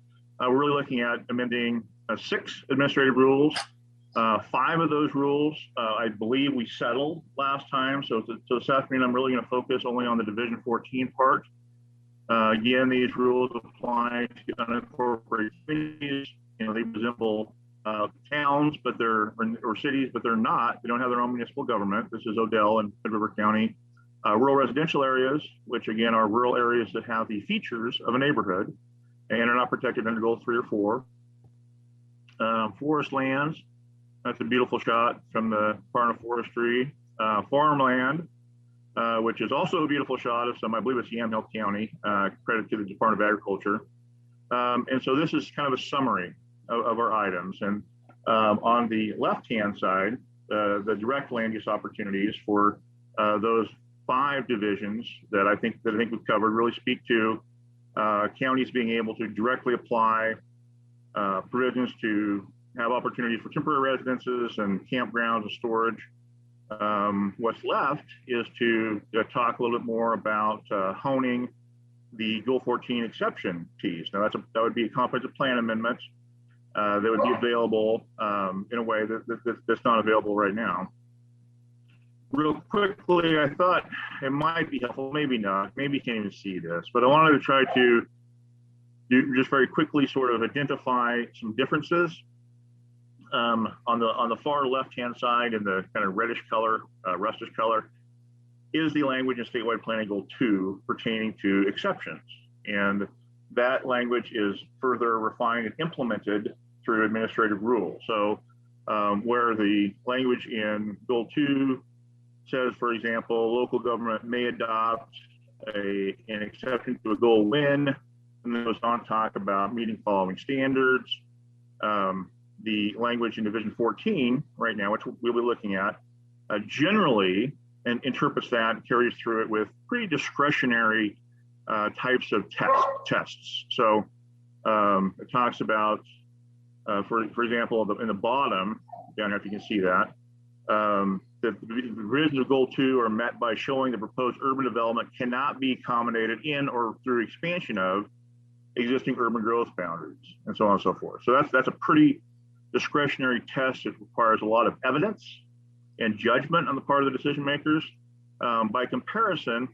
We're really looking at amending 6 administrative rules. 5 of those rules, I believe we settled last time. So this afternoon, I'm really going to focus only on the Division 14 part. Again, these rules apply to unincorporated communities. You know, they resemble towns, but or cities, but they're not. They don't have their own municipal government. This is Odell and Hood River County. Rural residential areas, which again are rural areas that have the features of a neighborhood and are not protected under Goal 3 or 4. Forest lands, that's a beautiful shot from the Department of Forestry. Farmland, which is also a beautiful shot of some, I believe it's Yamhill County, credit to the Department of Agriculture. And so this is kind of a summary of our items. And on the left-hand side, the direct land use opportunities for those 5 divisions that I think we've covered really speak to counties being able to directly apply provisions to have opportunities for temporary residences and campgrounds and storage. What's left is to talk a little bit more about honing the Goal 14 exception piece. Now that would be a comprehensive plan amendment that would be available in a way that's not available right now. Real quickly, I thought it might be helpful, maybe not, maybe you can't even see this, but I wanted to try to just very quickly sort of identify some differences. On the far left-hand side in the kind of reddish color, rustish color, is the language in statewide planning Goal 2 pertaining to exceptions. And that language is further refined and implemented through administrative rules. So where the language in Goal 2 says, for example, local government may adopt an exception to a goal when, and then goes on to talk about meeting following standards. The language in Division 14 right now, which we'll be looking at, generally and interprets that and carries through it with pretty discretionary types of tests. So it talks about, for example, in the bottom, down here if you can see that, the provisions of Goal 2 are met by showing the proposed urban development cannot be accommodated in or through expansion of existing urban growth boundaries, and so on and so forth. So that's a pretty discretionary test. It requires a lot of evidence and judgment on the part of the decision makers. By comparison,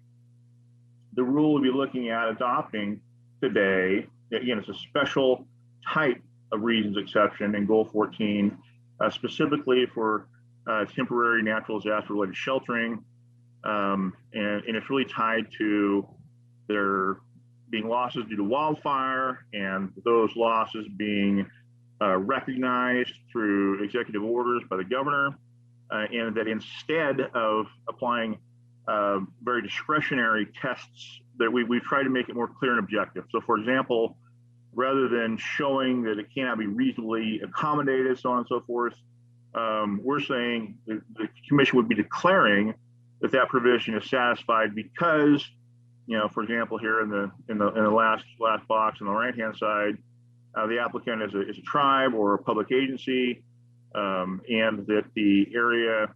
the rule we'll be looking at adopting today, again, it's a special type of reasons exception in Goal 14, specifically for temporary natural disaster related sheltering. And it's really tied to there being losses due to wildfire and those losses being recognized through executive orders by the governor, and that instead of applying very discretionary tests, that we've tried to make it more clear and objective. So for example, rather than showing that it cannot be reasonably accommodated, so on and so forth, we're saying the commission would be declaring that that provision is satisfied because, you know, for example, here in the last box on the right-hand side, the applicant is a tribe or a public agency, and that the area,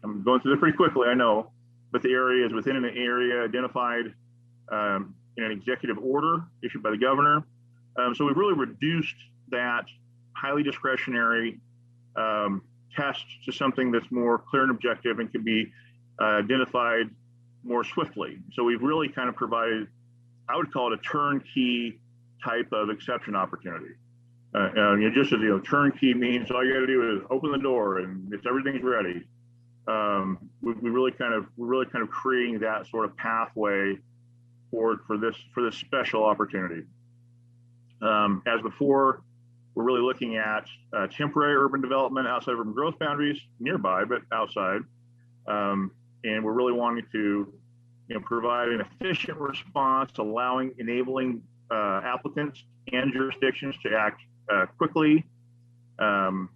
I'm going through this pretty quickly, I know, but the area is within an area identified in an executive order issued by the governor. So we've really reduced that highly discretionary test to something that's more clear and objective and can be identified more swiftly. So we've really kind of provided, I would call it a turnkey type of exception opportunity. Just as, you know, turnkey means all you got to do is open the door and everything's ready. We're really kind of creating that sort of pathway forward for this special opportunity. As before, we're really looking at temporary urban development outside of urban growth boundaries, nearby but outside, and we're really wanting to, you know, provide an efficient response, enabling applicants and jurisdictions to act quickly and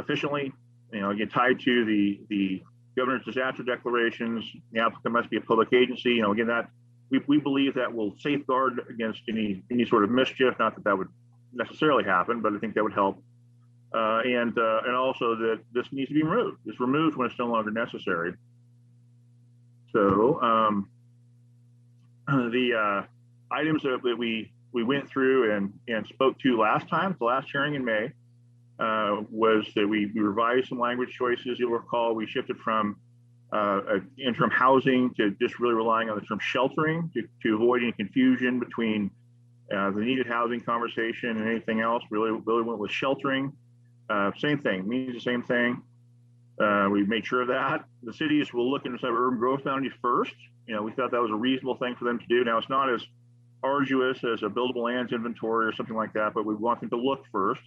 efficiently. You know, again, tied to the governor's disaster declarations, the applicant must be a public agency. You know, again, that we believe that will safeguard against any sort of mischief. Not that that would necessarily happen, but I think that would help. And also that this needs to be removed. It's removed when it's no longer necessary. So the items that we went through and spoke to last time, the last hearing in May, was that we revised some language choices. You'll recall we shifted from interim housing to just really relying on the term sheltering to avoid any confusion between the needed housing conversation and anything else. Really went with sheltering. Same thing, means the same thing. We made sure of that. The cities will look into some urban growth boundaries first. You know, we thought that was a reasonable thing for them to do. Now, it's not as arduous as a buildable lands inventory or something like that, but we want them to look first.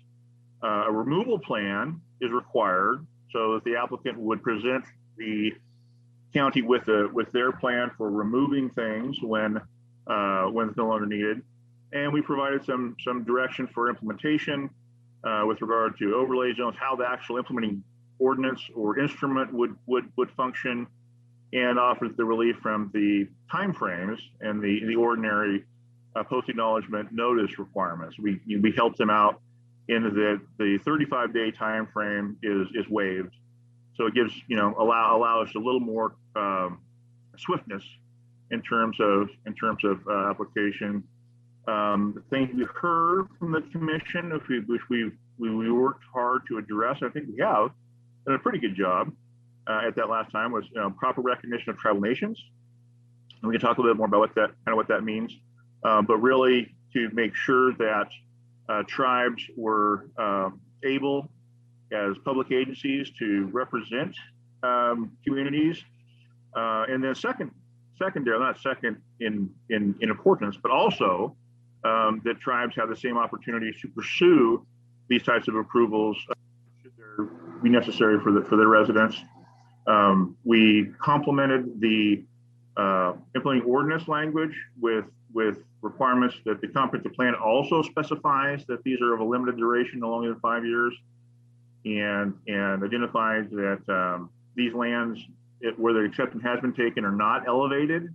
A removal plan is required so that the applicant would present the county with their plan for removing things when it's no longer needed. And we provided some direction for implementation with regard to overlay zones, how the actual implementing ordinance or instrument would function, and offered the relief from the timeframes and the ordinary post-acknowledgement notice requirements. We helped them out in that the 35-day time frame is waived, so it gives, you know, allows a little more swiftness in terms of application. The things we heard from the commission, which we worked hard to address, I think we have done a pretty good job at that last time, was proper recognition of tribal nations. And we can talk a little bit more about what that means, but really to make sure that tribes were able, as public agencies, to represent communities, and then secondary, not second in importance, but also that tribes have the same opportunities to pursue these types of approvals should there be necessary for their residents. We complemented the implementing ordinance language with requirements that the comprehensive plan also specifies that these are of a limited duration, no longer than 5 years, and identifies that these lands where the exception has been taken are not elevated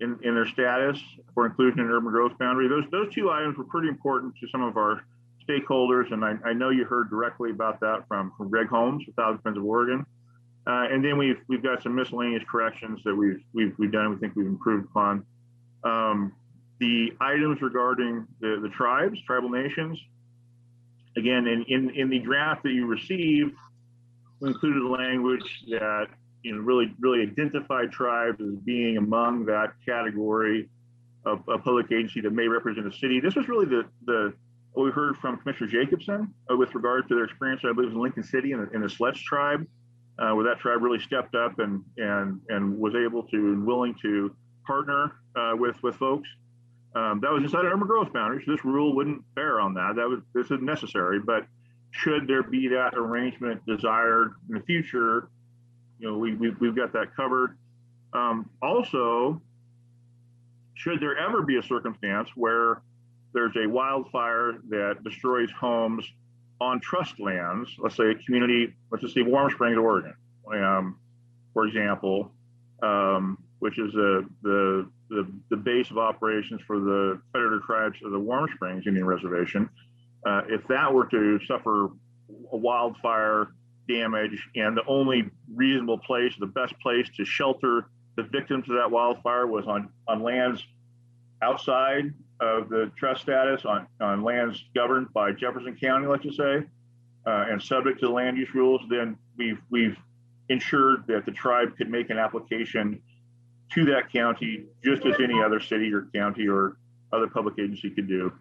in their status for inclusion in urban growth boundary. Those two items were pretty important to some of our stakeholders, and I know you heard directly about that from Greg Holmes with Thousand Friends of Oregon. And then we've got some miscellaneous corrections that we've done. We think we've improved upon. The items regarding the tribes, tribal nations, again, in the draft that you received, we included language that, you know, really identified tribes as being among that category of a public agency that may represent a city. This was really what we heard from Commissioner Jacobson with regard to their experience, I believe, in Lincoln City in the Sletch tribe, where that tribe really stepped up and was able to and willing to partner with folks. That was inside of urban growth boundaries. So this rule wouldn't bear on that. This isn't necessary, but should there be that arrangement desired in the future, you know, we've got that covered. Also, should there ever be a circumstance where there's a wildfire that destroys homes on trust lands, let's say a community, let's just say Warm Springs, Oregon, for example, which is the base of operations for the predator tribes of the Warm Springs Indian Reservation. If that were to suffer a wildfire damage, and the only reasonable place, the best place to shelter the victims of that wildfire was on lands outside of the trust status, on lands governed by Jefferson County, let's just say, and subject to the land use rules, then we've ensured that the tribe could make an application to that county just as any other city or county or other public agency could do.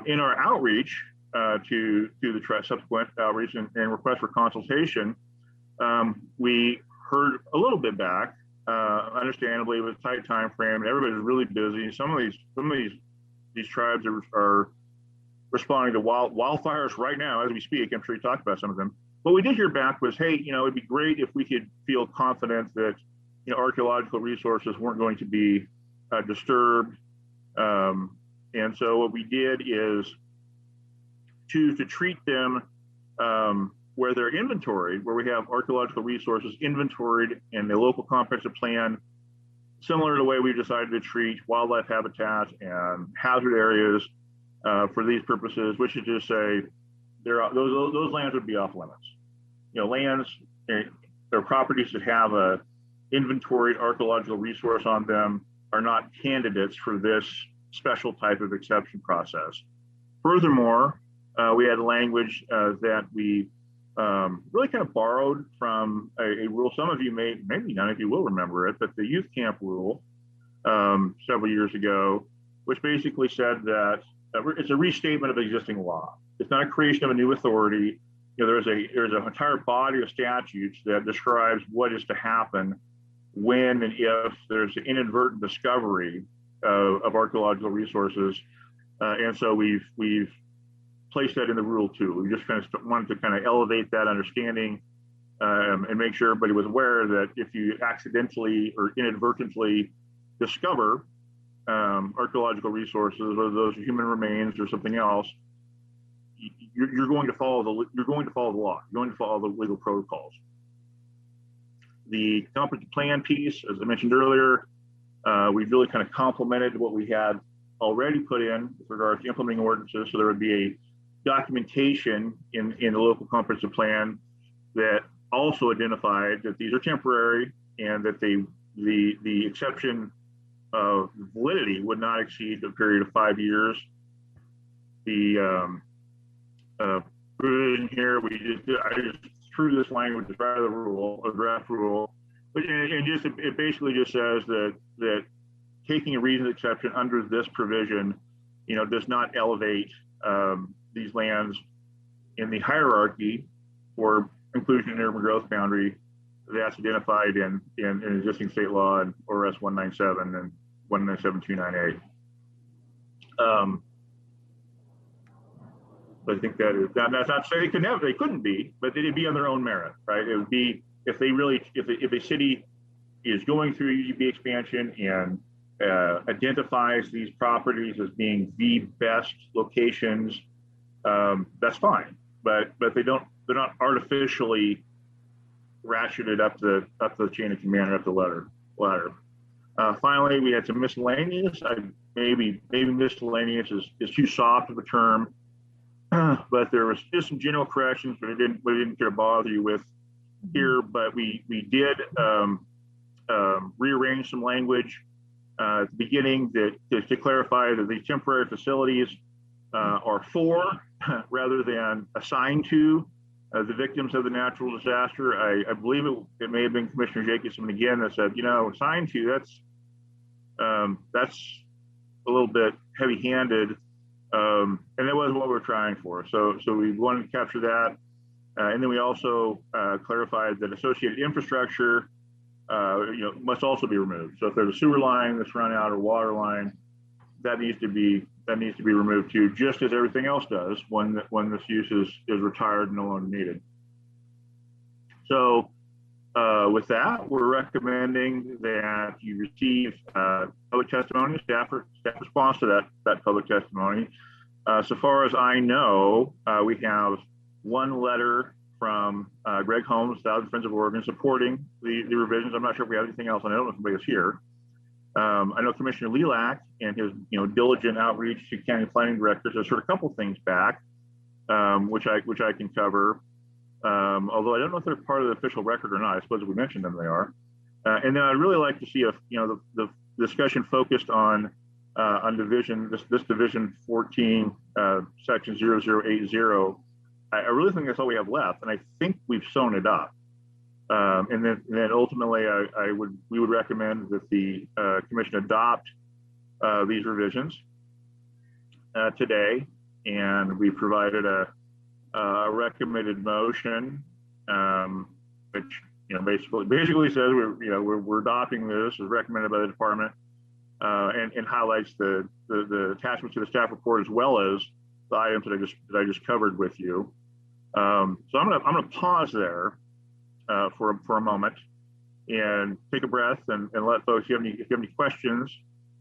In our outreach to the tribe, subsequent outreach and request for consultation, we heard a little bit back. Understandably, it was a tight time frame, and everybody's really busy. Some of these tribes are responding to wildfires right now as we speak. I'm sure you talked about some of them. What we did hear back was, hey, it'd be great if we could feel confident that archaeological resources weren't going to be disturbed. And so what we did is choose to treat them where they're inventoried, where we have archaeological resources inventoried in the local comprehensive plan, similar to the way we decided to treat wildlife habitat and hazard areas for these purposes, which is to say those lands would be off limits. Lands or properties that have a inventoried archaeological resource on them are not candidates for this special type of exception process. Furthermore, we had language that we really kind of borrowed from a rule. Some of you maybe none of you will remember it, but the youth camp rule several years ago, which basically said that it's a restatement of existing law. It's not a creation of a new authority. There's an entire body of statutes that describes what is to happen when and if there's an inadvertent discovery of archaeological resources. And so we've placed that in the rule too. We just kind of wanted to kind of elevate that understanding and make sure everybody was aware that if you accidentally or inadvertently discover archaeological resources, whether those are human remains or something else, you're going to follow the law. You're going to follow the legal protocols. The comprehensive plan piece, as I mentioned earlier, we've really kind of complemented what we had already put in with regard to implementing ordinances. So there would be a documentation in the local comprehensive plan that also identified that these are temporary and that the exception of validity would not exceed a period of 5 years. The provision here, I just threw this language as part of the rule, a draft rule, but it basically just says that taking a reasoned exception under this provision, does not elevate these lands in the hierarchy for inclusion in urban growth boundary that's identified in existing state law and ORS 197 and 19729A. But I think that's not to say they couldn't be, but they'd be on their own merit, right? It would be if a city is going through UGB expansion and identifies these properties as being the best locations, that's fine. But they're not artificially ratcheted up the chain of command or up the ladder. Finally, we had some miscellaneous. Maybe miscellaneous is too soft of a term, but there was just some general corrections, but we didn't care to bother you with here. But we did rearrange some language at the beginning to clarify that these temporary facilities are for rather than assigned to the victims of the natural disaster. I believe it may have been Commissioner Jacobson again that said, assigned to, that's a little bit heavy-handed, and that wasn't what we were trying for. So we wanted to capture that, and then we also clarified that associated infrastructure, must also be removed. So if there's a sewer line that's run out or water line, that needs to be removed too, just as everything else does when this use is retired and no longer needed. So With that, we're recommending that you receive public testimony, staff response to that public testimony. So far as I know, we have one letter from Greg Holmes, Thousand Friends of Oregon, supporting the revisions. I'm not sure if we have anything else, and I don't know if anybody's here. I know Commissioner Lilac and his diligent outreach to county planning directors has heard a couple things back, which I can cover. Although I don't know if they're part of the official record or not. I suppose if we mention them, they are. And then I'd really like to see the discussion focused on division, this division 14, section 0080. I really think that's all we have left, and I think we've sewn it up. And then ultimately, we would recommend that the commission adopt these revisions today, and we provided a recommended motion, which basically says we're adopting this as recommended by the department, and highlights the attachments to the staff report as well as the items that I just covered with you. So I'm gonna pause there for a moment and take a breath and let folks, if you have any questions,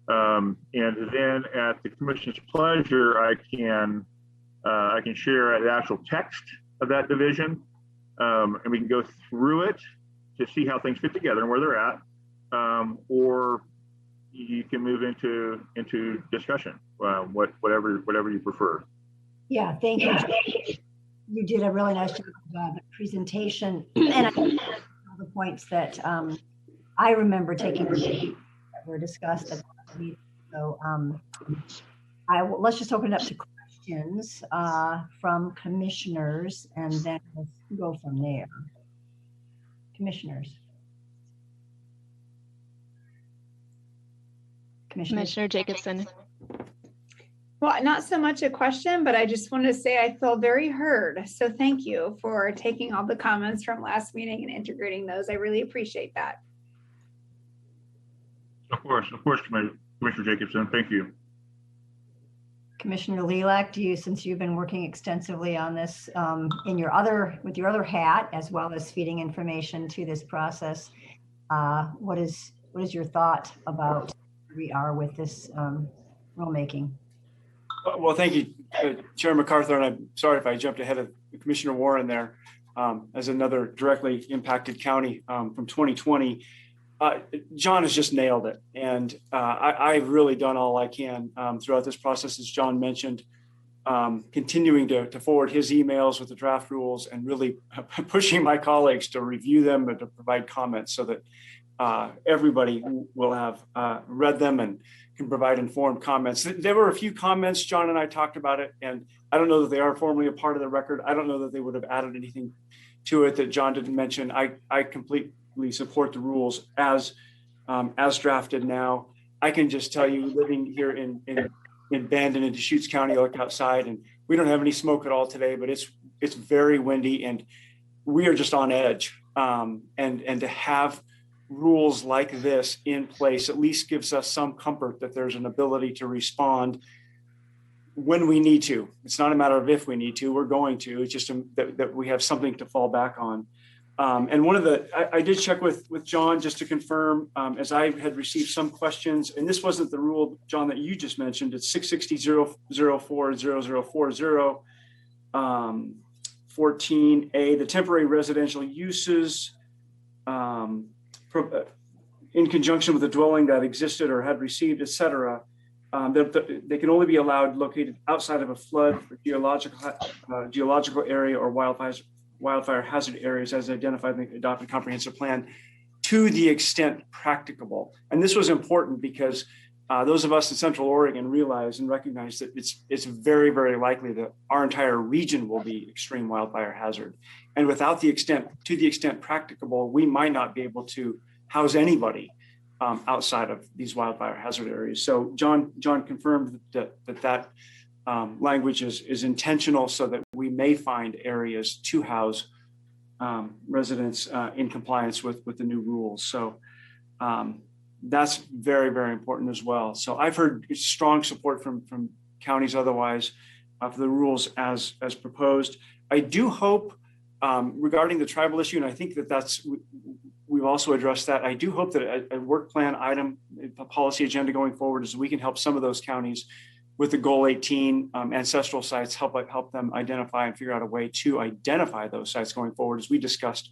and then at the commission's pleasure, I can share the actual text of that division, and we can go through it to see how things fit together and where they're at, or you can move into discussion, whatever you prefer. Yeah, thank you. You did a really nice job of the presentation, and I think all the points that I remember taking that were discussed at the meeting. So let's just open it up to questions from commissioners, and then let's go from there. Commissioners. Commissioner Jacobson. Well, not so much a question, but I just want to say I feel very heard. So thank you for taking all the comments from last meeting and integrating those. I really appreciate that. Of course, Commissioner Jacobson, thank you. Commissioner Lilac, since you've been working extensively on this with your other hat, as well as feeding information to this process, what is your thought about where we are with this rulemaking? Well, thank you, Chair MacArthur, and I'm sorry if I jumped ahead of Commissioner Warren there as another directly impacted county from 2020. John has just nailed it, and I've really done all I can throughout this process, as John mentioned, continuing to forward his emails with the draft rules and really pushing my colleagues to review them and to provide comments so that everybody will have read them and can provide informed comments. There were a few comments, John and I talked about it, and I don't know that they are formally a part of the record. I don't know that they would have added anything to it that John didn't mention. I completely support the rules as drafted now. I can just tell you, living here in Bandon and Deschutes County, I look outside and we don't have any smoke at all today, but it's very windy and we are just on edge. And to have rules like this in place at least gives us some comfort that there's an ability to respond when we need to. It's not a matter of if we need to, we're going to. It's just that we have something to fall back on. And one of I did check with John just to confirm, as I had received some questions, and this wasn't the rule, John, that you just mentioned. It's 660-004-0040, 14A, the temporary residential uses in conjunction with a dwelling that existed or had received, et cetera. They can only be allowed located outside of a flood, geological area or wildfire hazard areas as identified in the adopted comprehensive plan to the extent practicable. And this was important because those of us in Central Oregon realize and recognize that it's very, very likely that our entire region will be extreme wildfire hazard. And to the extent practicable, we might not be able to house anybody outside of these wildfire hazard areas. So John confirmed that language is intentional so that we may find areas to house residents in compliance with the new rules. So that's very, very important as well. So I've heard strong support from counties otherwise for the rules as proposed. I do hope regarding the tribal issue, and I think we've also addressed that. I do hope that a work plan item, a policy agenda going forward, is we can help some of those counties with the Goal 18 ancestral sites, help them identify and figure out a way to identify those sites going forward, as we discussed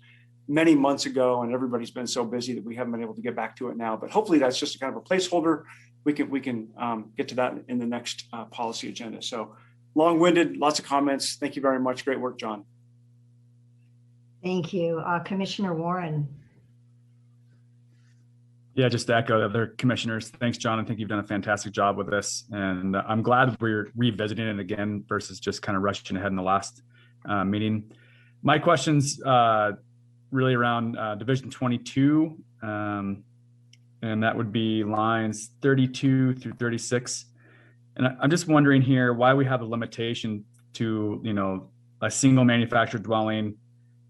many months ago, and everybody's been so busy that we haven't been able to get back to it now. But hopefully that's just a kind of a placeholder. We can get to that in the next policy agenda. So long-winded, lots of comments. Thank you very much. Great work, John. Thank you. Commissioner Warren. Yeah, just to echo the other commissioners. Thanks, John. I think you've done a fantastic job with this. And I'm glad we're revisiting it again versus just kind of rushing ahead in the last meeting. My question's really around Division 22, and that would be lines 32 through 36. And I'm just wondering here why we have a limitation to, a single manufactured dwelling,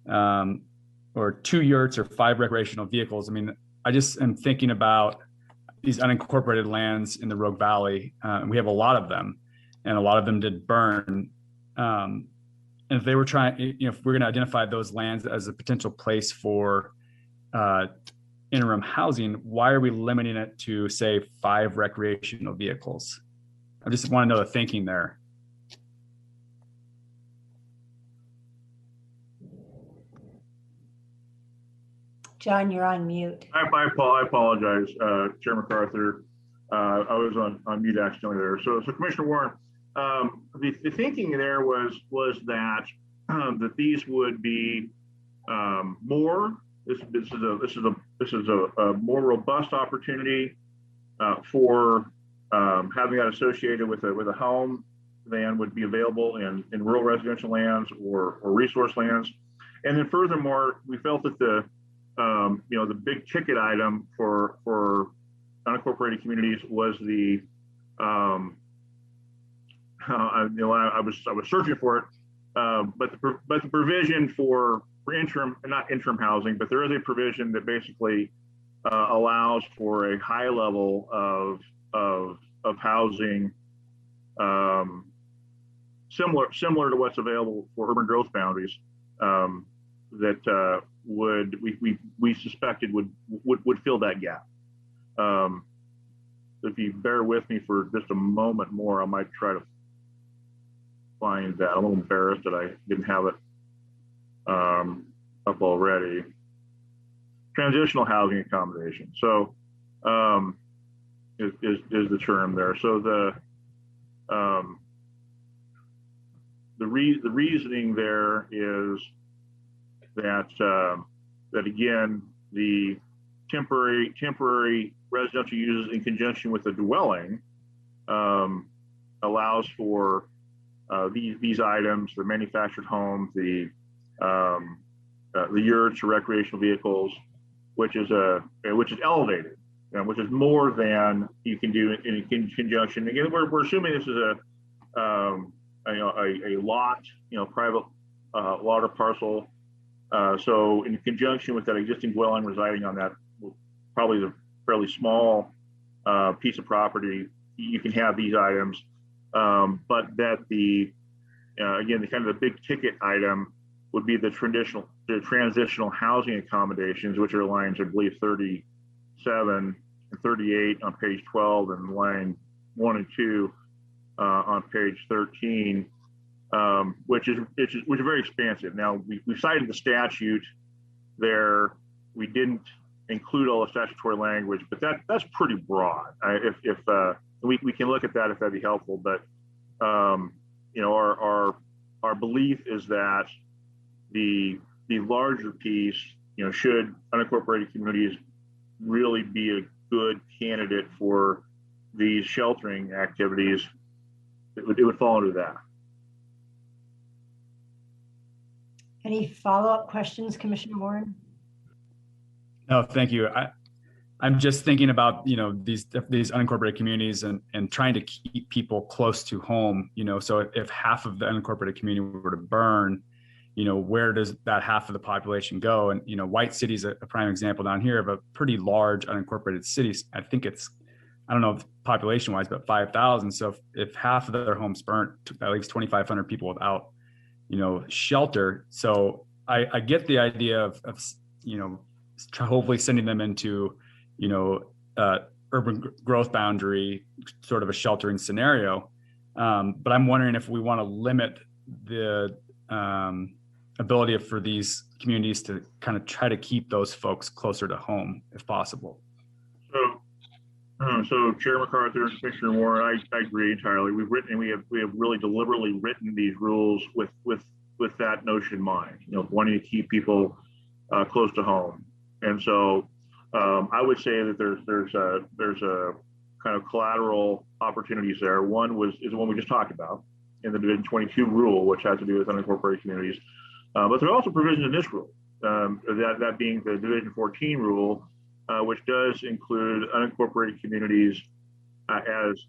or 2 yurts or 5 recreational vehicles. I mean, I just am thinking about these unincorporated lands in the Rogue Valley. We have a lot of them, and a lot of them did burn. And if they were trying, if we're going to identify those lands as a potential place for interim housing, why are we limiting it to, say, 5 recreational vehicles? I just want to know the thinking there. John, you're on mute. I apologize, Chair MacArthur. I was on mute accidentally there. So Commissioner Warren, the thinking there was that that these would be more. This is a more robust opportunity for having that associated with a home than would be available in rural residential lands or resource lands. And then furthermore, we felt that the big ticket item for unincorporated communities was the I was searching for it, but the provision for interim, not interim housing, but there is a provision that basically allows for a high level of housing similar to what's available for urban growth boundaries that we suspected would fill that gap. If you bear with me for just a moment more, I might try to find that. I'm a little embarrassed that I didn't have it up already. Transitional housing accommodation. So is the term there. So the reasoning there is that again, the temporary residential uses in conjunction with the dwelling allows for these items, the manufactured homes, the yurts or recreational vehicles, which is elevated, which is more than you can do in conjunction. Again, we're assuming this is a lot, private lot or parcel. So in conjunction with that existing dwelling residing on that, probably the fairly small piece of property, you can have these items, but that again, the kind of the big ticket item would be the transitional housing accommodations, which are lines, I believe, 37 and 38 on page 12 and line 1 and 2 on page 13. Which is very expansive. Now we cited the statute there. We didn't include all the statutory language, but that's pretty broad. If we can look at that if that'd be helpful. But our belief is that the larger piece, should unincorporated communities really be a good candidate for these sheltering activities, it would fall under that. Any follow-up questions, Commissioner Warren? No, thank you. I'm just thinking about, these unincorporated communities and trying to keep people close to home, so if half of the unincorporated community were to burn, where does that half of the population go? And, White City is a prime example down here of a pretty large unincorporated city. I think it's, I don't know population wise, but 5,000. So if half of their homes burnt, that leaves 2,500 people without shelter. So I get the idea of hopefully sending them into, urban growth boundary, sort of a sheltering scenario. But I'm wondering if we want to limit the ability for these communities to kind of try to keep those folks closer to home if possible. So Chair MacArthur and Commissioner Warren, I agree entirely. We have really deliberately written these rules with that notion in mind, wanting to keep people close to home. And so I would say that there's a kind of collateral opportunities there. One is the one we just talked about in the Division 22 rule, which has to do with unincorporated communities. But there are also provisions in this rule, that being the Division 14 rule, which does include unincorporated communities as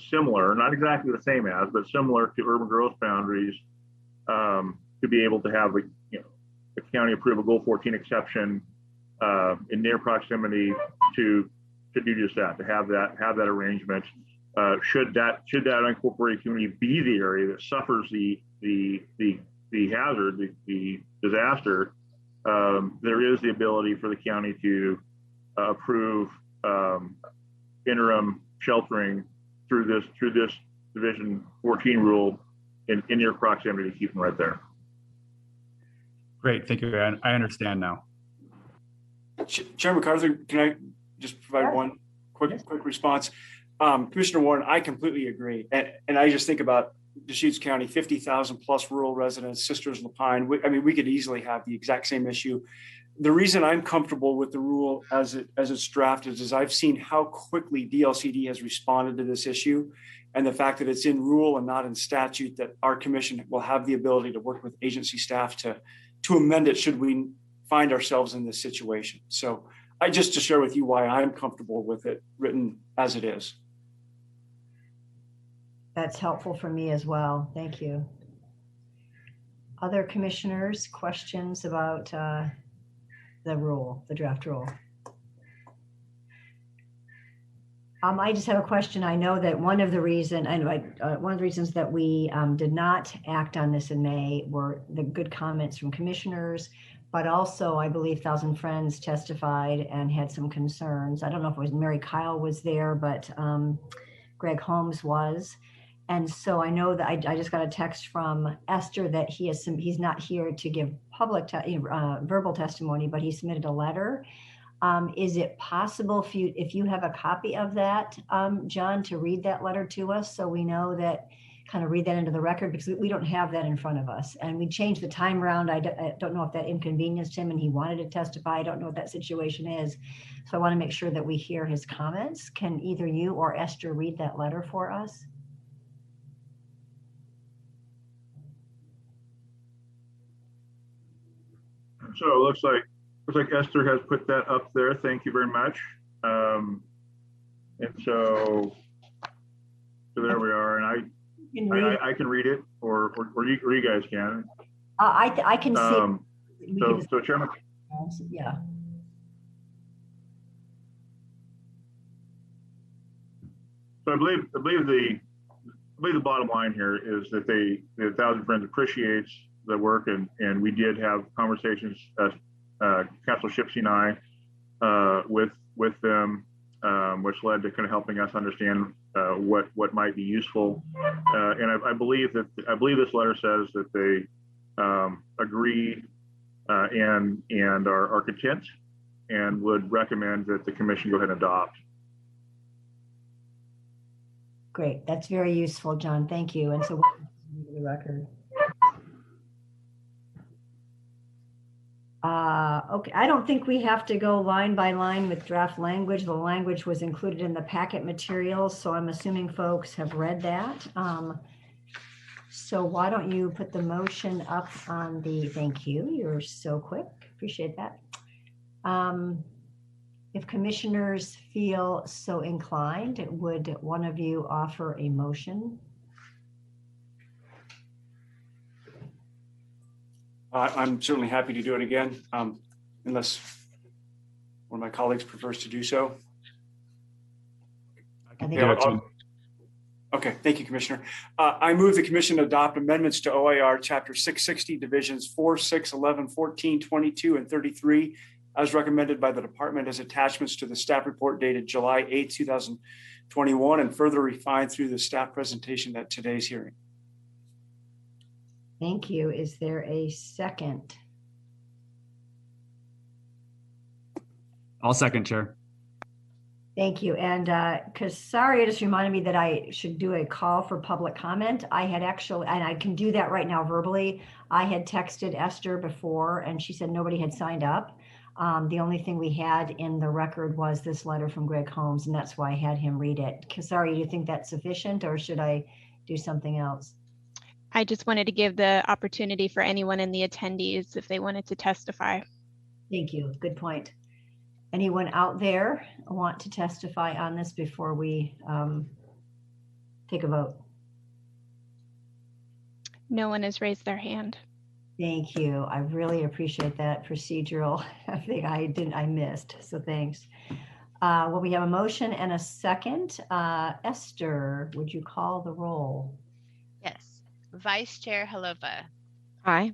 similar, not exactly the same as, but similar to urban growth boundaries, to be able to have the county approve a Goal 14 exception in near proximity to do just that, to have that arrangement. Should that unincorporated community be the area that suffers the hazard, the disaster, there is the ability for the county to approve interim sheltering through this Division 14 rule in near proximity to keep them right there. Great, thank you. I understand now. Chair MacArthur, can I just provide one quick response? Commissioner Warren, I completely agree. And I just think about Deschutes County, 50,000 plus rural residents, Sisters Lapine. We could easily have the exact same issue. The reason I'm comfortable with the rule as it's drafted is I've seen how quickly DLCD has responded to this issue, and the fact that it's in rule and not in statute, that our commission will have the ability to work with agency staff to amend it should we find ourselves in this situation. So just to share with you why I'm comfortable with it written as it is. That's helpful for me as well. Thank you. Other commissioners, questions about the rule, the draft rule? I just have a question. I know that one of the reasons that we did not act on this in May were the good comments from commissioners, but also I believe Thousand Friends testified and had some concerns. I don't know if it was Mary Kyle was there, but Greg Holmes was. And so I know that I just got a text from Esther that he's not here to give public verbal testimony, but he submitted a letter. Is it possible if you have a copy of that, John, to read that letter to us so we know that, kind of read that into the record, because we don't have that in front of us. And we changed the time around. I don't know if that inconvenienced him and he wanted to testify. I don't know what that situation is. So I want to make sure that we hear his comments. Can either you or Esther read that letter for us? So it looks like Esther has put that up there. Thank you very much. And so there we are. And I can read it, or you guys can. I can see. So Chairman. Yeah. So I believe the bottom line here is that the Thousand Friends appreciates the work, and we did have conversations, Councilor Shipsey and I, with them, which led to kind of helping us understand what might be useful. And I believe this letter says that they agree and are content and would recommend that the commission go ahead and adopt. Great, that's very useful, John. Thank you. And so we'll the record. Okay, I don't think we have to go line by line with draft language. The language was included in the packet materials, so I'm assuming folks have read that. So why don't you put the motion up on the, thank you, you're so quick, appreciate that. If commissioners feel so inclined, would one of you offer a motion? I'm certainly happy to do it again, unless one of my colleagues prefers to do so. Okay, thank you, Commissioner. I move the commission adopt amendments to OIR Chapter 660, Divisions 4, 6, 11, 14, 22, and 33, as recommended by the department as attachments to the staff report dated July 8, 2021, and further refined through the staff presentation at today's hearing. Thank you. Is there a second? I'll second, Chair. Thank you. And because Saria just reminded me that I should do a call for public comment. I had actually, and I can do that right now verbally. I had texted Esther before and she said nobody had signed up. The only thing we had in the record was this letter from Greg Holmes, and that's why I had him read it. Saria, do you think that's sufficient or should I do something else? I just wanted to give the opportunity for anyone in the attendees if they wanted to testify. Thank you. Good point. Anyone out there want to testify on this before we take a vote? No one has raised their hand. Thank you. I really appreciate that procedural thing I missed. So thanks. Well, we have a motion and a second. Esther, would you call the roll? Yes. Vice Chair Halova. Aye.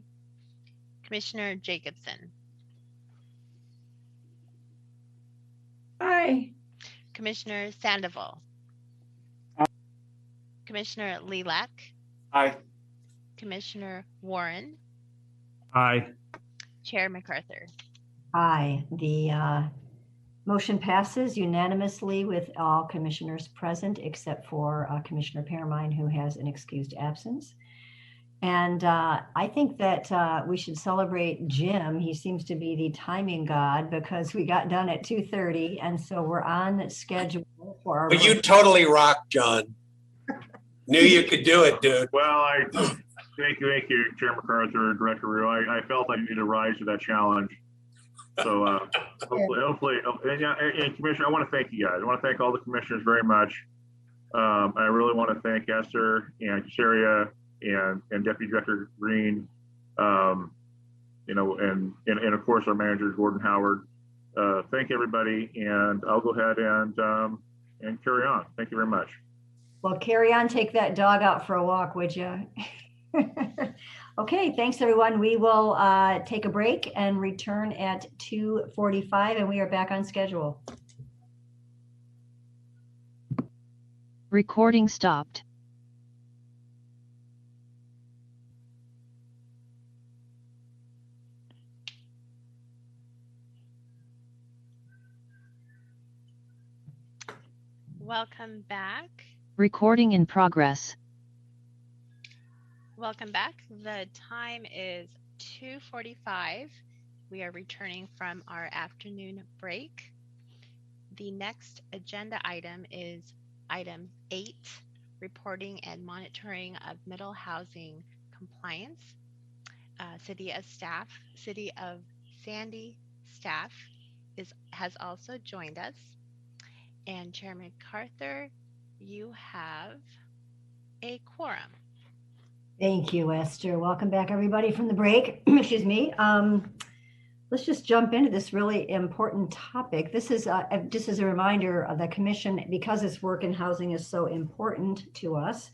Commissioner Jacobson. Aye. Commissioner Sandoval. Commissioner Lilac. Aye. Commissioner Warren. Aye. Chair MacArthur. Aye. The motion passes unanimously with all commissioners present except for Commissioner Permine, who has an excused absence. And I think that we should celebrate Jim. He seems to be the timing god because we got done at 2:30, and so we're on schedule for our. But you totally rocked, John. Knew you could do it, dude. Well, thank you, Chair MacArthur, Director Rue. I felt I needed to rise to that challenge. So hopefully, and Commissioner, I want to thank you guys. I want to thank all the commissioners very much. I really want to thank Esther and Casaria and Deputy Director Green, and of course our manager Gordon Howard. Thank everybody, and I'll go ahead and carry on. Thank you very much. Well, carry on. Take that dog out for a walk, would you? Okay, thanks everyone. We will take a break and return at 2:45, and we are back on schedule. Recording stopped. Welcome back. Recording in progress. Welcome back. The time is 2:45. We are returning from our afternoon break. The next agenda item is item 8, reporting and monitoring of middle housing compliance. City of Sandy staff has also joined us. And Chair MacArthur, you have a quorum. Thank you, Esther. Welcome back, everybody, from the break. Excuse me. Let's just jump into this really important topic. This is just as a reminder of the commission, because this work in housing is so important to us.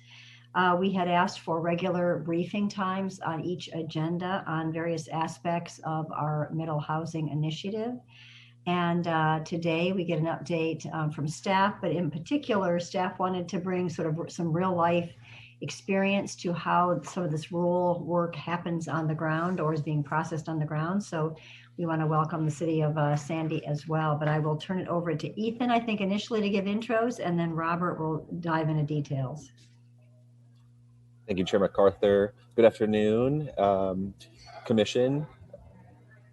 We had asked for regular briefing times on each agenda on various aspects of our middle housing initiative. And today we get an update from staff, but in particular, staff wanted to bring sort of some real life experience to how some of this rural work happens on the ground or is being processed on the ground. So we want to welcome the city of Sandy as well, but I will turn it over to Ethan, I think initially to give intros, and then Robert will dive into details. Thank you, Chair MacArthur. Good afternoon, Commission.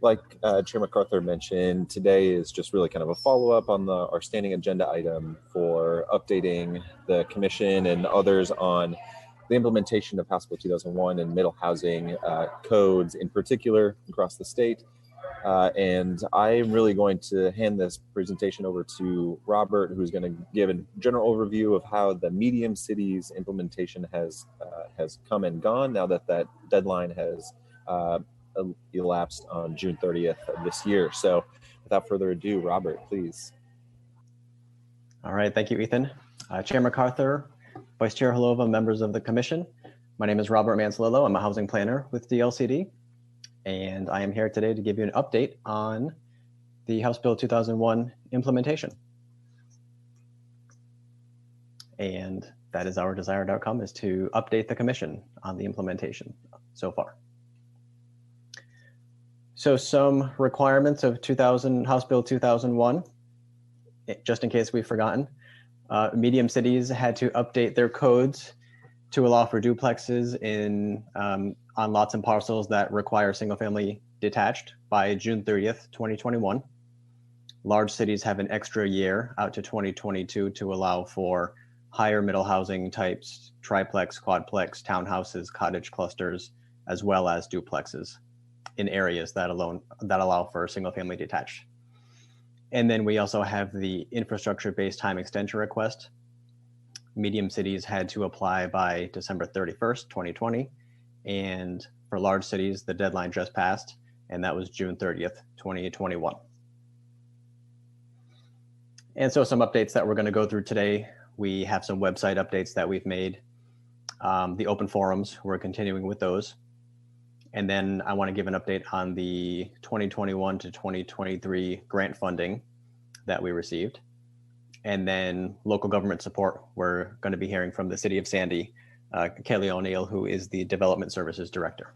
Like Chair MacArthur mentioned, today is just really kind of a follow-up on our standing agenda item for updating the Commission and others on the implementation of House Bill 2001 and middle housing codes in particular across the state. And I'm really going to hand this presentation over to Robert, who's going to give a general overview of how the medium cities implementation has come and gone now that that deadline has elapsed on June 30th of this year. So without further ado, Robert, please. All right, thank you, Ethan. Chair MacArthur, Vice Chair Holova, members of the commission. My name is Robert Mansalillo. I'm a housing planner with DLCD, and I am here today to give you an update on the House Bill 2001 implementation. And that is our desired outcome, is to update the commission on the implementation so far. So some requirements of House Bill 2001, just in case we've forgotten. Medium cities had to update their codes to allow for duplexes on lots and parcels that require single-family detached by June 30th, 2021. Large cities have an extra year out to 2022 to allow for higher middle housing types, triplex, quadplex, townhouses, cottage clusters, as well as duplexes in areas that allow for single-family detached. And then we also have the infrastructure-based time extension request. Medium cities had to apply by December 31st, 2020. And for large cities, the deadline just passed, and that was June 30th, 2021. And so some updates that we're going to go through today. We have some website updates that we've made. The open forums, we're continuing with those. And then I want to give an update on the 2021 to 2023 grant funding that we received. And then local government support, we're going to be hearing from the City of Sandy, Kelly O'Neill, who is the Development Services Director.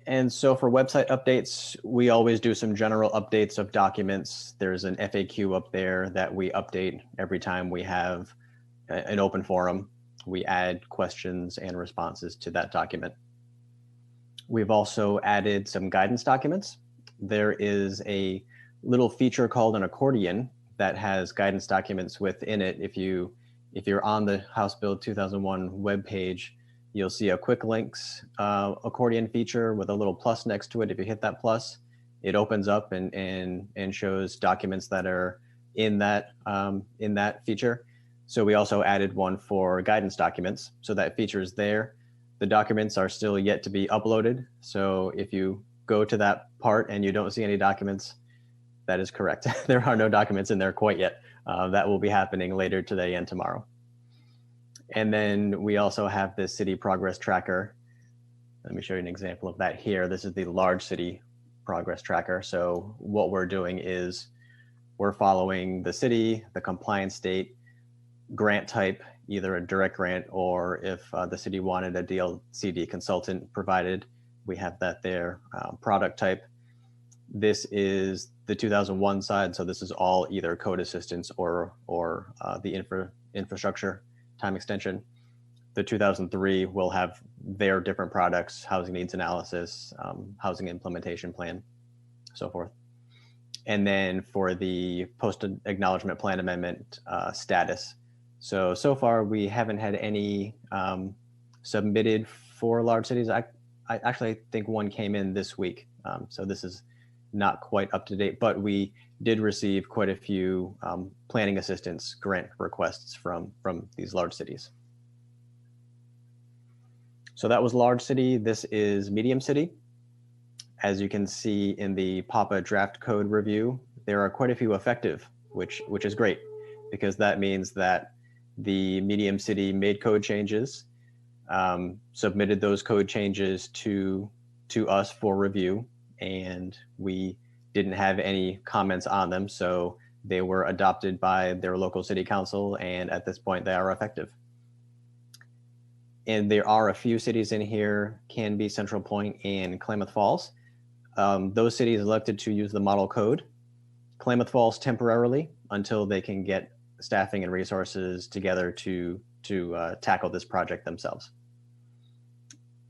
And so for website updates, we always do some general updates of documents. There's an FAQ up there that we update every time we have an open forum. We add questions and responses to that document. We've also added some guidance documents. There is a little feature called an accordion that has guidance documents within it. If you're on the House Bill 2001 webpage, you'll see a quick links accordion feature with a little plus next to it. If you hit that plus, it opens up and shows documents that are in that feature. So we also added one for guidance documents. So that feature is there. The documents are still yet to be uploaded. So if you go to that part and you don't see any documents, that is correct. There are no documents in there quite yet. That will be happening later today and tomorrow. And then we also have this city progress tracker. Let me show you an example of that here. This is the large city progress tracker. So what we're doing is we're following the city, the compliance date, grant type, either a direct grant or if the city wanted a DLCD consultant provided, we have that there. Product type. This is the 2001 side. So this is all either code assistance or the infrastructure time extension. The 2003 will have their different products, housing needs analysis, housing implementation plan, so forth. And then for the post acknowledgement plan amendment status. So far we haven't had any submitted for large cities. I actually think one came in this week. So this is not quite up to date, but we did receive quite a few planning assistance grant requests from these large cities. So that was large city. This is medium city. As you can see in the PAPA draft code review, there are quite a few effective, which is great, because that means that the medium city made code changes, submitted those code changes to us for review, and we didn't have any comments on them. So they were adopted by their local city council, and at this point they are effective. And there are a few cities in here, Canby, Central Point, and Klamath Falls. Those cities elected to use the model code. Klamath Falls temporarily until they can get staffing and resources together to tackle this project themselves.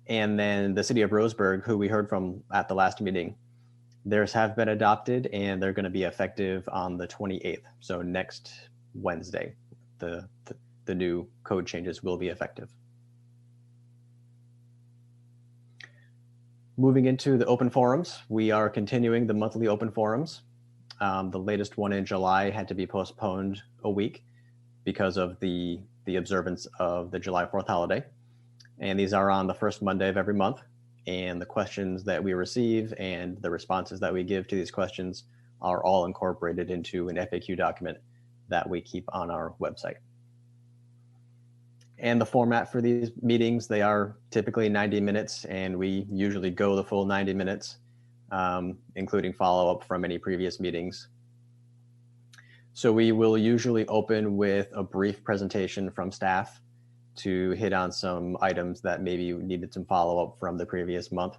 And then the city of Roseburg, who we heard from at the last meeting, theirs have been adopted and they're going to be effective on the 28th. So next Wednesday, the new code changes will be effective. Moving into the open forums, we are continuing the monthly open forums. The latest one in July had to be postponed a week because of the observance of the July 4th holiday. And these are on the first Monday of every month. And the questions that we receive and the responses that we give to these questions are all incorporated into an FAQ document that we keep on our website. And the format for these meetings, they are typically 90 minutes, and we usually go the full 90 minutes, including follow-up from any previous meetings. So we will usually open with a brief presentation from staff to hit on some items that maybe needed some follow-up from the previous month.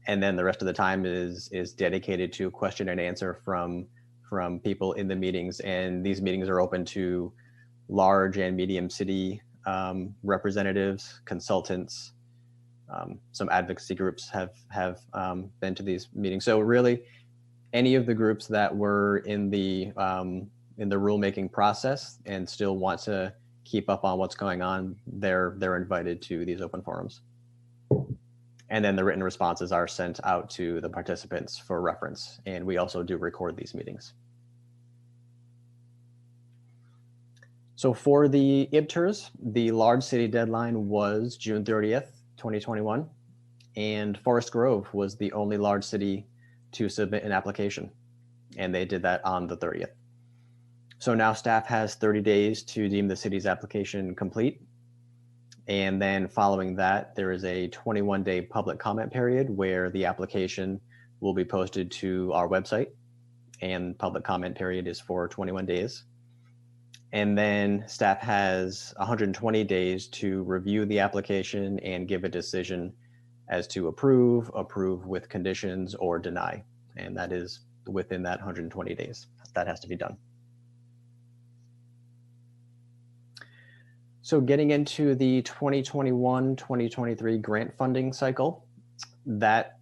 And then the rest of the time is dedicated to question and answer from people in the meetings. And these meetings are open to large and medium city representatives, consultants. Some advocacy groups have been to these meetings. So really, any of the groups that were in the rulemaking process and still want to keep up on what's going on, they're invited to these open forums. And then the written responses are sent out to the participants for reference. And we also do record these meetings. So for the IBTERs, the large city deadline was June 30th, 2021. And Forest Grove was the only large city to submit an application. And they did that on the 30th. So now staff has 30 days to deem the city's application complete. And then following that, there is a 21-day public comment period where the application will be posted to our website, and public comment period is for 21 days. And then staff has 120 days to review the application and give a decision as to approve with conditions, or deny. And that is within that 120 days. That has to be done. So getting into the 2021-2023 grant funding cycle, that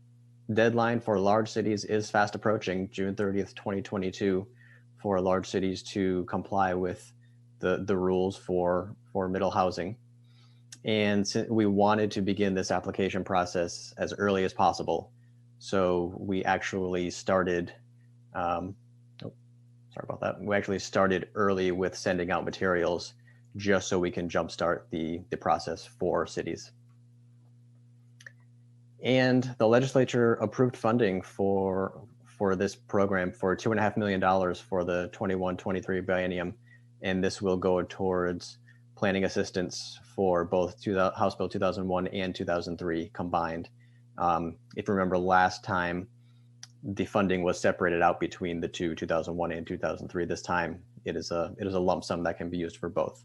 deadline for large cities is fast approaching, June 30th, 2022, for large cities to comply with the rules for middle housing. And we wanted to begin this application process as early as possible. So we actually started, We actually started early with sending out materials just so we can jumpstart the process for cities. And the legislature approved funding for this program for $2.5 million for the 21-23 biennium. And this will go towards planning assistance for both House Bill 2001 and 2003 combined. If you remember last time, the funding was separated out between the two, 2001 and 2003. This time, it is a lump sum that can be used for both.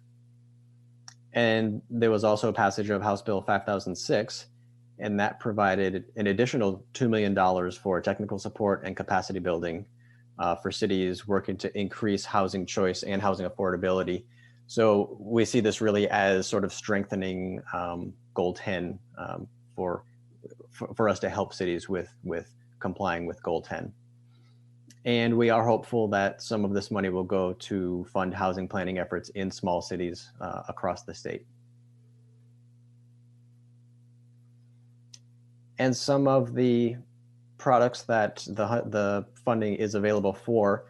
And there was also a passage of House Bill 5006, and that provided an additional $2 million for technical support and capacity building for cities working to increase housing choice and housing affordability. So we see this really as sort of strengthening Goal 10 for us to help cities with complying with Goal 10. And we are hopeful that some of this money will go to fund housing planning efforts in small cities across the state. And some of the products that the funding is available for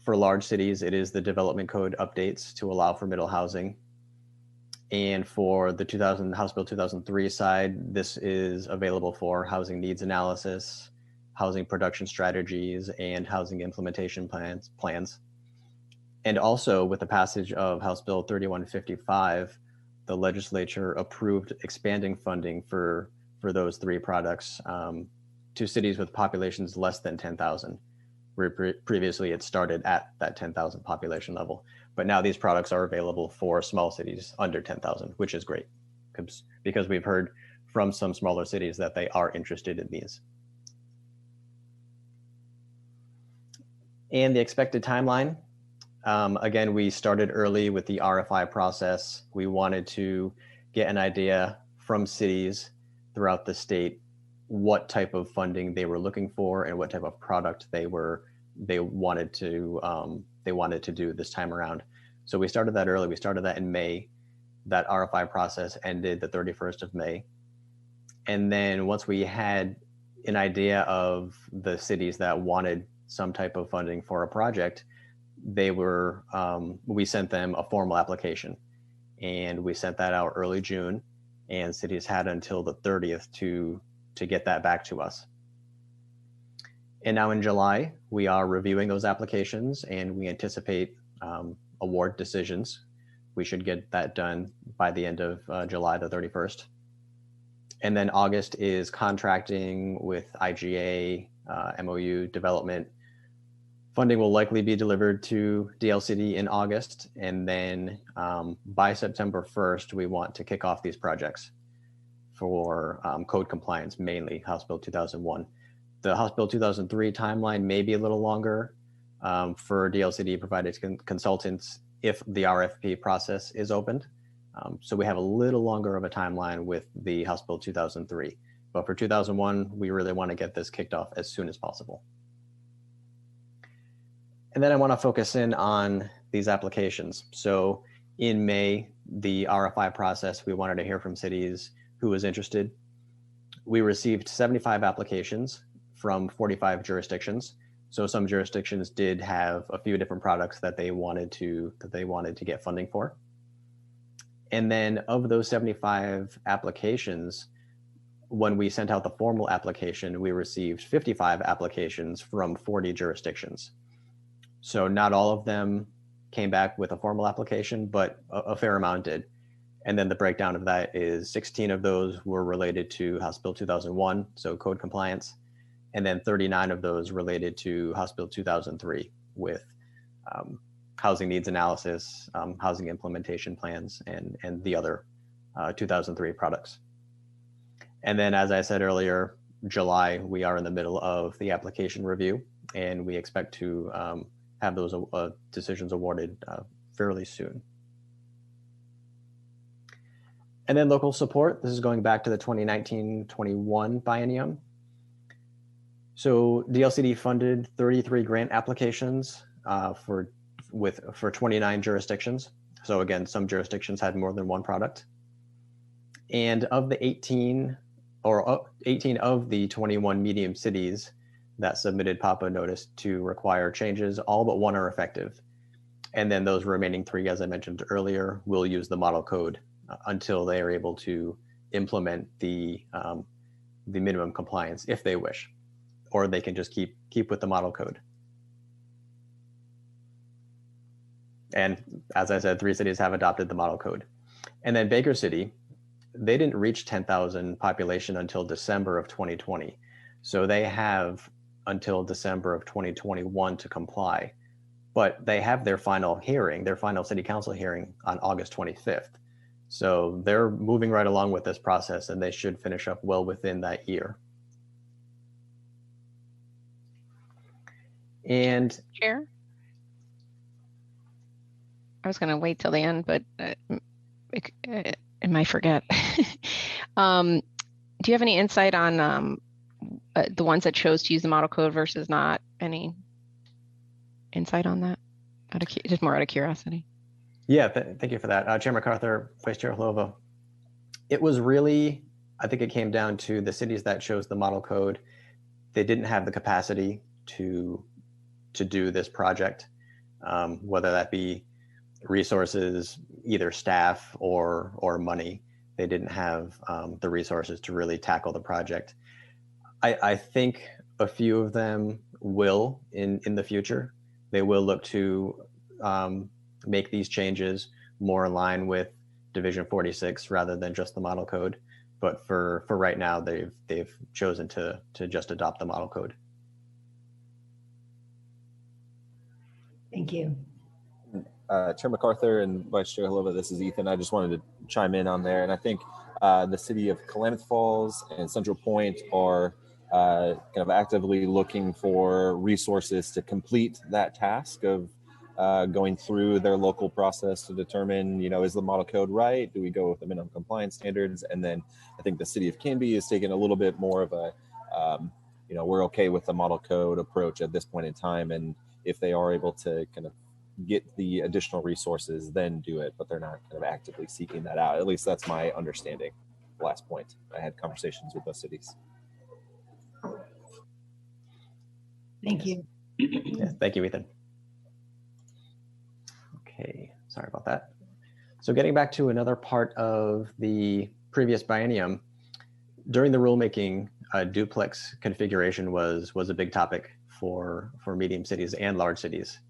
large cities, it is the development code updates to allow for middle housing. And for the House Bill 2003 side, this is available for housing needs analysis, housing production strategies, and housing implementation plans. And also with the passage of House Bill 3155, the legislature approved expanding funding for those three products to cities with populations less than 10,000. Previously, it started at that 10,000 population level, but now these products are available for small cities under 10,000, which is great because we've heard from some smaller cities that they are interested in these. And the expected timeline, again, we started early with the RFI process. We wanted to get an idea from cities throughout the state what type of funding they were looking for and what type of product they wanted to do this time around. So we started that early. We started that in May. That RFI process ended the 31st of May. And then once we had an idea of the cities that wanted some type of funding for a project, we sent them a formal application, and we sent that out early June, and cities had until the 30th to get that back to us. And now in July, we are reviewing those applications, and we anticipate award decisions. We should get that done by the end of July the 31st. And then August is contracting with IGA, MOU development. Funding will likely be delivered to DLCD in August. And then by September 1st, we want to kick off these projects for code compliance, mainly House Bill 2001. The House Bill 2003 timeline may be a little longer for DLCD provided consultants if the RFP process is opened. So we have a little longer of a timeline with the House Bill 2003. But for 2001, we really want to get this kicked off as soon as possible. And then I want to focus in on these applications. So in May, the RFI process, we wanted to hear from cities who was interested. We received 75 applications from 45 jurisdictions. So some jurisdictions did have a few different products that they wanted to get funding for. And then of those 75 applications, when we sent out the formal application, we received 55 applications from 40 jurisdictions. So not all of them came back with a formal application, but a fair amount did. And then the breakdown of that is 16 of those were related to House Bill 2001, so code compliance. And then 39 of those related to House Bill 2003 with housing needs analysis, housing implementation plans, and the other 2003 products. And then, as I said earlier, July, we are in the middle of the application review, and we expect to have those decisions awarded fairly soon. And then local support, this is going back to the 2019-21 biennium. So DLCD funded 33 grant applications for 29 jurisdictions. So again, some jurisdictions had more than one product. And of the 18 of the 21 medium cities that submitted PAPA notice to require changes, all but one are effective. And then those remaining 3, as I mentioned earlier, will use the model code until they are able to implement the minimum compliance if they wish, or they can just keep with the model code. And as I said, 3 cities have adopted the model code. And then Baker City, they didn't reach 10,000 population until December of 2020. So they have until December of 2021 to comply, but they have their final hearing, their final city council hearing on August 25th. So they're moving right along with this process, and they should finish up well within that year. And Chair? I was going to wait till the end, but I might forget. Do you have any insight on the ones that chose to use the model code versus not? Any insight on that? Just more out of curiosity. Yeah, thank you for that. Chair MacArthur, Vice Chair Hlovo. It was really, I think it came down to the cities that chose the model code. They didn't have the capacity to do this project, whether that be resources, either staff or money. They didn't have the resources to really tackle the project. I think a few of them will in the future. They will look to make these changes more in line with Division 46 rather than just the model code. But for right now, they've chosen to just adopt the model code. Thank you. Chair MacArthur and Vice Chair Hlovo, this is Ethan. I just wanted to chime in on there. And I think the city of Klamath Falls and Central Point are kind of actively looking for resources to complete that task of going through their local process to determine, is the model code right? Do we go with the minimum compliance standards? And then I think the city of Canby is taking a little bit more of a, we're okay with the model code approach at this point in time. And if they are able to kind of get the additional resources, then do it, but they're not kind of actively seeking that out. At least that's my understanding. Last point, I had conversations with those cities. Thank you. Yeah, thank you, Ethan. Okay, sorry about that. So getting back to another part of the previous biennium, during the rulemaking, duplex configuration was a big topic for medium cities and large cities.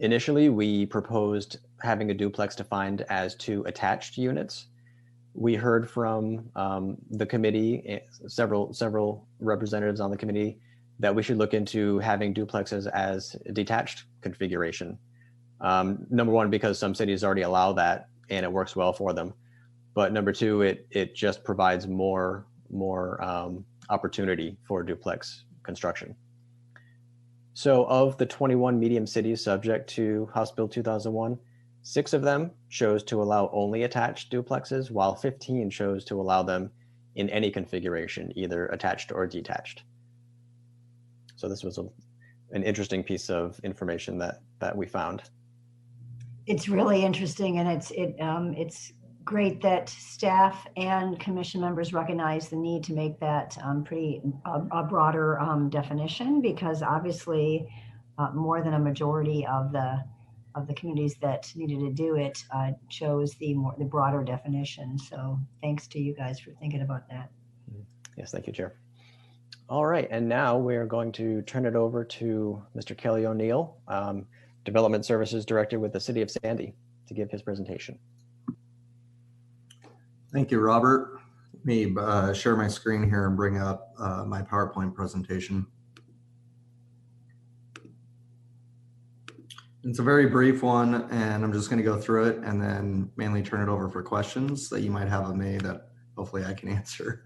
Initially, we proposed having a duplex defined as 2 attached units. We heard from the committee, several representatives on the committee, that we should look into having duplexes as a detached configuration. Number one, because some cities already allow that and it works well for them. But number two, it just provides more opportunity for duplex construction. So of the 21 medium cities subject to House Bill 2001, 6 of them chose to allow only attached duplexes, while 15 chose to allow them in any configuration, either attached or detached. So this was an interesting piece of information that we found. It's really interesting, and it's great that staff and commission members recognize the need to make that a broader definition, because obviously more than a majority of the communities that needed to do it chose the broader definition. So thanks to you guys for thinking about that. Yes, thank you, Chair. All right, and now we're going to turn it over to Mr. Kelly O'Neill, Development Services Director with the City of Sandy, to give his presentation. Thank you, Robert. Let me share my screen here and bring up my PowerPoint presentation. It's a very brief one, and I'm just going to go through it and then mainly turn it over for questions that you might have of me that hopefully I can answer.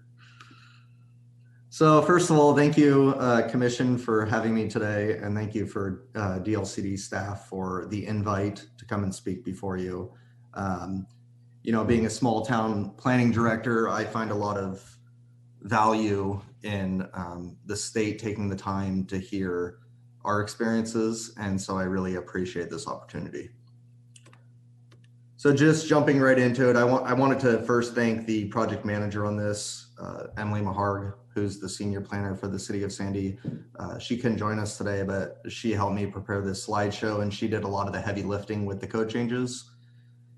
So first of all, thank you, Commission, for having me today, and thank you for DLCD staff for the invite to come and speak before you. You know, being a small town planning director, I find a lot of value in the state taking the time to hear our experiences, and so I really appreciate this opportunity. So just jumping right into it, I wanted to first thank the project manager on this, Emily Maharg, who's the senior planner for the City of Sandy. She couldn't join us today, but she helped me prepare this slideshow, and she did a lot of the heavy lifting with the code changes.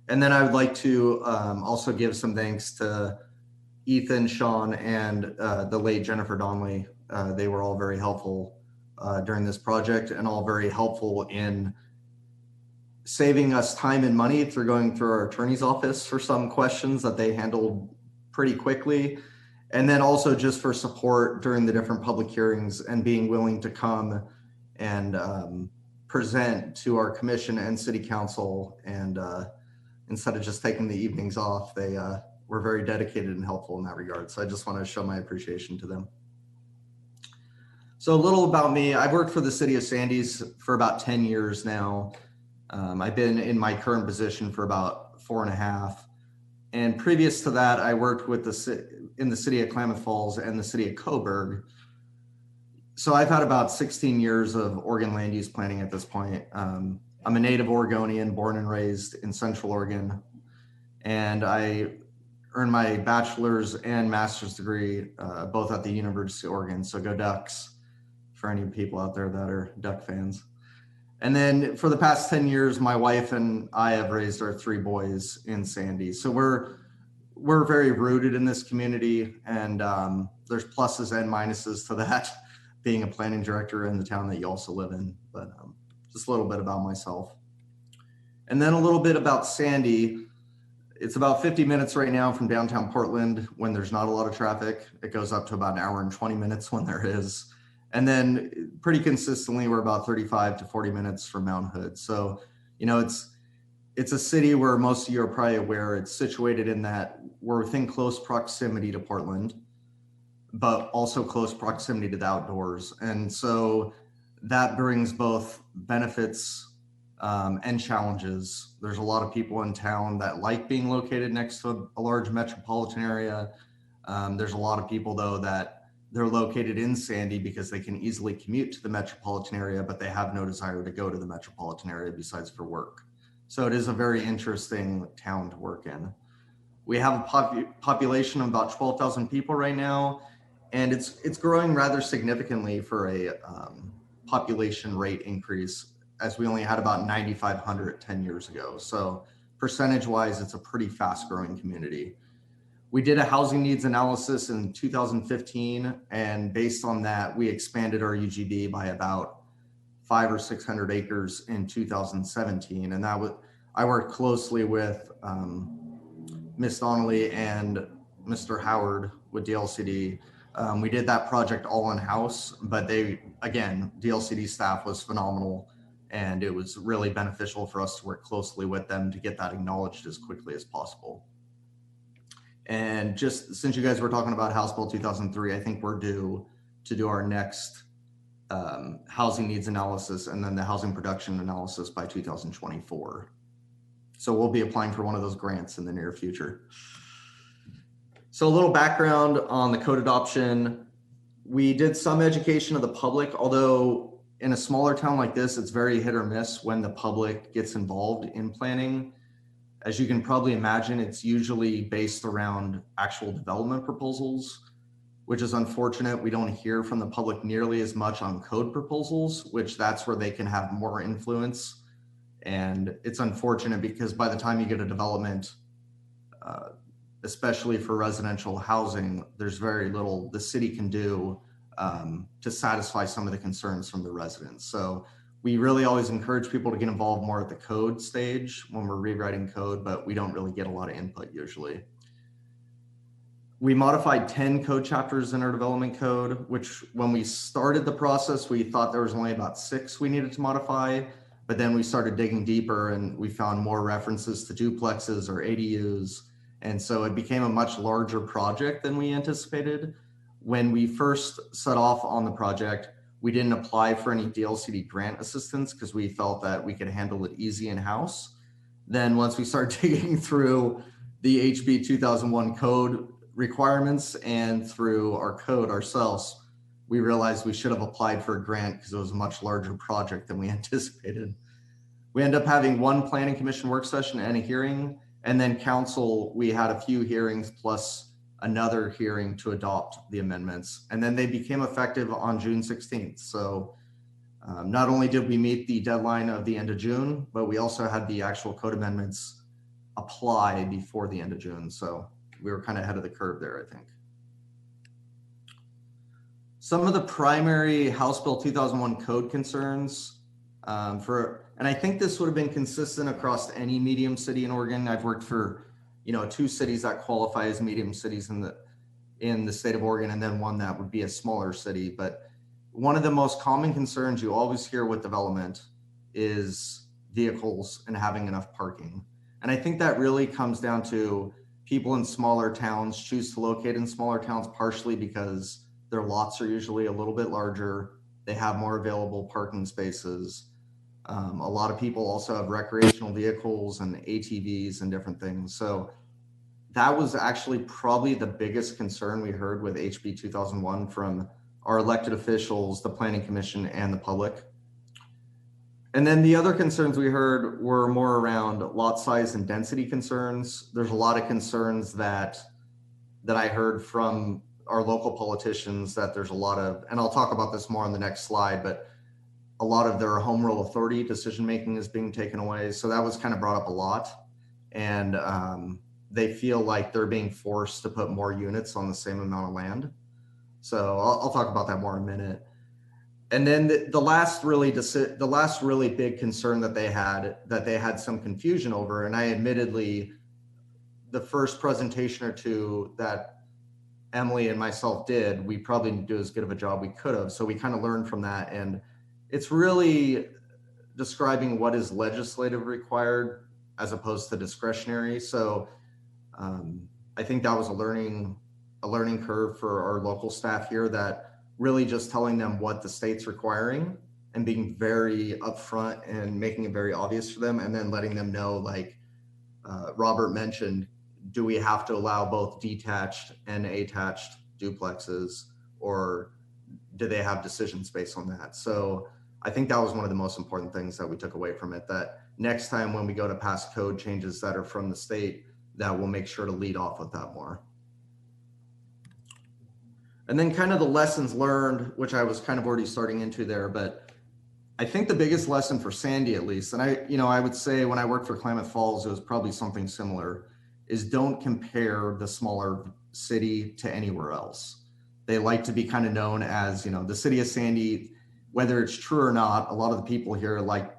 And then I would like to also give some thanks to Ethan, Sean, and the late Jennifer Donnelly. They were all very helpful during this project, and all very helpful in saving us time and money through going through our attorney's office for some questions that they handled pretty quickly. And then also just for support during the different public hearings and being willing to come and present to our commission and city council. And instead of just taking the evenings off, they were very dedicated and helpful in that regard. So I just want to show my appreciation to them. So a little about me. I've worked for the City of Sandys for about 10 years now. I've been in my current position for about 4.5. And previous to that, I worked with in the city of Klamath Falls and the city of Coburg. So I've had about 16 years of Oregon land use planning at this point. I'm a native Oregonian, born and raised in Central Oregon. And I earned my bachelor's and master's degree both at the University of Oregon. So go Ducks, for any people out there that are Duck fans. And then for the past 10 years, my wife and I have raised our 3 boys in Sandy. So we're very rooted in this community, and there's pluses and minuses to that, being a planning director in the town that you also live in. But just a little bit about myself. And then a little bit about Sandy. It's about 50 minutes right now from downtown Portland when there's not a lot of traffic. It goes up to about 1 hour and 20 minutes when there is. And then pretty consistently, we're about 35 to 40 minutes from Mount Hood. So, you know, it's a city where most of you are probably aware. It's situated in that we're within close proximity to Portland, but also close proximity to the outdoors. And so that brings both benefits and challenges. There's a lot of people in town that like being located next to a large metropolitan area. There's a lot of people, though, that they're located in Sandy because they can easily commute to the metropolitan area, but they have no desire to go to the metropolitan area besides for work. So it is a very interesting town to work in. We have a population of about 12,000 people right now, and it's growing rather significantly for a population rate increase, as we only had about 9,500 10 years ago. So percentage-wise, it's a pretty fast-growing community. We did a housing needs analysis in 2015, and based on that, we expanded our UGB by about 500 or 600 acres in 2017. And I worked closely with Ms. Donnelly and Mr. Howard with DLCD. We did that project all in-house, but DLCD staff was phenomenal, and it was really beneficial for us to work closely with them to get that acknowledged as quickly as possible. And just since you guys were talking about House Bill 2003, I think we're due to do our next housing needs analysis and then the housing production analysis by 2024. So we'll be applying for one of those grants in the near future. So a little background on the code adoption. We did some education of the public, although in a smaller town like this, it's very hit or miss when the public gets involved in planning. As you can probably imagine, it's usually based around actual development proposals, which is unfortunate. We don't hear from the public nearly as much on code proposals, which that's where they can have more influence. And it's unfortunate because by the time you get a development, especially for residential housing, there's very little the city can do to satisfy some of the concerns from the residents. So we really always encourage people to get involved more at the code stage when we're rewriting code, but we don't really get a lot of input usually. We modified 10 code chapters in our development code, which when we started the process, we thought there was only about 6 we needed to modify, but then we started digging deeper and we found more references to duplexes or ADUs. And so it became a much larger project than we anticipated. When we first set off on the project, we didn't apply for any DLCD grant assistance because we felt that we could handle it easy in-house. Then once we started digging through the HB 2001 code requirements and through our code ourselves, we realized we should have applied for a grant because it was a much larger project than we anticipated. We ended up having 1 planning commission work session and a hearing. And then council, we had a few hearings plus another hearing to adopt the amendments. And then they became effective on June 16th. So not only did we meet the deadline of the end of June, but we also had the actual code amendments apply before the end of June. So we were kind of ahead of the curve there, I think. Some of the primary House Bill 2001 code concerns and I think this would have been consistent across any medium city in Oregon. I've worked for, 2 cities that qualify as medium cities in the state of Oregon, and then one that would be a smaller city. But one of the most common concerns you always hear with development is vehicles and having enough parking. And I think that really comes down to people in smaller towns choose to locate in smaller towns partially because their lots are usually a little bit larger. They have more available parking spaces. A lot of people also have recreational vehicles and ATVs and different things. So that was actually probably the biggest concern we heard with HB 2001 from our elected officials, the Planning Commission, and the public. And then the other concerns we heard were more around lot size and density concerns. There's a lot of concerns that I heard from our local politicians that there's a lot of, and I'll talk about this more on the next slide, but a lot of their home rule authority decision-making is being taken away. So that was kind of brought up a lot. And they feel like they're being forced to put more units on the same amount of land. So I'll talk about that more in a minute. And then the last really big concern that they had some confusion over, and I admittedly, the first presentation or 2 that Emily and myself did, we probably didn't do as good of a job we could have. So we kind of learned from that. And it's really describing what is legislative required as opposed to discretionary. So I think that was a learning curve for our local staff here, that really just telling them what the state's requiring and being very upfront and making it very obvious for them, and then letting them know, like Robert mentioned, do we have to allow both detached and attached duplexes, or do they have decision space on that? So I think that was one of the most important things that we took away from it, that next time when we go to pass code changes that are from the state, that we'll make sure to lead off with that more. And then kind of the lessons learned, which I was kind of already starting into there, but I think the biggest lesson for Sandy, at least, and I would say when I worked for Klamath Falls, it was probably something similar, is don't compare the smaller city to anywhere else. They like to be kind of known as, the city of Sandy. whether it's true or not, a lot of the people here like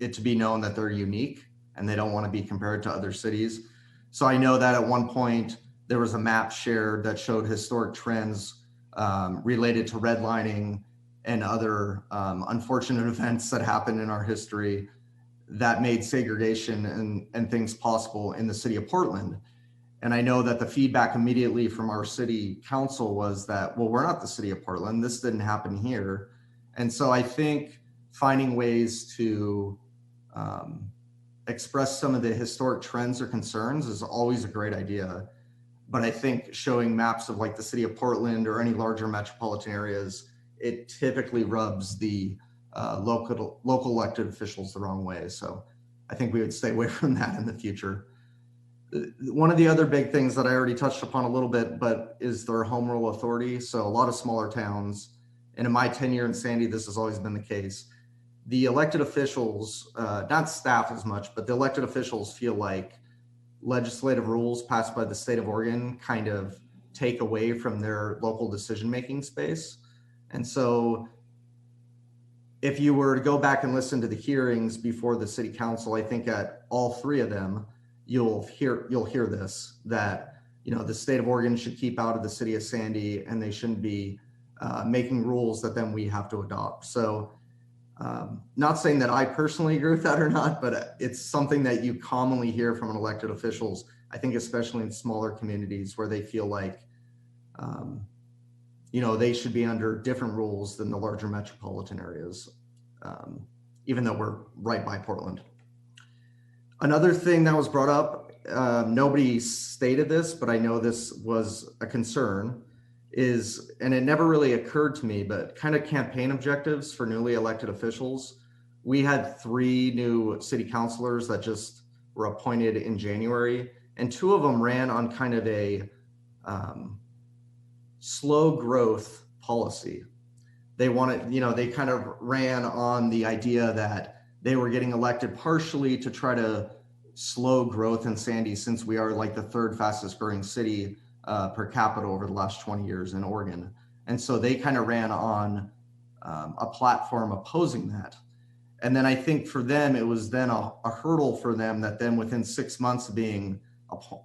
it to be known that they're unique and they don't want to be compared to other cities. So I know that at one point there was a map shared that showed historic trends related to redlining and other unfortunate events that happened in our history that made segregation and things possible in the city of Portland. And I know that the feedback immediately from our city council was that, well, we're not the city of Portland. This didn't happen here. And so I think finding ways to express some of the historic trends or concerns is always a great idea. But I think showing maps of like the city of Portland or any larger metropolitan areas, it typically rubs the local elected officials the wrong way. So I think we would stay away from that in the future. One of the other big things that I already touched upon a little bit, but is their home rule authority. So a lot of smaller towns, and in my tenure in Sandy, this has always been the case. The elected officials, not staff as much, but the elected officials feel like legislative rules passed by the state of Oregon kind of take away from their local decision-making space. And so if you were to go back and listen to the hearings before the city council, I think at all three of them, you'll hear this, that, you know, the state of Oregon should keep out of the city of Sandy and they shouldn't be making rules that then we have to adopt. So not saying that I personally agree with that or not, but it's something that you commonly hear from elected officials, I think, especially in smaller communities where they feel like, you know, they should be under different rules than the larger metropolitan areas, even though we're right by Portland. Another thing that was brought up, nobody stated this, but I know this was a concern, is, and it never really occurred to me, but kind of campaign objectives for newly elected officials. We had 3 new city councilors that just were appointed in January, and 2 of them ran on kind of a slow growth policy. They wanted, you know, they kind of ran on the idea that they were getting elected partially to try to slow growth in Sandy, since we are like the 3rd fastest growing city per capita over the last 20 years in Oregon. And so they kind of ran on a platform opposing that. And then I think for them, it was then a hurdle for them that then within 6 months of being,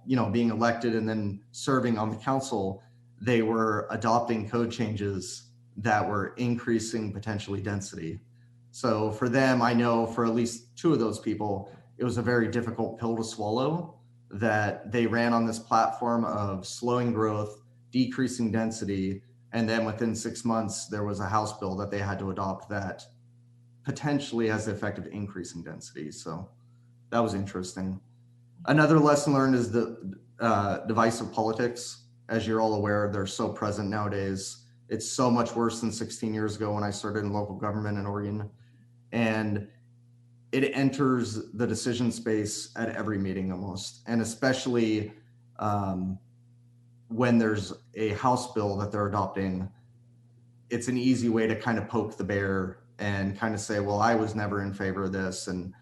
you know, being elected and then serving on the council, they were adopting code changes that were increasing potentially density. So for them, I know for at least 2 of those people, it was a very difficult pill to swallow, that they ran on this platform of slowing growth, decreasing density, and then within 6 months, there was a House bill that they had to adopt that potentially has the effect of increasing density. So that was interesting. Another lesson learned is the divisive politics. As you're all aware, they're so present nowadays. It's so much worse than 16 years ago when I started in local government in Oregon. And it enters the decision space at every meeting almost. And especially when there's a House bill that they're adopting, it's an easy way to kind of poke the bear and kind of say, well, I was never in favor of this. And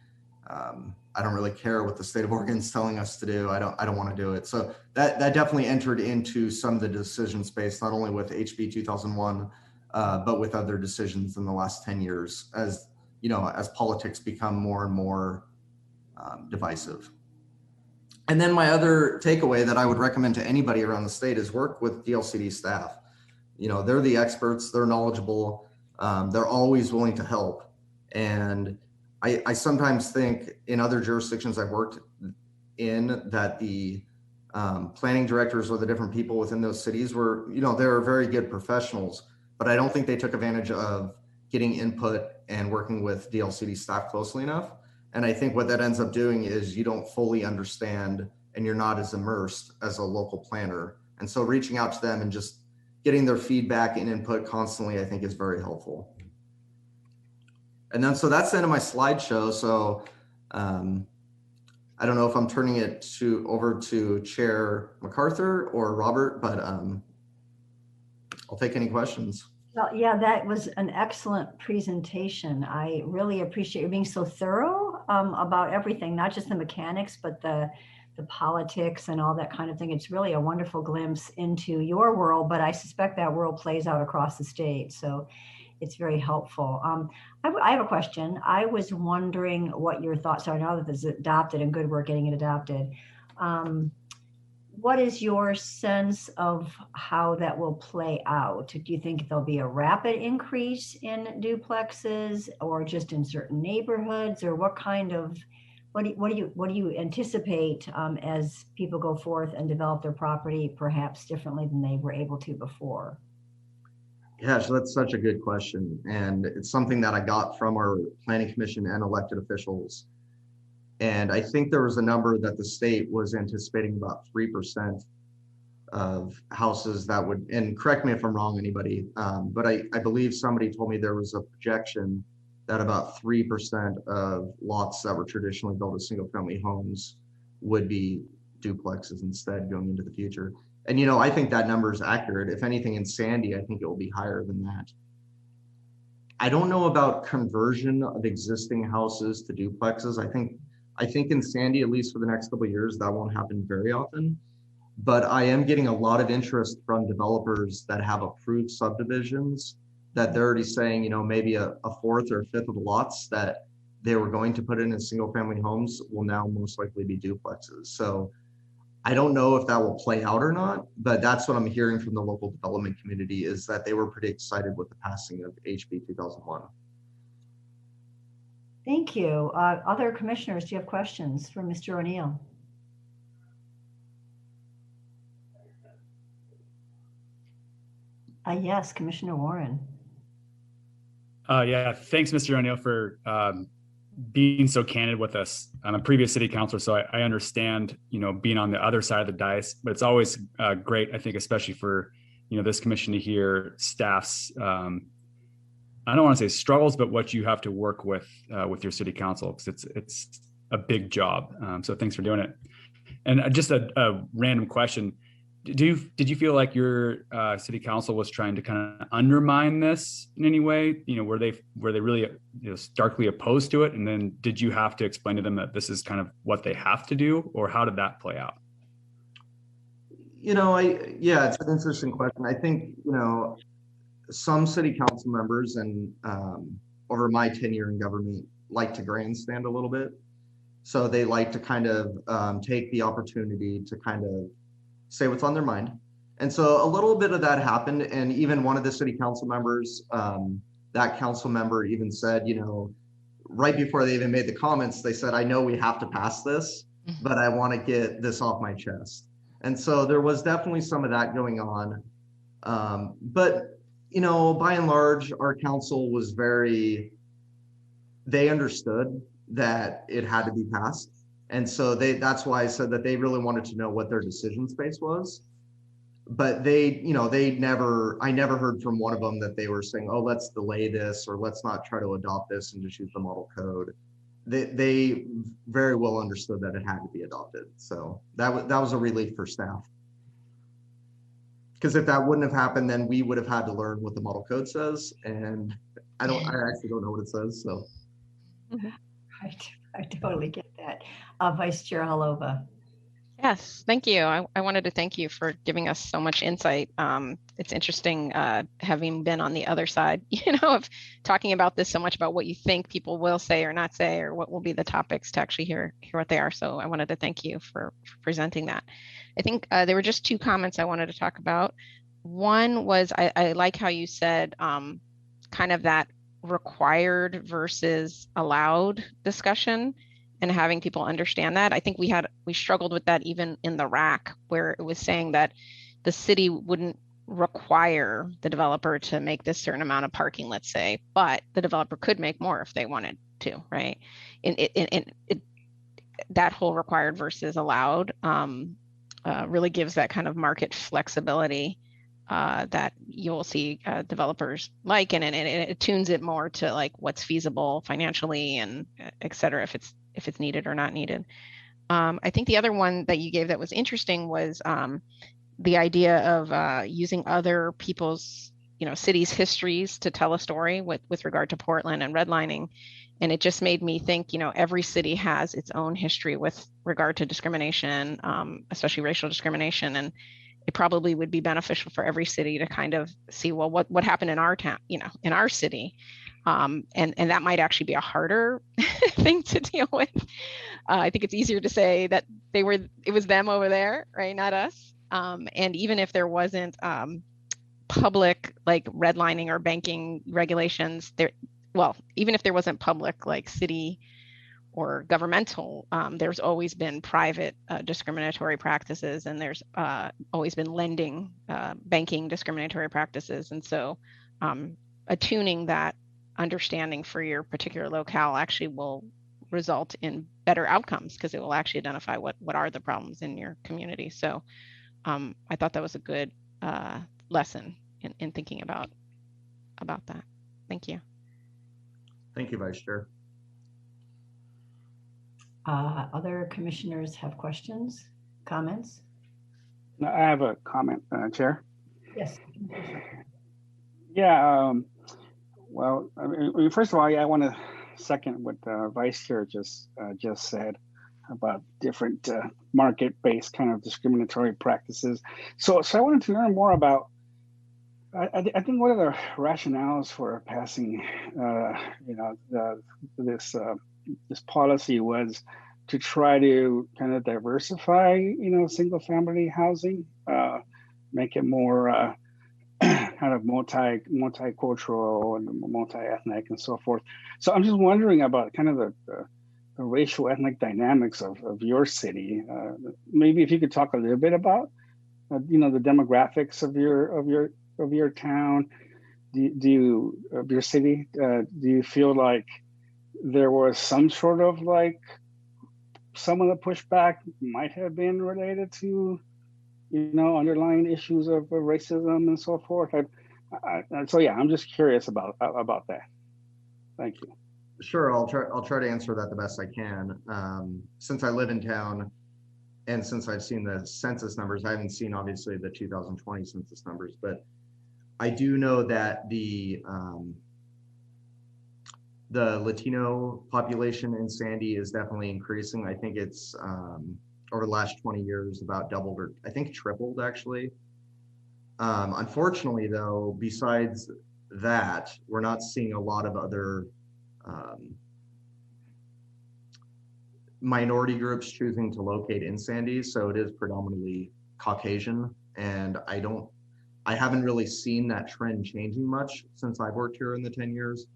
I don't really care what the state of Oregon is telling us to do. I don't want to do it. So that definitely entered into some of the decision space, not only with HB 2001, but with other decisions in the last 10 years, as you know, as politics become more and more divisive. And then my other takeaway that I would recommend to anybody around the state is work with DLCD staff. You know, they're the experts, they're knowledgeable, they're always willing to help. And I sometimes think in other jurisdictions I've worked in that the planning directors or the different people within those cities were, you know, they're very good professionals, but I don't think they took advantage of getting input and working with DLCD staff closely enough. And I think what that ends up doing is you don't fully understand and you're not as immersed as a local planner. And so reaching out to them and just getting their feedback and input constantly, I think is very helpful. And then, so that's the end of my slideshow. So I don't know if I'm turning it over to Chair MacArthur or Robert, but I'll take any questions. Well, yeah, that was an excellent presentation. I really appreciate you being so thorough about everything, not just the mechanics, but the politics and all that kind of thing. It's really a wonderful glimpse into your world, but I suspect that world plays out across the state. So it's very helpful. I have a question. I was wondering what your thoughts are now that this is adopted, and good work getting it adopted. What is your sense of how that will play out? Do you think there'll be a rapid increase in duplexes, or just in certain neighborhoods, or what do you anticipate as people go forth and develop their property perhaps differently than they were able to before? Yeah, so that's such a good question. And it's something that I got from our planning commission and elected officials. And I think there was a number that the state was anticipating about 3% of houses that would, and correct me if I'm wrong, anybody, but I believe somebody told me there was a projection that about 3% of lots that were traditionally built as single family homes would be duplexes instead going into the future. And, you know, I think that number is accurate. If anything, in Sandy, I think it will be higher than that. I don't know about conversion of existing houses to duplexes. I think in Sandy, at least for the next couple of years, that won't happen very often. But I am getting a lot of interest from developers that have approved subdivisions that they're already saying, you know, maybe a fourth or a fifth of the lots that they were going to put in as single family homes will now most likely be duplexes. So I don't know if that will play out or not, but that's what I'm hearing from the local development community, is that they were pretty excited with the passing of HB 2001. Thank you. Other commissioners, do you have questions for Mr. O'Neill? Yes, Commissioner Warren. Yeah, thanks, Mr. O'Neill, for being so candid with us. I'm a previous city councilor, so I understand, you know, being on the other side of the dais, but it's always great, I think, especially for, you know, this commission to hear staff's, I don't want to say struggles, but what you have to work with your city council, because it's a big job. So thanks for doing it. And just a random question. Did you feel like your city council was trying to kind of undermine this in any way? You know, were they really, you know, starkly opposed to it? And then did you have to explain to them that this is kind of what they have to do, or how did that play out? You know, yeah, it's an interesting question. I think, you know, some city council members and over my tenure in government like to grandstand a little bit. So they like to kind of take the opportunity to kind of say what's on their mind. And so a little bit of that happened. And even one of the city council members, that council member even said, you know, right before they even made the comments, they said, I know we have to pass this, but I want to get this off my chest. And so there was definitely some of that going on. But, you know, by and large, our council was they understood that it had to be passed. And so that's why I said that they really wanted to know what their decision space was. But I never heard from one of them that they were saying, oh, let's delay this, or let's not try to adopt this and just use the model code. They very well understood that it had to be adopted. So that was a relief for staff. Because if that wouldn't have happened, then we would have had to learn what the model code says. And I actually don't know what it says, so. I totally get that. Vice Chair Holova. Yes, thank you. I wanted to thank you for giving us so much insight. It's interesting having been on the other side, you know, of talking about this so much about what you think people will say or not say, or what will be the topics, to actually hear what they are. So I wanted to thank you for presenting that. I think there were just two comments I wanted to talk about. One was I like how you said kind of that required versus allowed discussion, and having people understand that. I think we struggled with that even in the RAC, where it was saying that the city wouldn't require the developer to make this certain amount of parking, let's say, but the developer could make more if they wanted to, right? That whole required versus allowed really gives that kind of market flexibility that you'll see developers like, and it tunes it more to like what's feasible financially and et cetera, if it's needed or not needed. I think the other one that you gave that was interesting was the idea of using other people's, you know, cities' histories to tell a story with regard to Portland and redlining. And it just made me think, you know, every city has its own history with regard to discrimination, especially racial discrimination. it probably would be beneficial for every city to kind of see, well, what happened in our town, in our city. And that might actually be a harder thing to deal with. I think it's easier to say that it was them over there, right? Not us. And even if there wasn't public like redlining or banking regulations even if there wasn't public like city or governmental, there's always been private discriminatory practices, and there's always been lending, banking discriminatory practices. And so attuning that understanding for your particular locale actually will result in better outcomes, because it will actually identify what are the problems in your community. So I thought that was a good lesson in thinking about that. Thank you. Thank you, Vice Chair. Other commissioners have questions, comments? No, I have a comment, Chair. Yes. Yeah. Well, I mean, first of all, I want to second what Vice Chair just said about different market-based kind of discriminatory practices. So I wanted to learn more about. I think one of the rationales for passing, this policy was to try to kind of diversify, single-family housing, make it more kind of multicultural and multi-ethnic and so forth. So I'm just wondering about kind of the racial ethnic dynamics of your city. Maybe if you could talk a little bit about, the demographics of your town, of your city. Do you feel like there was some sort of like some of the pushback might have been related to, underlying issues of racism and so forth? So yeah, I'm just curious about that. Thank you. Sure, I'll try to answer that the best I can. Since I live in town, and since I've seen the census numbers, I haven't seen obviously the 2020 census numbers, but I do know that the Latino population in Sandy is definitely increasing. I think it's over the last 20 years about doubled, or I think tripled actually. Unfortunately though, besides that, we're not seeing a lot of other minority groups choosing to locate in Sandy. So it is predominantly Caucasian, and I haven't really seen that trend changing much since I've worked here in the 10 years,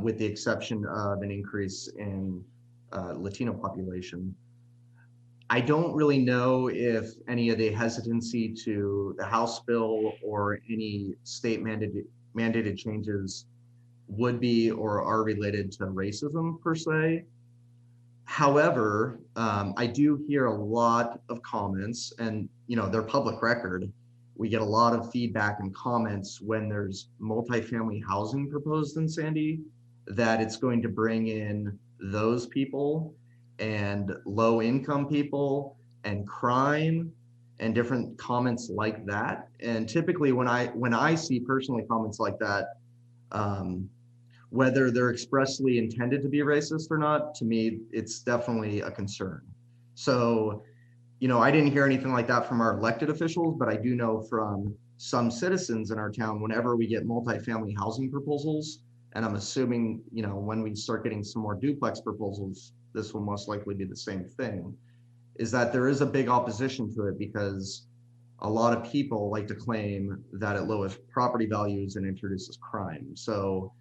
with the exception of an increase in Latino population. I don't really know if any of the hesitancy to the House bill or any state mandated changes would be or are related to racism per se. However, I do hear a lot of comments, and they're public record. We get a lot of feedback and comments when there's multifamily housing proposed in Sandy, that it's going to bring in those people and low income people and crime and different comments like that. And typically when I see personally comments like that, whether they're expressly intended to be racist or not, to me, it's definitely a concern. So, I didn't hear anything like that from our elected officials, but I do know from some citizens in our town, whenever we get multifamily housing proposals, and I'm assuming, when we start getting some more duplex proposals, this will most likely be the same thing, is that there is a big opposition to it because a lot of people like to claim that it lowers property values and introduces crime. So,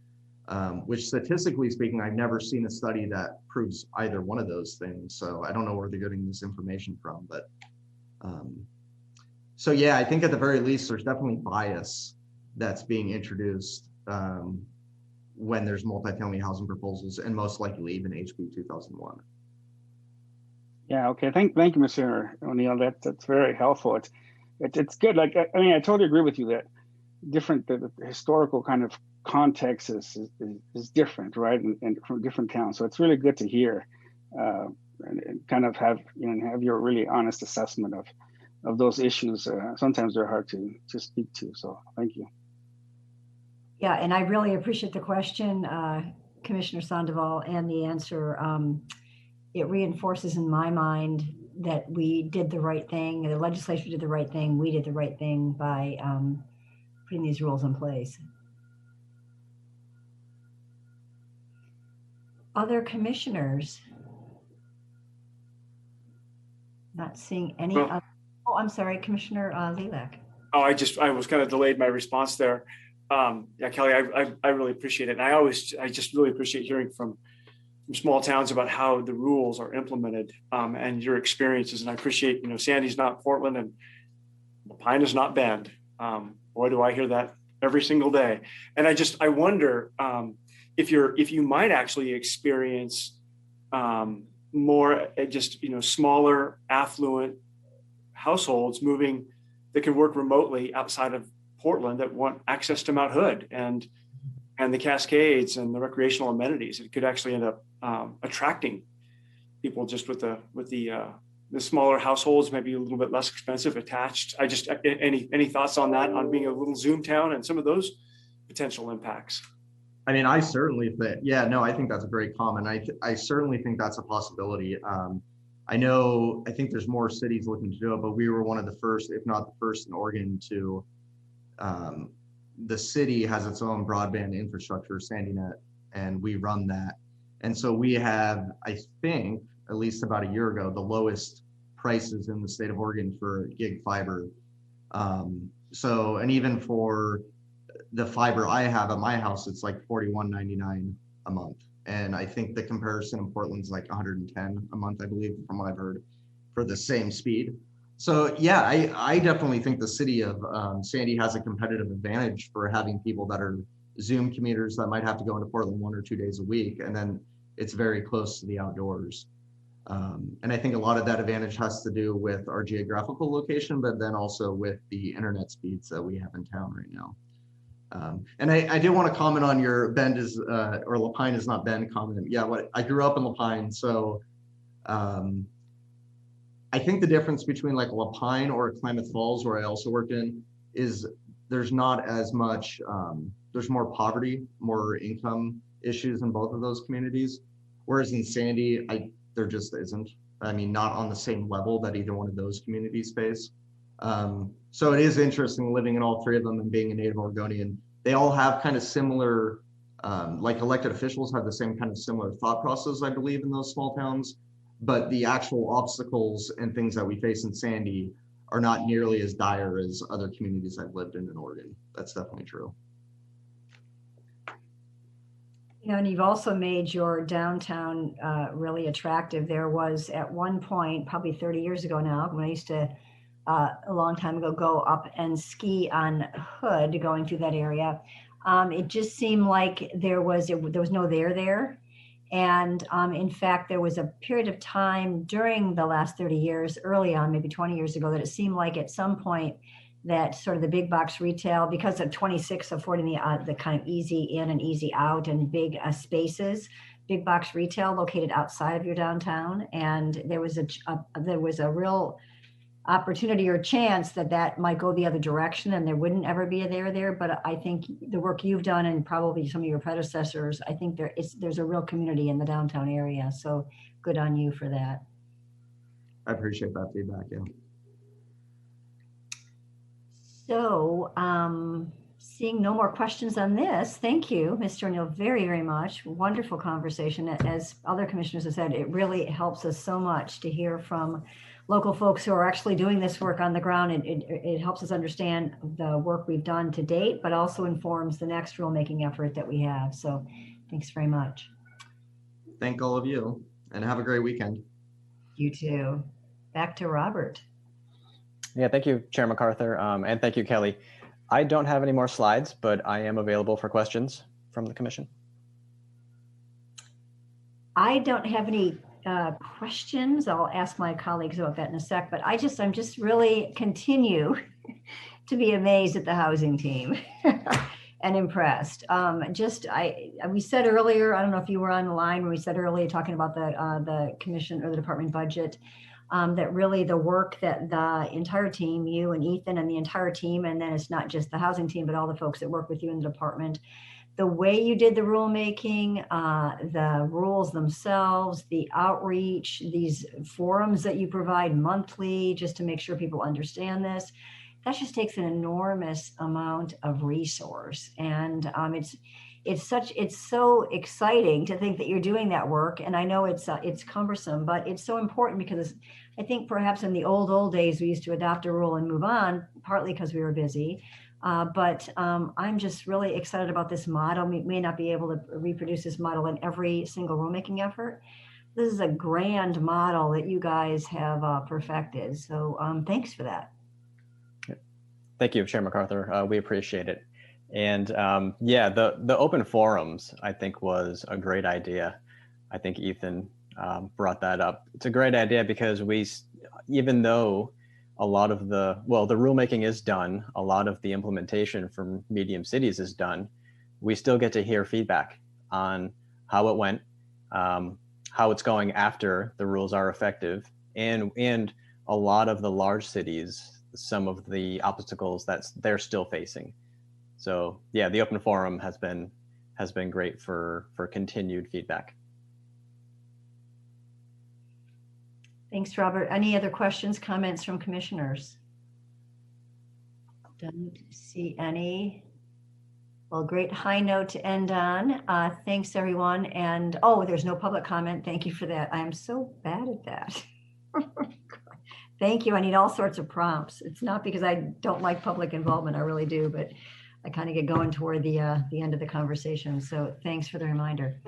which statistically speaking, I've never seen a study that proves either one of those things. So I don't know where they're getting this information from, but so yeah, I think at the very least, there's definitely bias that's being introduced when there's multifamily housing proposals, and most likely even HB 2001. Yeah. Okay. Thank you, Mr. O'Neill. That's very helpful. It's good. Like, I mean, I totally agree with you that the historical kind of context is different, right? And from different towns. So it's really good to hear and kind of have your really honest assessment of those issues. Sometimes they're hard to speak to. So thank you. Yeah, and I really appreciate the question, Commissioner Sandoval, and the answer. It reinforces in my mind that we did the right thing, the legislature did the right thing, we did the right thing by putting these rules in place. Other commissioners? Not seeing any. Well, oh, I'm sorry, Commissioner Lilac. Oh, I was kind of delayed my response there. Yeah, Kelly, I really appreciate it. And I just really appreciate hearing from small towns about how the rules are implemented and your experiences. And I appreciate, Sandy's not Portland and Pine is not Bend. Boy, do I hear that every single day. And I wonder if you might actually experience more just, smaller, affluent households moving that can work remotely outside of Portland that want access to Mount Hood and the Cascades and the recreational amenities. It could actually end up attracting people just with the smaller households, maybe a little bit less expensive attached. Any thoughts on that, on being a little Zoom town and some of those potential impacts? I mean, I certainly think, I think that's a great comment. I certainly think that's a possibility. I think there's more cities looking to do it, but we were one of the first, if not the first in Oregon to, the city has its own broadband infrastructure, SandyNet, and we run that. And so we have, I think, at least about a year ago, the lowest prices in the state of Oregon for gig fiber. And even for the fiber I have at my house, it's like $41.99 a month. And I think the comparison in Portland's like $110 a month, I believe, from what I've heard, for the same speed. So yeah, I definitely think the city of Sandy has a competitive advantage for having people that are Zoom commuters that might have to go into Portland 1 or 2 days a week, and then it's very close to the outdoors. And I think a lot of that advantage has to do with our geographical location, but then also with the internet speeds that we have in town right now. And I did want to comment on your Bend is, or La Pine is not Bend comment. Yeah, I grew up in La Pine, so I think the difference between like La Pine or Klamath Falls, where I also worked in, is there's not as much, there's more poverty, more income issues in both of those communities. Whereas in Sandy, there just isn't. I mean, not on the same level that either one of those communities face. So it is interesting living in all three of them and being a native Oregonian. They all have kind of similar, like elected officials have the same kind of similar thought process, I believe, in those small towns. But the actual obstacles and things that we face in Sandy are not nearly as dire as other communities I've lived in Oregon. That's definitely true. And you've also made your downtown really attractive. There was at one point, probably 30 years ago now, when I used to, a long time ago, go up and ski on Hood going through that area. It just seemed like there was no there. And in fact, there was a period of time during the last 30 years, early on, maybe 20 years ago, that it seemed like at some point that sort of the big box retail, because of 26 affording the kind of easy in and easy out and big spaces, big box retail located outside of your downtown. And there was a real opportunity or chance that might go the other direction and there wouldn't ever be a there. But I think the work you've done and probably some of your predecessors, I think there's a real community in the downtown area. So good on you for that. I appreciate that feedback, yeah. So seeing no more questions on this, thank you, Mr. O'Neill, very, very much. Wonderful conversation. As other commissioners have said, it really helps us so much to hear from local folks who are actually doing this work on the ground. It helps us understand the work we've done to date, but also informs the next rulemaking effort that we have. So thanks very much. Thank all of you and have a great weekend. You too. Back to Robert. Yeah, thank you, Chair MacArthur, and thank you, Kelly. I don't have any more slides, but I am available for questions from the commission. I don't have any questions. I'll ask my colleagues about that in a sec, but I'm just really continue to be amazed at the housing team and impressed. We said earlier, I don't know if you were on the line when we said earlier talking about the commission or the department budget, that really the work that the entire team, you and Ethan and the entire team, and then it's not just the housing team, but all the folks that work with you in the department, the way you did the rulemaking, the rules themselves, the outreach, these forums that you provide monthly just to make sure people understand this, that just takes an enormous amount of resource. And it's so exciting to think that you're doing that work. And I know it's cumbersome, but it's so important because I think perhaps in the old days, we used to adopt a rule and move on, partly because we were busy. But I'm just really excited about this model. We may not be able to reproduce this model in every single rulemaking effort. This is a grand model that you guys have perfected. So thanks for that. Thank you, Chair MacArthur. We appreciate it. And yeah, the open forums, I think, was a great idea. I think Ethan brought that up. It's a great idea because even though a lot of the rulemaking is done, a lot of the implementation from medium cities is done, we still get to hear feedback on how it went, how it's going after the rules are effective, and a lot of the large cities, some of the obstacles that they're still facing. So yeah, the open forum has been great for continued feedback. Thanks, Robert. Any other questions, comments from commissioners? Don't see any. Well, great high note to end on. Thanks, everyone. And there's no public comment. Thank you for that. I am so bad at that. Thank you. I need all sorts of prompts. It's not because I don't like public involvement. I really do, but I kind of get going toward the end of the conversation. So thanks for the reminder.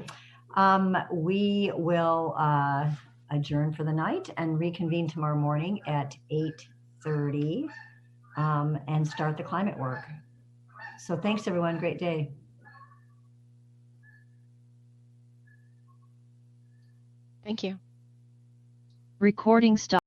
We will adjourn for the night and reconvene tomorrow morning at 8:30 and start the climate work. So thanks, everyone. Great day. Thank you. Recording stop.